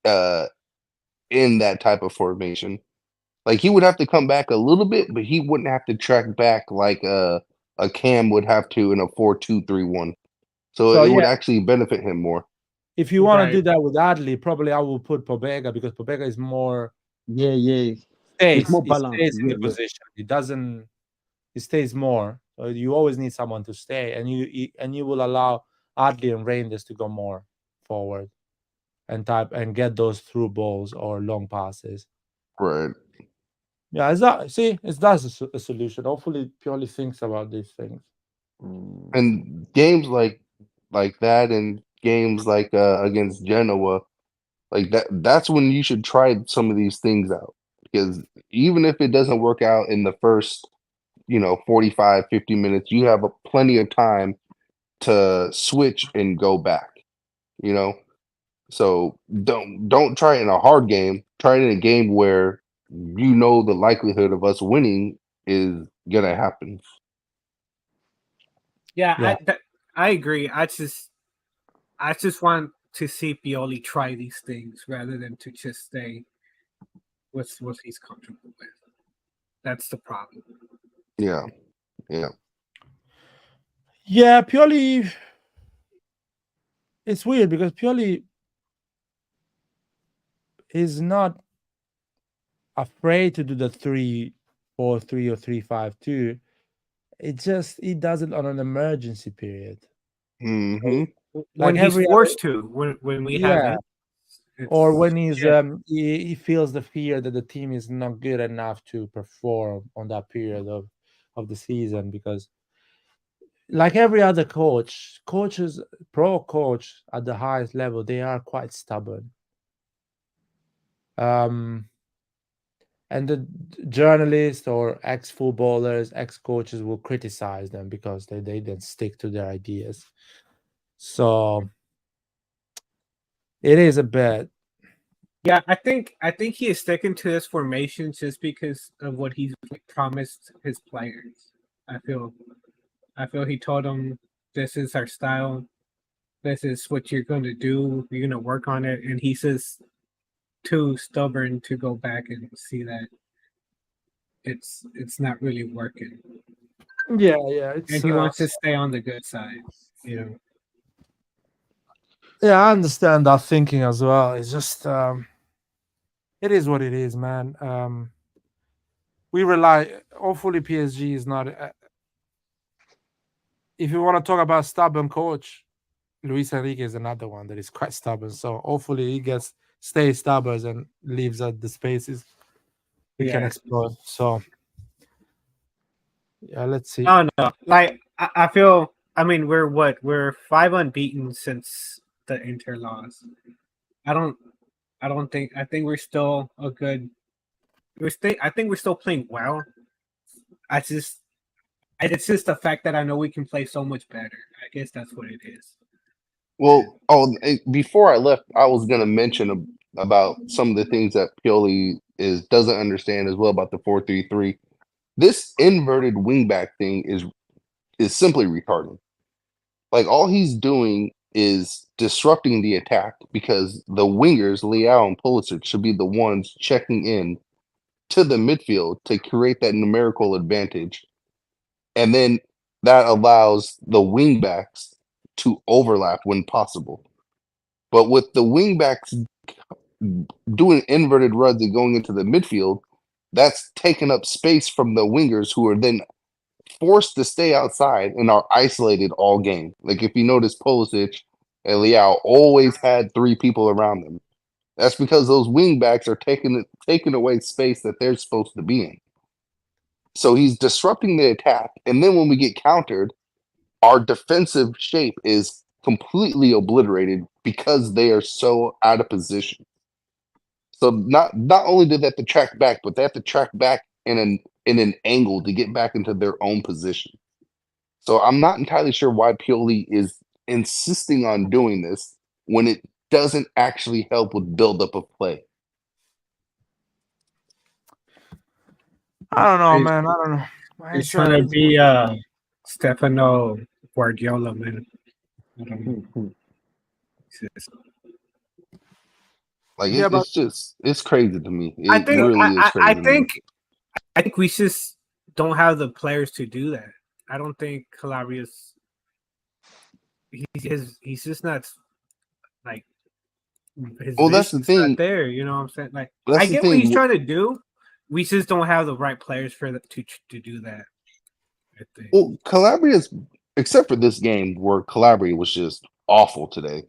in that type of formation. Like, he would have to come back a little bit, but he wouldn't have to track back like a cam would have to in a 4-2-3-1. So it would actually benefit him more. If you want to do that with Adli, probably I will put Pobega because Pobega is more it's more balanced. He stays in the position. He stays more. So you always need someone to stay, and you will allow Adli and Reinders to go more forward and get those through balls or long passes. Right. Yeah, that's a solution. Hopefully Pioli thinks about these things. And games like that and games like against Genoa, like that's when you should try some of these things out, because even if it doesn't work out in the first 45 50 minutes, you have plenty of time to switch and go back, so don't try it in a hard game. Try it in a game where the likelihood of us winning is gonna happen. Yeah. I agree. I just want to see Pioli try these things rather than to just stay with what he's comfortable with. That's the problem. Yeah. Pioli. It's weird because Pioli is not afraid to do the 3-4-3 or 3-5-2. He does it on an emergency period. Mm-hmm. Like when he's forced to, when we have it, or when he's he feels the fear that the team is not good enough to perform on that period of the season, because like every other pro coach at the highest level, they are quite stubborn. And the journalists or ex-footballers, ex-coaches will criticize them because they didn't stick to their ideas. So it is a bit. Yeah, I think he is sticking to his formation just because of what he's promised his players. I feel he told them this is our style. this is what you're going to do. You're going to work on it, and he's just too stubborn to go back and see that it's not really working, Yeah, and it's he wants to stay on the good side. You know. yeah, I understand that thinking as well. It's just it is what it is, man. We rely. Hopefully, PSG is not. If you want to talk about stubborn coach, Luis Enrique is another one that is quite stubborn. So hopefully he stays stubborn and leaves at the spaces we can Yeah. explore. So yeah, let's see. Oh no! Like I feel. I mean, we're 5 unbeaten since the Inter loss. I don't think. I think we're still a good. I think we're still playing well. It's just the fact that I know we can play so much better. I guess that's what it is. Well, before I left, I was going to mention about some of the things that Pioli doesn't understand as well about the 4-3-3. This inverted wingback thing is simply retarded. Like, all he's doing is disrupting the attack because the wingers, Leao and Pulisic, should be the ones checking in to the midfield to create that numerical advantage. And then that allows the wingbacks to overlap when possible. But with the wingbacks doing inverted runs and going into the midfield, that's taking up space from the wingers who are then forced to stay outside and are isolated all game. Like, if you notice, Pulisic and Leao always had 3 people around them. That's because those wingbacks are taking away space that they're supposed to be in. So he's disrupting the attack, and then when we get countered, our defensive shape is completely obliterated because they are so out of position. So not only did they have to track back, but they have to track back in an angle to get back into their own position. So I'm not entirely sure why Pioli is insisting on doing this when it doesn't actually help with buildup of play. I don't know, He's- man. I don't know. He's trying to be Stefano Guardiola, man. I don't know. Like, Yeah, but it's crazy to me. It I think really is crazy. I think we just don't have the players to do that. I don't think Calabria's he's just not like his Well, that's the vision's thing. not there. You know what I'm saying? Like, That's I the get what thing. he's trying to do. We just don't have the right players for to do that. I think. Well, Calabria's, except for this game where Calabria was just awful today.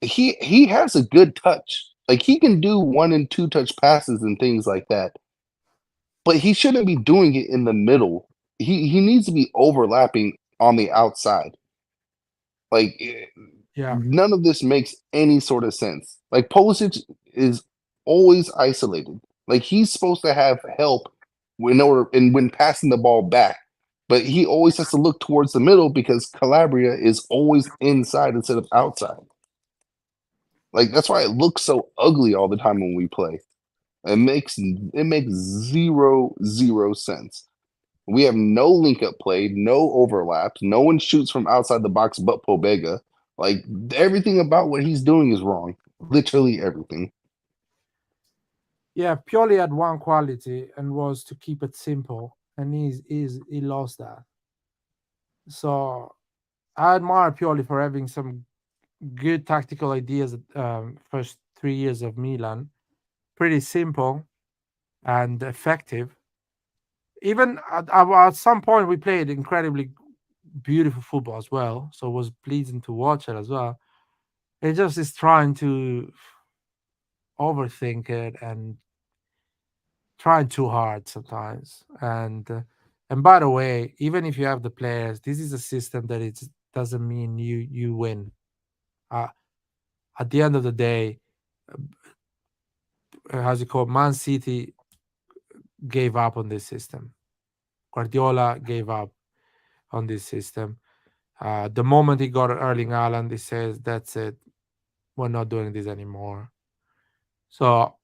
He has a good touch. Like, he can do 1 and 2 touch passes and things like that. But he shouldn't be doing it in the middle. He needs to be overlapping on the outside. Like, yeah, none of this makes any sort of sense. Like, Pulisic is always isolated. Like, he's supposed to have help when passing the ball back. But he always has to look towards the middle because Calabria is always inside instead of outside. Like, that's why it looks so ugly all the time when we play. It makes zero sense. We have no link up play, no overlaps, no one shoots from outside the box but Pobega. Like, everything about what he's doing is wrong. Literally everything. yeah. Pioli had one quality and was to keep it simple, and he lost that. So I admire Pioli for having some good tactical ideas. First 3 years of Milan, pretty simple and effective. Even at some point, we played incredibly beautiful football as well, so it was pleasing to watch it as well. It just is trying to overthink it and trying too hard sometimes. And by the way, even if you have the players, this is a system that it doesn't mean you win. At the end of the day, how's it called? Man City gave up on this system. Guardiola gave up on this system. The moment he got Erling Haaland, he says, "That's it. We're not doing this anymore." So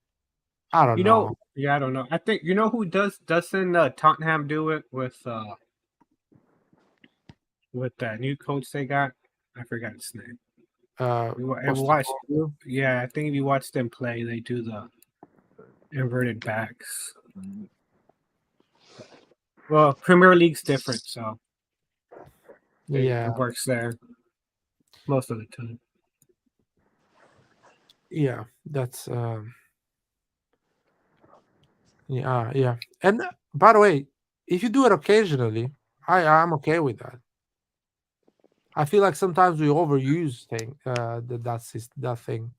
I don't know. Yeah, I don't know. I think who doesn't Tottenham do it with that new coach they got? I forgot his name. We Postecoglou. watched. Yeah, I think if you watch them play, they do the inverted backs. Well, Premier League's different, so Yeah, it works there most of the time. yeah, that's yeah. And by the way, if you do it occasionally, I'm okay with that. I feel like sometimes we overuse that thing,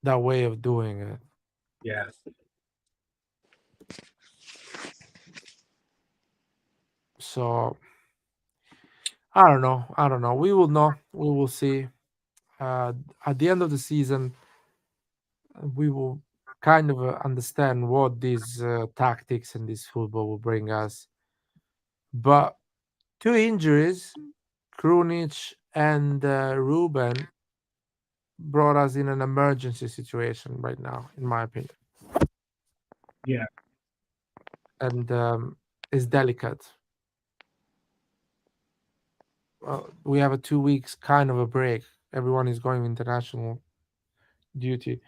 that way of doing it. Yeah. So I don't know. We will know. We will see. At the end of the season, we will kind of understand what these tactics and this football will bring us. But 2 injuries, Krunic and Ruben, brought us in an emergency situation right now, in my opinion. Yeah. And it's delicate. We have a 2 weeks kind of a break. Everyone is going international duty.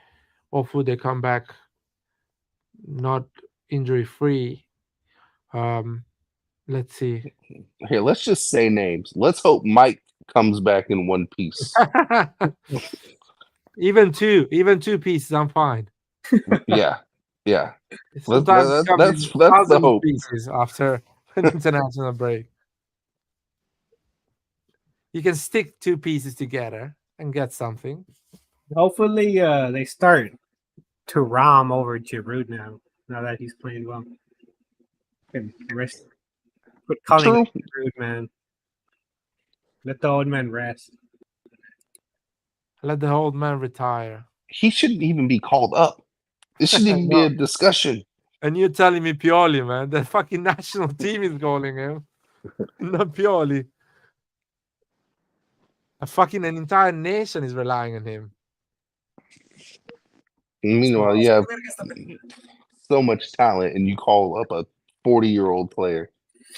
Hopefully they come back not injury free. Let's see. Here, let's just say names. Let's hope Mike comes back in one piece. even two pieces, I'm fine. Yeah. Sometimes That's the thousands of hope. pieces after an international break. You can stick 2 pieces together and get something. Hopefully, they start to Ram over Giroud now that he's playing well. And rest. Quit calling him Giroud, man. Let the old man rest. Let the old man retire. He shouldn't even be called up. This shouldn't even be a discussion. And you're telling me Pioli, man? The fucking national team is calling him, not Pioli. An entire nation is relying on him. Meanwhile, you have so much talent, and you call up a 40-year-old player.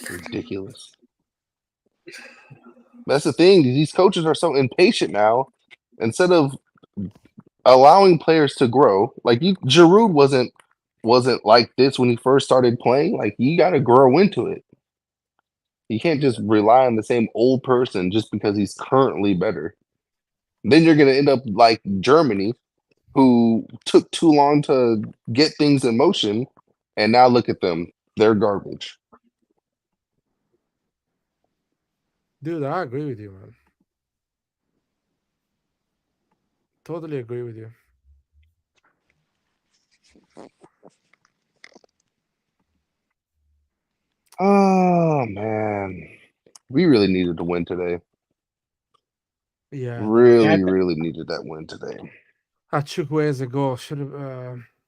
Ridiculous. That's the thing. These coaches are so impatient now. Instead of allowing players to grow, like Giroud wasn't like this when he first started playing. Like, you got to grow into it. You can't just rely on the same old person just because he's currently better. Then you're going to end up like Germany, who took too long to get things in motion, and now look at them. They're garbage. Dude, I agree with you, man. Totally agree with you. Oh, man. We really needed to win today. Yeah. Really needed that win today. Chukwueze goal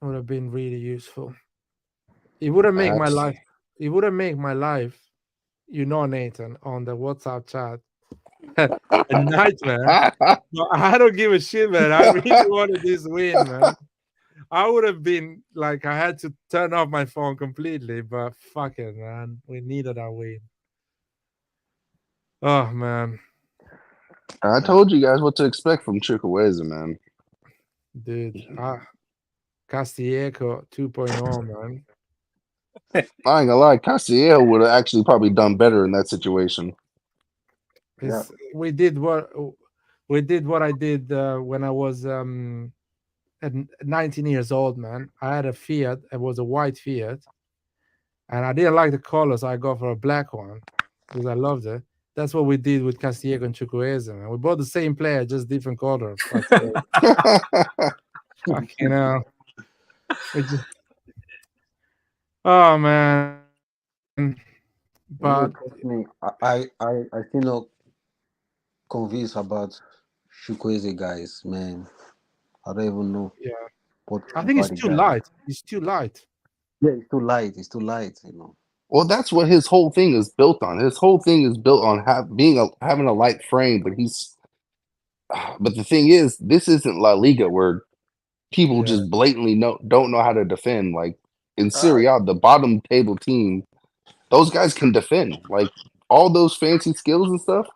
would have been really useful. It would have made my life. It would have made my life, Nathan, on the WhatsApp chat, a nightmare. But I don't give a shit, man. I really wanted this win, man. I would have been like, I had to turn off my phone completely, but fuck it, man. We needed our win. Oh, man. I told you guys what to expect from Chukwueze, man. Dude, Castillejo 2.0, man. I ain't gonna lie, Castillejo would have actually probably done better in that situation. We did what I did when I was at 19 years old, man. I had a Fiat. It was a white Fiat, and I didn't like the color, so I got for a black one because I loved it. That's what we did with Castillejo and Chukwueze, man. We bought the same player, just different color. Fucking hell. Oh, man. But I still not convinced about Chukwueze, guys, man. I don't even know. Yeah. I think it's too light. It's too light. Yeah, it's too light. It's too light, Well, that's what his whole thing is built on. His whole thing is built on having a light frame, but the thing is, this isn't La Liga where people just blatantly don't know how to defend. Like in Serie A, the bottom table team, those guys can defend. Like all those fancy skills and stuff,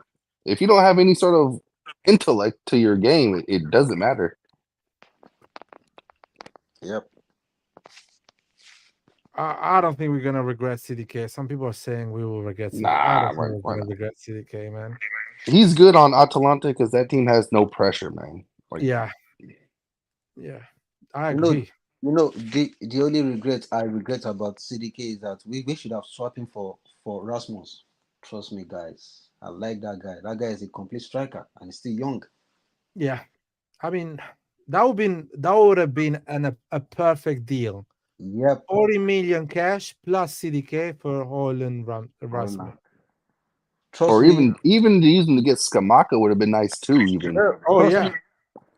If you don't have any sort of intellect to your game, it doesn't matter. Yep. I don't think we're gonna regret CDK. Some people are saying we will regret CDK. I don't Nah, think why we're gonna not? regret CDK, man. He's good on Atalanta because that team has no pressure, man. Like, Yeah, I agree. The only regret I regret about CDK is that we should have swapped him for Rasmus. Trust me, guys. I like that guy. That guy is a complete striker and he's still young. Yeah, I mean that would have been a perfect deal. Yep. 40 million cash plus CDK for Holland Rasmus. Trust or me. even using to get Skamaka would have been nice too. Even Oh Trust yeah, me.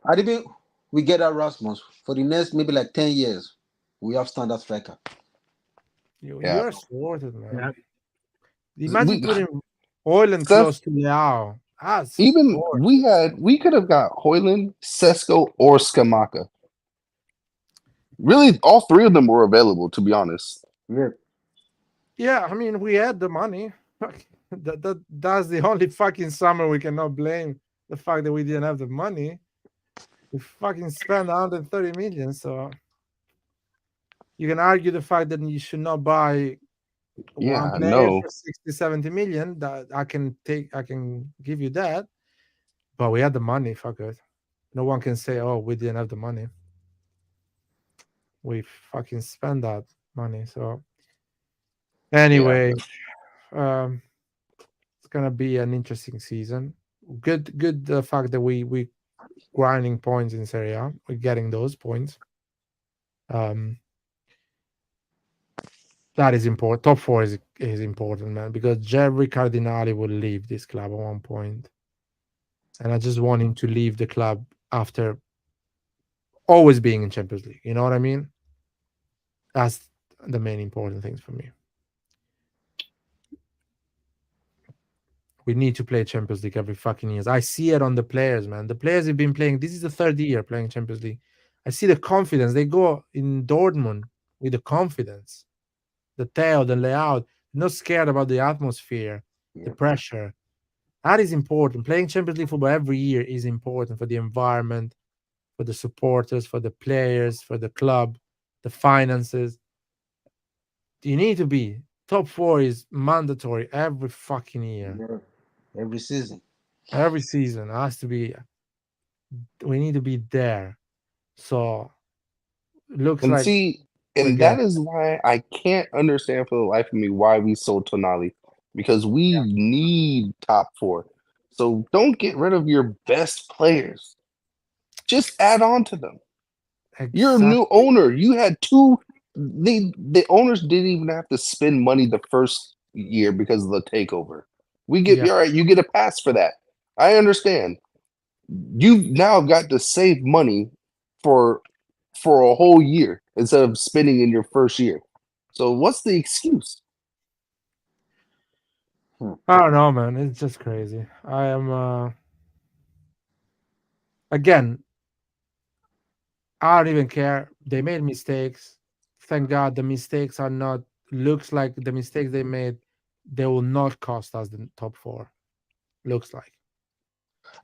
I didn't. We get that Rasmus for the next maybe like 10 years. We have standard striker. Yeah. you're sorted, man. Yeah. Imagine we putting Holland Seth, close to Leao. That's even gorgeous. we could have got Hoyland, Sesko, or Skamaka. Really, all three of them were available. To be honest, Yep. Yeah, I mean we had the money. That's the only fucking summer we cannot blame the fact that we didn't have the money. We fucking spent 130 million, so you can argue the fact that you should not buy one yeah, player no, for 60, 70 million. That I can give you that. But we had the money, fuck it. No one can say, oh, we didn't have the money. We fucking spent that money. So anyway, it's gonna be an interesting season. Good the fact that we grinding points in Serie A. We're getting those points. That is important. Top four is important, man, because Jerry Cardinali will leave this club at one point. And I just want him to leave the club after always being in Champions League. You know what I mean? That's the main important things for me. We need to play Champions League every fucking years. I see it on the players, man. The players have been playing. This is the third year playing Champions League. I see the confidence. They go in Dortmund with the confidence, the tail, the layout, not scared about the atmosphere, the pressure. That is important. Playing Champions League football every year is important for the environment, for the supporters, for the players, for the club, the finances. You need to be top four is mandatory every fucking year. Yeah. Every season. Every season has to be. We need to be there. So looks and like see, we're and that getting. is why I can't understand for the life of me why we sold Tonali because we need top four. So don't get rid of your best players. Just add on to them. You're a new owner. You had two. The owners didn't even have to spend money the first year because of the takeover. We get all right. You get a pass for that. I understand. You've now got to save money for a whole year instead of spending in your first year. So what's the excuse? I don't know, man. It's just crazy. I am again. I don't even care. They made mistakes. Thank God the mistakes are not. Looks like the mistakes they made, they will not cost us the top four. Looks like.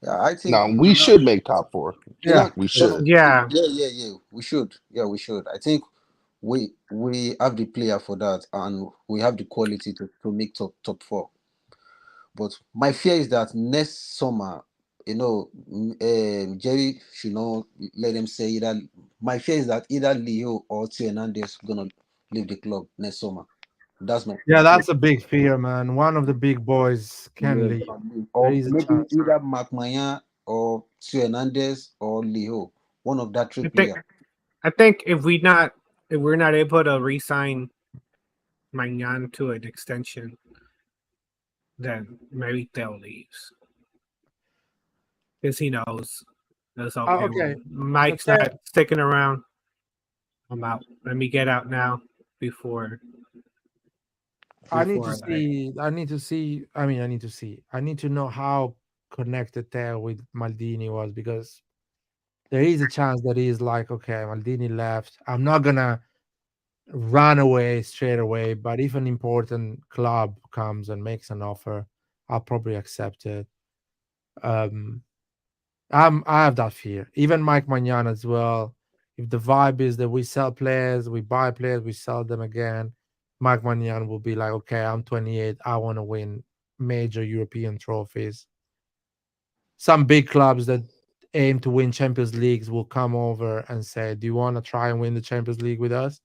Yeah, I think Now we should make top four. Yeah, We should. Yeah. Yeah. We should. Yeah, we should. I think we have the player for that and we have the quality to make top four. But my fear is that next summer, Jerry should not let them say either. My fear is that either Leo or Tio Hernandez gonna leave the club next summer. That's my yeah, fear. that's a big fear, man. One of the big boys can Yeah, leave. gonna leave. There Or is a maybe chance. either Mark Mayan or Tio Hernandez or Leo. One of that three players. I think if we're not able to re-sign Magnan to an extension, then maybe Theo leaves because he knows that's okay. Okay. Mike's not sticking around. I'm out. Let me get out now before. I need to see. I need to see. I mean, I need to see. I need to know how connected Teo with Maldini was because there is a chance that he's like, okay, Maldini left. I'm not gonna run away straight away, but if an important club comes and makes an offer, I'll probably accept it. I have that fear. Even Mike Magnan as well. If the vibe is that we sell players, we buy players, we sell them again, Mike Magnan will be like, okay, I'm 28, I want to win major European trophies. Some big clubs that aim to win Champions Leagues will come over and say, do you want to try and win the Champions League with us?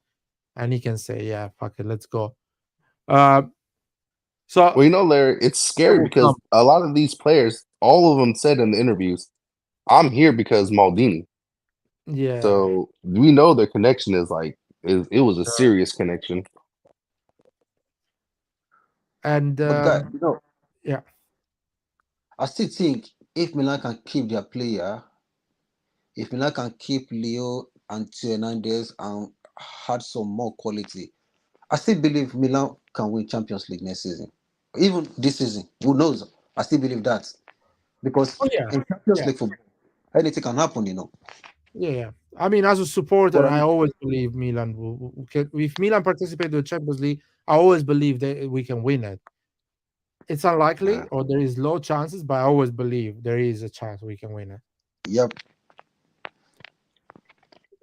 And he can say, yeah, fuck it, let's go. So Well, you know, Larry, it's scary because a lot of these players, all of them said in the interviews, I'm here because Maldini. yeah. So we know their connection is like, it was a serious connection. And But guys, you know, yeah, I still think if Milan can keep their player, if Milan can keep Leo and Tio Hernandez and had some more quality, I still believe Milan can win Champions League next season. Even this season, who knows? I still believe that. Because oh yeah, in Champions yeah. League football, anything can happen, you know. Yeah. I mean, as a supporter, But I I mean, always believe Milan if Milan participate in the Champions League, I always believe that we can win it. It's unlikely or there is low chances, but I always believe there is a chance we can win it. yep.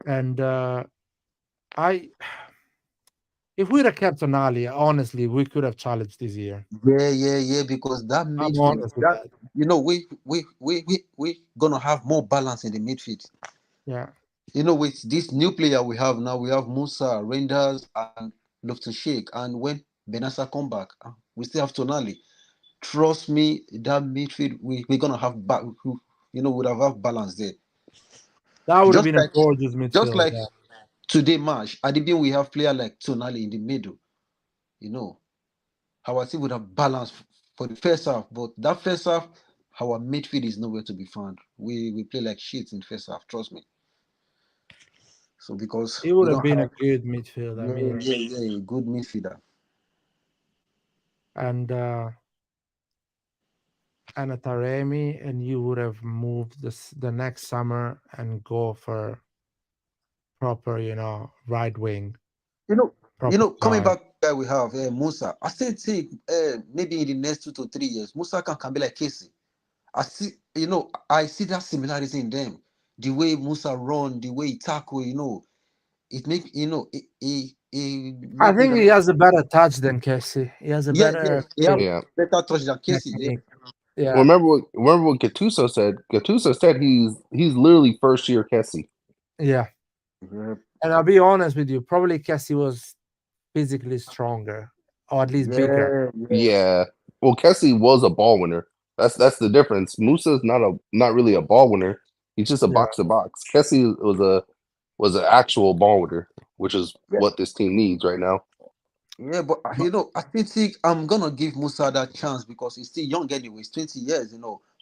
And if we'd have kept Tonali, honestly, we could have challenged this year. Yeah, because that I'm midfield, honest with that that. you know, we gonna have more balance in the midfield. Yeah. You know, with this new player we have now, we have Musa, Renders, and Loftus Cheek. And when Benassa come back, we still have Tonali. Trust me, that midfield we're gonna have back. You know, would have balance there. That would have Just been a like gorgeous just midfield. like Yeah. today match, at the beginning we have player like Tonali in the middle. You know, our team would have balance for the first half, but that first half, our midfield is nowhere to be found. We play like shit in first half. Trust me. So because It we would have don't been a have good midfield. I mean, good midfielder. and a Taremi, and you would have moved the next summer and go for proper, right wing. Coming Proper back guy we have Musa. I still think maybe in the next 2 to 3 years, Musa can be like Casey. I see that similarity in them. The way Musa run, the way he tackle, it make it I make me think he has a better touch than Kessie. He has a better he have fit Yeah. better touch than Casey. Yeah. technique. Well, Yeah, remember what Gattuso said? Gattuso said he's literally first year Kessie. yeah. Yeah. And I'll be honest with you, probably Kessie was physically stronger or at least bigger. Yeah. Well, Kessie was a ball winner. That's the difference. Musa's not really a ball winner. He's just a Yeah. box to box. Kessie was an actual ball winner, which is Yeah. what this team needs right now. Yeah, but I still think I'm gonna give Musa that chance because he's still young anyway. He's 20 years,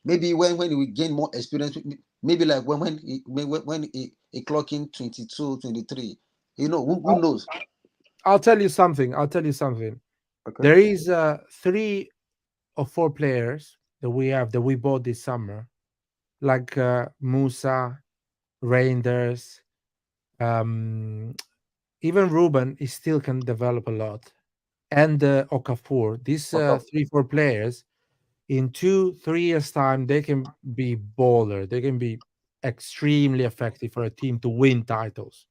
Maybe when he gain more experience, maybe like when he clock in 22, 23. Who knows? I'll tell you something. Okay. There is 3 or 4 players that we bought this summer, like Musa, Reinders, even Ruben. He still can develop a lot, and Okafor. These 3-4 players, in 2-3 years time, they can be baller. They can be extremely effective for a team to win titles.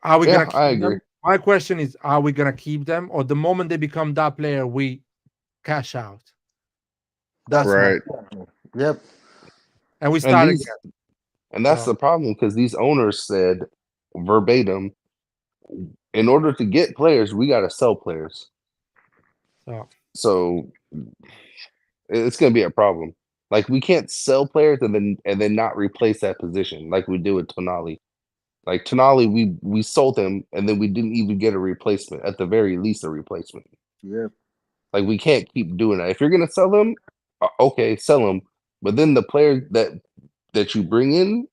Are we gonna I keep agree. them? My question is, are we gonna keep them, or the moment they become that player, we cash out? That's Right. Yep. and we And start these again. and that's the problem because these owners said verbatim, in order to get players, we got to sell players. So it's going to be a problem. Like we can't sell players and then not replace that position like we do with Tonali. Like Tonali, we sold him and then we didn't even get a replacement. At the very least, a replacement. Yeah. Like we can't keep doing that. If you're going to sell them, okay, sell them. But then the player that you bring in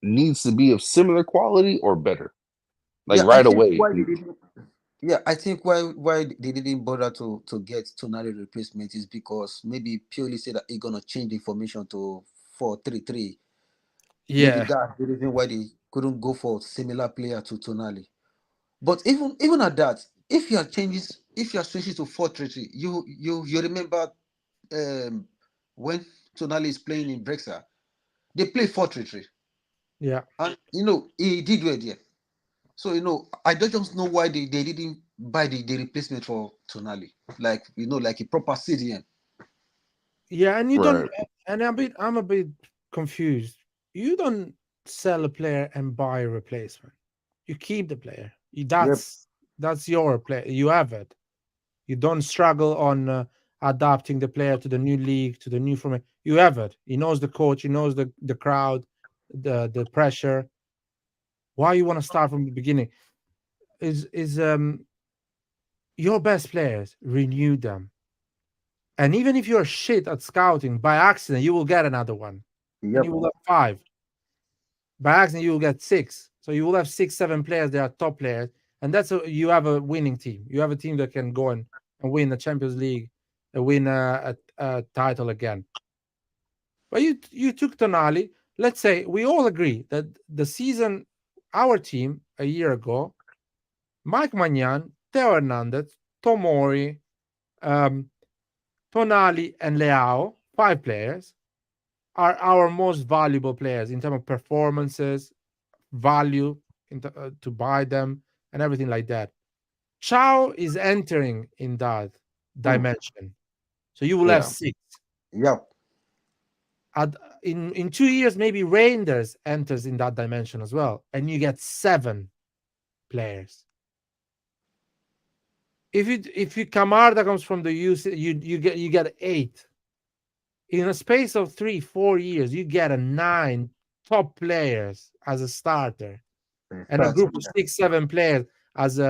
needs to be of similar quality or better. Like right away. I think why they didn't bother to get Tonali replacement is because maybe Pioli said that he's gonna change the formation to 4-3-3. Yeah. Maybe that's the reason why they couldn't go for similar player to Tonali. But even at that, if you are switching to 4-3-3, you remember when Tonali is playing in Brexit, they play 4-3-3. Yeah. And he did well there. So I don't just know why they didn't buy the replacement for Tonali. Like like a proper CDM. Yeah, and you Right. don't, and I'm a bit confused. You don't sell a player and buy a replacement. You keep the player. That's your player. You have it. You don't struggle on adapting the player to the new league, to the new format. You have it. He knows the coach. He knows the crowd, the pressure. Why you want to start from the beginning? Is your best players, renew them. And even if you're shit at scouting, by accident, you will get another one. And you will have 5. By accident, you will get 6. So you will have 6, 7 players that are top players. And you have a winning team. You have a team that can go and win the Champions League, and win a title again. But you took Tonali. Let's say we all agree that the season, our team a year ago, Mike Magnan, Theo Hernandez, Tomori, Tonali, and Leao, 5 players, are our most valuable players in terms of performances, value to buy them, and everything like that. Chow is entering in that dimension. So you will have 6. Yep. In 2 years, maybe Reinders enters in that dimension as well, and you get 7 players. If you Camarda comes from the youth, you get 8. In a space of 3-4 years, you get 9 top players as a starter, and a group of 6-7 players as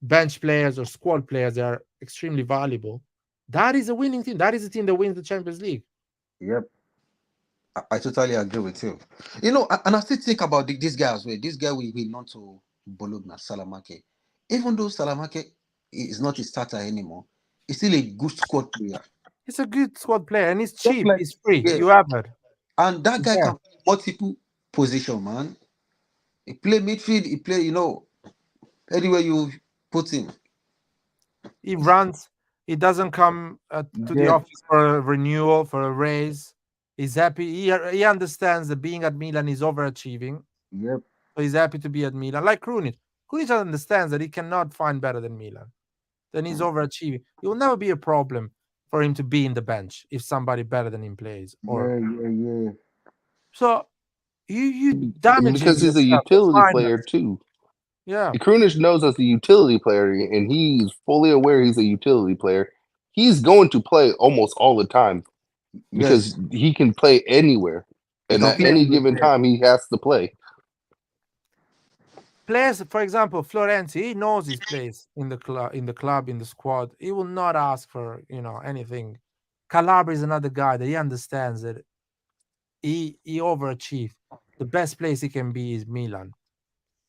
bench players or squad players that are extremely valuable. That is a winning team. That is a team that wins the Champions League. Yep. I totally agree with you. And I still think about this guy as well. This guy we not to Bologna, Salamake. Even though Salamake is not a starter anymore, he's still a good squad player. He's a good squad player, and he's cheap. He's free. Yeah. You have it. And that guy can play multiple position, man. He play midfield. He play, anywhere you put him. He runs. He doesn't come to the office for a renewal, for a raise. He's happy. He understands that being at Milan is overachieving. Yep. So he's happy to be at Milan. Like Krunic. Krunic understands that he cannot find better than Milan. Then he's overachieving. It will never be a problem for him to be in the bench if somebody better than him plays. Yeah. So you damage because he's a utility player too. Yeah. Krunic knows as a utility player, and he's fully aware he's a utility player. He's going to play almost all the time because he can play anywhere, and at any given time he has to play. Players, for example, Florenzi, he knows his place in the club, in the squad. He will not ask for anything. Calabria is another guy that he understands that he overachieved. The best place he can be is Milan.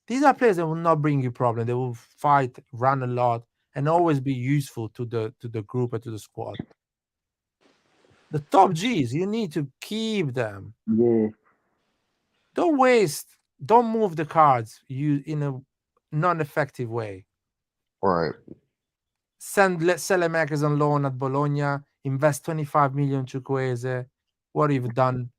These are players that will not bring you problem. They will fight, run a lot, and always be useful to the group and to the squad. The top Gs, you need to keep them. Yeah. Don't move the cards in a non-effective way. Right. Send Selemakers on loan at Bologna, invest 25 million Chukwueze. What have you done?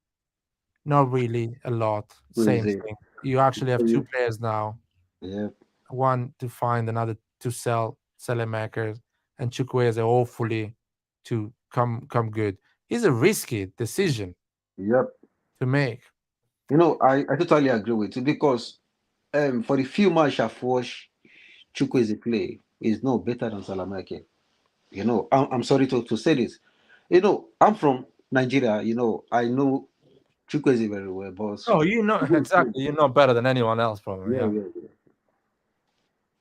Not really a lot. Same thing. You actually have 2 players now. Yeah. One to find, another to sell Selemakers, and Chukwueze hopefully to come good. It's a risky decision. Yep. To make. I totally agree with you because for the few matches I've watched Chukwueze play, is no better than Salamake. I'm sorry to say this. I'm from Nigeria. I know Chukwueze very well, but exactly. You know better than anyone else, probably. Yeah.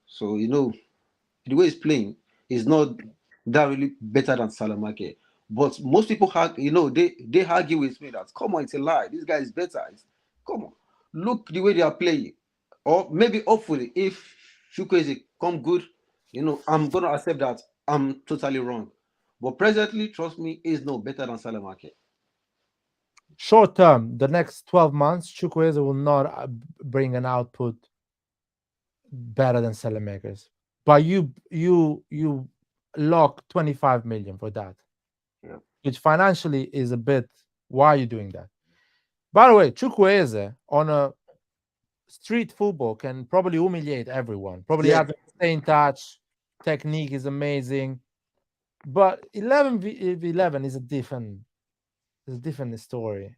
So the way he's playing is not that really better than Salamake. But most people they argue with me that come on, it's a lie. This guy is better. Come on, look the way they are playing. Or maybe hopefully if Chukwueze come good, I'm gonna accept that I'm totally wrong. But presently, trust me, he's no better than Salamake. Short term, the next 12 months, Chukwueze will not bring an output better than Selemakers. But you lock 25 million for that. Yeah. which financially is a bit. Why are you doing that? By the way, Chukwueze on a street football can probably humiliate everyone. Probably Yeah. have the same touch, technique is amazing, but 11v11 is a different story.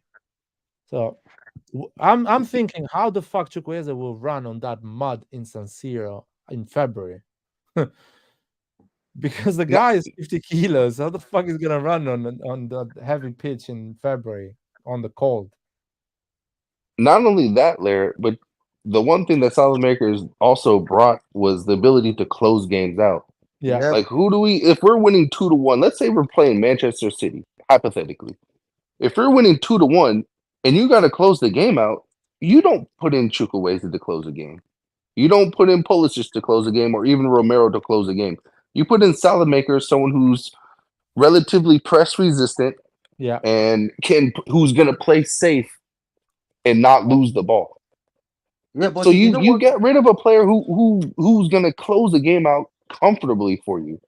So I'm thinking, how the fuck Chukwueze will run on that mud in San Siro in February? Because the guy is 50 kilos. How the fuck is gonna run on the heavy pitch in February on the cold? Not only that, Larry, but the one thing that Salamakers also brought was the ability to close games out. Yeah. Yep. Like, who do we, if we're winning 2-1, let's say we're playing Manchester City, hypothetically. If you're winning 2-1 and you got to close the game out, you don't put in Chukwueze to close the game. You don't put in Pulisic to close the game or even Romero to close the game. You put in Salamakers, someone who's relatively press resistant Yeah. and who's going to play safe and not lose the ball. Yeah, but So you know you what? get rid of a player who's going to close the game out comfortably for you.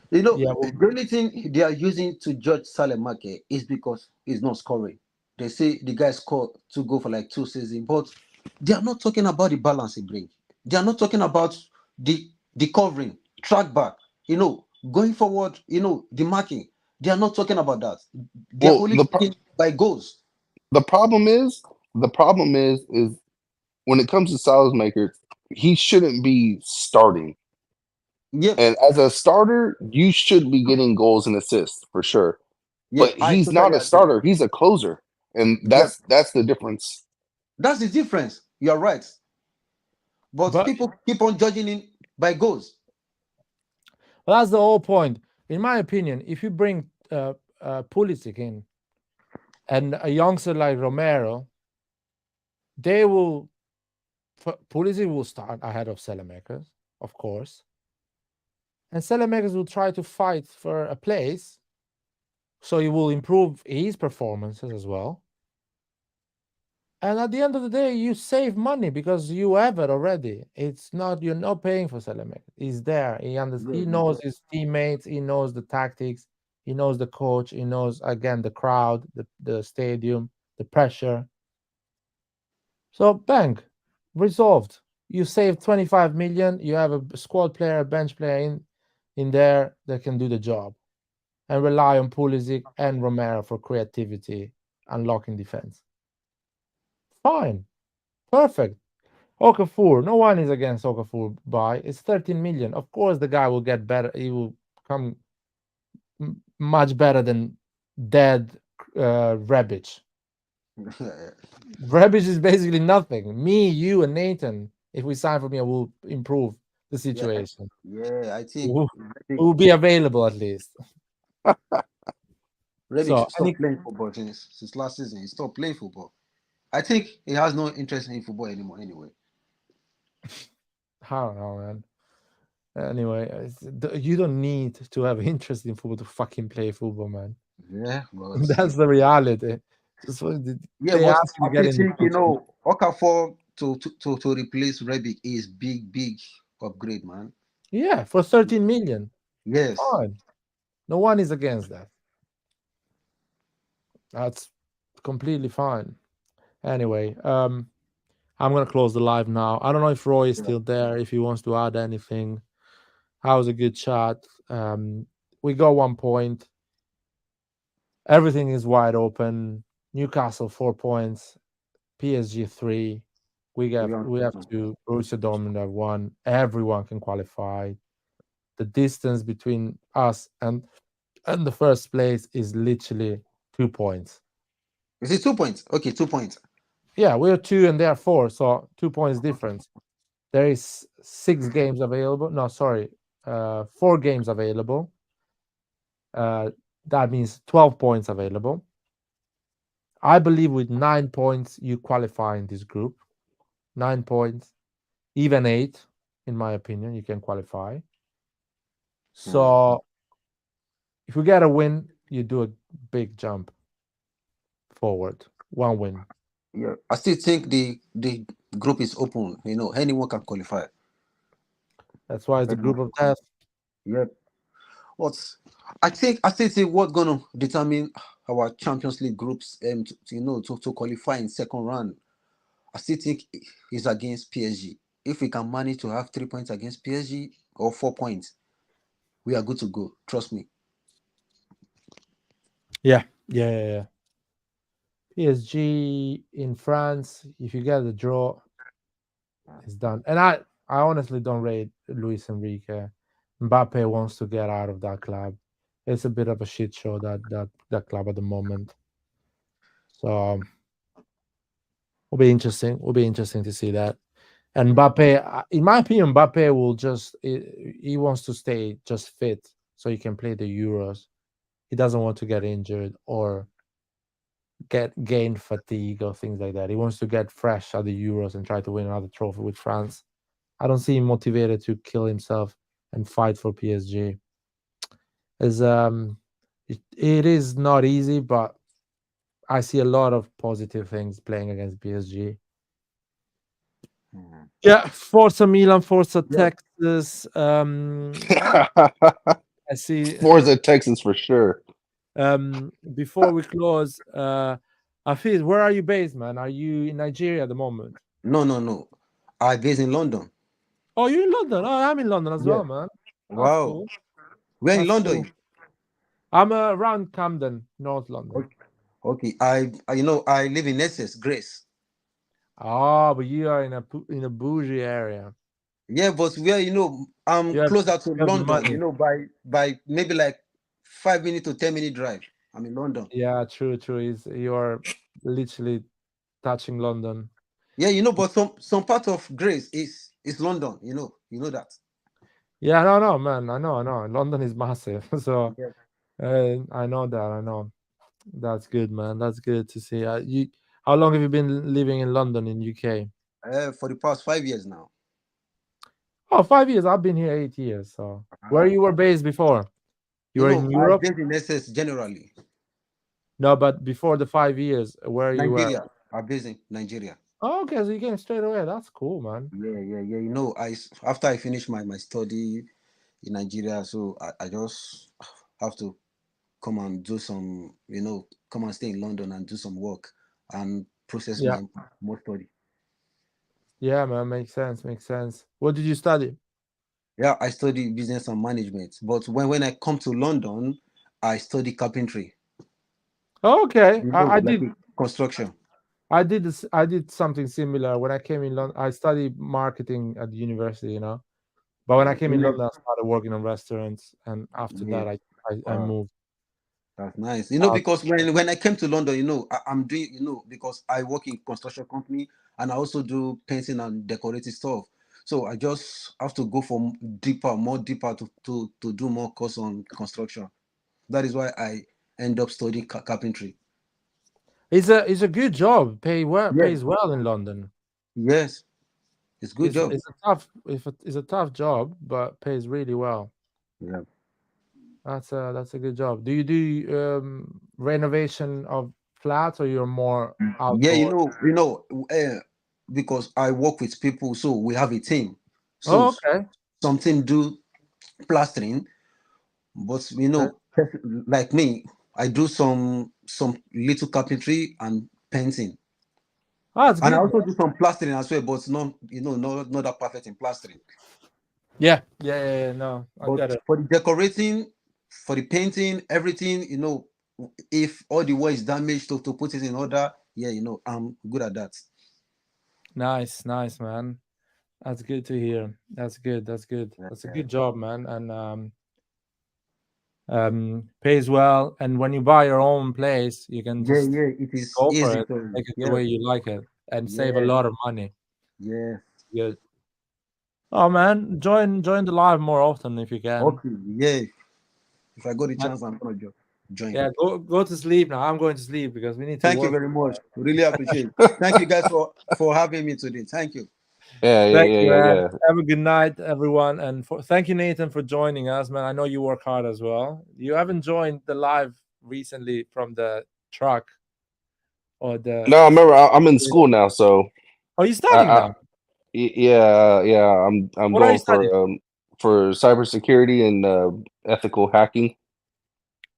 You know, Yeah, well, the only thing they are using to judge Salemake is because he's not scoring. They say the guy scored 2 goals for like 2 seasons, but they are not talking about the balance he brings. They are not talking about the covering, track back, going forward, the marking. They are not talking about that. They are Well, only talking by goals. the problem is when it comes to Salesmaker, he shouldn't be starting. Yep. And as a starter, you should be getting goals and assists for sure. Yep, But I he's not totally a agree. starter. He's a closer. And Yep. that's the difference. That's the difference. You're right. But people keep on judging him by goals. Well, that's the whole point. In my opinion, if you bring Pulisic in and a youngster like Romero, Pulisic will start ahead of Salamakers, of course. And Salamakers will try to fight for a place, so he will improve his performances as well. And at the end of the day, you save money because you have it already. You're not paying for Salamakers. He's there. He knows his teammates. He knows the tactics. He knows the coach. He knows, again, the crowd, the stadium, the pressure. So bang, resolved. You save 25 million. You have a squad player, a bench player in there that can do the job, and rely on Pulisic and Romero for creativity, unlocking defense. Fine, perfect. Okafor, no one is against Okafor. It's 13 million. Of course, the guy will get better. He will come much better than dead Rebic. Rebic is basically nothing. Me, you, and Nathan, if we sign for him, will improve the situation. Yeah, I think we will be available at least. Rebic stopped playing football since last season. He stopped playing football. I think he has no interest in football anymore. Anyway, I don't know, man. Anyway, you don't need to have interest in football to fucking play football, man. Yeah, well, that's the reality. Yeah, but I think Okafor to replace Rebic is big upgrade, man. Yeah, for 13 million. Yes. Fine. No one is against that. That's completely fine. Anyway, I'm gonna close the live now. I don't know if Roy is still there, if he wants to add anything. That was a good chat. We got 1 point. Everything is wide open. Newcastle 4 points, PSG 3. We have 2. Borussia Dortmund have 1. Everyone can qualify. The distance between us and the first place is literally 2 points. Is it 2 points? Okay, 2 points. Yeah, we're 2 and they're 4, so 2 points difference. There is 6 games available. No, sorry, 4 games available. That means 12 points available. I believe with 9 points you qualify in this group. 9 points, even 8, in my opinion, you can qualify. So if you get a win, you do a big jump forward. 1 win. Yeah, I still think the group is open. Anyone can qualify. That's why it's a group of death. Yep. But I still think what's gonna determine our Champions League groups to qualify in second round. I still think is against PSG. If we can manage to have 3 points against PSG or 4 points, we are good to go. Trust me. Yeah. PSG in France, if you get a draw, it's done. And I honestly don't rate Luis Enrique. Mbappe wants to get out of that club. It's a bit of a shit show, that club at the moment. So will be interesting. Will be interesting to see that. And Mbappe, in my opinion, Mbappe will he wants to stay just fit so he can play the Euros. He doesn't want to get injured or gain fatigue or things like that. He wants to get fresh at the Euros and try to win another trophy with France. I don't see him motivated to kill himself and fight for PSG. It is not easy, but I see a lot of positive things playing against PSG. Yeah, Forza Milan, Forza Texas. I see. Forza Texas for sure. Before we close, Hafiz, where are you based, man? Are you in Nigeria at the moment? No. I'm based in London. Oh, you're in London. Oh, I'm in London as well, man. That's Wow. cool. Where in That's London? cool. I'm around Camden, North London. Okay. I live in Essex, Grace. Oh, but you are in a bougie area. Yeah, but where I'm closer to London. Money. By maybe like 5 minutes to 10-minute drive. I'm in London. Yeah, true. You are literally touching London. Yeah, but some part of Grace is London. You know that. Yeah, no, man. I know. London is massive, so I know that. I know. That's good, man. That's good to see. How long have you been living in London in UK? For the past 5 years now. Oh, 5 years. I've been here 8 years. So where you were based before? You were in Europe? I'm based in Essex generally. No, but before the 5 years, where you were? Nigeria. I'm based in Nigeria. Oh, okay, so you came straight away. That's cool, man. Yeah. After I finished my study in Nigeria, so I just have to come and do some, come and stay in London and do some work and process my more study. Yeah, man, makes sense. What did you study? Yeah, I study business and management, but when I come to London, I study carpentry. Oh, okay, I like did construction. I did this. I did something similar when I came in London. I studied marketing at the university, But when I came in London, I started working on restaurants, and after that, I moved. That's nice. Because when I came to London, I'm doing, because I work in construction company and I also do painting and decorative stuff. So I just have to go for more deeper to do more course on construction. That is why I end up studying carpentry. It's a good job. Pays well in London. Yes, it's good job. It's a tough job, but pays really well. Yeah, that's a good job. Do you do renovation of flats, or you're more outdoor? Yeah, because I work with people, so we have a team. So okay. Some team do plastering, but like me, I do some little carpentry and painting. That's good. And I also do some plastering as well, but not that perfect in plastering. Yeah. No, I get it. For the decorating, for the painting, everything, if all the wall is damaged, to put it in order, I'm good at that. Nice, man. That's good to hear. That's good. That's a good job, man. And pays well. And when you buy your own place, you can just it is go easy for it, make it the way you like it, and save a lot of money. Yeah. Good. Oh man, join the live more often if you can. Okay. Yeah. If I got the chance, I'm gonna join. Yeah, go to sleep now. I'm going to sleep because we need to. Thank you very much. Really appreciate it. Thank you guys for having me today. Thank you. Yeah. Have a good night, everyone, and thank you, Nathan, for joining us, man. I know you work hard as well. You haven't joined the live recently from the truck or the. No, I remember I'm in school now, so. Oh, you studying now? Yeah. I'm What are going you studying? for cybersecurity and ethical hacking.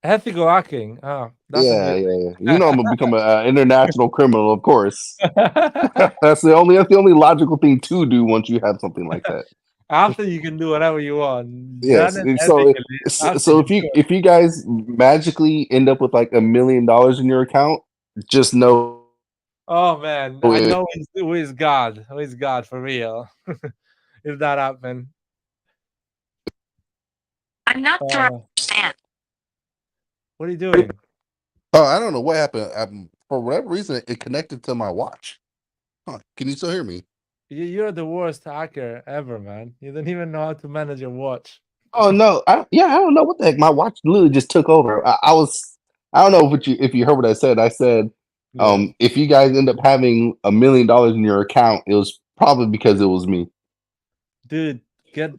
Ethical hacking. Oh, that's a Yeah, good. yeah, yeah. You know, I'm gonna become an international criminal, of course. That's the only logical thing to do once you have something like that. After you can do whatever you want. Yes. Done it So, ethically. After so you do it. if you guys magically end up with like $1 million in your account, just know. Oh man, I know who is God. Who is God for real? If that happened. I'm not sure I understand. What are you doing? Oh, I don't know what happened. For whatever reason, it connected to my watch. Huh. Can you still hear me? You're the worst hacker ever, man. You don't even know how to manage your watch. Oh no! I don't know what the heck. My watch literally just took over. I don't know if you heard what I said. I said, Yeah. if you guys end up having $1 million in your account, it was probably because it was me. Dude, get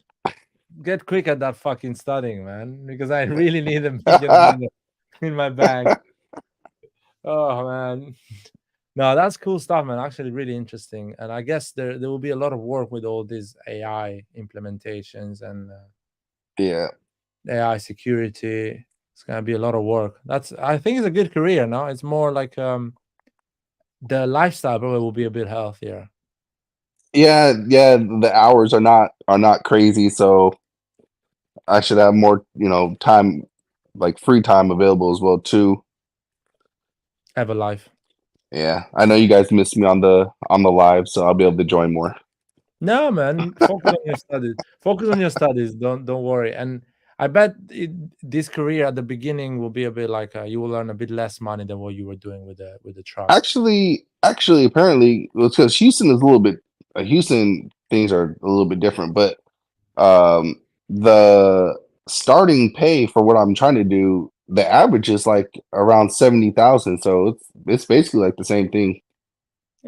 quick at that fucking studying, man, because I really need $1 million in my bank. Oh man. No, that's cool stuff, man. Actually, really interesting. And I guess there will be a lot of work with all these AI implementations and Yeah. AI security. It's gonna be a lot of work. I think it's a good career. No, it's more like the lifestyle probably will be a bit healthier. Yeah, the hours are not crazy, so I should have more, time, like free time available as well too. Have a life. Yeah, I know you guys missed me on the live, so I'll be able to join more. No, man. Focus on your studies. Focus on your studies. Don't worry. And I bet this career at the beginning will be a bit like you will earn a bit less money than what you were doing with the truck. Actually, apparently, it's because Houston is a little bit. Houston things are a little bit different, but the starting pay for what I'm trying to do, the average is like around 70,000. So it's basically like the same thing.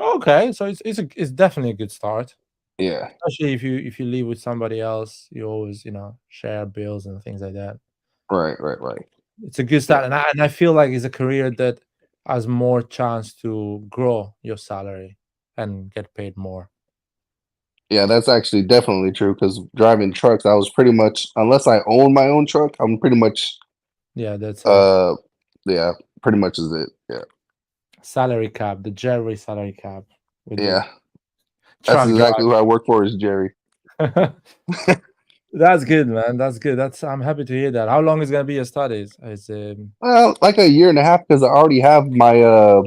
Okay, so it's definitely a good start. Yeah. Especially if you live with somebody else, you always share bills and things like that. Right. It's a good start, and I feel like it's a career that has more chance to grow your salary and get paid more. Yeah, that's actually definitely true because driving trucks, I was pretty much, unless I own my own truck, I'm pretty much, Yeah, that's it. yeah, pretty much is it. Yeah. Salary cap, the Jerry salary cap. With Yeah. the That's exactly who I work for is Jerry. That's good, man. That's good. I'm happy to hear that. How long is gonna be your studies? Well, like a year and a half because I already have my I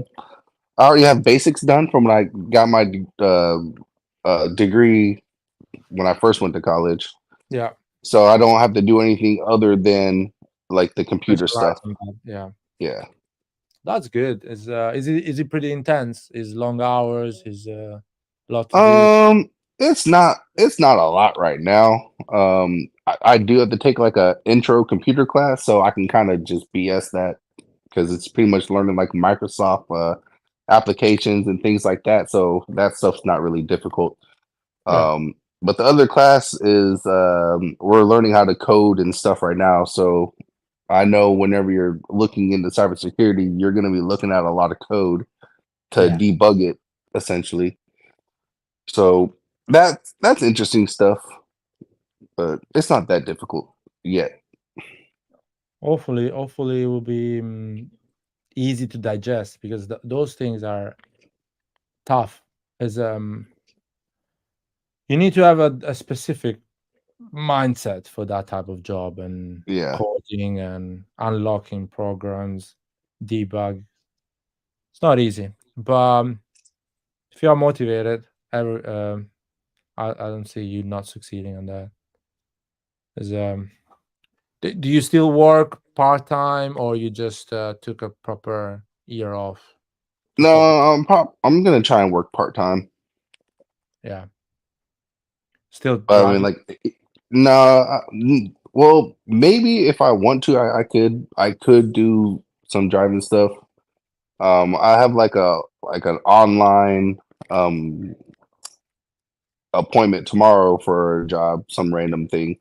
already have basics done from when I got my degree when I first went to college. Yeah. So I don't have to do anything other than like the computer stuff. Yeah. Yeah. That's good. Is it pretty intense? Is long hours? Is a lot to do? It's not a lot right now. I do have to take like a intro computer class, so I can kind of just BS that because it's pretty much learning like Microsoft applications and things like that. So that stuff's not really difficult. But the other class is we're learning how to code and stuff right now. So I know whenever you're looking into cybersecurity, you're going to be looking at a lot of code to debug it, essentially. So that's interesting stuff, but it's not that difficult yet. Hopefully, it will be easy to digest because those things are tough. As you need to have a specific mindset for that type of job and coding and unlocking programs, debug. It's not easy, but if you are motivated, I don't see you not succeeding on that. Do you still work part-time or you just took a proper year off? No, I'm gonna try and work part-time. Yeah. Still I mean, like, no. Well, maybe if I want to, I could do some driving stuff. I have like an online appointment tomorrow for a job, some random thing.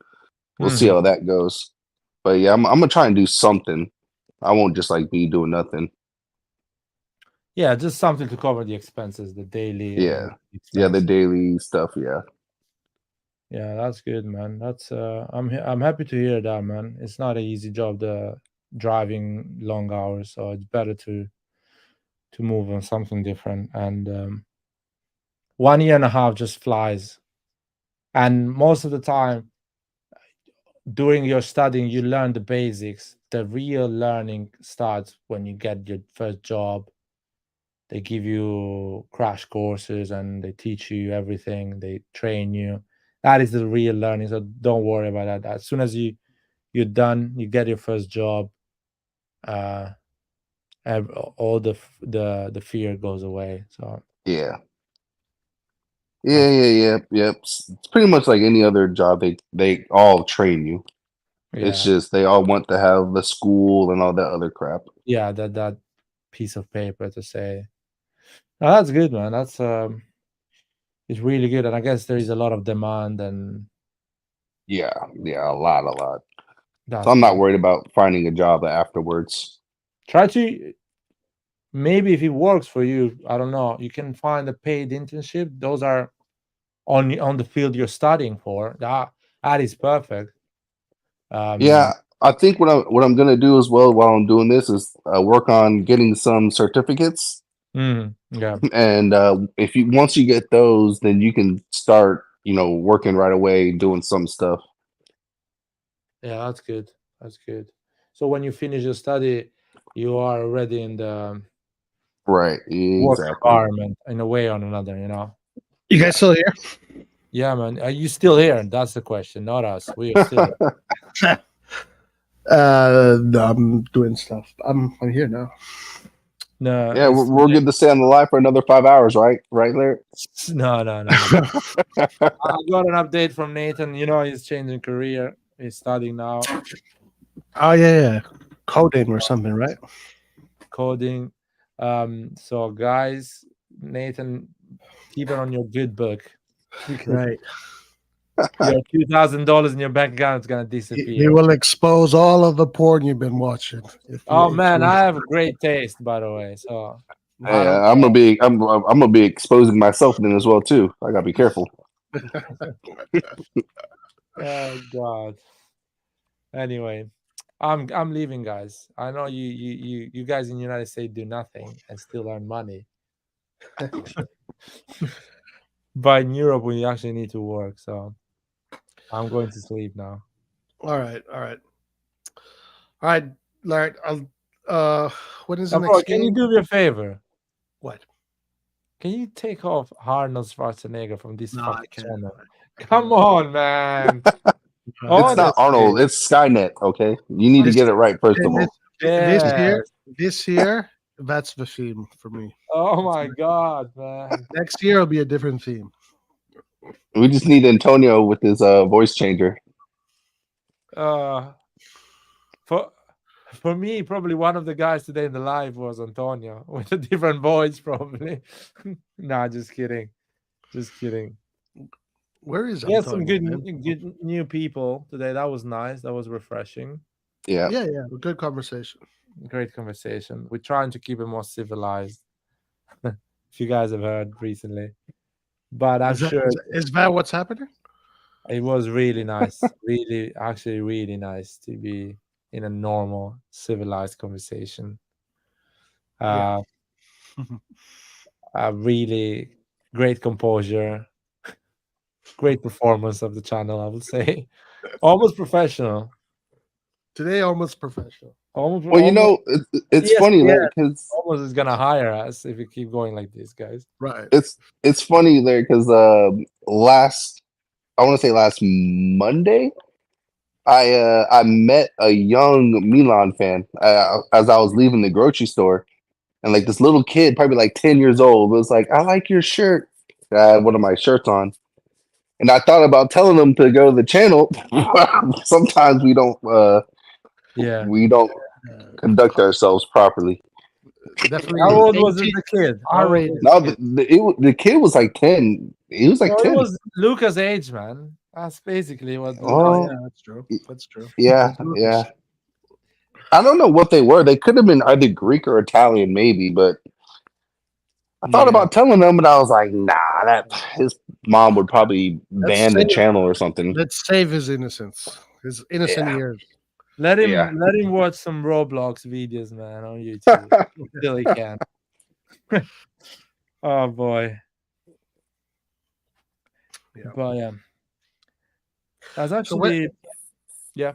We'll see how that goes. But yeah, I'm gonna try and do something. I won't just like be doing nothing. Yeah, just something to cover the expenses, the daily. Yeah, the daily stuff. Yeah. Yeah, that's good, man. That's I'm happy to hear that, man. It's not an easy job, the driving long hours, so it's better to move on something different. And 1 year and a half just flies. And most of the time during your studying, you learn the basics. The real learning starts when you get your first job. They give you crash courses and they teach you everything. They train you. That is the real learning. So don't worry about that. As soon as you're done, you get your first job. All the fear goes away. So Yeah. Yep. It's pretty much like any other job. They all train you. It's yeah, just they all want to have the school and all that other crap. yeah, that piece of paper to say, "Oh, that's good, man. That's it's really good." And I guess there is a lot of demand, and Yeah, a lot. So that's I'm not good. worried about finding a job afterwards. Try to maybe if it works for you, I don't know. You can find a paid internship. Those are on the field you're studying for. That is perfect. Yeah, I think what I'm gonna do as well while I'm doing this is work on getting some certificates. Yeah, And if you once you get those, then you can start, working right away, doing some stuff. yeah, that's good. That's good. So when you finish your study, you are already in the Right. work Exactly. environment in a way or another, You guys still here? Yeah, man. Are you still here? That's the question, not us. We are still here. No, I'm doing stuff. I'm here now. No, Yeah, we're good to stay on the line for another 5 hours, right? Right, Larry? No. I got an update from Nathan. He's changing career. He's studying now. Oh yeah. Coding or something, right? Coding. So guys, Nathan, keep it on your good book. Right. Your $2,000 in your bank account is gonna disappear. He will expose all of the porn you've been watching. Oh man, I have great taste, by the way. So Hey, I'm gonna be exposing myself then as well too. I gotta be careful. Oh God. Anyway, I'm leaving, guys. I know you guys in the United States do nothing and still earn money. But in Europe, we actually need to work. So I'm going to sleep now. All right, Larry. When is the Bro, next can you game? do me a favor? What? Can you take off Arnold Schwarzenegger from this No, I fucking can't. channel? Come on, man. It's not Arnold, it's Skynet, okay? You need to get it right first of all. This year, that's the theme for me. Oh my God, man. Next year will be a different theme. We just need Antonio with his voice changer. For me, probably one of the guys today in the live was Antonio with a different voice, probably. Nah, just kidding. Where is We had Antonio? some good new people today. That was nice. That was refreshing. Yeah. Good conversation. Great conversation. We're trying to keep it more civilized. If you guys have heard recently, but I'm sure is that what's happening? it was really nice. Actually, really nice to be in a normal, civilized conversation. A really great composure, great performance of the channel, I would say. Almost professional. Today, almost professional. Well, it's funny, Larry, because almost is gonna hire us if we keep going like this, guys. Right. It's funny, Larry, because last Monday, I met a young Milan fan as I was leaving the grocery store, and like this little kid, probably like 10 years old, was like, "I like your shirt." I had one of my shirts on, and I thought about telling him to go to the channel. Sometimes we don't conduct ourselves properly. Definitely. How old was the kid? No, the kid was like 10. He was like 10. It was Luca's age, man. That's basically what. Yeah, that's true. That's true. Yeah. I don't know what they were. They could have been either Greek or Italian, maybe, but I thought about telling them, but I was like, nah, that his mom would probably ban the channel or something. Let's save his innocence, his innocent years. Let him Yeah. let him watch some Roblox videos, man, on YouTube. Still he can. Oh boy. Yeah. But yeah. That's So actually yeah.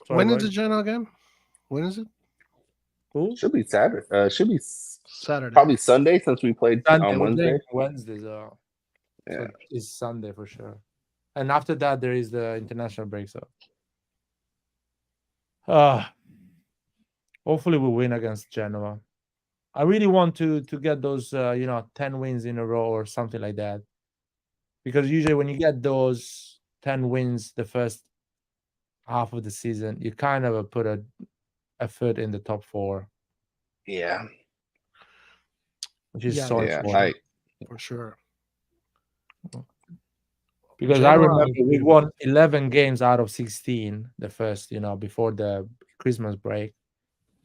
Sorry, when go is the ahead. channel again? When is it? Who? Should be Saturday. Should be Saturday. probably Sunday since we played Sunday. on We're Wednesday. playing Wednesdays, so Yeah. it's Sunday for sure. And after that, there is the international break. So, hopefully, we win against Genoa. I really want to get those 10 wins in a row or something like that, because usually when you get those 10 wins the first half of the season, you kind of put a foot in the top 4. Yeah. Which is Yeah, so Yeah. important. for sure. Because I Genoa remember is we good. won 11 games out of 16 the first, before the Christmas break.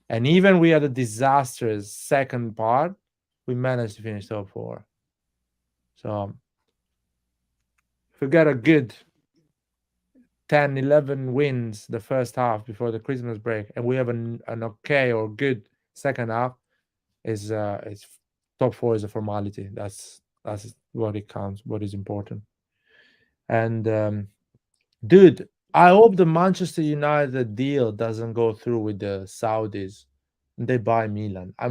And even we had a disastrous second part, we managed to finish top 4. So if we get a good 10, 11 wins the first half before the Christmas break, and we have an okay or good second half, is top 4 is a formality. That's what it counts, what is important. And dude, I hope the Manchester United deal doesn't go through with the Saudis. They buy Milan. I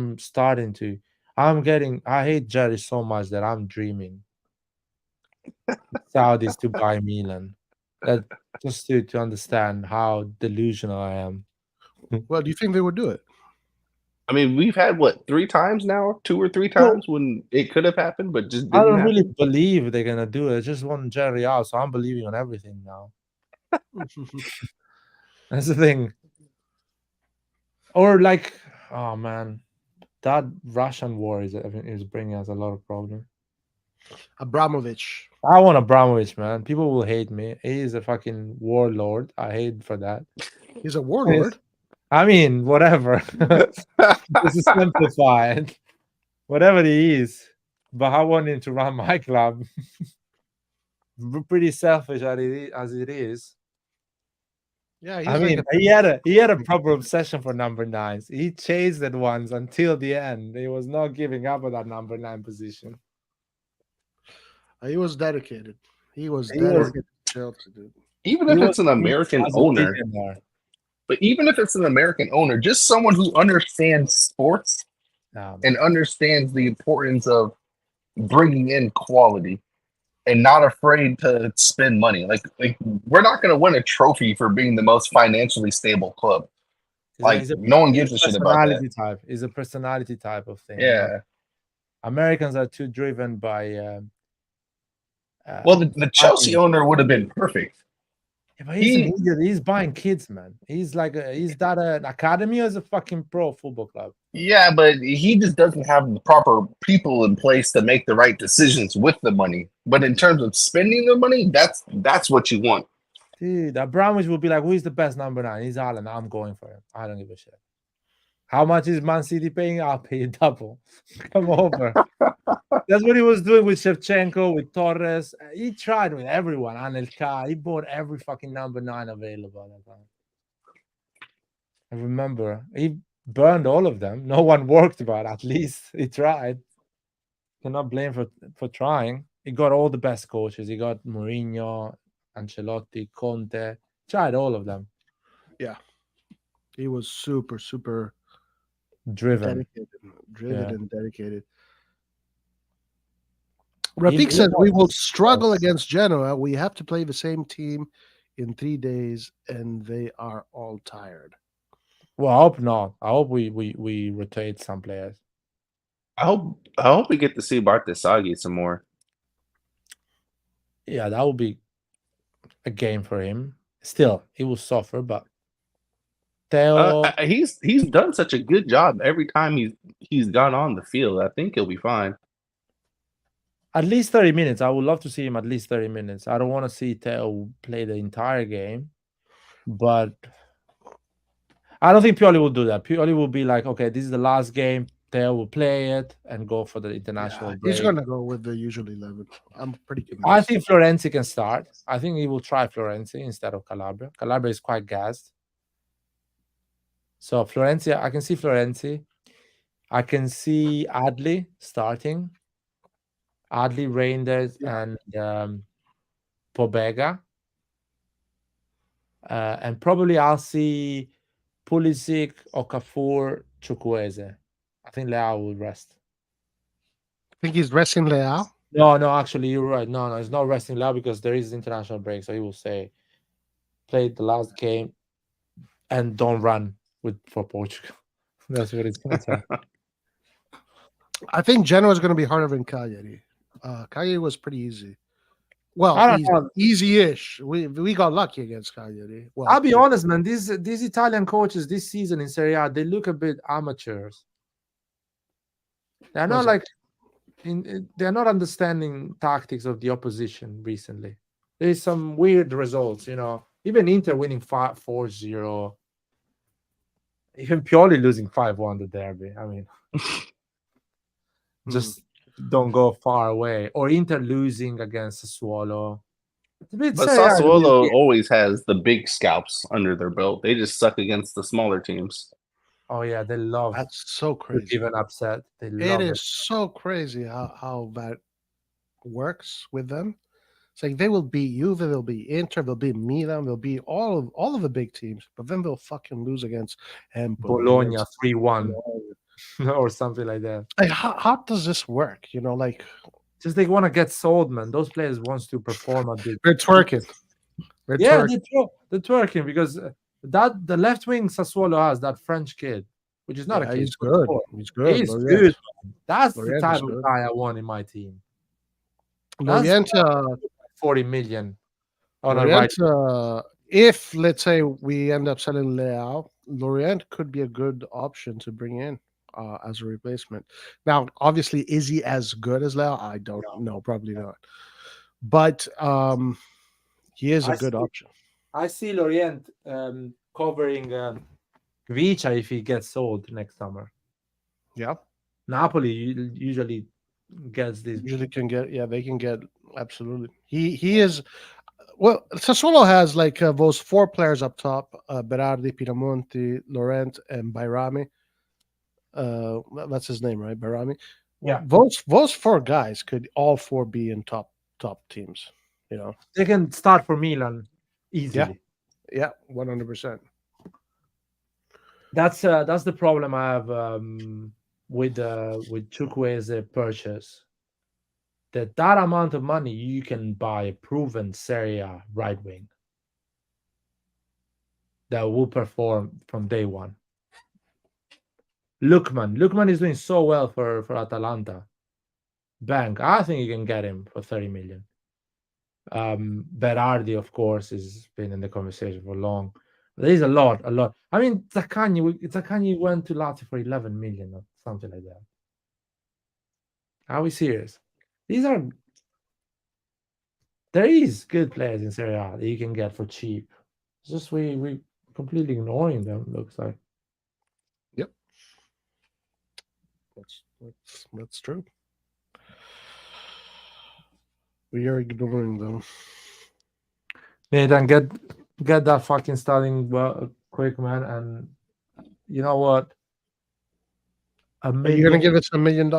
hate Jerry so much that I'm dreaming Saudis to buy Milan. That just to understand how delusional I am. Well, do you think they would do it? I mean, we've had 3 times now, 2 or 3 times when it could have happened, but just I didn't don't happen. really believe they're gonna do it. I just want Jerry out, so I'm believing on everything now. That's the thing. Or like, oh man, that Russian war is bringing us a lot of problems. Abramovich. I want Abramovich, man. People will hate me. He is a fucking warlord. I hate for that. He's a warlord. I mean, whatever. This is simplified. Whatever he is. But I want him to run my club. Pretty selfish as it is. Yeah, he's I mean, like he had a proper obsession for number 9s. He chased it once until the end. He was not giving up on that number 9 position. he was dedicated. He was dedicated to Chelsea, dude. Even if it's an American owner, but even if it's an American owner, just someone who understands sports and understands the importance of bringing in quality and not afraid to spend money. Like we're not going to win a trophy for being the most financially stable club. No one gives a shit about that. It's a personality type of thing. Yeah. Americans are too driven by. Well, the Chelsea owner would have been perfect. Yeah, but he's an idiot. He's buying kids, man. He's that an academy or is a fucking pro football club? Yeah, but he just doesn't have the proper people in place to make the right decisions with the money. But in terms of spending the money, that's what you want. Dude, Abramovich will be like, who is the best number 9? He's Alan. I'm going for him. I don't give a shit. How much is Man City paying? I'll pay you double. Come over. That's what he was doing with Shevchenko, with Torres. He tried with everyone. Anelka. He bought every fucking number 9 available at that time. I remember. He burned all of them. No one worked, but at least he tried. Cannot blame for trying. He got all the best coaches. He got Mourinho, Ancelotti, Conte. Tried all of them. Yeah. He was super, super driven and dedicated. Rafik says we will struggle against Genoa. We have to play the same team in 3 days, and they are all tired. Well, I hope not. I hope we rotate some players. I hope we get to see Bartasagi some more. Yeah, that would be a game for him. Still, he will suffer, but Theo, he's done such a good job every time he's gone on the field. I think he'll be fine. At least 30 minutes. I would love to see him at least 30 minutes. I don't want to see Theo play the entire game, but I don't think Pioli will do that. Pioli will be like, okay, this is the last game. Theo will play it and go for the international Yeah, break. he's gonna go with the usual 11. I'm pretty convinced. I think Florenzi can start. I think he will try Florenzi instead of Calabria. Calabria is quite gassed. So Florenzi, I can see Florenzi. I can see Adli starting. Adli, Reinders, and Pobega. And probably I'll see Pulisic, Okafor, Chukwueze. I think Leao will rest. Think he's resting Leao? No, actually, you're right. No, it's not resting Leao because there is international break. So he will say, play the last game and don't run for Portugal. That's what it's going to say. I think Genoa is going to be harder than Cagliari. Cagliari was pretty easy. I Well, don't know. easy-ish. We got lucky against Cagliari. Well, I'll be honest, man. These Italian coaches this season in Serie A, they look a bit amateurs. They're not like they're not understanding tactics of the opposition recently. There's some weird results, you know. Even Inter winning 4-0. Even Pioli losing 5-1 the derby. I mean, just don't go far away. Or Inter losing against Sassuolo. But Sassuolo always has the big scalps under their belt. They just suck against the smaller teams. Oh yeah, they love. That's so crazy. Even upset, they love it. It is so crazy how that works with them. It's like they will beat Juve, they'll beat Inter, they'll beat Milan, they'll beat all of the big teams, but then they'll fucking lose against Bologna 3-1 or something like that. Like how does this work? You know, like just they want to get sold, man. Those players wants to perform a bit. They're twerking. They're twerking because that the left wing Sassuolo has that French kid, which is not a kid. He's good. He's good. He's good. That's the type of guy I want in my team. Lorient, 40 million. If let's say we end up selling Leao, Lorient could be a good option to bring in as a replacement. Now, obviously, is he as good as Leao? I don't know. Probably not. But he is a good option. I see Lorient covering Vicha if he gets sold next summer. Yeah. Napoli usually gets this. Usually can get, they can get, absolutely. He is, well, Sassuolo has like those four players up top, Berardi, Pinamonti, Laurent, and Bairami. That's his name, right? Bairami. Yeah. Those four guys could all four be in top teams. You know, they can start for Milan easily. Yeah, 100%. That's the problem I have with Chukwueze purchase. That amount of money you can buy a proven Serie A right wing that will perform from day one. Lookman is doing so well for Atalanta. Bank, I think you can get him for 30 million. Berardi, of course, has been in the conversation for long. There's a lot. I mean, Zaccagni went to Lazio for 11 million or something like that. Are we serious? There is good players in Serie A that you can get for cheap. It's just we completely ignoring them, looks like. Yep. That's true. We are ignoring them. Nathan, get that fucking starting quick, man. And you know what? You're gonna give us $1 million.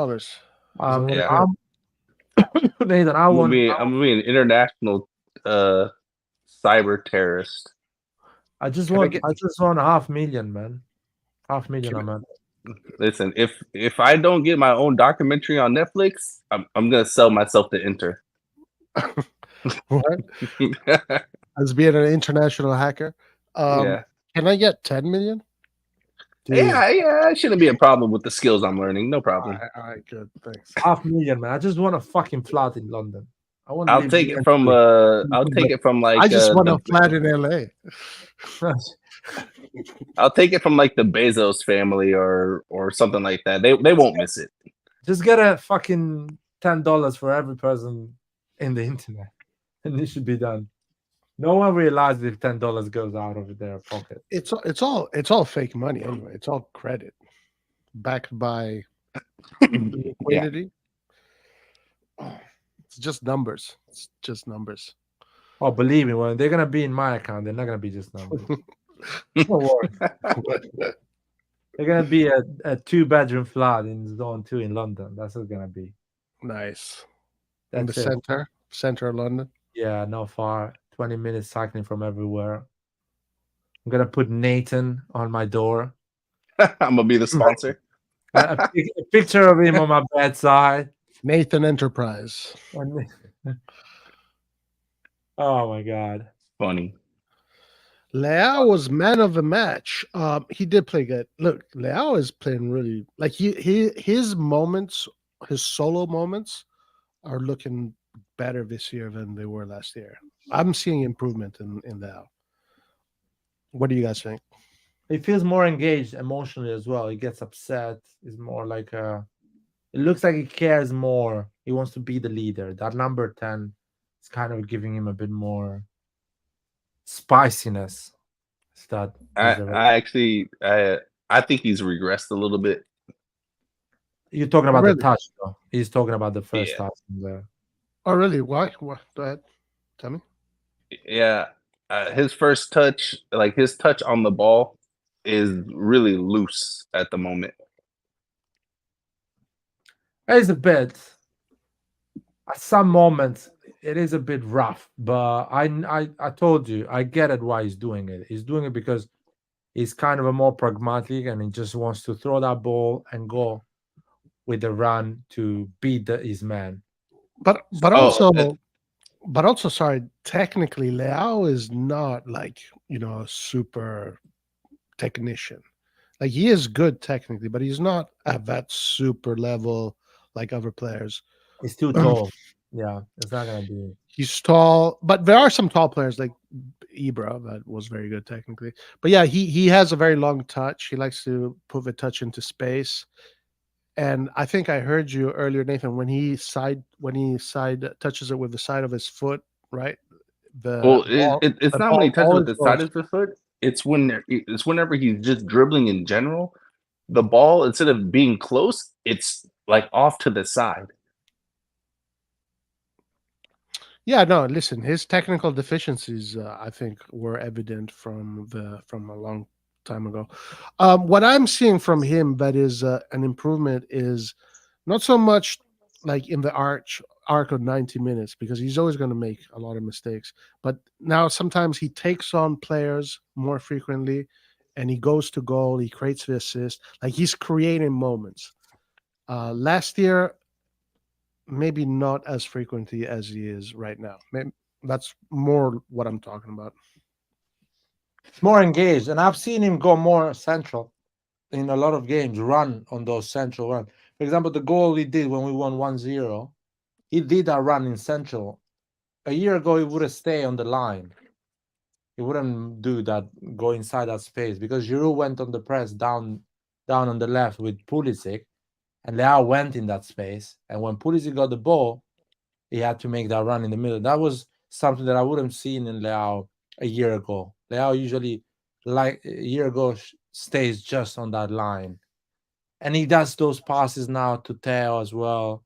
Nathan, I'm gonna be an international cyber terrorist. I just want $500,000, man. $500,000, man. Listen, if I don't get my own documentary on Netflix, I'm gonna sell myself to Inter. What? As being an international hacker. Can I get 10 million? Yeah, it shouldn't be a problem with the skills I'm learning. No problem. All right, good. Thanks. $500,000, man. I just want a fucking flat in London. I'll take it from like I just want a flat in LA. I'll take it from like the Bezos family or something like that. They won't miss it. Just get a fucking $10 for every person in the internet, and it should be done. No one realizes if $10 goes out of their pocket. It's all fake money anyway. It's all credit, backed by Liquidity. It's just numbers. It's just numbers. Oh, believe me, when they're gonna be in my account, they're not gonna be just numbers. Don't worry. They're gonna be a 2-bedroom flat in Zone 2 in London. That's what it's gonna be. Nice. In the That's it. center of London. Yeah, not far. 20 minutes cycling from everywhere. I'm gonna put Nathan on my door. I'm gonna be the sponsor. A picture of him on my bedside. Nathan Enterprise. Oh my god. Funny. Leao was man of the match. He did play good. Look, Leao is playing really like his moments, his solo moments are looking better this year than they were last year. I'm seeing improvement in Leao. What do you guys think? He feels more engaged emotionally as well. He gets upset. He's more like it looks like he cares more. He wants to be the leader. That number 10 is kind of giving him a bit more spiciness. I think he's regressed a little bit. You're talking about the touch, though. He's talking about the first touch there. Oh, really? Why? What? Go ahead. Tell me. Yeah, his first touch, like his touch on the ball, is really loose at the moment. It's a bit. At some moments, it is a bit rough, but I told you, I get it why he's doing it. He's doing it because he's kind of a more pragmatic, and he just wants to throw that ball and go with the run to beat his man. But also, sorry, technically, Leao is not like a super technician. Like he is good technically, but he's not at that super level like other players. He's too tall. Yeah, it's not gonna be. He's tall, but there are some tall players like Ibra that was very good technically. But yeah, he has a very long touch. He likes to put the touch into space. And I think I heard you earlier, Nathan, when he side touches it with the side of his foot, right? It's not when he touches with the side of his foot. It's whenever he's just dribbling in general. The ball, instead of being close, it's like off to the side. Yeah, no, listen, his technical deficiencies, I think, were evident from a long time ago. What I'm seeing from him that is an improvement is not so much like in the arc of 90 minutes, because he's always going to make a lot of mistakes. But now sometimes he takes on players more frequently, and he goes to goal. He creates the assist. Like he's creating moments. Last year, maybe not as frequently as he is right now. Maybe that's more what I'm talking about. More engaged, and I've seen him go more central in a lot of games, run on those central runs. For example, the goal he did when we won 1-0, he did that run in central. A year ago, he would have stayed on the line. He wouldn't do that, go inside that space, because Giroud went on the press down on the left with Pulisic, and Leao went in that space. And when Pulisic got the ball, he had to make that run in the middle. That was something that I wouldn't have seen in Leao a year ago. Leao usually, like a year ago, stays just on that line. And he does those passes now to Theo as well.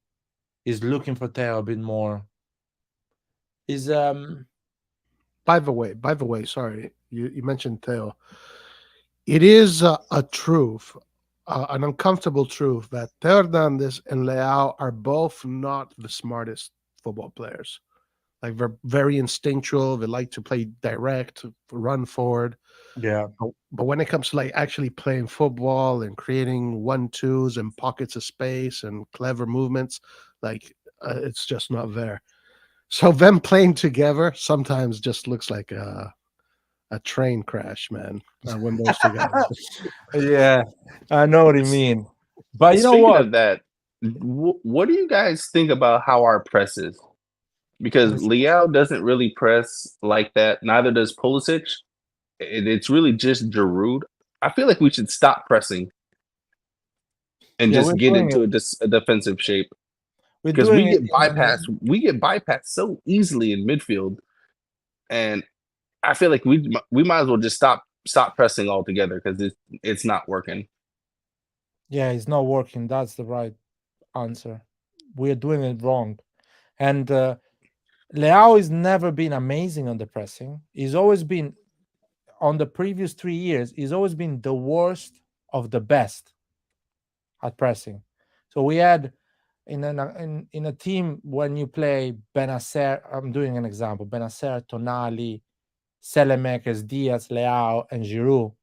He's looking for Theo a bit more. He's By the way, sorry, you mentioned Theo. It is a truth, an uncomfortable truth, that Theo Hernandez and Leao are both not the smartest football players. Like they're very instinctual. They like to play direct, run forward. Yeah. But when it comes to like actually playing football and creating 1-2s and pockets of space and clever movements, like it's just not there. So them playing together sometimes just looks like a train crash, man. When those two guys. Yeah, I know what you mean. But you know Speaking what? of that, what do you guys think about how our press is? Because Leao doesn't really press like that. Neither does Pulisic. It's really just Giroud. I feel like we should stop pressing and just get into a defensive shape. Because we get bypassed. We get bypassed so easily in midfield, and I feel like we might as well just stop pressing altogether because it's not working. Yeah, it's not working. That's the right answer. We're doing it wrong. And Leao has never been amazing on the pressing. He's always been, on the previous 3 years, he's always been the worst of the best at pressing. So we had in a team, when you play Benacer, I'm doing an example, Benacer, Tonali, Selemakers, Diaz, Leao, and Giroud.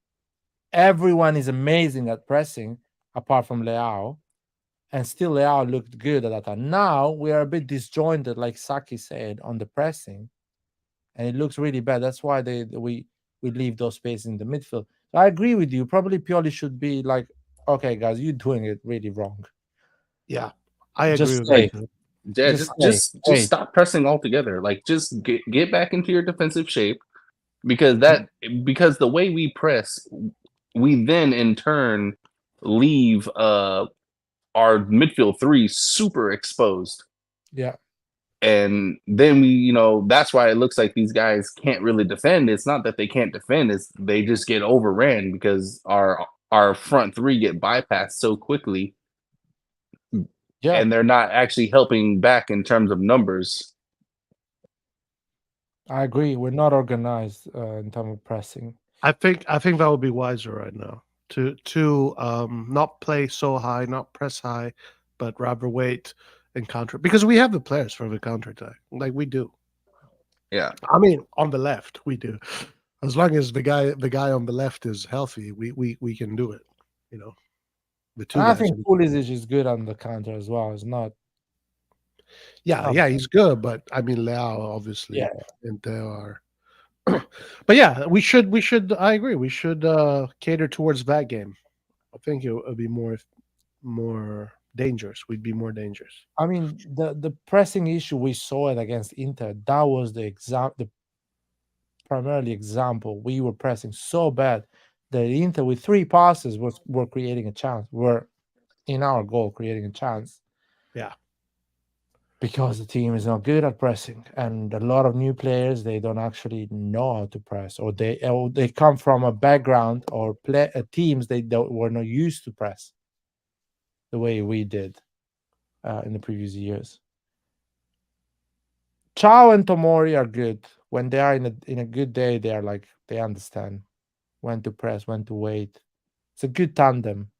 Everyone is amazing at pressing apart from Leao, and still Leao looked good at that time. Now we are a bit disjointed, like Saki said, on the pressing, and it looks really bad. That's why we leave those spaces in the midfield. So I agree with you. Probably Pioli should be like, okay, guys, you're doing it really wrong. Yeah, I agree Just with stay. that. Yeah, Just just stay. stop pressing altogether. Like, just get back into your defensive shape, because the way we press, we then in turn leave our midfield three super exposed. Yeah. And then that's why it looks like these guys can't really defend. It's not that they can't defend, it's they just get overran because our front three get bypassed so quickly. Yeah. And they're not actually helping back in terms of numbers. I agree. We're not organized in terms of pressing. I think that would be wiser right now to not play so high, not press high, but rather wait and counter, because we have the players for the counter attack, like we do. Yeah, I mean, on the left we do. As long as the guy on the left is healthy, we can do it. You know, the two I guys. think Pulisic is good on the counter as well. It's not. Yeah, he's good, but I mean Leao obviously, Yeah. and there are. But yeah, we should. I agree. We should cater towards that game. I think it would be more dangerous. We'd be more dangerous. I mean, the pressing issue, we saw it against Inter. That was the primarily example. We were pressing so bad that Inter, with 3 passes, were creating a chance. Were in our goal creating a chance. Yeah. Because the team is not good at pressing, and a lot of new players, they don't actually know how to press, or they come from a background or teams they were not used to press the way we did in the previous years. Chao and Tomori are good when they are in a good day. They are like, they understand when to press, when to wait. It's a good tandem.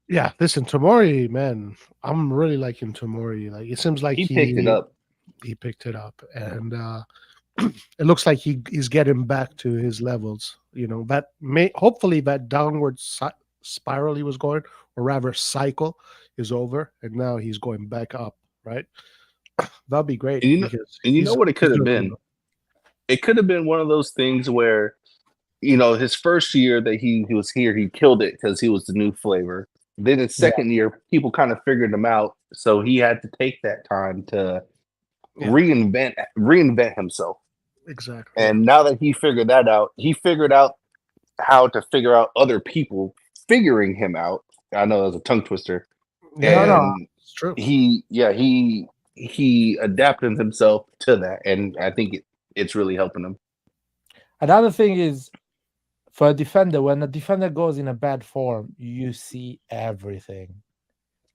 Yeah, listen, Tomori, man, I'm really liking Tomori. Like, it seems like he picked it up. He picked it up, and it looks like he's getting back to his levels. You know, that hopefully that downward spiral he was going, or rather cycle, is over, and now he's going back up. Right? That'd be great. And you know what it could have been? Good. It could have been one of those things where, his first year that he was here, he killed it because he was the new flavor. Then his second year, people kind of figured him out, so he had to take that time to reinvent himself. Exactly. And now that he figured that out, he figured out how to figure out other people figuring him out. I know that was a tongue twister. No, it's true. He adapted himself to that, and I think it's really helping him. Another thing is, for a defender, when a defender goes in a bad form, you see everything.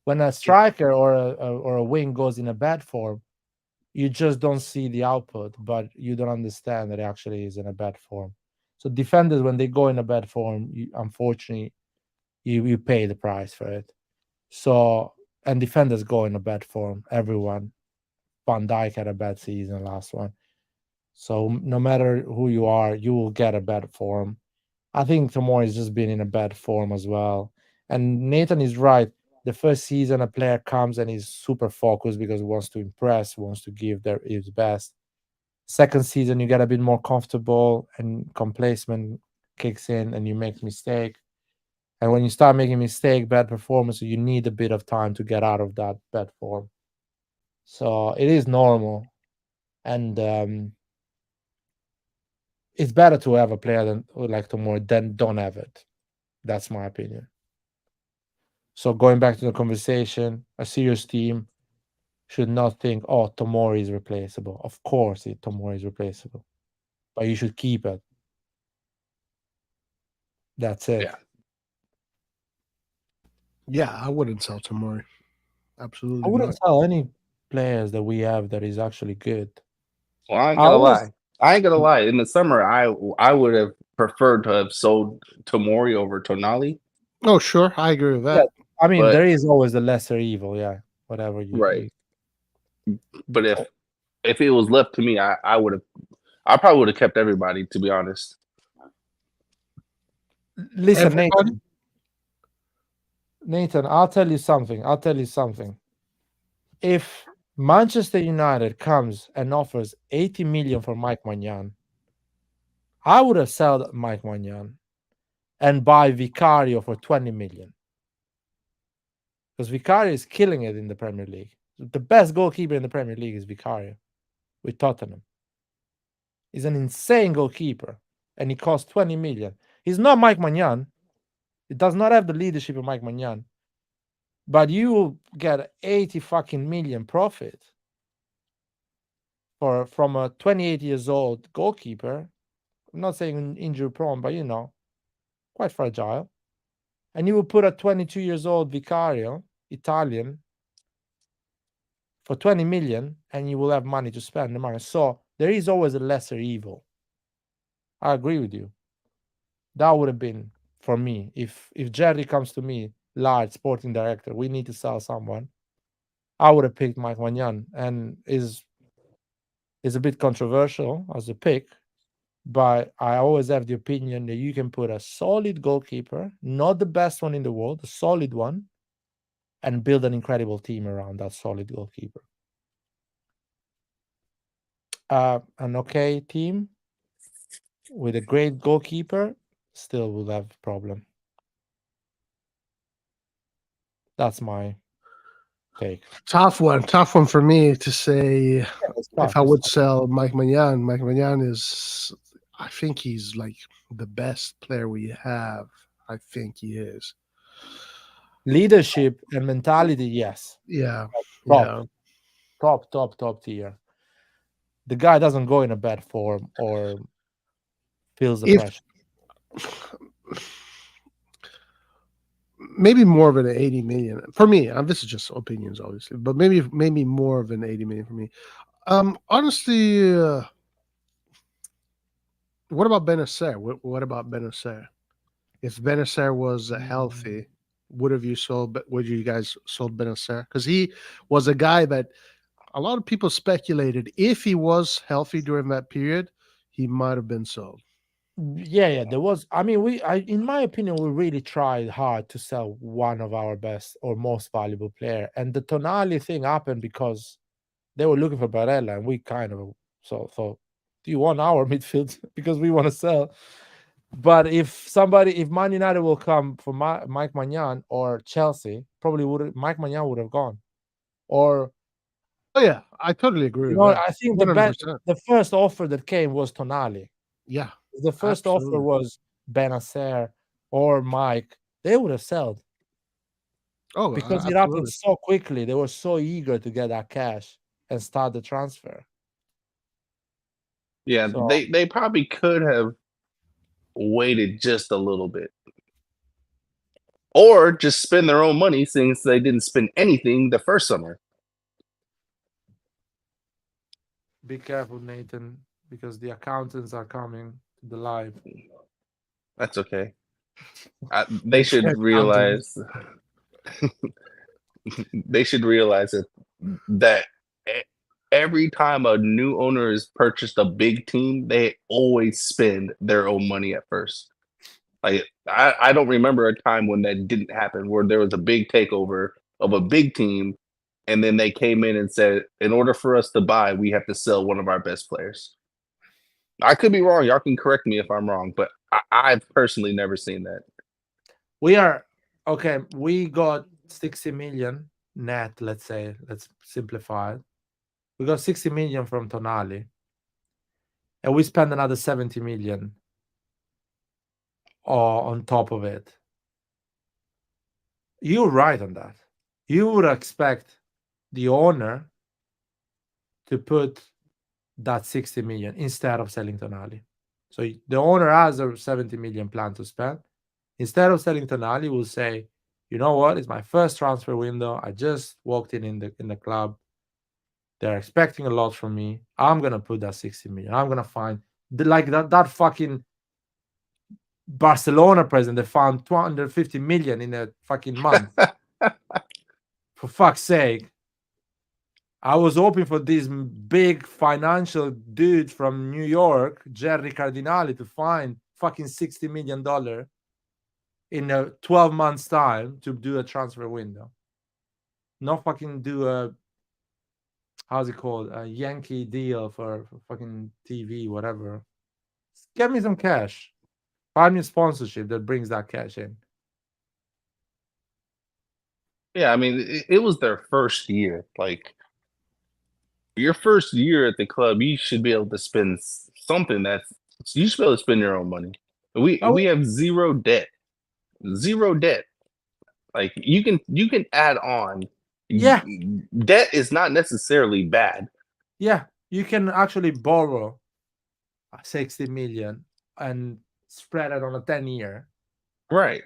When a striker or a wing goes in a bad form, you just don't see the output, but you don't understand that it actually is in a bad form. So defenders, when they go in a bad form, unfortunately, you pay the price for it. So, and defenders go in a bad form. Everyone. Van Dijk had a bad season last one. So no matter who you are, you will get a bad form. I think Tomori has just been in a bad form as well. And Nathan is right. The first season, a player comes and is super focused because he wants to impress, wants to give his best. Second season, you get a bit more comfortable and complacent kicks in and you make mistake. And when you start making mistake, bad performance, you need a bit of time to get out of that bad form. So it is normal. And it's better to have a player like Tomori than don't have it. That's my opinion. So going back to the conversation, a serious team should not think, oh, Tomori is replaceable. Of course, Tomori is replaceable. But you should keep it. That's it. Yeah. Yeah, I wouldn't sell Tomori. Absolutely I wouldn't not. sell any players that we have that is actually good. Well, I ain't I gonna always lie. I ain't gonna lie. In the summer, I would have preferred to have sold Tomori over Tonali. Oh, sure, I agree with yeah. that. I mean, But there is always the lesser evil. Yeah, whatever right. you But if it was left to me, I would have. I probably would have kept everybody. To be honest. listen, Everybody. Nathan. I'll tell you something. If Manchester United comes and offers 80 million for Mike Maignan, I would have sold Mike Maignan and buy Vicario for 20 million. Because Vicario is killing it in the Premier League. The best goalkeeper in the Premier League is Vicario with Tottenham. He's an insane goalkeeper and he costs 20 million. He's not Mike Maignan. He does not have the leadership of Mike Maignan. But you will get 80 fucking million profit from a 28 years old goalkeeper. I'm not saying injury prone, but quite fragile. And you will put a 22 years old Vicario, Italian, for 20 million, and you will have money to spend the money. So there is always a lesser evil. I agree with you. That would have been for me. If Jerry comes to me, large sporting director, we need to sell someone, I would have picked Mike Maignan, and is a bit controversial as a pick, but I always have the opinion that you can put a solid goalkeeper, not the best one in the world, a solid one, and build an incredible team around that solid goalkeeper. An okay team with a great goalkeeper still will have a problem. That's my take. Tough one for me to say if I would sell Mike Maignan. Mike Maignan is, I think he's like the best player we have. I think he is. Leadership and mentality, yes. Yeah. Top tier. The guy doesn't go in a bad form or feels the pressure. Maybe more of an 80 million for me. This is just opinions, obviously, but maybe more of an 80 million for me. Honestly, what about Benacer? What about Benacer? If Benacer was healthy, would you guys sold Benacer? Because he was a guy that a lot of people speculated if he was healthy during that period, he might have been sold. Yeah. There was. I mean, in my opinion, we really tried hard to sell one of our best or most valuable player, and the Tonali thing happened because they were looking for Barella, and we kind of thought, do you want our midfield? Because we want to sell. But if Man United will come for Mike Maignan or Chelsea, probably Mike Maignan would have gone. Or oh yeah, I totally agree with that. I think 100%. the first offer that came was Tonali. Yeah. The first offer was Benacer or Mike. They would have sold. Oh, because it happened so quickly. They were so eager to get that cash and start the transfer. Yeah, they probably could have waited just a little bit. Or just spend their own money since they didn't spend anything the first summer. Be careful, Nathan, because the accountants are coming to the live. That's okay. They should realize they should realize that every time a new owner has purchased a big team, they always spend their own money at first. Like I don't remember a time when that didn't happen, where there was a big takeover of a big team, and then they came in and said, in order for us to buy, we have to sell one of our best players. I could be wrong. Y'all can correct me if I'm wrong, but I've personally never seen that. We got 60 million net, let's say. Let's simplify it. We got 60 million from Tonali, and we spend another 70 million on top of it. You're right on that. You would expect the owner to put that 60 million instead of selling Tonali. So the owner has a 70 million plan to spend. Instead of selling Tonali, we'll say, you know what? It's my first transfer window. I just walked in the club. They're expecting a lot from me. I'm gonna put that 60 million. I'm gonna find that fucking Barcelona president that found 250 million in a fucking month. For fuck's sake. I was hoping for this big financial dude from New York, Jerry Cardinali, to find fucking $60 million in a 12 months time to do a transfer window. Not fucking do a, how's it called, a Yankee deal for fucking TV, whatever. Get me some cash. Find me a sponsorship that brings that cash in. Yeah, I mean, it was their first year. Like, your first year at the club, you should be able to spend something you should be able to spend your own money. We have zero debt. Zero debt. Like, you can add on. Yeah. Debt is not necessarily bad. Yeah, you can actually borrow 60 million and spread it on a 10-year. Right.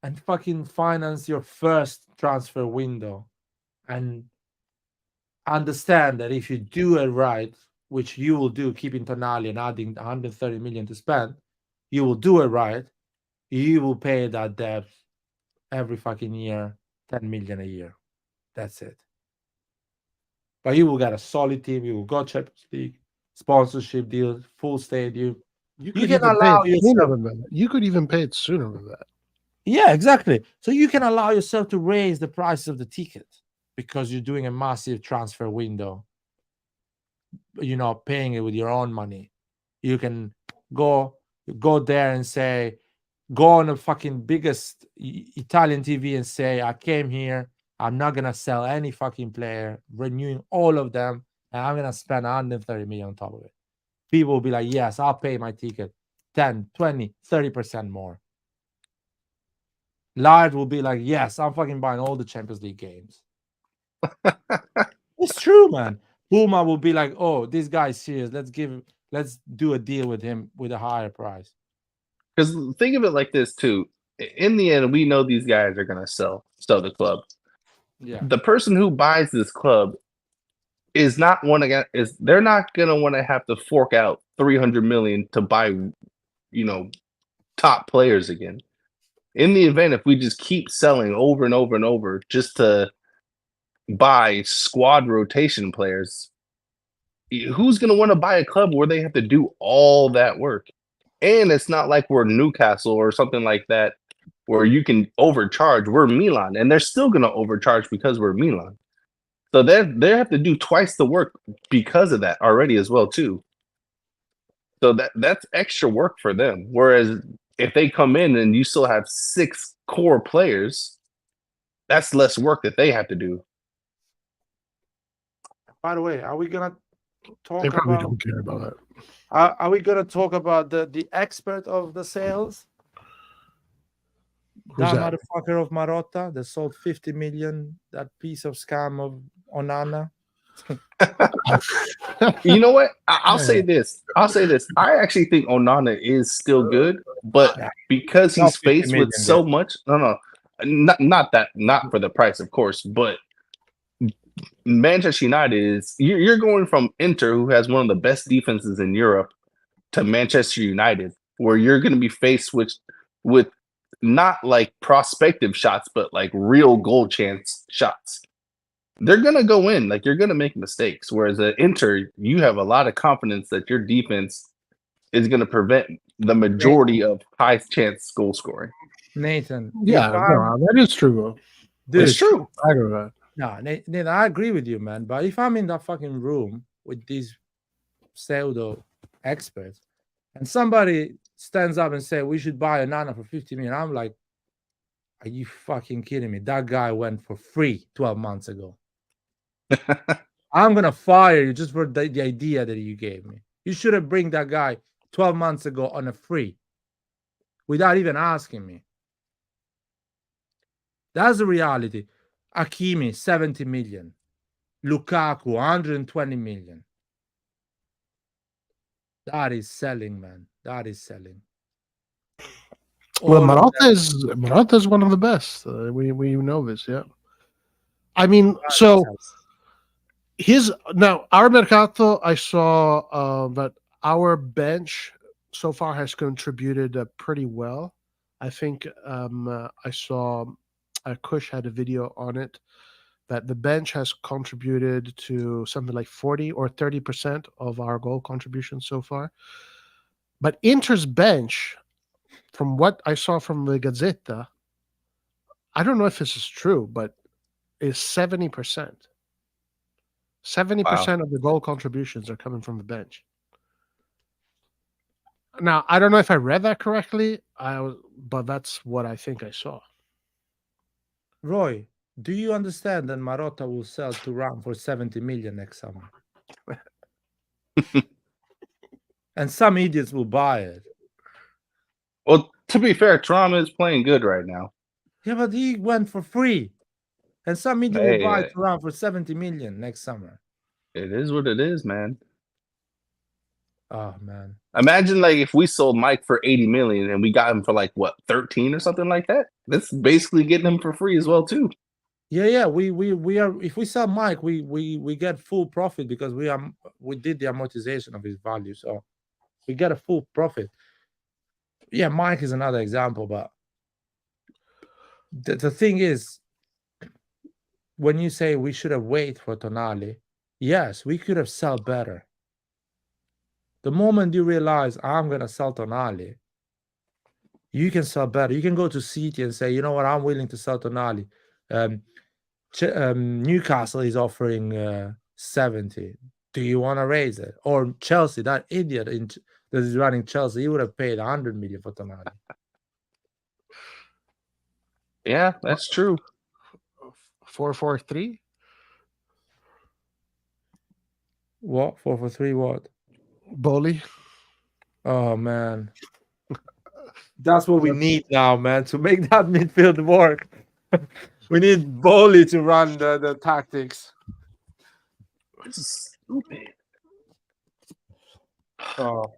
And fucking finance your first transfer window. And understand that if you do it right, which you will do, keeping Tonali and adding 130 million to spend, you will do it right. You will pay that debt every fucking year, 10 million a year. That's it. But you will get a solid team. You will go Champions League, sponsorship deals, full stadium. You can even allow pay it sooner yourself. than that. You could even pay it sooner than that. Yeah, exactly. So you can allow yourself to raise the price of the ticket because you're doing a massive transfer window. You know, paying it with your own money. You can go there and say, go on the fucking biggest Italian TV and say, I came here. I'm not gonna sell any fucking player, renewing all of them, and I'm gonna spend 130 million on top of it. People will be like, yes, I'll pay my ticket 10, 20, 30% more. Lard will be like, yes, I'm fucking buying all the Champions League games. It's true, man. Puma will be like, oh, this guy's serious. Let's do a deal with him with a higher price. Because think of it like this too. In the end, we know these guys are gonna sell the club. Yeah. The person who buys this club is not they're not gonna want to have to fork out 300 million to buy, top players again. In the event, if we just keep selling over and over and over just to buy squad rotation players, who's gonna want to buy a club where they have to do all that work? And it's not like we're Newcastle or something like that where you can overcharge. We're Milan, and they're still going to overcharge because we're Milan. So they have to do twice the work because of that already as well too. So that's extra work for them. Whereas if they come in and you still have 6 core players, that's less work that they have to do. By the way, are we gonna talk They probably about? don't care about that. Are we gonna talk about the expert of the sales? Who's That that? motherfucker of Marotta that sold 50 million, that piece of scam of Onana. You know what? I'll say this. I actually think Onana is still good, but because Not he's 50 faced with million, so much, not for the price, of course, but Manchester United is you're going from Inter, who has one of the best defenses in Europe, to Manchester United, where you're going to be faced with not like prospective shots, but like real goal chance shots. They're going to go in, like you're going to make mistakes. Whereas at Inter, you have a lot of confidence that your defense is going to prevent the majority of high chance goal scoring. Nathan. Yeah, no, that is true. Dude, It's true. I agree with that. No, Nathan, I agree with you, man. But if I'm in that fucking room with these pseudo experts and somebody stands up and say we should buy a Nana for 50 million, I'm like, are you fucking kidding me? That guy went for free 12 months ago. I'm gonna fire you just for the idea that you gave me. You should have bring that guy 12 months ago on a free without even asking me. That's the reality. Hakimi, 70 million. Lukaku, 120 million. That is selling, man. That is selling. Well, all of them. Marotta is one of the best. We know this, yeah. I mean, so our Mercato, I saw that our bench so far has contributed pretty well. I think I saw Kush had a video on it that the bench has contributed to something like 40 or 30% of our goal contribution so far. But Inter's bench, from what I saw from the Gazzetta, I don't know if this is true, but is 70%. 70% of the goal contributions are coming from the bench. Now, I don't know if I read that correctly, but that's what I think I saw. Roy, do you understand that Marotta will sell to Ram for 70 million next summer? And some idiots will buy it. Well, to be fair, Thuram is playing good right now. Yeah, but he went for free. And some idiot will buy Thuram for 70 million next summer. It is what it is, man. Oh, man. Imagine like if we sold Mike for 80 million and we got him for like what, 13 or something like that. That's basically getting him for free as well too. Yeah. We are. If we sell Mike, we get full profit because we did the amortization of his value, so we get a full profit. Yeah, Mike is another example, but the thing is, when you say we should have waited for Tonali, yes, we could have sold better. The moment you realize I'm going to sell Tonali, you can sell better. You can go to City and say, you know what, I'm willing to sell Tonali. Newcastle is offering 70. Do you want to raise it? Or Chelsea, that idiot that is running Chelsea, he would have paid 100 million for Tonali. Yeah, that's true. 4-4-3? What? 4-4-3 what? Bowley. Oh, man. That's what we need now, man, to make that midfield work. We need Bowley to run the tactics. This is stupid. Oh.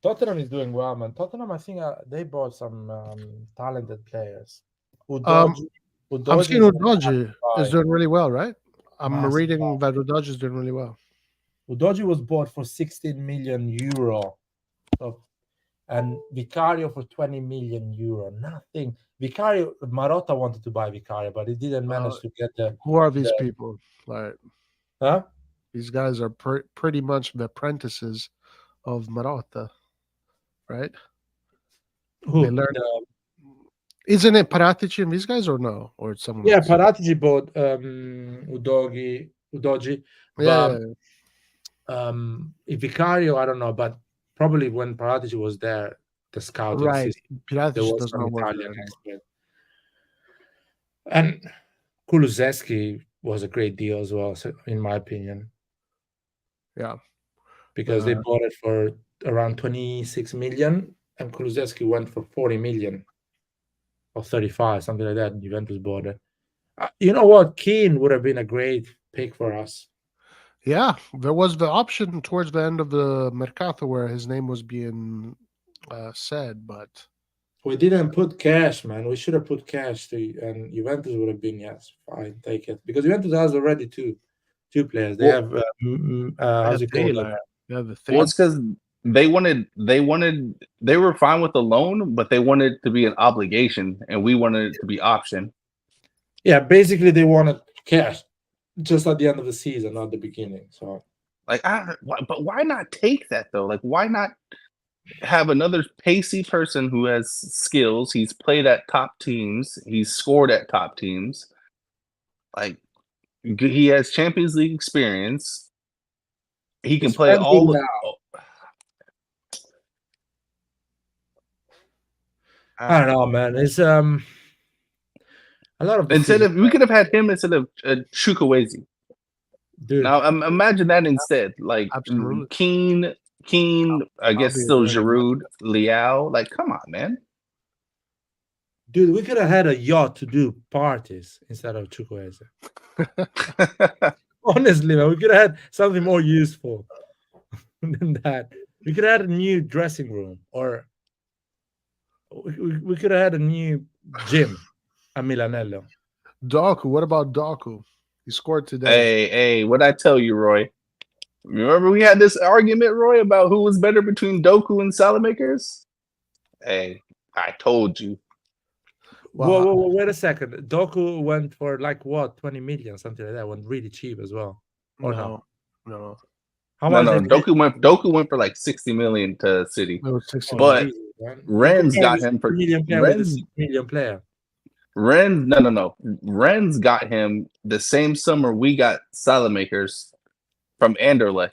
Tottenham is doing well, man. Tottenham, I think they bought some talented players. I'm seeing Udogie is doing really well, right? I'm reading that Udogie is doing really well. Udogie was bought for 16 million euro. So, and Vicario for 20 million euro. Nothing. Vicario, Marotta wanted to buy Vicario, but he didn't manage to get the. Who are these people? Like, huh? These guys are pretty much the apprentices of Marotta, right? Who? They learned. Isn't it Paratici and these guys, or no? Or it's someone else? Paratici bought Udogie. Yeah. Vicario, I don't know, but probably when Paratici was there, the scouting system, there was some Italian expert. And Kulusevski was a great deal as well, so in my opinion. Yeah. Because they bought it for around 26 million, and Kulusevski went for 40 million. Or 35, something like that. Juventus bought it. You know what? Keane would have been a great pick for us. Yeah, there was the option towards the end of the Mercato where his name was being said, but we didn't put cash, man. We should have put cash, and Juventus would have been fine, take it, because Juventus has already two players. They have how's it called? Well, it's because they were fine with the loan, but they wanted it to be an obligation, and we wanted it to be option. Yeah, basically they wanted cash just at the end of the season, not the beginning. So, like, but why not take that though? Like, why not have another pacey person who has skills? He's played at top teams. He's scored at top teams. Like, he has Champions League experience. He can play all. I don't know, man. It's a lot of we could have had him instead of Chukwueze. Dude. Now imagine that instead, like Keane. I guess still Giroud, Leao. Like, come on, man. Dude, we could have had a yacht to do parties instead of Chukwueze. Honestly, man, we could have had something more useful than that. We could have had a new dressing room, or we could have had a new gym at Milanello. Doku, what about Doku? He scored today. Hey, what I tell you, Roy? Remember we had this argument, Roy, about who was better between Doku and Salamakers? Hey, I told you. Whoa, wait a second. Doku went for like what, 20 million, something like that. Went really cheap as well. Or No. How No, much? Doku went for like 60 million to City. It was 60 But Jesus, man. Rennes got him for million player with a 6 million player. Rennes, no. Rennes got him the same summer we got Salamakers from Anderlecht.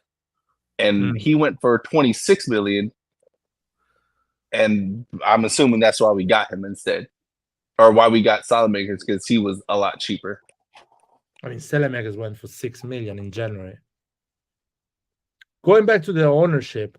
And he went for 26 million. And I'm assuming that's why we got him instead. Or why we got Salamakers, because he was a lot cheaper. I mean, Salamakers went for 6 million in January. Going back to the ownership,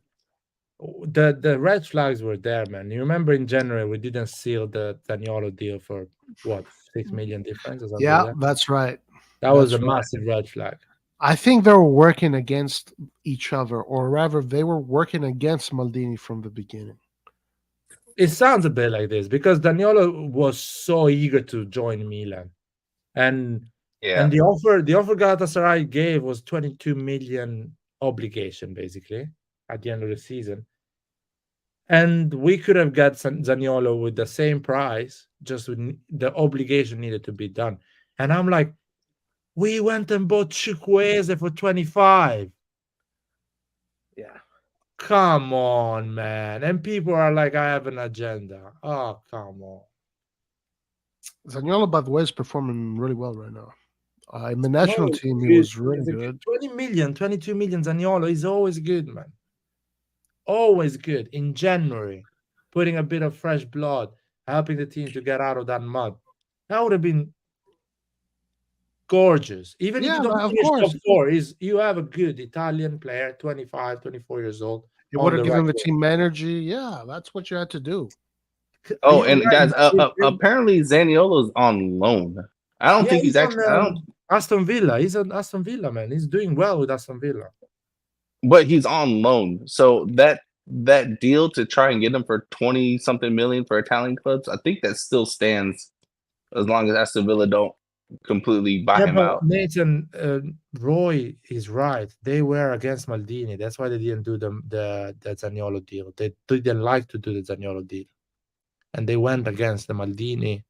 the red flags were there, man. You remember in January we didn't seal the Zaniolo deal for what, 6 million difference or something? Yeah, like that? that's right. That was a massive red flag. I think they were working against each other, or rather, they were working against Maldini from the beginning. It sounds a bit like this because Zaniolo was so eager to join Milan, and the offer Galatasaray gave was 22 million obligation basically at the end of the season, and we could have got Zaniolo with the same price, just with the obligation needed to be done. And I'm like, we went and bought Chukwueze for 25. Yeah. Come on, man. And people are like, I have an agenda. Oh, come on. Zaniolo, by the way, is performing really well right now. In the national team, he was really good. 20 million, 22 million Zaniolo is always good, man. Always good. In January, putting a bit of fresh blood, helping the team to get out of that mud. That would have been gorgeous. Even if you don't finish top 4, you have a good Italian player, 25, 24 years old. It would have given the team energy. Yeah, that's what you had to do. Oh, and guys, apparently Zaniolo's on loan. I don't think he's actually. Aston Villa. He's on Aston Villa, man. He's doing well with Aston Villa. But he's on loan, so that deal to try and get him for 20-something million for Italian clubs, I think that still stands as long as Aston Villa don't completely buy him out. Nathan, Roy is right. They were against Maldini. That's why they didn't do the Zaniolo deal. They didn't like to do the Zaniolo deal, and they went against the Maldini,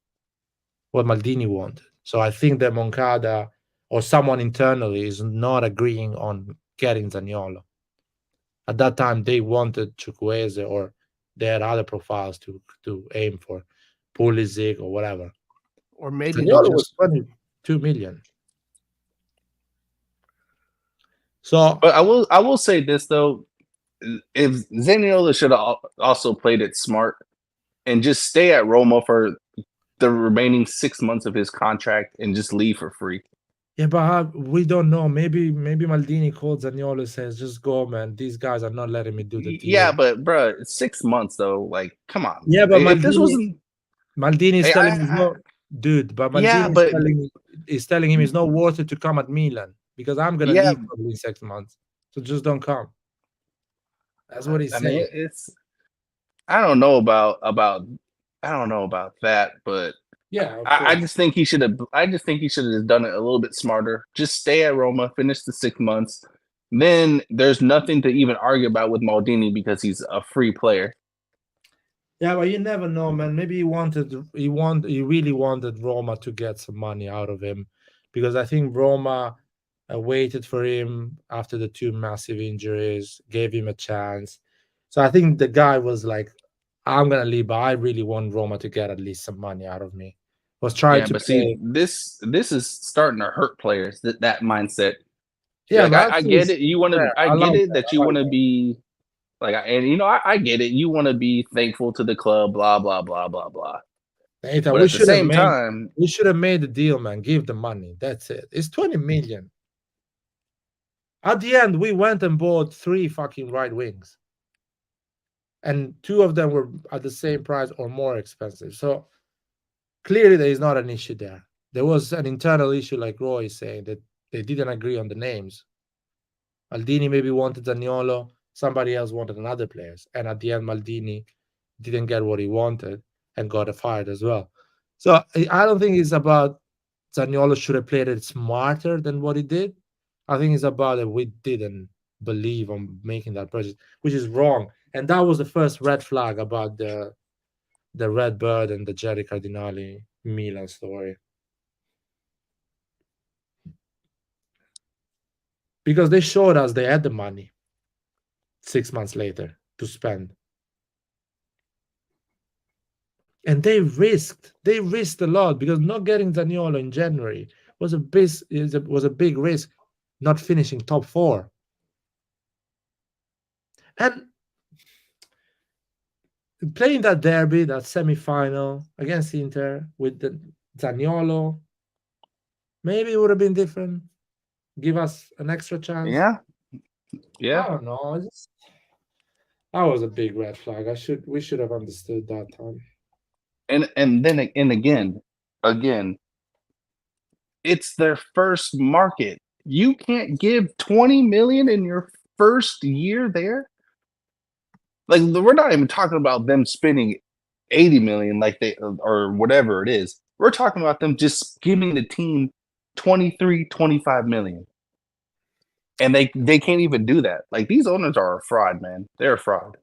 what Maldini wanted. So I think that Moncada or someone internally is not agreeing on getting Zaniolo. At that time, they wanted Chukwueze, or they had other profiles to aim for, Pulisic or whatever. Or maybe Zaniolo was 22 million. So, but I will say this though: if Zaniolo should have also played it smart and just stay at Roma for the remaining 6 months of his contract and just leave for free. Yeah, but we don't know. Maybe Maldini called Zaniolo and says, "Just go, man. These guys are not letting me do the deal." Yeah, but bro, 6 months though. Like, come on. Yeah, but if this wasn't Maldini is telling him no, dude. But Maldini is telling him it's not worth it to come at Milan because I'm gonna leave probably in 6 months. So just don't come. That's what he's saying. Mean, I don't know about that, but yeah, I just think he should have. I just think he should have done it a little bit smarter. Just stay at Roma, finish the 6 months. Then there's nothing to even argue about with Maldini because he's a free player. Yeah, but you never know, man. Maybe he really wanted Roma to get some money out of him, because I think Roma waited for him after the 2 massive injuries, gave him a chance. So I think the guy was like, I'm gonna leave, but I really want Roma to get at least some money out of me. Was trying to see, this is starting to hurt players, that mindset. Yeah, like, I get it. You want to. I get it that you want to be like, and I get it. You want to be thankful to the club. Blah blah blah blah blah. Nathan, but at the same time, we should have made the deal, man. Give the money. That's it. It's 20 million. At the end, we went and bought 3 fucking right wings, and 2 of them were at the same price or more expensive. So clearly, there is not an issue there. There was an internal issue, like Roy is saying, that they didn't agree on the names. Maldini maybe wanted Zaniolo. Somebody else wanted another players, and at the end, Maldini didn't get what he wanted and got fired as well. So I don't think it's about Zaniolo should have played it smarter than what he did. I think it's about that we didn't believe on making that purchase, which is wrong. And that was the first red flag about the Red Bird and the Jerry Cardinali Milan story. Because they showed us they had the money 6 months later to spend. And they risked a lot, because not getting Zaniolo in January was a big risk, not finishing top 4. And playing that derby, that semi-final against Inter with the Zaniolo, maybe it would have been different. Give us an extra chance. Yeah. I don't know. That was a big red flag. We should have understood that time. And then again, it's their first market. You can't give 20 million in your first year there. Like, we're not even talking about them spending 80 million like they or whatever it is. We're talking about them just giving the team 23, 25 million. And they can't even do that. Like, these owners are a fraud, man. They're a fraud.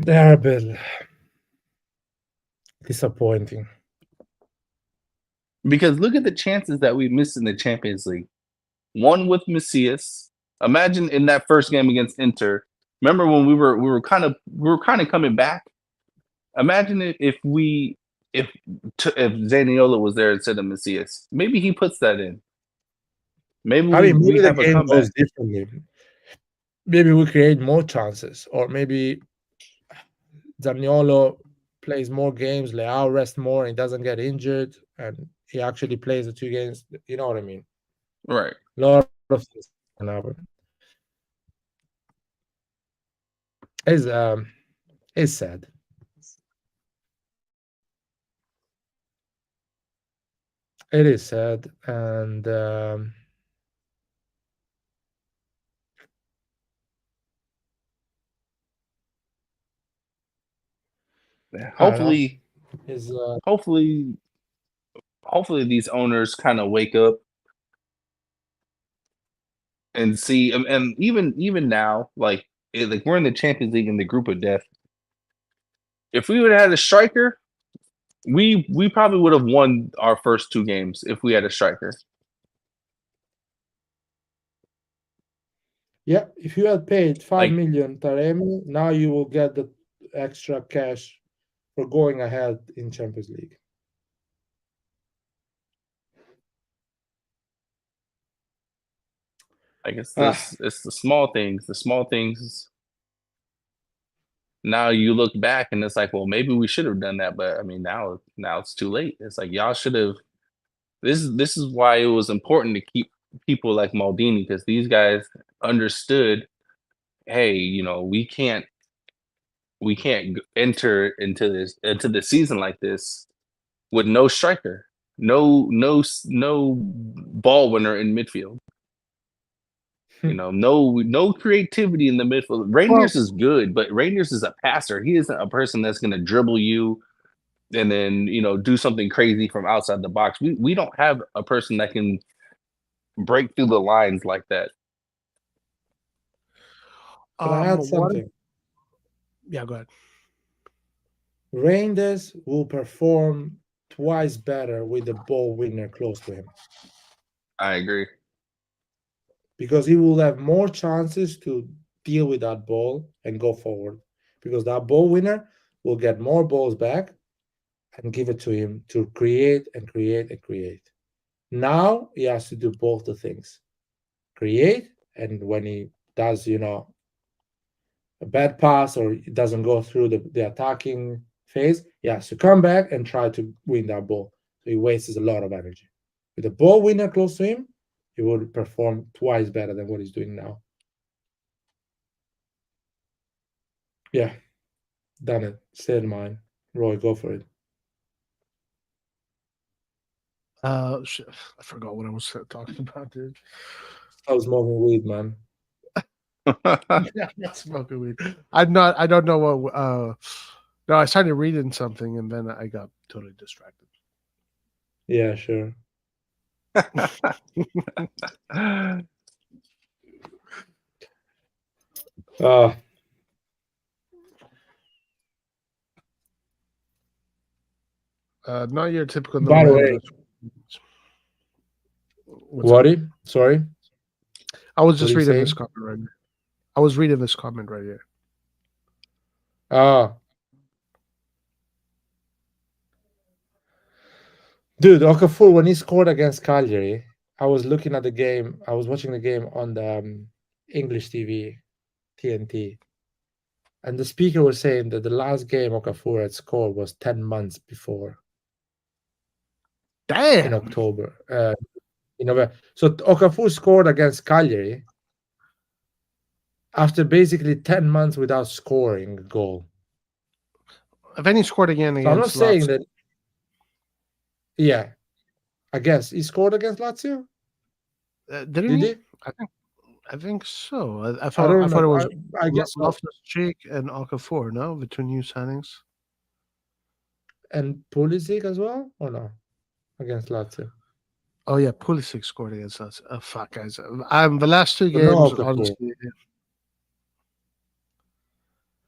They're a bit disappointing. Because look at the chances that we missed in the Champions League. One with Macias. Imagine in that first game against Inter. Remember when we were kind of coming back? Imagine if Zaniolo was there instead of Macias. Maybe he puts that in. Maybe we have a game comeback. goes differently. Maybe we create more chances, or maybe Zaniolo plays more games, Leao rests more, and doesn't get injured, and he actually plays the 2 games. You know what I mean? Right. A lot of things can happen. It's sad. It is sad, and hopefully these owners kind of wake up and see, and even now, like we're in the Champions League in the group of death. If we would have had a striker, we probably would have won our first 2 games if we had a striker. Yeah, if you had paid 5 million Taremi, now you will get the extra cash for going ahead in Champions League. I guess it's the small things. The small things. Now you look back and it's like, well, maybe we should have done that, but I mean, now it's too late. It's like y'all should have. This is why it was important to keep people like Maldini, because these guys understood, hey, we can't enter into the season like this with no striker, no ball winner in midfield. No creativity in the midfield. Rangers is good, but Rangers is a passer. He isn't a person that's going to dribble you and then do something crazy from outside the box. We don't have a person that can break through the lines like that. Can I add something? Yeah, go ahead. Rangers will perform twice better with the ball winner close to him. I agree. Because he will have more chances to deal with that ball and go forward. Because that ball winner will get more balls back and give it to him to create and create and create. Now he has to do both the things. Create, and when he does, a bad pass or it doesn't go through the attacking phase, he has to come back and try to win that ball. So he wastes a lot of energy. With the ball winner close to him, he would perform twice better than what he's doing now. Yeah, done it. Said mine. Roy, go for it. I forgot what I was talking about, dude. I was smoking weed, man. Yeah, not smoking weed. I don't know what. No, I started reading something and then I got totally distracted. Yeah, sure. Uh, Not your typical By the way, What's up? Sorry. I was What just are you reading this saying? comment right here. I was reading this comment right here. Dude, Okafor, when he scored against Cagliari, I was looking at the game. I was watching the game on the English TV, TNT. And the speaker was saying that the last game Okafor had scored was 10 months before. Damn. In October. In November. So Okafor scored against Cagliari after basically 10 months without scoring a goal. And then he scored again So against I'm not saying Lazio. that. Yeah, I guess he scored against Lazio. Did he? I think so. I thought it was I guess so. Loftus-Cheek and Okafor. No, between new signings. And Pulisic as well, or no? Against Lazio. Oh yeah, Pulisic scored against us. Oh, fuck, guys. The last two But games, no Okafor. honestly.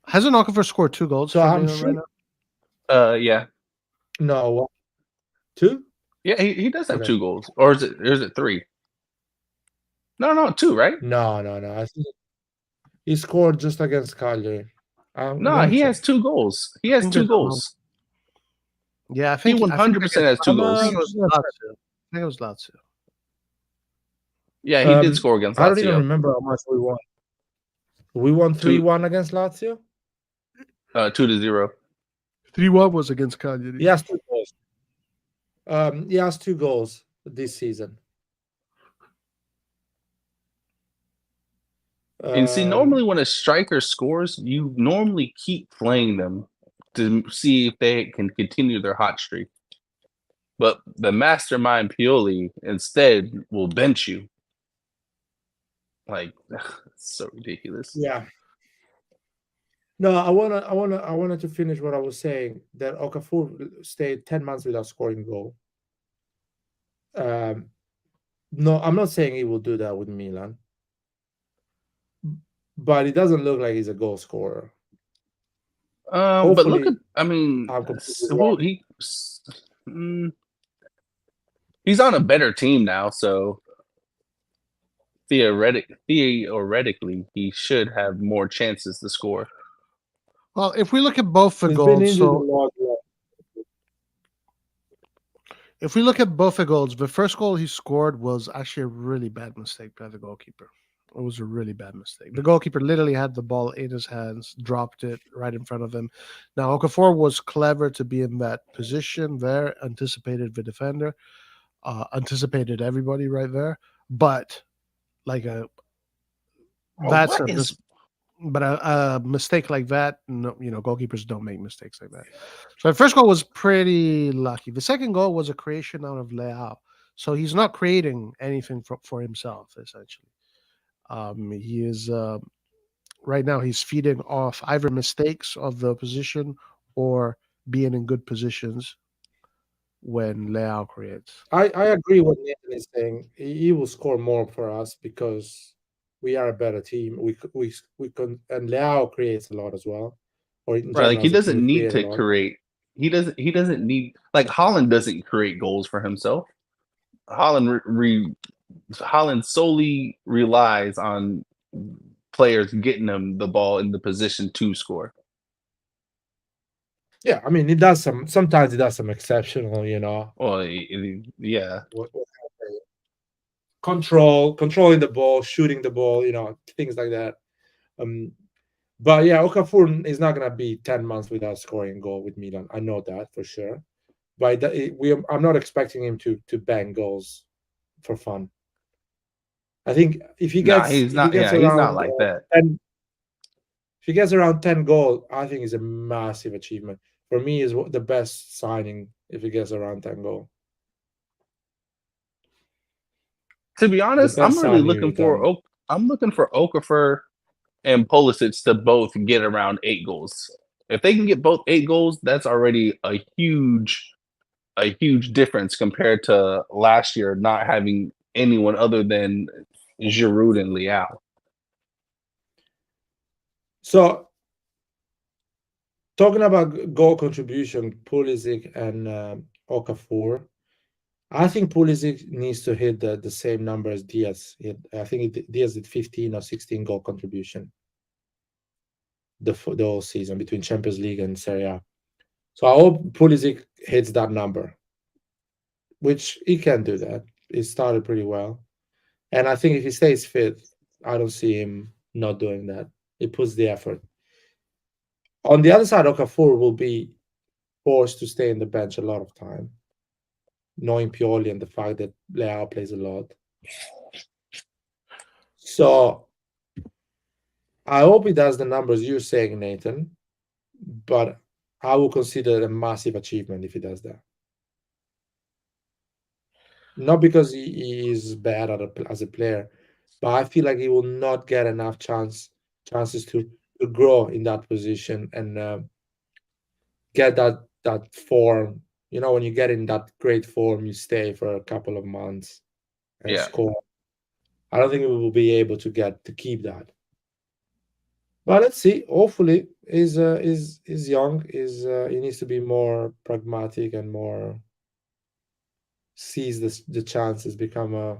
Hasn't Okafor scored 2 goals So for I'm Milan sure. right now? Yeah. No, 2? Yeah, he does have Okay. 2 goals, or is it 3? No, 2, right? No. I think he scored just against Cagliari. No, he has 2 goals. He has 2 goals. Yeah, I think he 100% has 2 goals. I think it was Lazio. Yeah, he did score against Lazio. I don't even remember how much we won. We won 3-1 against Lazio. 2-0. 3-1 was against Cagliari. He has 2 goals. He has 2 goals this season. And see, normally when a striker scores, you normally keep playing them to see if they can continue their hot streak. But the mastermind Pioli instead will bench you. Like, it's so ridiculous. Yeah. No, I wanted to finish what I was saying, that Okafor stayed 10 months without scoring a goal. No, I'm not saying he will do that with Milan, but it doesn't look like he's a goal scorer. But look at, he's on a better team now, so theoretically he should have more chances to score. Well, if we look at both the He's goals, been injured a lot. If we look at both the goals, the first goal he scored was actually a really bad mistake by the goalkeeper. It was a really bad mistake. The goalkeeper literally had the ball in his hands, dropped it right in front of him. Now, Okafor was clever to be in that position there, anticipated the defender, anticipated everybody right there. But like a mistake like that, no, goalkeepers don't make mistakes like that. So the first goal was pretty lucky. The second goal was a creation out of Leao. So he's not creating anything for himself, essentially. He is right now he's feeding off either mistakes of the opposition or being in good positions when Leao creates. I agree with Nathan is saying. He will score more for us because we are a better team. We can, and Leao creates a lot as well. Or in right, like he doesn't need to create. He doesn't need, like Haaland doesn't create goals for himself. Haaland solely relies on players getting him the ball in the position to score. Yeah, I mean, he does sometimes he does some exceptional, Well, yeah. Controlling the ball, shooting the ball, things like that. But yeah, Okafor is not gonna be 10 months without scoring a goal with Milan. I know that for sure. But I'm not expecting him to bang goals for fun. I think if he gets, he's not like that. If he gets around 10 goals, I think it's a massive achievement. For me, is the best signing if he gets around 10 goals. To be honest, I'm really looking for Okafor and Pulisic to both get around 8 goals. If they can get both 8 goals, that's already a huge difference compared to last year not having anyone other than Giroud and Leao. So, talking about goal contribution, Pulisic and Okafor, I think Pulisic needs to hit the same number as Diaz. I think Diaz did 15 or 16 goal contribution the whole season between Champions League and Serie A. So I hope Pulisic hits that number, which he can do that. He started pretty well. And I think if he stays fit, I don't see him not doing that. He puts the effort. On the other side, Okafor will be forced to stay in the bench a lot of time, knowing Pioli and the fact that Leao plays a lot. So I hope he does the numbers you're saying, Nathan, but I will consider it a massive achievement if he does that. Not because he is bad as a player, but I feel like he will not get enough chances to grow in that position and get that form. You know, when you get in that great form, you stay for a couple of months and score. I don't think we will be able to keep that. But let's see. Hopefully, he's young. He needs to be more pragmatic and more seize the chances, become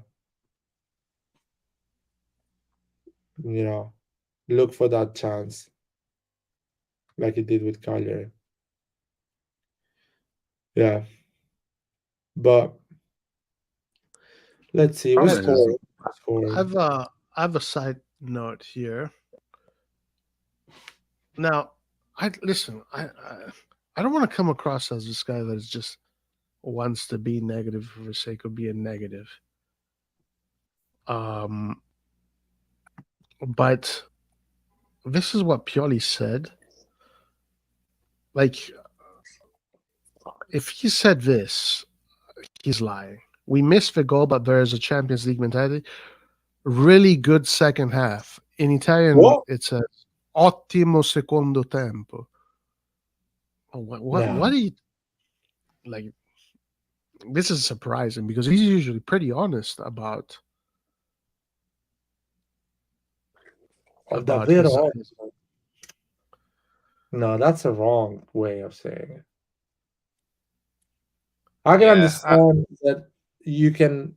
look for that chance like he did with Cagliari. Yeah. But let's see. We scored. I have a side note here. Now, I don't want to come across as this guy that is just wants to be negative for the sake of being negative. But this is what Pioli said. Like, if he said this, he's lying. We missed the goal, but there is a Champions League mentality. Really good second half. In Italian, it says ottimo secondo tempo. What do you like? This is surprising because he's usually pretty honest about his. No, that's a wrong way of saying it. I can understand that you can,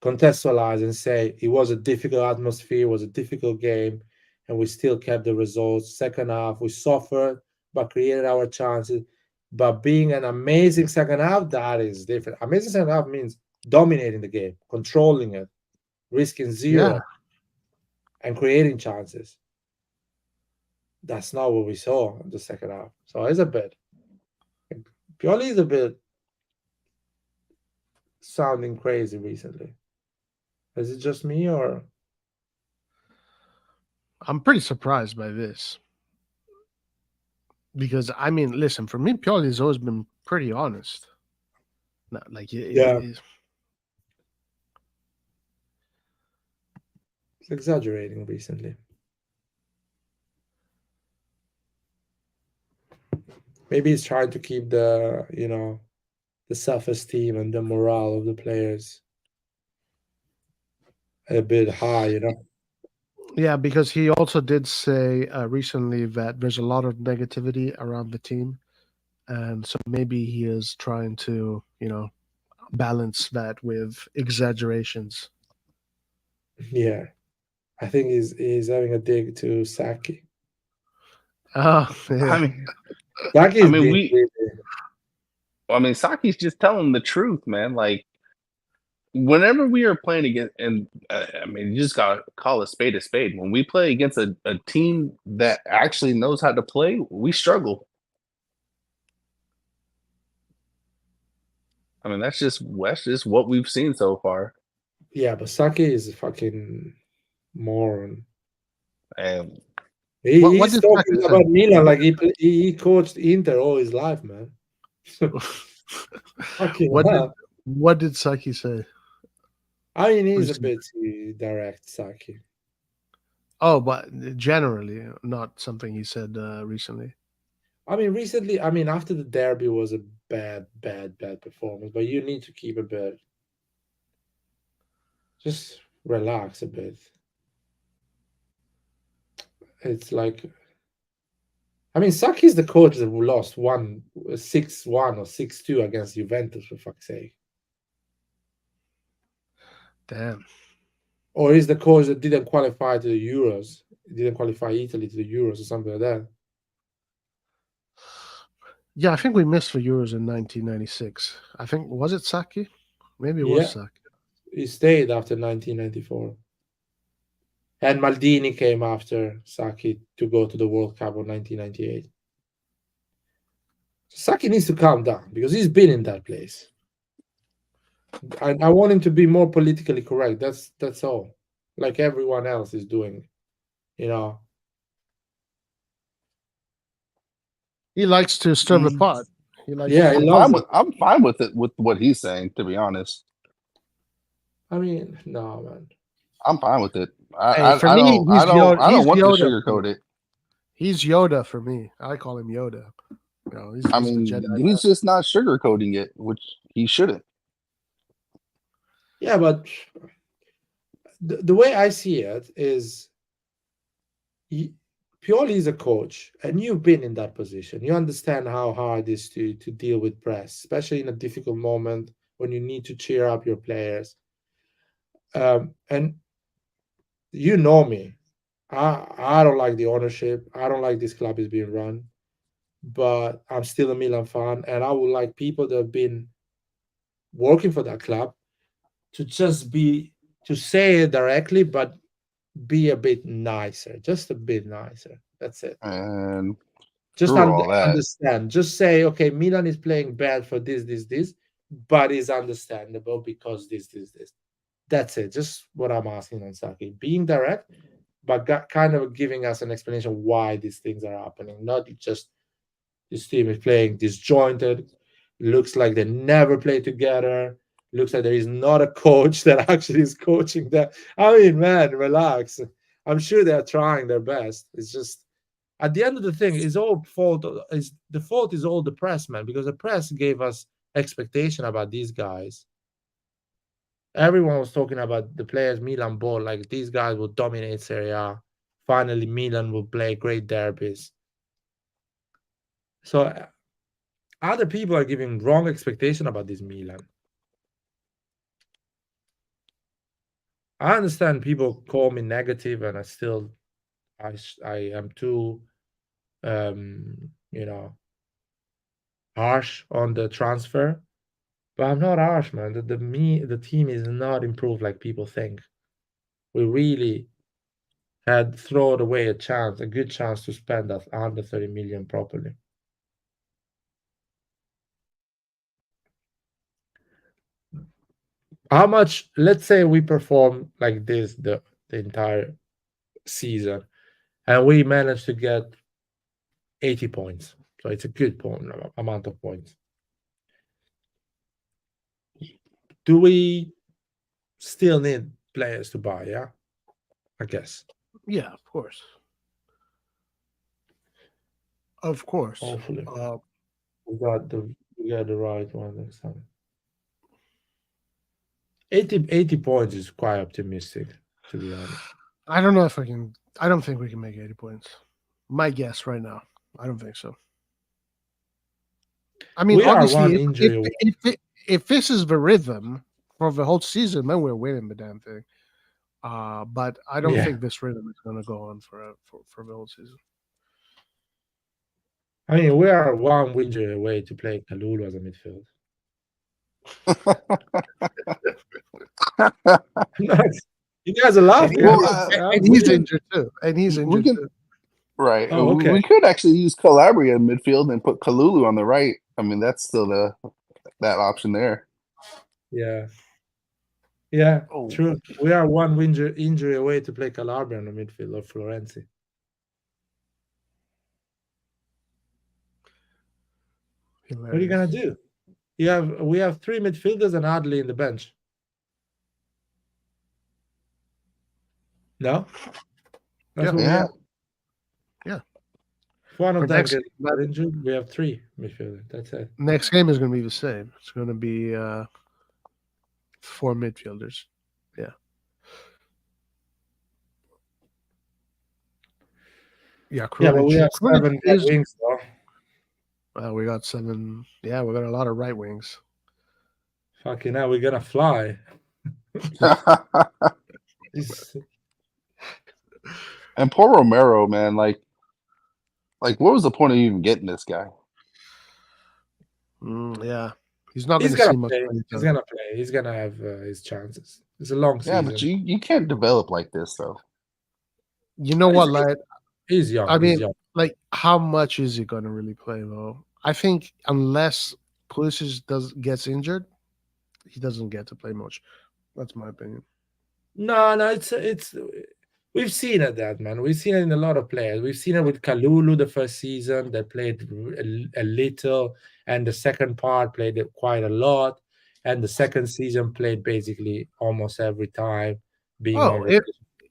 contextualize and say it was a difficult atmosphere, it was a difficult game, and we still kept the results. Second half, we suffered, but created our chances. But being an amazing second half, that is different. Amazing second half means dominating the game, controlling it, risking zero, and creating chances. That's not what we saw in the second half. So it's a bit. Pioli is a bit sounding crazy recently. Is it just me or? I'm pretty surprised by this. Because, I mean, listen, for me, Pioli has always been pretty honest. Not like It's exaggerating recently. Maybe he's trying to keep the self-esteem and the morale of the players a bit high, Yeah, because he also did say recently that there's a lot of negativity around the team. And so maybe he is trying to, balance that with exaggerations. Yeah. I think he's having a dig to Saki. Oh, yeah. Saki's just telling the truth, man. Like, whenever we are playing against, and you just gotta call a spade. When we play against a team that actually knows how to play, we struggle. I mean, that's just what we've seen so far. Yeah, but Saki is a fucking moron. And he's talking about Milan like he coached Inter all his life, man. What did Saki say? I mean, he's a bit too direct, Saki. Oh, but generally, not something he said recently. I mean, recently, I mean, after the derby was a bad performance, but you need to keep a bit, just relax a bit. It's like, I mean, Saki's the coach that lost 6-1 or 6-2 against Juventus, for fuck's sake. Damn. Or is the coach that didn't qualify to the Euros, didn't qualify Italy to the Euros or something like that. Yeah, I think we missed the Euros in 1996. I think, was it Saki? Maybe it was Saki. He stayed after 1994. And Maldini came after Saki to go to the World Cup of 1998. Saki needs to calm down because he's been in that place. I want him to be more politically correct. That's all. Like everyone else is doing, you know. He likes to stir the pot. He likes. Yeah, I'm fine with it, with what he's saying, to be honest. I mean, no, man. I'm fine with it. Hey, for me, I don't want to sugarcoat it. He's Yoda for me. I call him Yoda. You know, he's just not sugarcoating it, which he shouldn't. Yeah, but the way I see it is, Pioli is a coach, and you've been in that position. You understand how hard it is to deal with press, especially in a difficult moment when you need to cheer up your players. And you know me. I don't like the ownership. I don't like this club is being run. But I'm still a Milan fan, and I would like people that have been working for that club to say it directly, but be a bit nicer, just a bit nicer. That's it. And just understand. Just say, okay, Milan is playing bad for this, but it's understandable because this. That's it. Just what I'm asking on Saki. Being direct, but kind of giving us an explanation why these things are happening. Not just this team is playing disjointed. Looks like they never play together. Looks like there is not a coach that actually is coaching them. I mean, man, relax. I'm sure they're trying their best. It's just, at the end of the thing, the fault is all the press, man, because the press gave us expectation about these guys. Everyone was talking about the players Milan bought, like these guys will dominate Serie A. Finally, Milan will play great derbies. So other people are giving wrong expectation about this Milan. I understand people call me negative, and I am too, harsh on the transfer. But I'm not harsh, man. The team is not improved like people think. We really had thrown away a good chance to spend that 130 million properly. How much? Let's say we perform like this the entire season, and we managed to get 80 points. So it's a good amount of points. Do we still need players to buy? Yeah, I guess. Yeah, of course. Of course. Hopefully, we got the right one next time. 80 points is quite optimistic, to be honest. I don't know if I can. I don't think we can make 80 points. My guess right now. I don't think so. I mean, obviously, if this is the rhythm for the whole season, then we're winning the damn thing. But I don't think this rhythm is going to go on for the whole season. I mean, we are one injury away to play Kalulu as a midfield. You guys are laughing. And he's injured too. Too. Right. Oh, okay. We could actually use Calabria in midfield and put Kalulu on the right. I mean, that's still that option there. Yeah. Yeah, true. We are one injury away to play Calabria in the midfield of Florenzi. Hilarious. What are you gonna do? We have 3 midfielders and Adley in the bench. No? That's Yeah. what we Yeah. have. Yeah. If one For of them next gets injured, we have 3 midfielders. That's it. next game is going to be the same. It's going to be 4 midfielders. Yeah. Yeah, Yeah, but we have 7 right is. wings, though. We got 7. Yeah, we got a lot of right wings. Fucking hell, we're gonna fly. It's- And poor Romero, man. Like, what was the point of even getting this guy? Yeah, he's not going He's to see gonna much. play. playing He's time. gonna play. He's gonna have his chances. It's a long Yeah, season. but you can't develop like this, though. You know what, lad? He's young. I he's mean, young. like, how much is he going to really play, though? I think unless Pulisic gets injured, he doesn't get to play much. That's my opinion. No, it's. We've seen it, that man. We've seen it in a lot of players. We've seen it with Kalulu the first season. They played a little, and the second part played it quite a lot. And the second season played basically almost every time, being on Oh, rotation.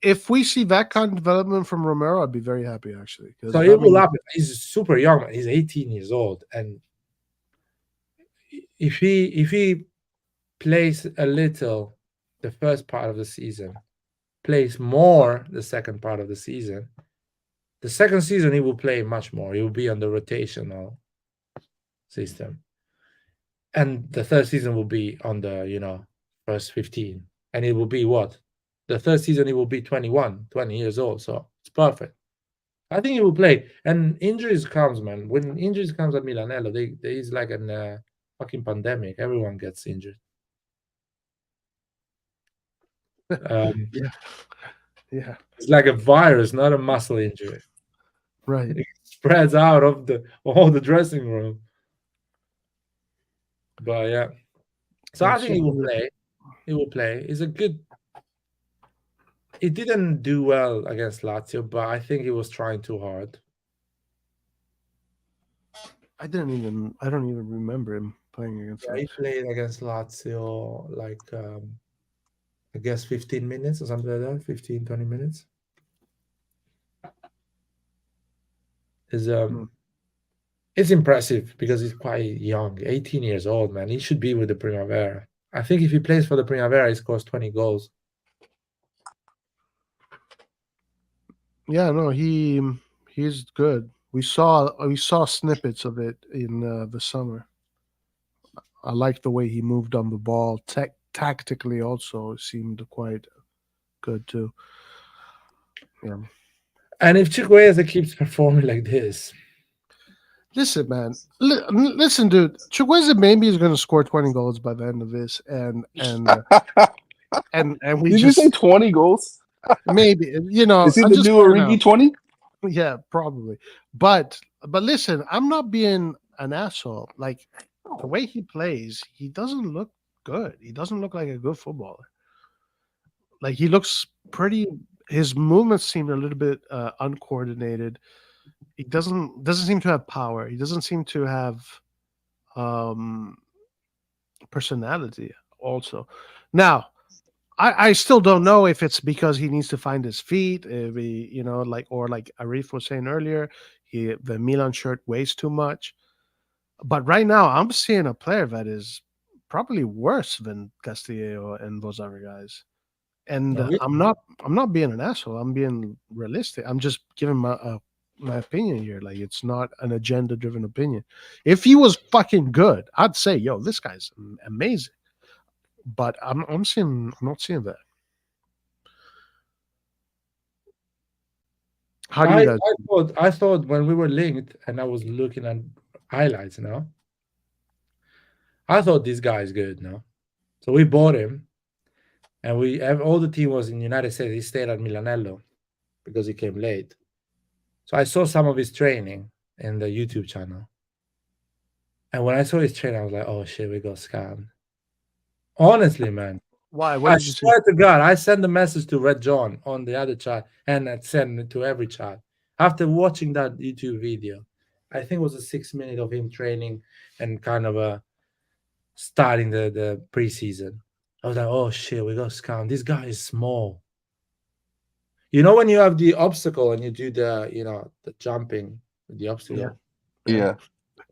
if we see that kind of development from Romero, I'd be very happy, actually. So it will happen. He's super young, man. He's 18 years old, and if he plays a little the first part of the season, plays more the second part of the season he will play much more. He will be on the rotational system, and the third season will be on the first 15, and it will be what the third season he will be 21, 20 years old. So it's perfect. I think he will play. And injuries comes, man. When injuries comes at Milanello, there is like a fucking pandemic. Everyone gets injured. Yeah. It's like a virus, not a muscle injury. Right. It spreads out of all the dressing room. But yeah. So I think he will play. He will play. He's a good. He didn't do well against Lazio, but I think he was trying too hard. I don't even remember him playing against. Yeah, he played against Lazio like I guess 15 minutes or something like that, 15, 20 minutes. It's impressive because he's quite young, 18 years old, man. He should be with the Primavera. I think if he plays for the Primavera, he scores 20 goals. Yeah, no, he's good. We saw snippets of it in the summer. I like the way he moved on the ball. Tactically, also seemed quite good too. Yeah. And if Chukwueze keeps performing like this, listen, man. Listen, dude. Chukwueze maybe is going to score 20 goals by the end of this, and we Did just you say 20 goals? maybe Is he I'm the just new throwing Origi out. 20? Yeah, probably. But listen, I'm not being an asshole. Like the way he plays, he doesn't look good. He doesn't look like a good footballer. Like he looks pretty. His movements seem a little bit uncoordinated. He doesn't seem to have power. He doesn't seem to have personality. Also, now I still don't know if it's because he needs to find his feet. If he, like Arif was saying earlier, the Milan shirt weighs too much. But right now, I'm seeing a player that is probably worse than Castillo and those other guys. And I'm not being an asshole. I'm being realistic. I'm just giving my opinion here. Like it's not an agenda-driven opinion. If he was fucking good, I'd say, yo, this guy's amazing. But I'm not seeing that. How do you guys? I thought when we were linked and I was looking at highlights now, I thought this guy is good now. So we bought him, and all the team was in the United States. He stayed at Milanello because he came late. So I saw some of his training in the YouTube channel. And when I saw his training, I was like, oh shit, we got scammed. Honestly, man. Why? What did you see? I swear to God, I sent a message to Red John on the other chat, and I sent it to every chat. After watching that YouTube video, I think it was a 6 minute of him training and kind of starting the preseason. I was like, oh shit, we got scammed. This guy is small. You know when you have the obstacle and you do the the jumping with the obstacle. Yeah.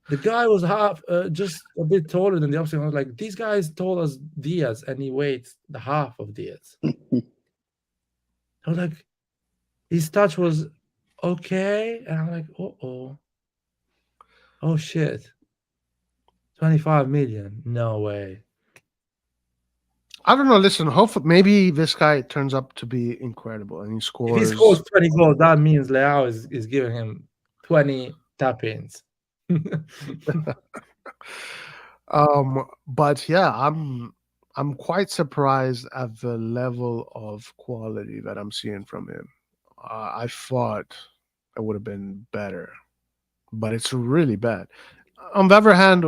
The guy was just a bit taller than the obstacle. I was like, these guys tall as Diaz, and he weighs the half of Diaz. I was like, his touch was okay, and I'm like, oh shit, 25 million, no way. I don't know. Listen, hopefully, maybe this guy turns up to be incredible and he If scores. he scores 20 goals, that means Leao is giving him 20 tap-ins. But yeah, I'm quite surprised at the level of quality that I'm seeing from him. I thought it would have been better, but it's really bad. On the other hand,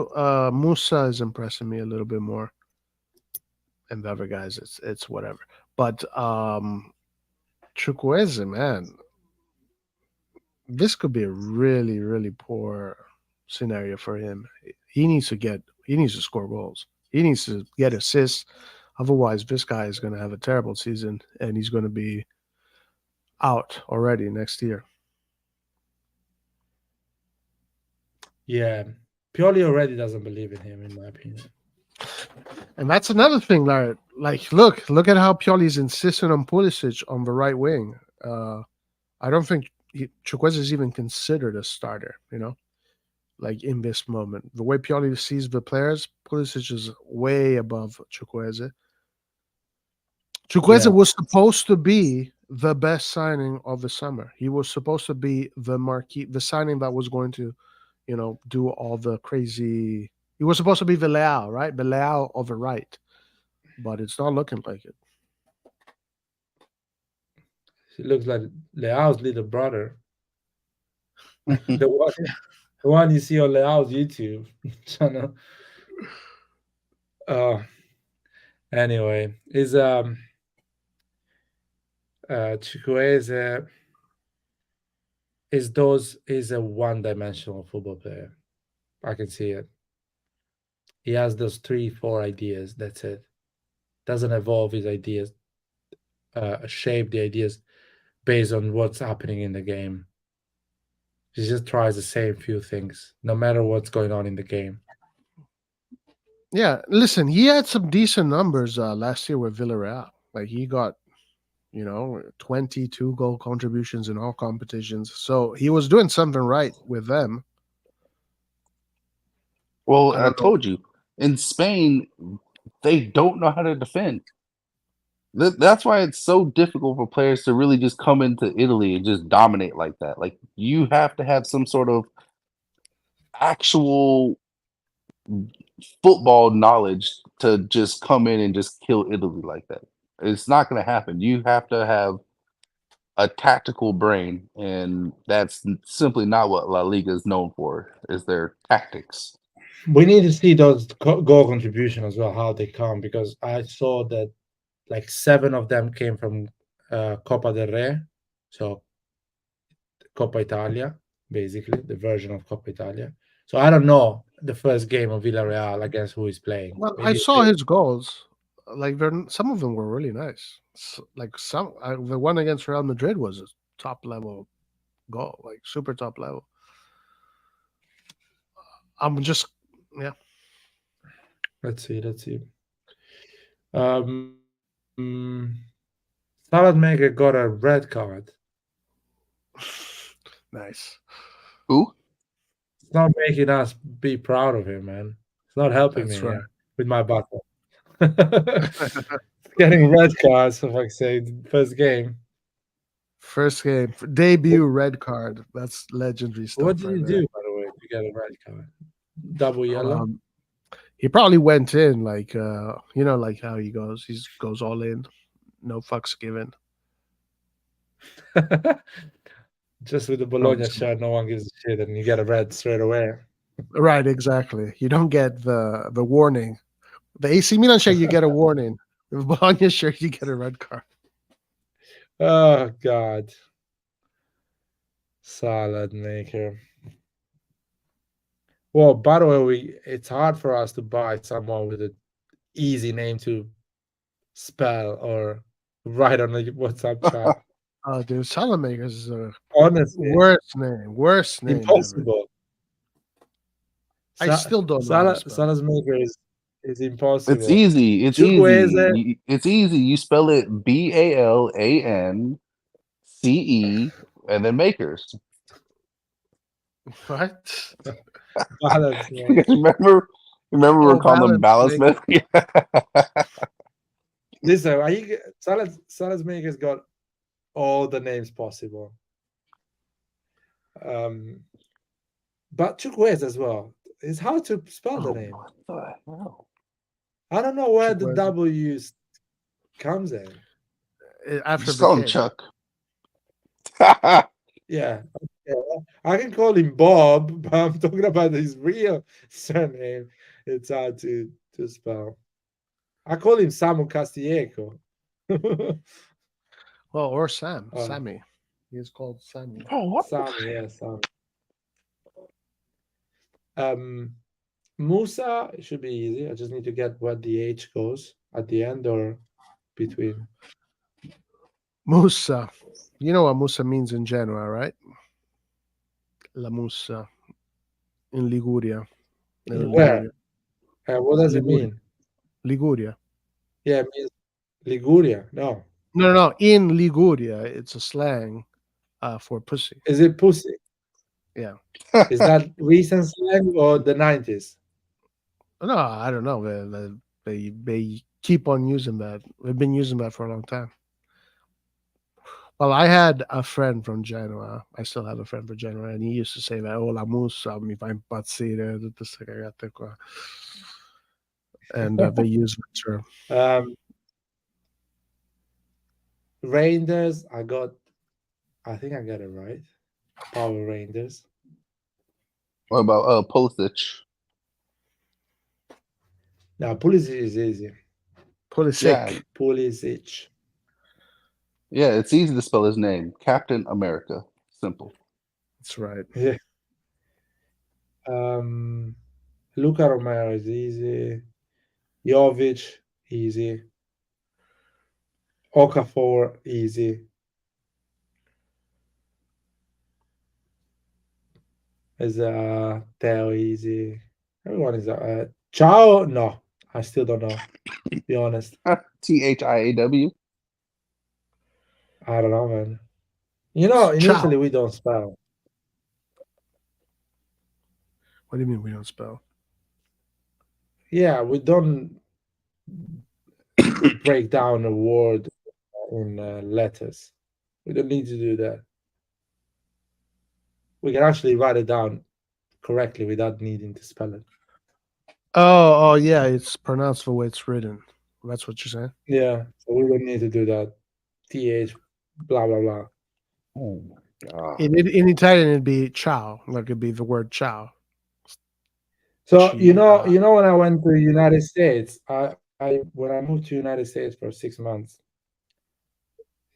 Musa is impressing me a little bit more, and the other guys, it's whatever. But Chukwueze, man, this could be a really, really poor scenario for him. He needs to score goals. He needs to get assists. Otherwise, this guy is going to have a terrible season, and he's going to be out already next year. Yeah, Pioli already doesn't believe in him, in my opinion. And that's another thing, Larry. Like, look at how Pioli's insisting on Pulisic on the right wing. I don't think Chukwueze is even considered a starter, like in this moment. The way Pioli sees the players, Pulisic is way above Chukwueze. Chukwueze was supposed to be the best signing of the summer. He was supposed to be the marquee, the signing that was going to, do all the crazy. He was supposed to be the Leao, right? The Leao of the right. But it's not looking like it. He looks like Leao's little brother. the one you see on Leao's YouTube channel. Anyway, is Chukwueze is a one-dimensional football player. I can see it. He has those 3-4 ideas. That's it. Doesn't evolve his ideas, shape the ideas based on what's happening in the game. He just tries the same few things, no matter what's going on in the game. Yeah, listen, he had some decent numbers last year with Villarreal. Like he got, 22 goal contributions in all competitions. So he was doing something right with them. Well, I told you, in Spain, they don't know how to defend. That's why it's so difficult for players to really just come into Italy and just dominate like that. Like you have to have some sort of actual football knowledge to just come in and just kill Italy like that. It's not going to happen. You have to have a tactical brain, and that's simply not what La Liga is known for, is their tactics. We need to see those goal contribution as well, how they come, because I saw that like 7 of them came from Copa del Rey, so Coppa Italia, basically the version of Coppa Italia. So I don't know the first game of Villarreal against who is playing. Well, I saw his goals. Like some of them were really nice. Like the one against Real Madrid was a top level goal, like super top level. I'm just Let's see. Saladmaker got a red card. Nice. Who? It's not making us be proud of him, man. It's not helping That's me right. with my battle. Getting red cards, for fuck's sake, first game. First game, debut red card. That's legendary stuff. What did he do, by the way, to get a red card? Double yellow? He probably went in like like how he goes. He goes all in, no fucks given. Just with the Bologna shirt, no one gives a shit, and you get a red straight away. Right, exactly. You don't get the warning. The AC Milan shirt, you get a warning. The Bologna shirt, you get a red card. Oh God, salad maker. Well, by the way, it's hard for us to buy someone with an easy name to spell or write on the WhatsApp chat. Oh, dude, Salamakers is a Honestly, worst name. Worst name ever. impossible. I still don't know how to spell it. Salazmaker is It's impossible. easy. It's Chukwueze, easy. It's easy. You spell it BALANCE and then makers. What? balance, You man. guys remember we were calling them balance ballast maker. Listen, Salazmaker's got all the names possible. But Chukwueze as well. It's hard to spell the name. What the hell? I don't know where the Chukwueze. W comes in. After Just the call him K. Chuck. Yeah, I can call him Bob, but I'm talking about his real surname. It's hard to spell. I call him Samu Castillejo. Well, or Sam. Oh. Sammy. He's called Sammy. Oh, what? Sam, yeah, Sam. Musa, it should be easy. I just need to get where the H goes at the end or between. Musa. You know what Musa means in Genoa, right? La Musa. In Liguria. Where? What does it Liguria. mean? Liguria. Yeah, it means Liguria. No. No. In Liguria, it's a slang for pussy. Is it pussy? Yeah. Is that recent slang or the 90s? No, I don't know. They keep on using that. They've been using that for a long time. Well, I had a friend from Genoa. I still have a friend from Genoa, and he used to say that, "Oh, la musa mi fa impazzire, tutte queste cagate qua." And they use the term. Rangers, I think I got it right. Power Rangers. What about Pulisic? Now, Pulisic is easy. Pulisic. Pulisic. Yeah, it's easy to spell his name. Captain America. Simple. That's right. Yeah. Luca Romero is easy. Jovic, easy. Okafor, easy. Is Teo easy? Everyone is Ciao? No, I still don't know. Be honest. THIAW. I don't know, man. You know, in Ciao. Italy we don't spell. What do you mean we don't spell? Yeah, we don't break down a word in letters. We don't need to do that. We can actually write it down correctly without needing to spell it. Oh, yeah. It's pronounced the way it's written. That's what you're saying? Yeah, so we don't need to do that. TH, blah, blah, blah. Oh my god. In Italian, it'd be ciao. Like it'd be the word ciao. So you know when I went to the United States, when I moved to United States for 6 months,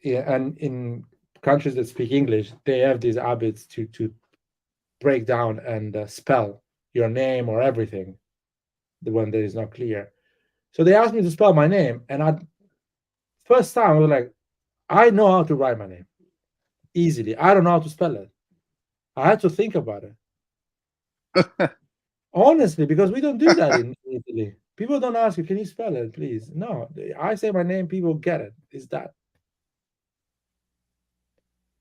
yeah, and in countries that speak English, they have these habits to break down and spell your name or everything, the one that is not clear. So they asked me to spell my name, and first time I was like, I know how to write my name easily. I don't know how to spell it. I had to think about it. Honestly, because we don't do that in Italy. People don't ask you, can you spell it, please? No, I say my name, people get it. It's that.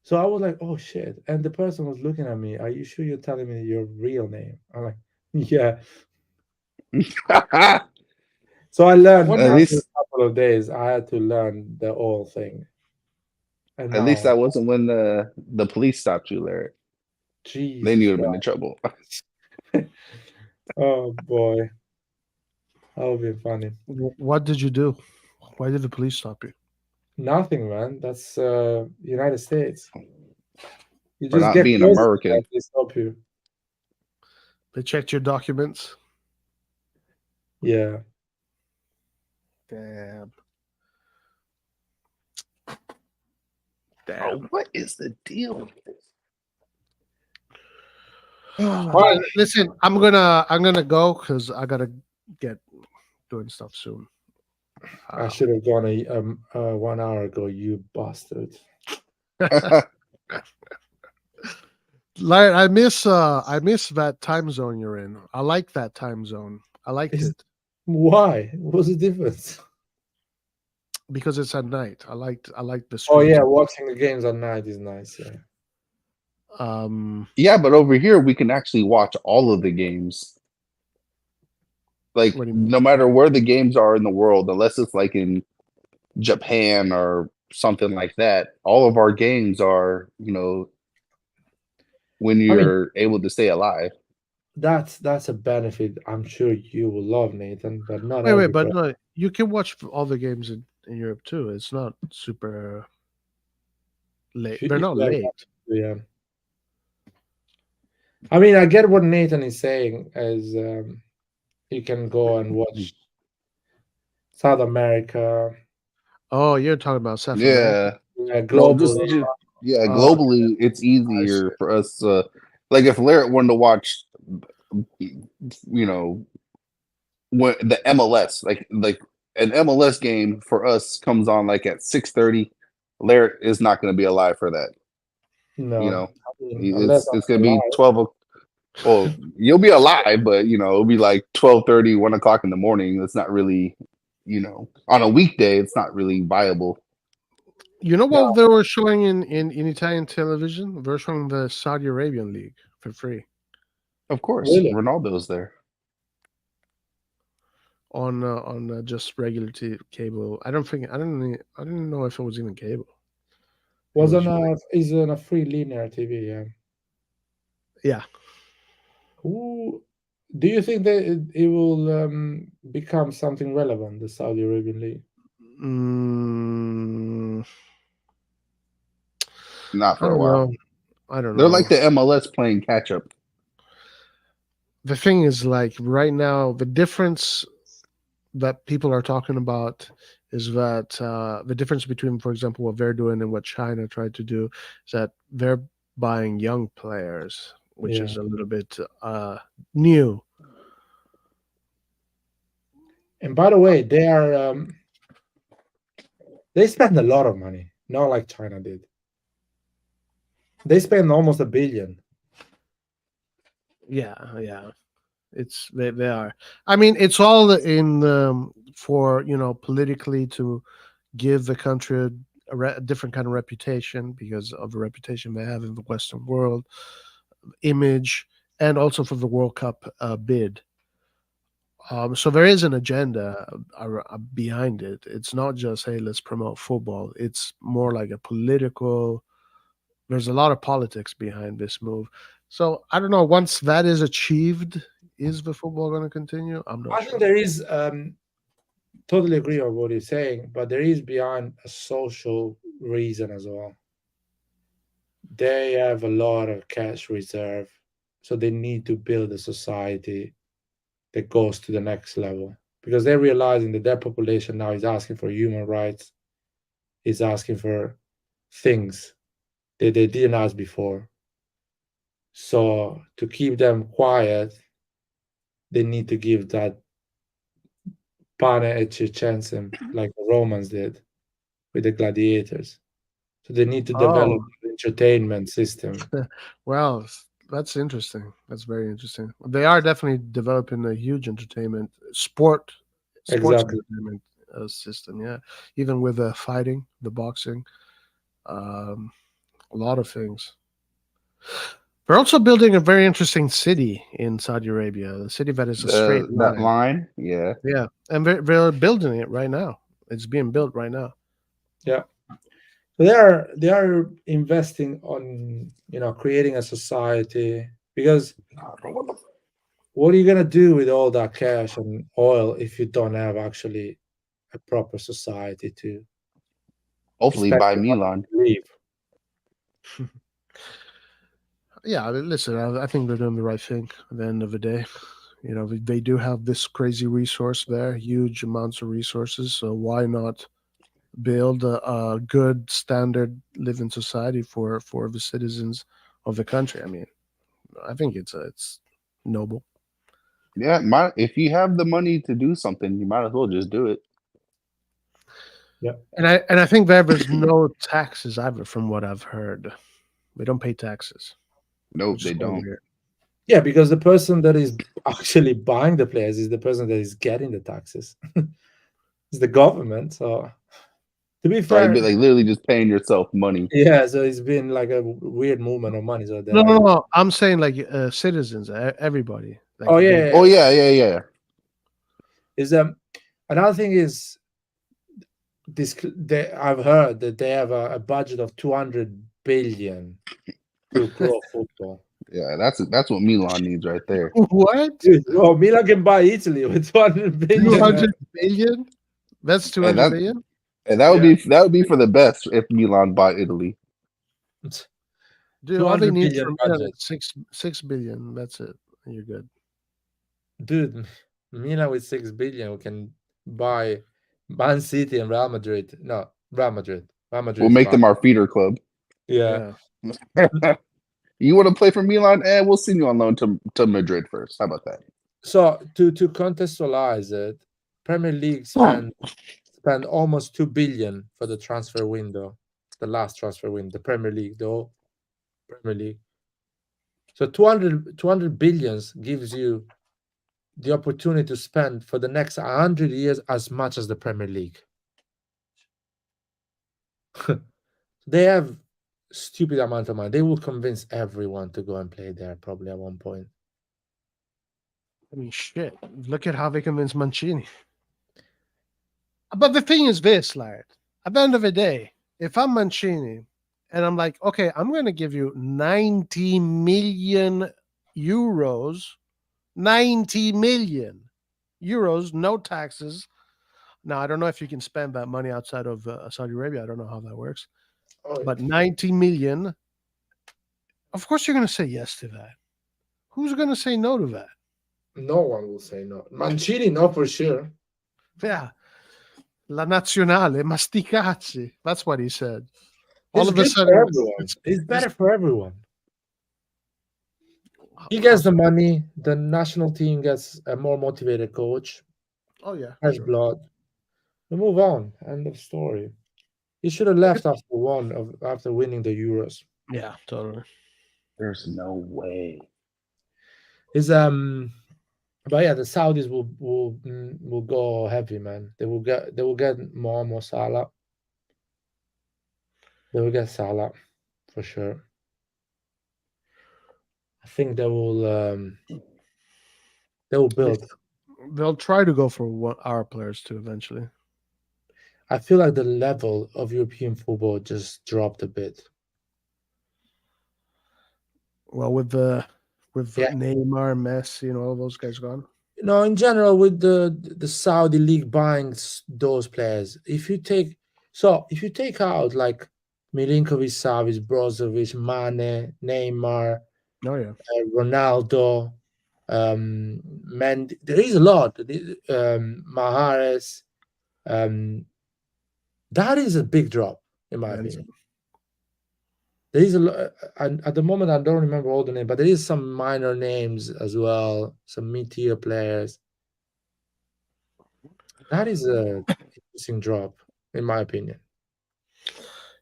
So I was like, oh shit. And the person was looking at me, are you sure you're telling me your real name? I'm like, yeah. So I learned after a couple of days, I had to learn the whole thing. And at least that wasn't when the police stopped you, Larry. Jesus they knew you'd been in trouble. Oh boy. That would be funny. What did you do? Why did the police stop you? Nothing, man. That's United States. You For just not get being close American. and they stop you. They checked your documents? Yeah. Damn. Oh, what is the deal with this? All right, listen, I'm gonna go because I gotta get doing stuff soon. I should have gone 1 hour ago, you bastard. Like I miss that time zone you're in. I like that time zone. I liked Is- it Why? What's the difference? because it's at night. I liked the Oh streams. yeah, watching the games at night is nice. Yeah. Yeah, but over here we can actually watch all of the games. Like What do you mean? no matter where the games are in the world, unless it's like in Japan or something like that, all of our games are, when I mean, you're able to stay alive. that's a benefit I'm sure you will love, Nathan, but not Wait, but everybody. no, you can watch all the games in Europe too. It's not super late. They're If not you have late. yeah. I mean, I get what Nathan is saying, as you can go and watch South America, Oh, you're talking about South America. Yeah. Well, globally. yeah, Oh, globally, it's easier for us. Like if Larrett wanted to watch, when the MLS, like an MLS game for us comes on like at 6:30. Larrett is not going to be alive for that. No, I mean, unless It's going I'm to be alive. 12. Well, you'll be alive, but it'll be like 12:30, 1 o'clock in the morning. That's not really, on a weekday, it's not really viable. you know what they were showing in Italian television? They're showing the Saudi Arabian League for free Of course, Really? Ronaldo's there. on just regular cable. I didn't know if it was even cable. Was was on is on a free linear TV. Yeah. Yeah. Who do you think that it will become something relevant, the Saudi Arabian League? Not I for a don't while. know. I don't They're know. like the MLS playing catch up. The thing is, like right now, the difference that people are talking about is that the difference between, for example, what they're doing and what China tried to do is that they're buying young players, which Yeah. is a little bit new. And by the way, they are they spend a lot of money, not like China did. They spend almost $1 billion. Yeah. It's they are. I mean, it's all in for politically to give the country a different kind of reputation because of the reputation they have in the Western world, image, and also for the World Cup bid. So there is an agenda behind it. It's not just, hey, let's promote football. It's more like a political. There's a lot of politics behind this move. So I don't know. Once that is achieved, is the football going to continue? I'm not I sure. think there is totally agree on what you're saying, but there is behind a social reason as well. They have a lot of cash reserve, so they need to build a society that goes to the next level because they're realizing that their population now is asking for human rights, is asking for things that they didn't ask before. So to keep them quiet, they need to give that pane et circenses like the Romans did with the gladiators. So they need to develop an entertainment system. Well, that's interesting. That's very interesting. They are definitely developing a huge entertainment sports Exactly. entertainment system. Yeah, even with the fighting, the boxing, a lot of things. They're also building a very interesting city in Saudi Arabia. The city that is a straight That line. line, yeah. Yeah, and they're building it right now. It's being built right now. Yeah. They are investing on creating a society because what are you gonna do with all that cash and oil if you don't have actually a proper society to Hopefully spend by your money Milan. to live? Yeah, listen, I think they're doing the right thing at the end of the day. They do have this crazy resource there, huge amounts of resources. So why not build a good standard living society for the citizens of the country? I mean, I think it's noble. Yeah, if you have the money to do something, you might as well just do it. And I think there's no taxes either, from what I've heard. We don't pay taxes. Nope, which they is quite don't. weird. Yeah, because the person that is actually buying the players is the person that is getting the taxes. It's the government. So to be Right, fair, but like literally just paying yourself money. yeah. So it's been like a weird movement of money. So they're No, like, no. I'm saying like citizens, everybody. Like, oh they- yeah, Oh yeah. is another thing is this. I've heard that they have a budget of 200 billion to pro football. Yeah, that's what Milan needs right there. What? Dude, well, Milan can buy Italy with 200 billion. 200 billion? That's 200 that- billion? And that would be for the best if Milan bought Italy. Dude, all they 200 need billion from Milan budget. is 6 billion. That's it. You're good. Dude, Milan with 6 billion, we can buy Man City and Real Madrid. No, Real Madrid. Real Madrid. We'll make them our feeder club. Yeah. You want to play for Milan? We'll send you on loan to Madrid first. How about that? So to contextualize it, Premier League spent almost 2 billion for the transfer window, the last transfer window, the Premier League, the whole Premier League. So 200 billions gives you the opportunity to spend for the next 100 years as much as the Premier League. They have stupid amount of money. They will convince everyone to go and play there probably at one point. I mean, shit. Look at how they convinced Mancini. But the thing is this, Laird. At the end of the day, if I'm Mancini and I'm like, okay, I'm going to give you 90 million euros, 90 million euros, no taxes. Now, I don't know if you can spend that money outside of Saudi Arabia. I don't know how that works. But 90 million, of course you're going to say yes to that. Who's going to say no to that? No one will say no. Mancini, no, for sure. Yeah. La Nazionale, ma sti cazzi. That's what he said. All It's of a good sudden, for everyone. It's better for everyone. He gets the money. The national team gets a more motivated coach. Oh yeah, Fresh blood. We move on. End of story. He should have left after winning the Euros. Yeah, totally. There's no way. But yeah, the Saudis will go heavy, man. They will get Mo Salah. They will get Salah for sure. I think they will build. They'll try to go for our players too eventually. I feel like the level of European football just dropped a bit. Well, with Neymar, Messi, and all of those guys gone. No, in general, with the Saudi league buying those players, if you take out like Milinkovic, Savic, Brozovic, Mane, Neymar, Ronaldo, there is a lot. Mahrez, that is a big drop in my opinion. There is a lot, at the moment I don't remember all the names, but there is some minor names as well, some mid-tier players. That is a interesting drop, in my opinion.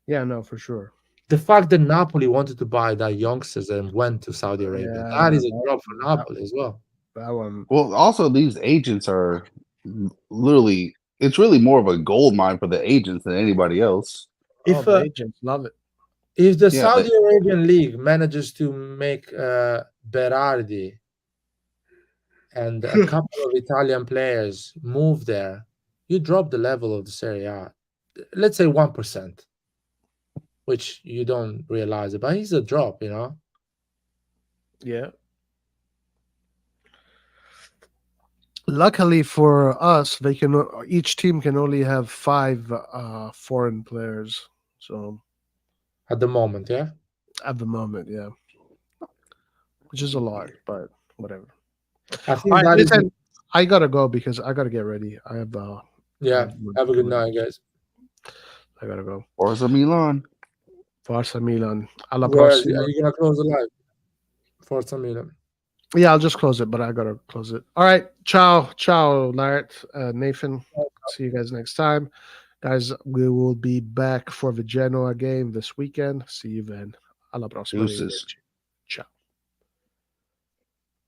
Yeah, no, for sure. The fact that Napoli wanted to buy that youngsters and went to Saudi Arabia, that is a drop for Napoli as well. That one. Well, also these agents are literally, it's really more of a gold mine for the agents than anybody else. If the agents love it. If the Saudi Arabian league manages to make Berardi and a couple of Italian players move there, you drop the level of the Serie A. Let's say 1%, which you don't realize it, but it's a drop, you know? Yeah. Luckily for us, each team can only have 5 foreign players. So at the moment, yeah? At the moment, yeah. Which is a lot, but whatever. I think listen, I gotta go because I gotta get ready. I have have a good night, guys. I gotta go. Forza Milan. Forza Milan. Alla Are prossima. you gonna close the live? Forza Milan. Yeah, I'll just close it, but I gotta close it. All right. Ciao, Laird, Nathan. See you guys next time. Guys, we will be back for the Genoa game this weekend. See you then. Alla prossima. Deuces. Arrivederci.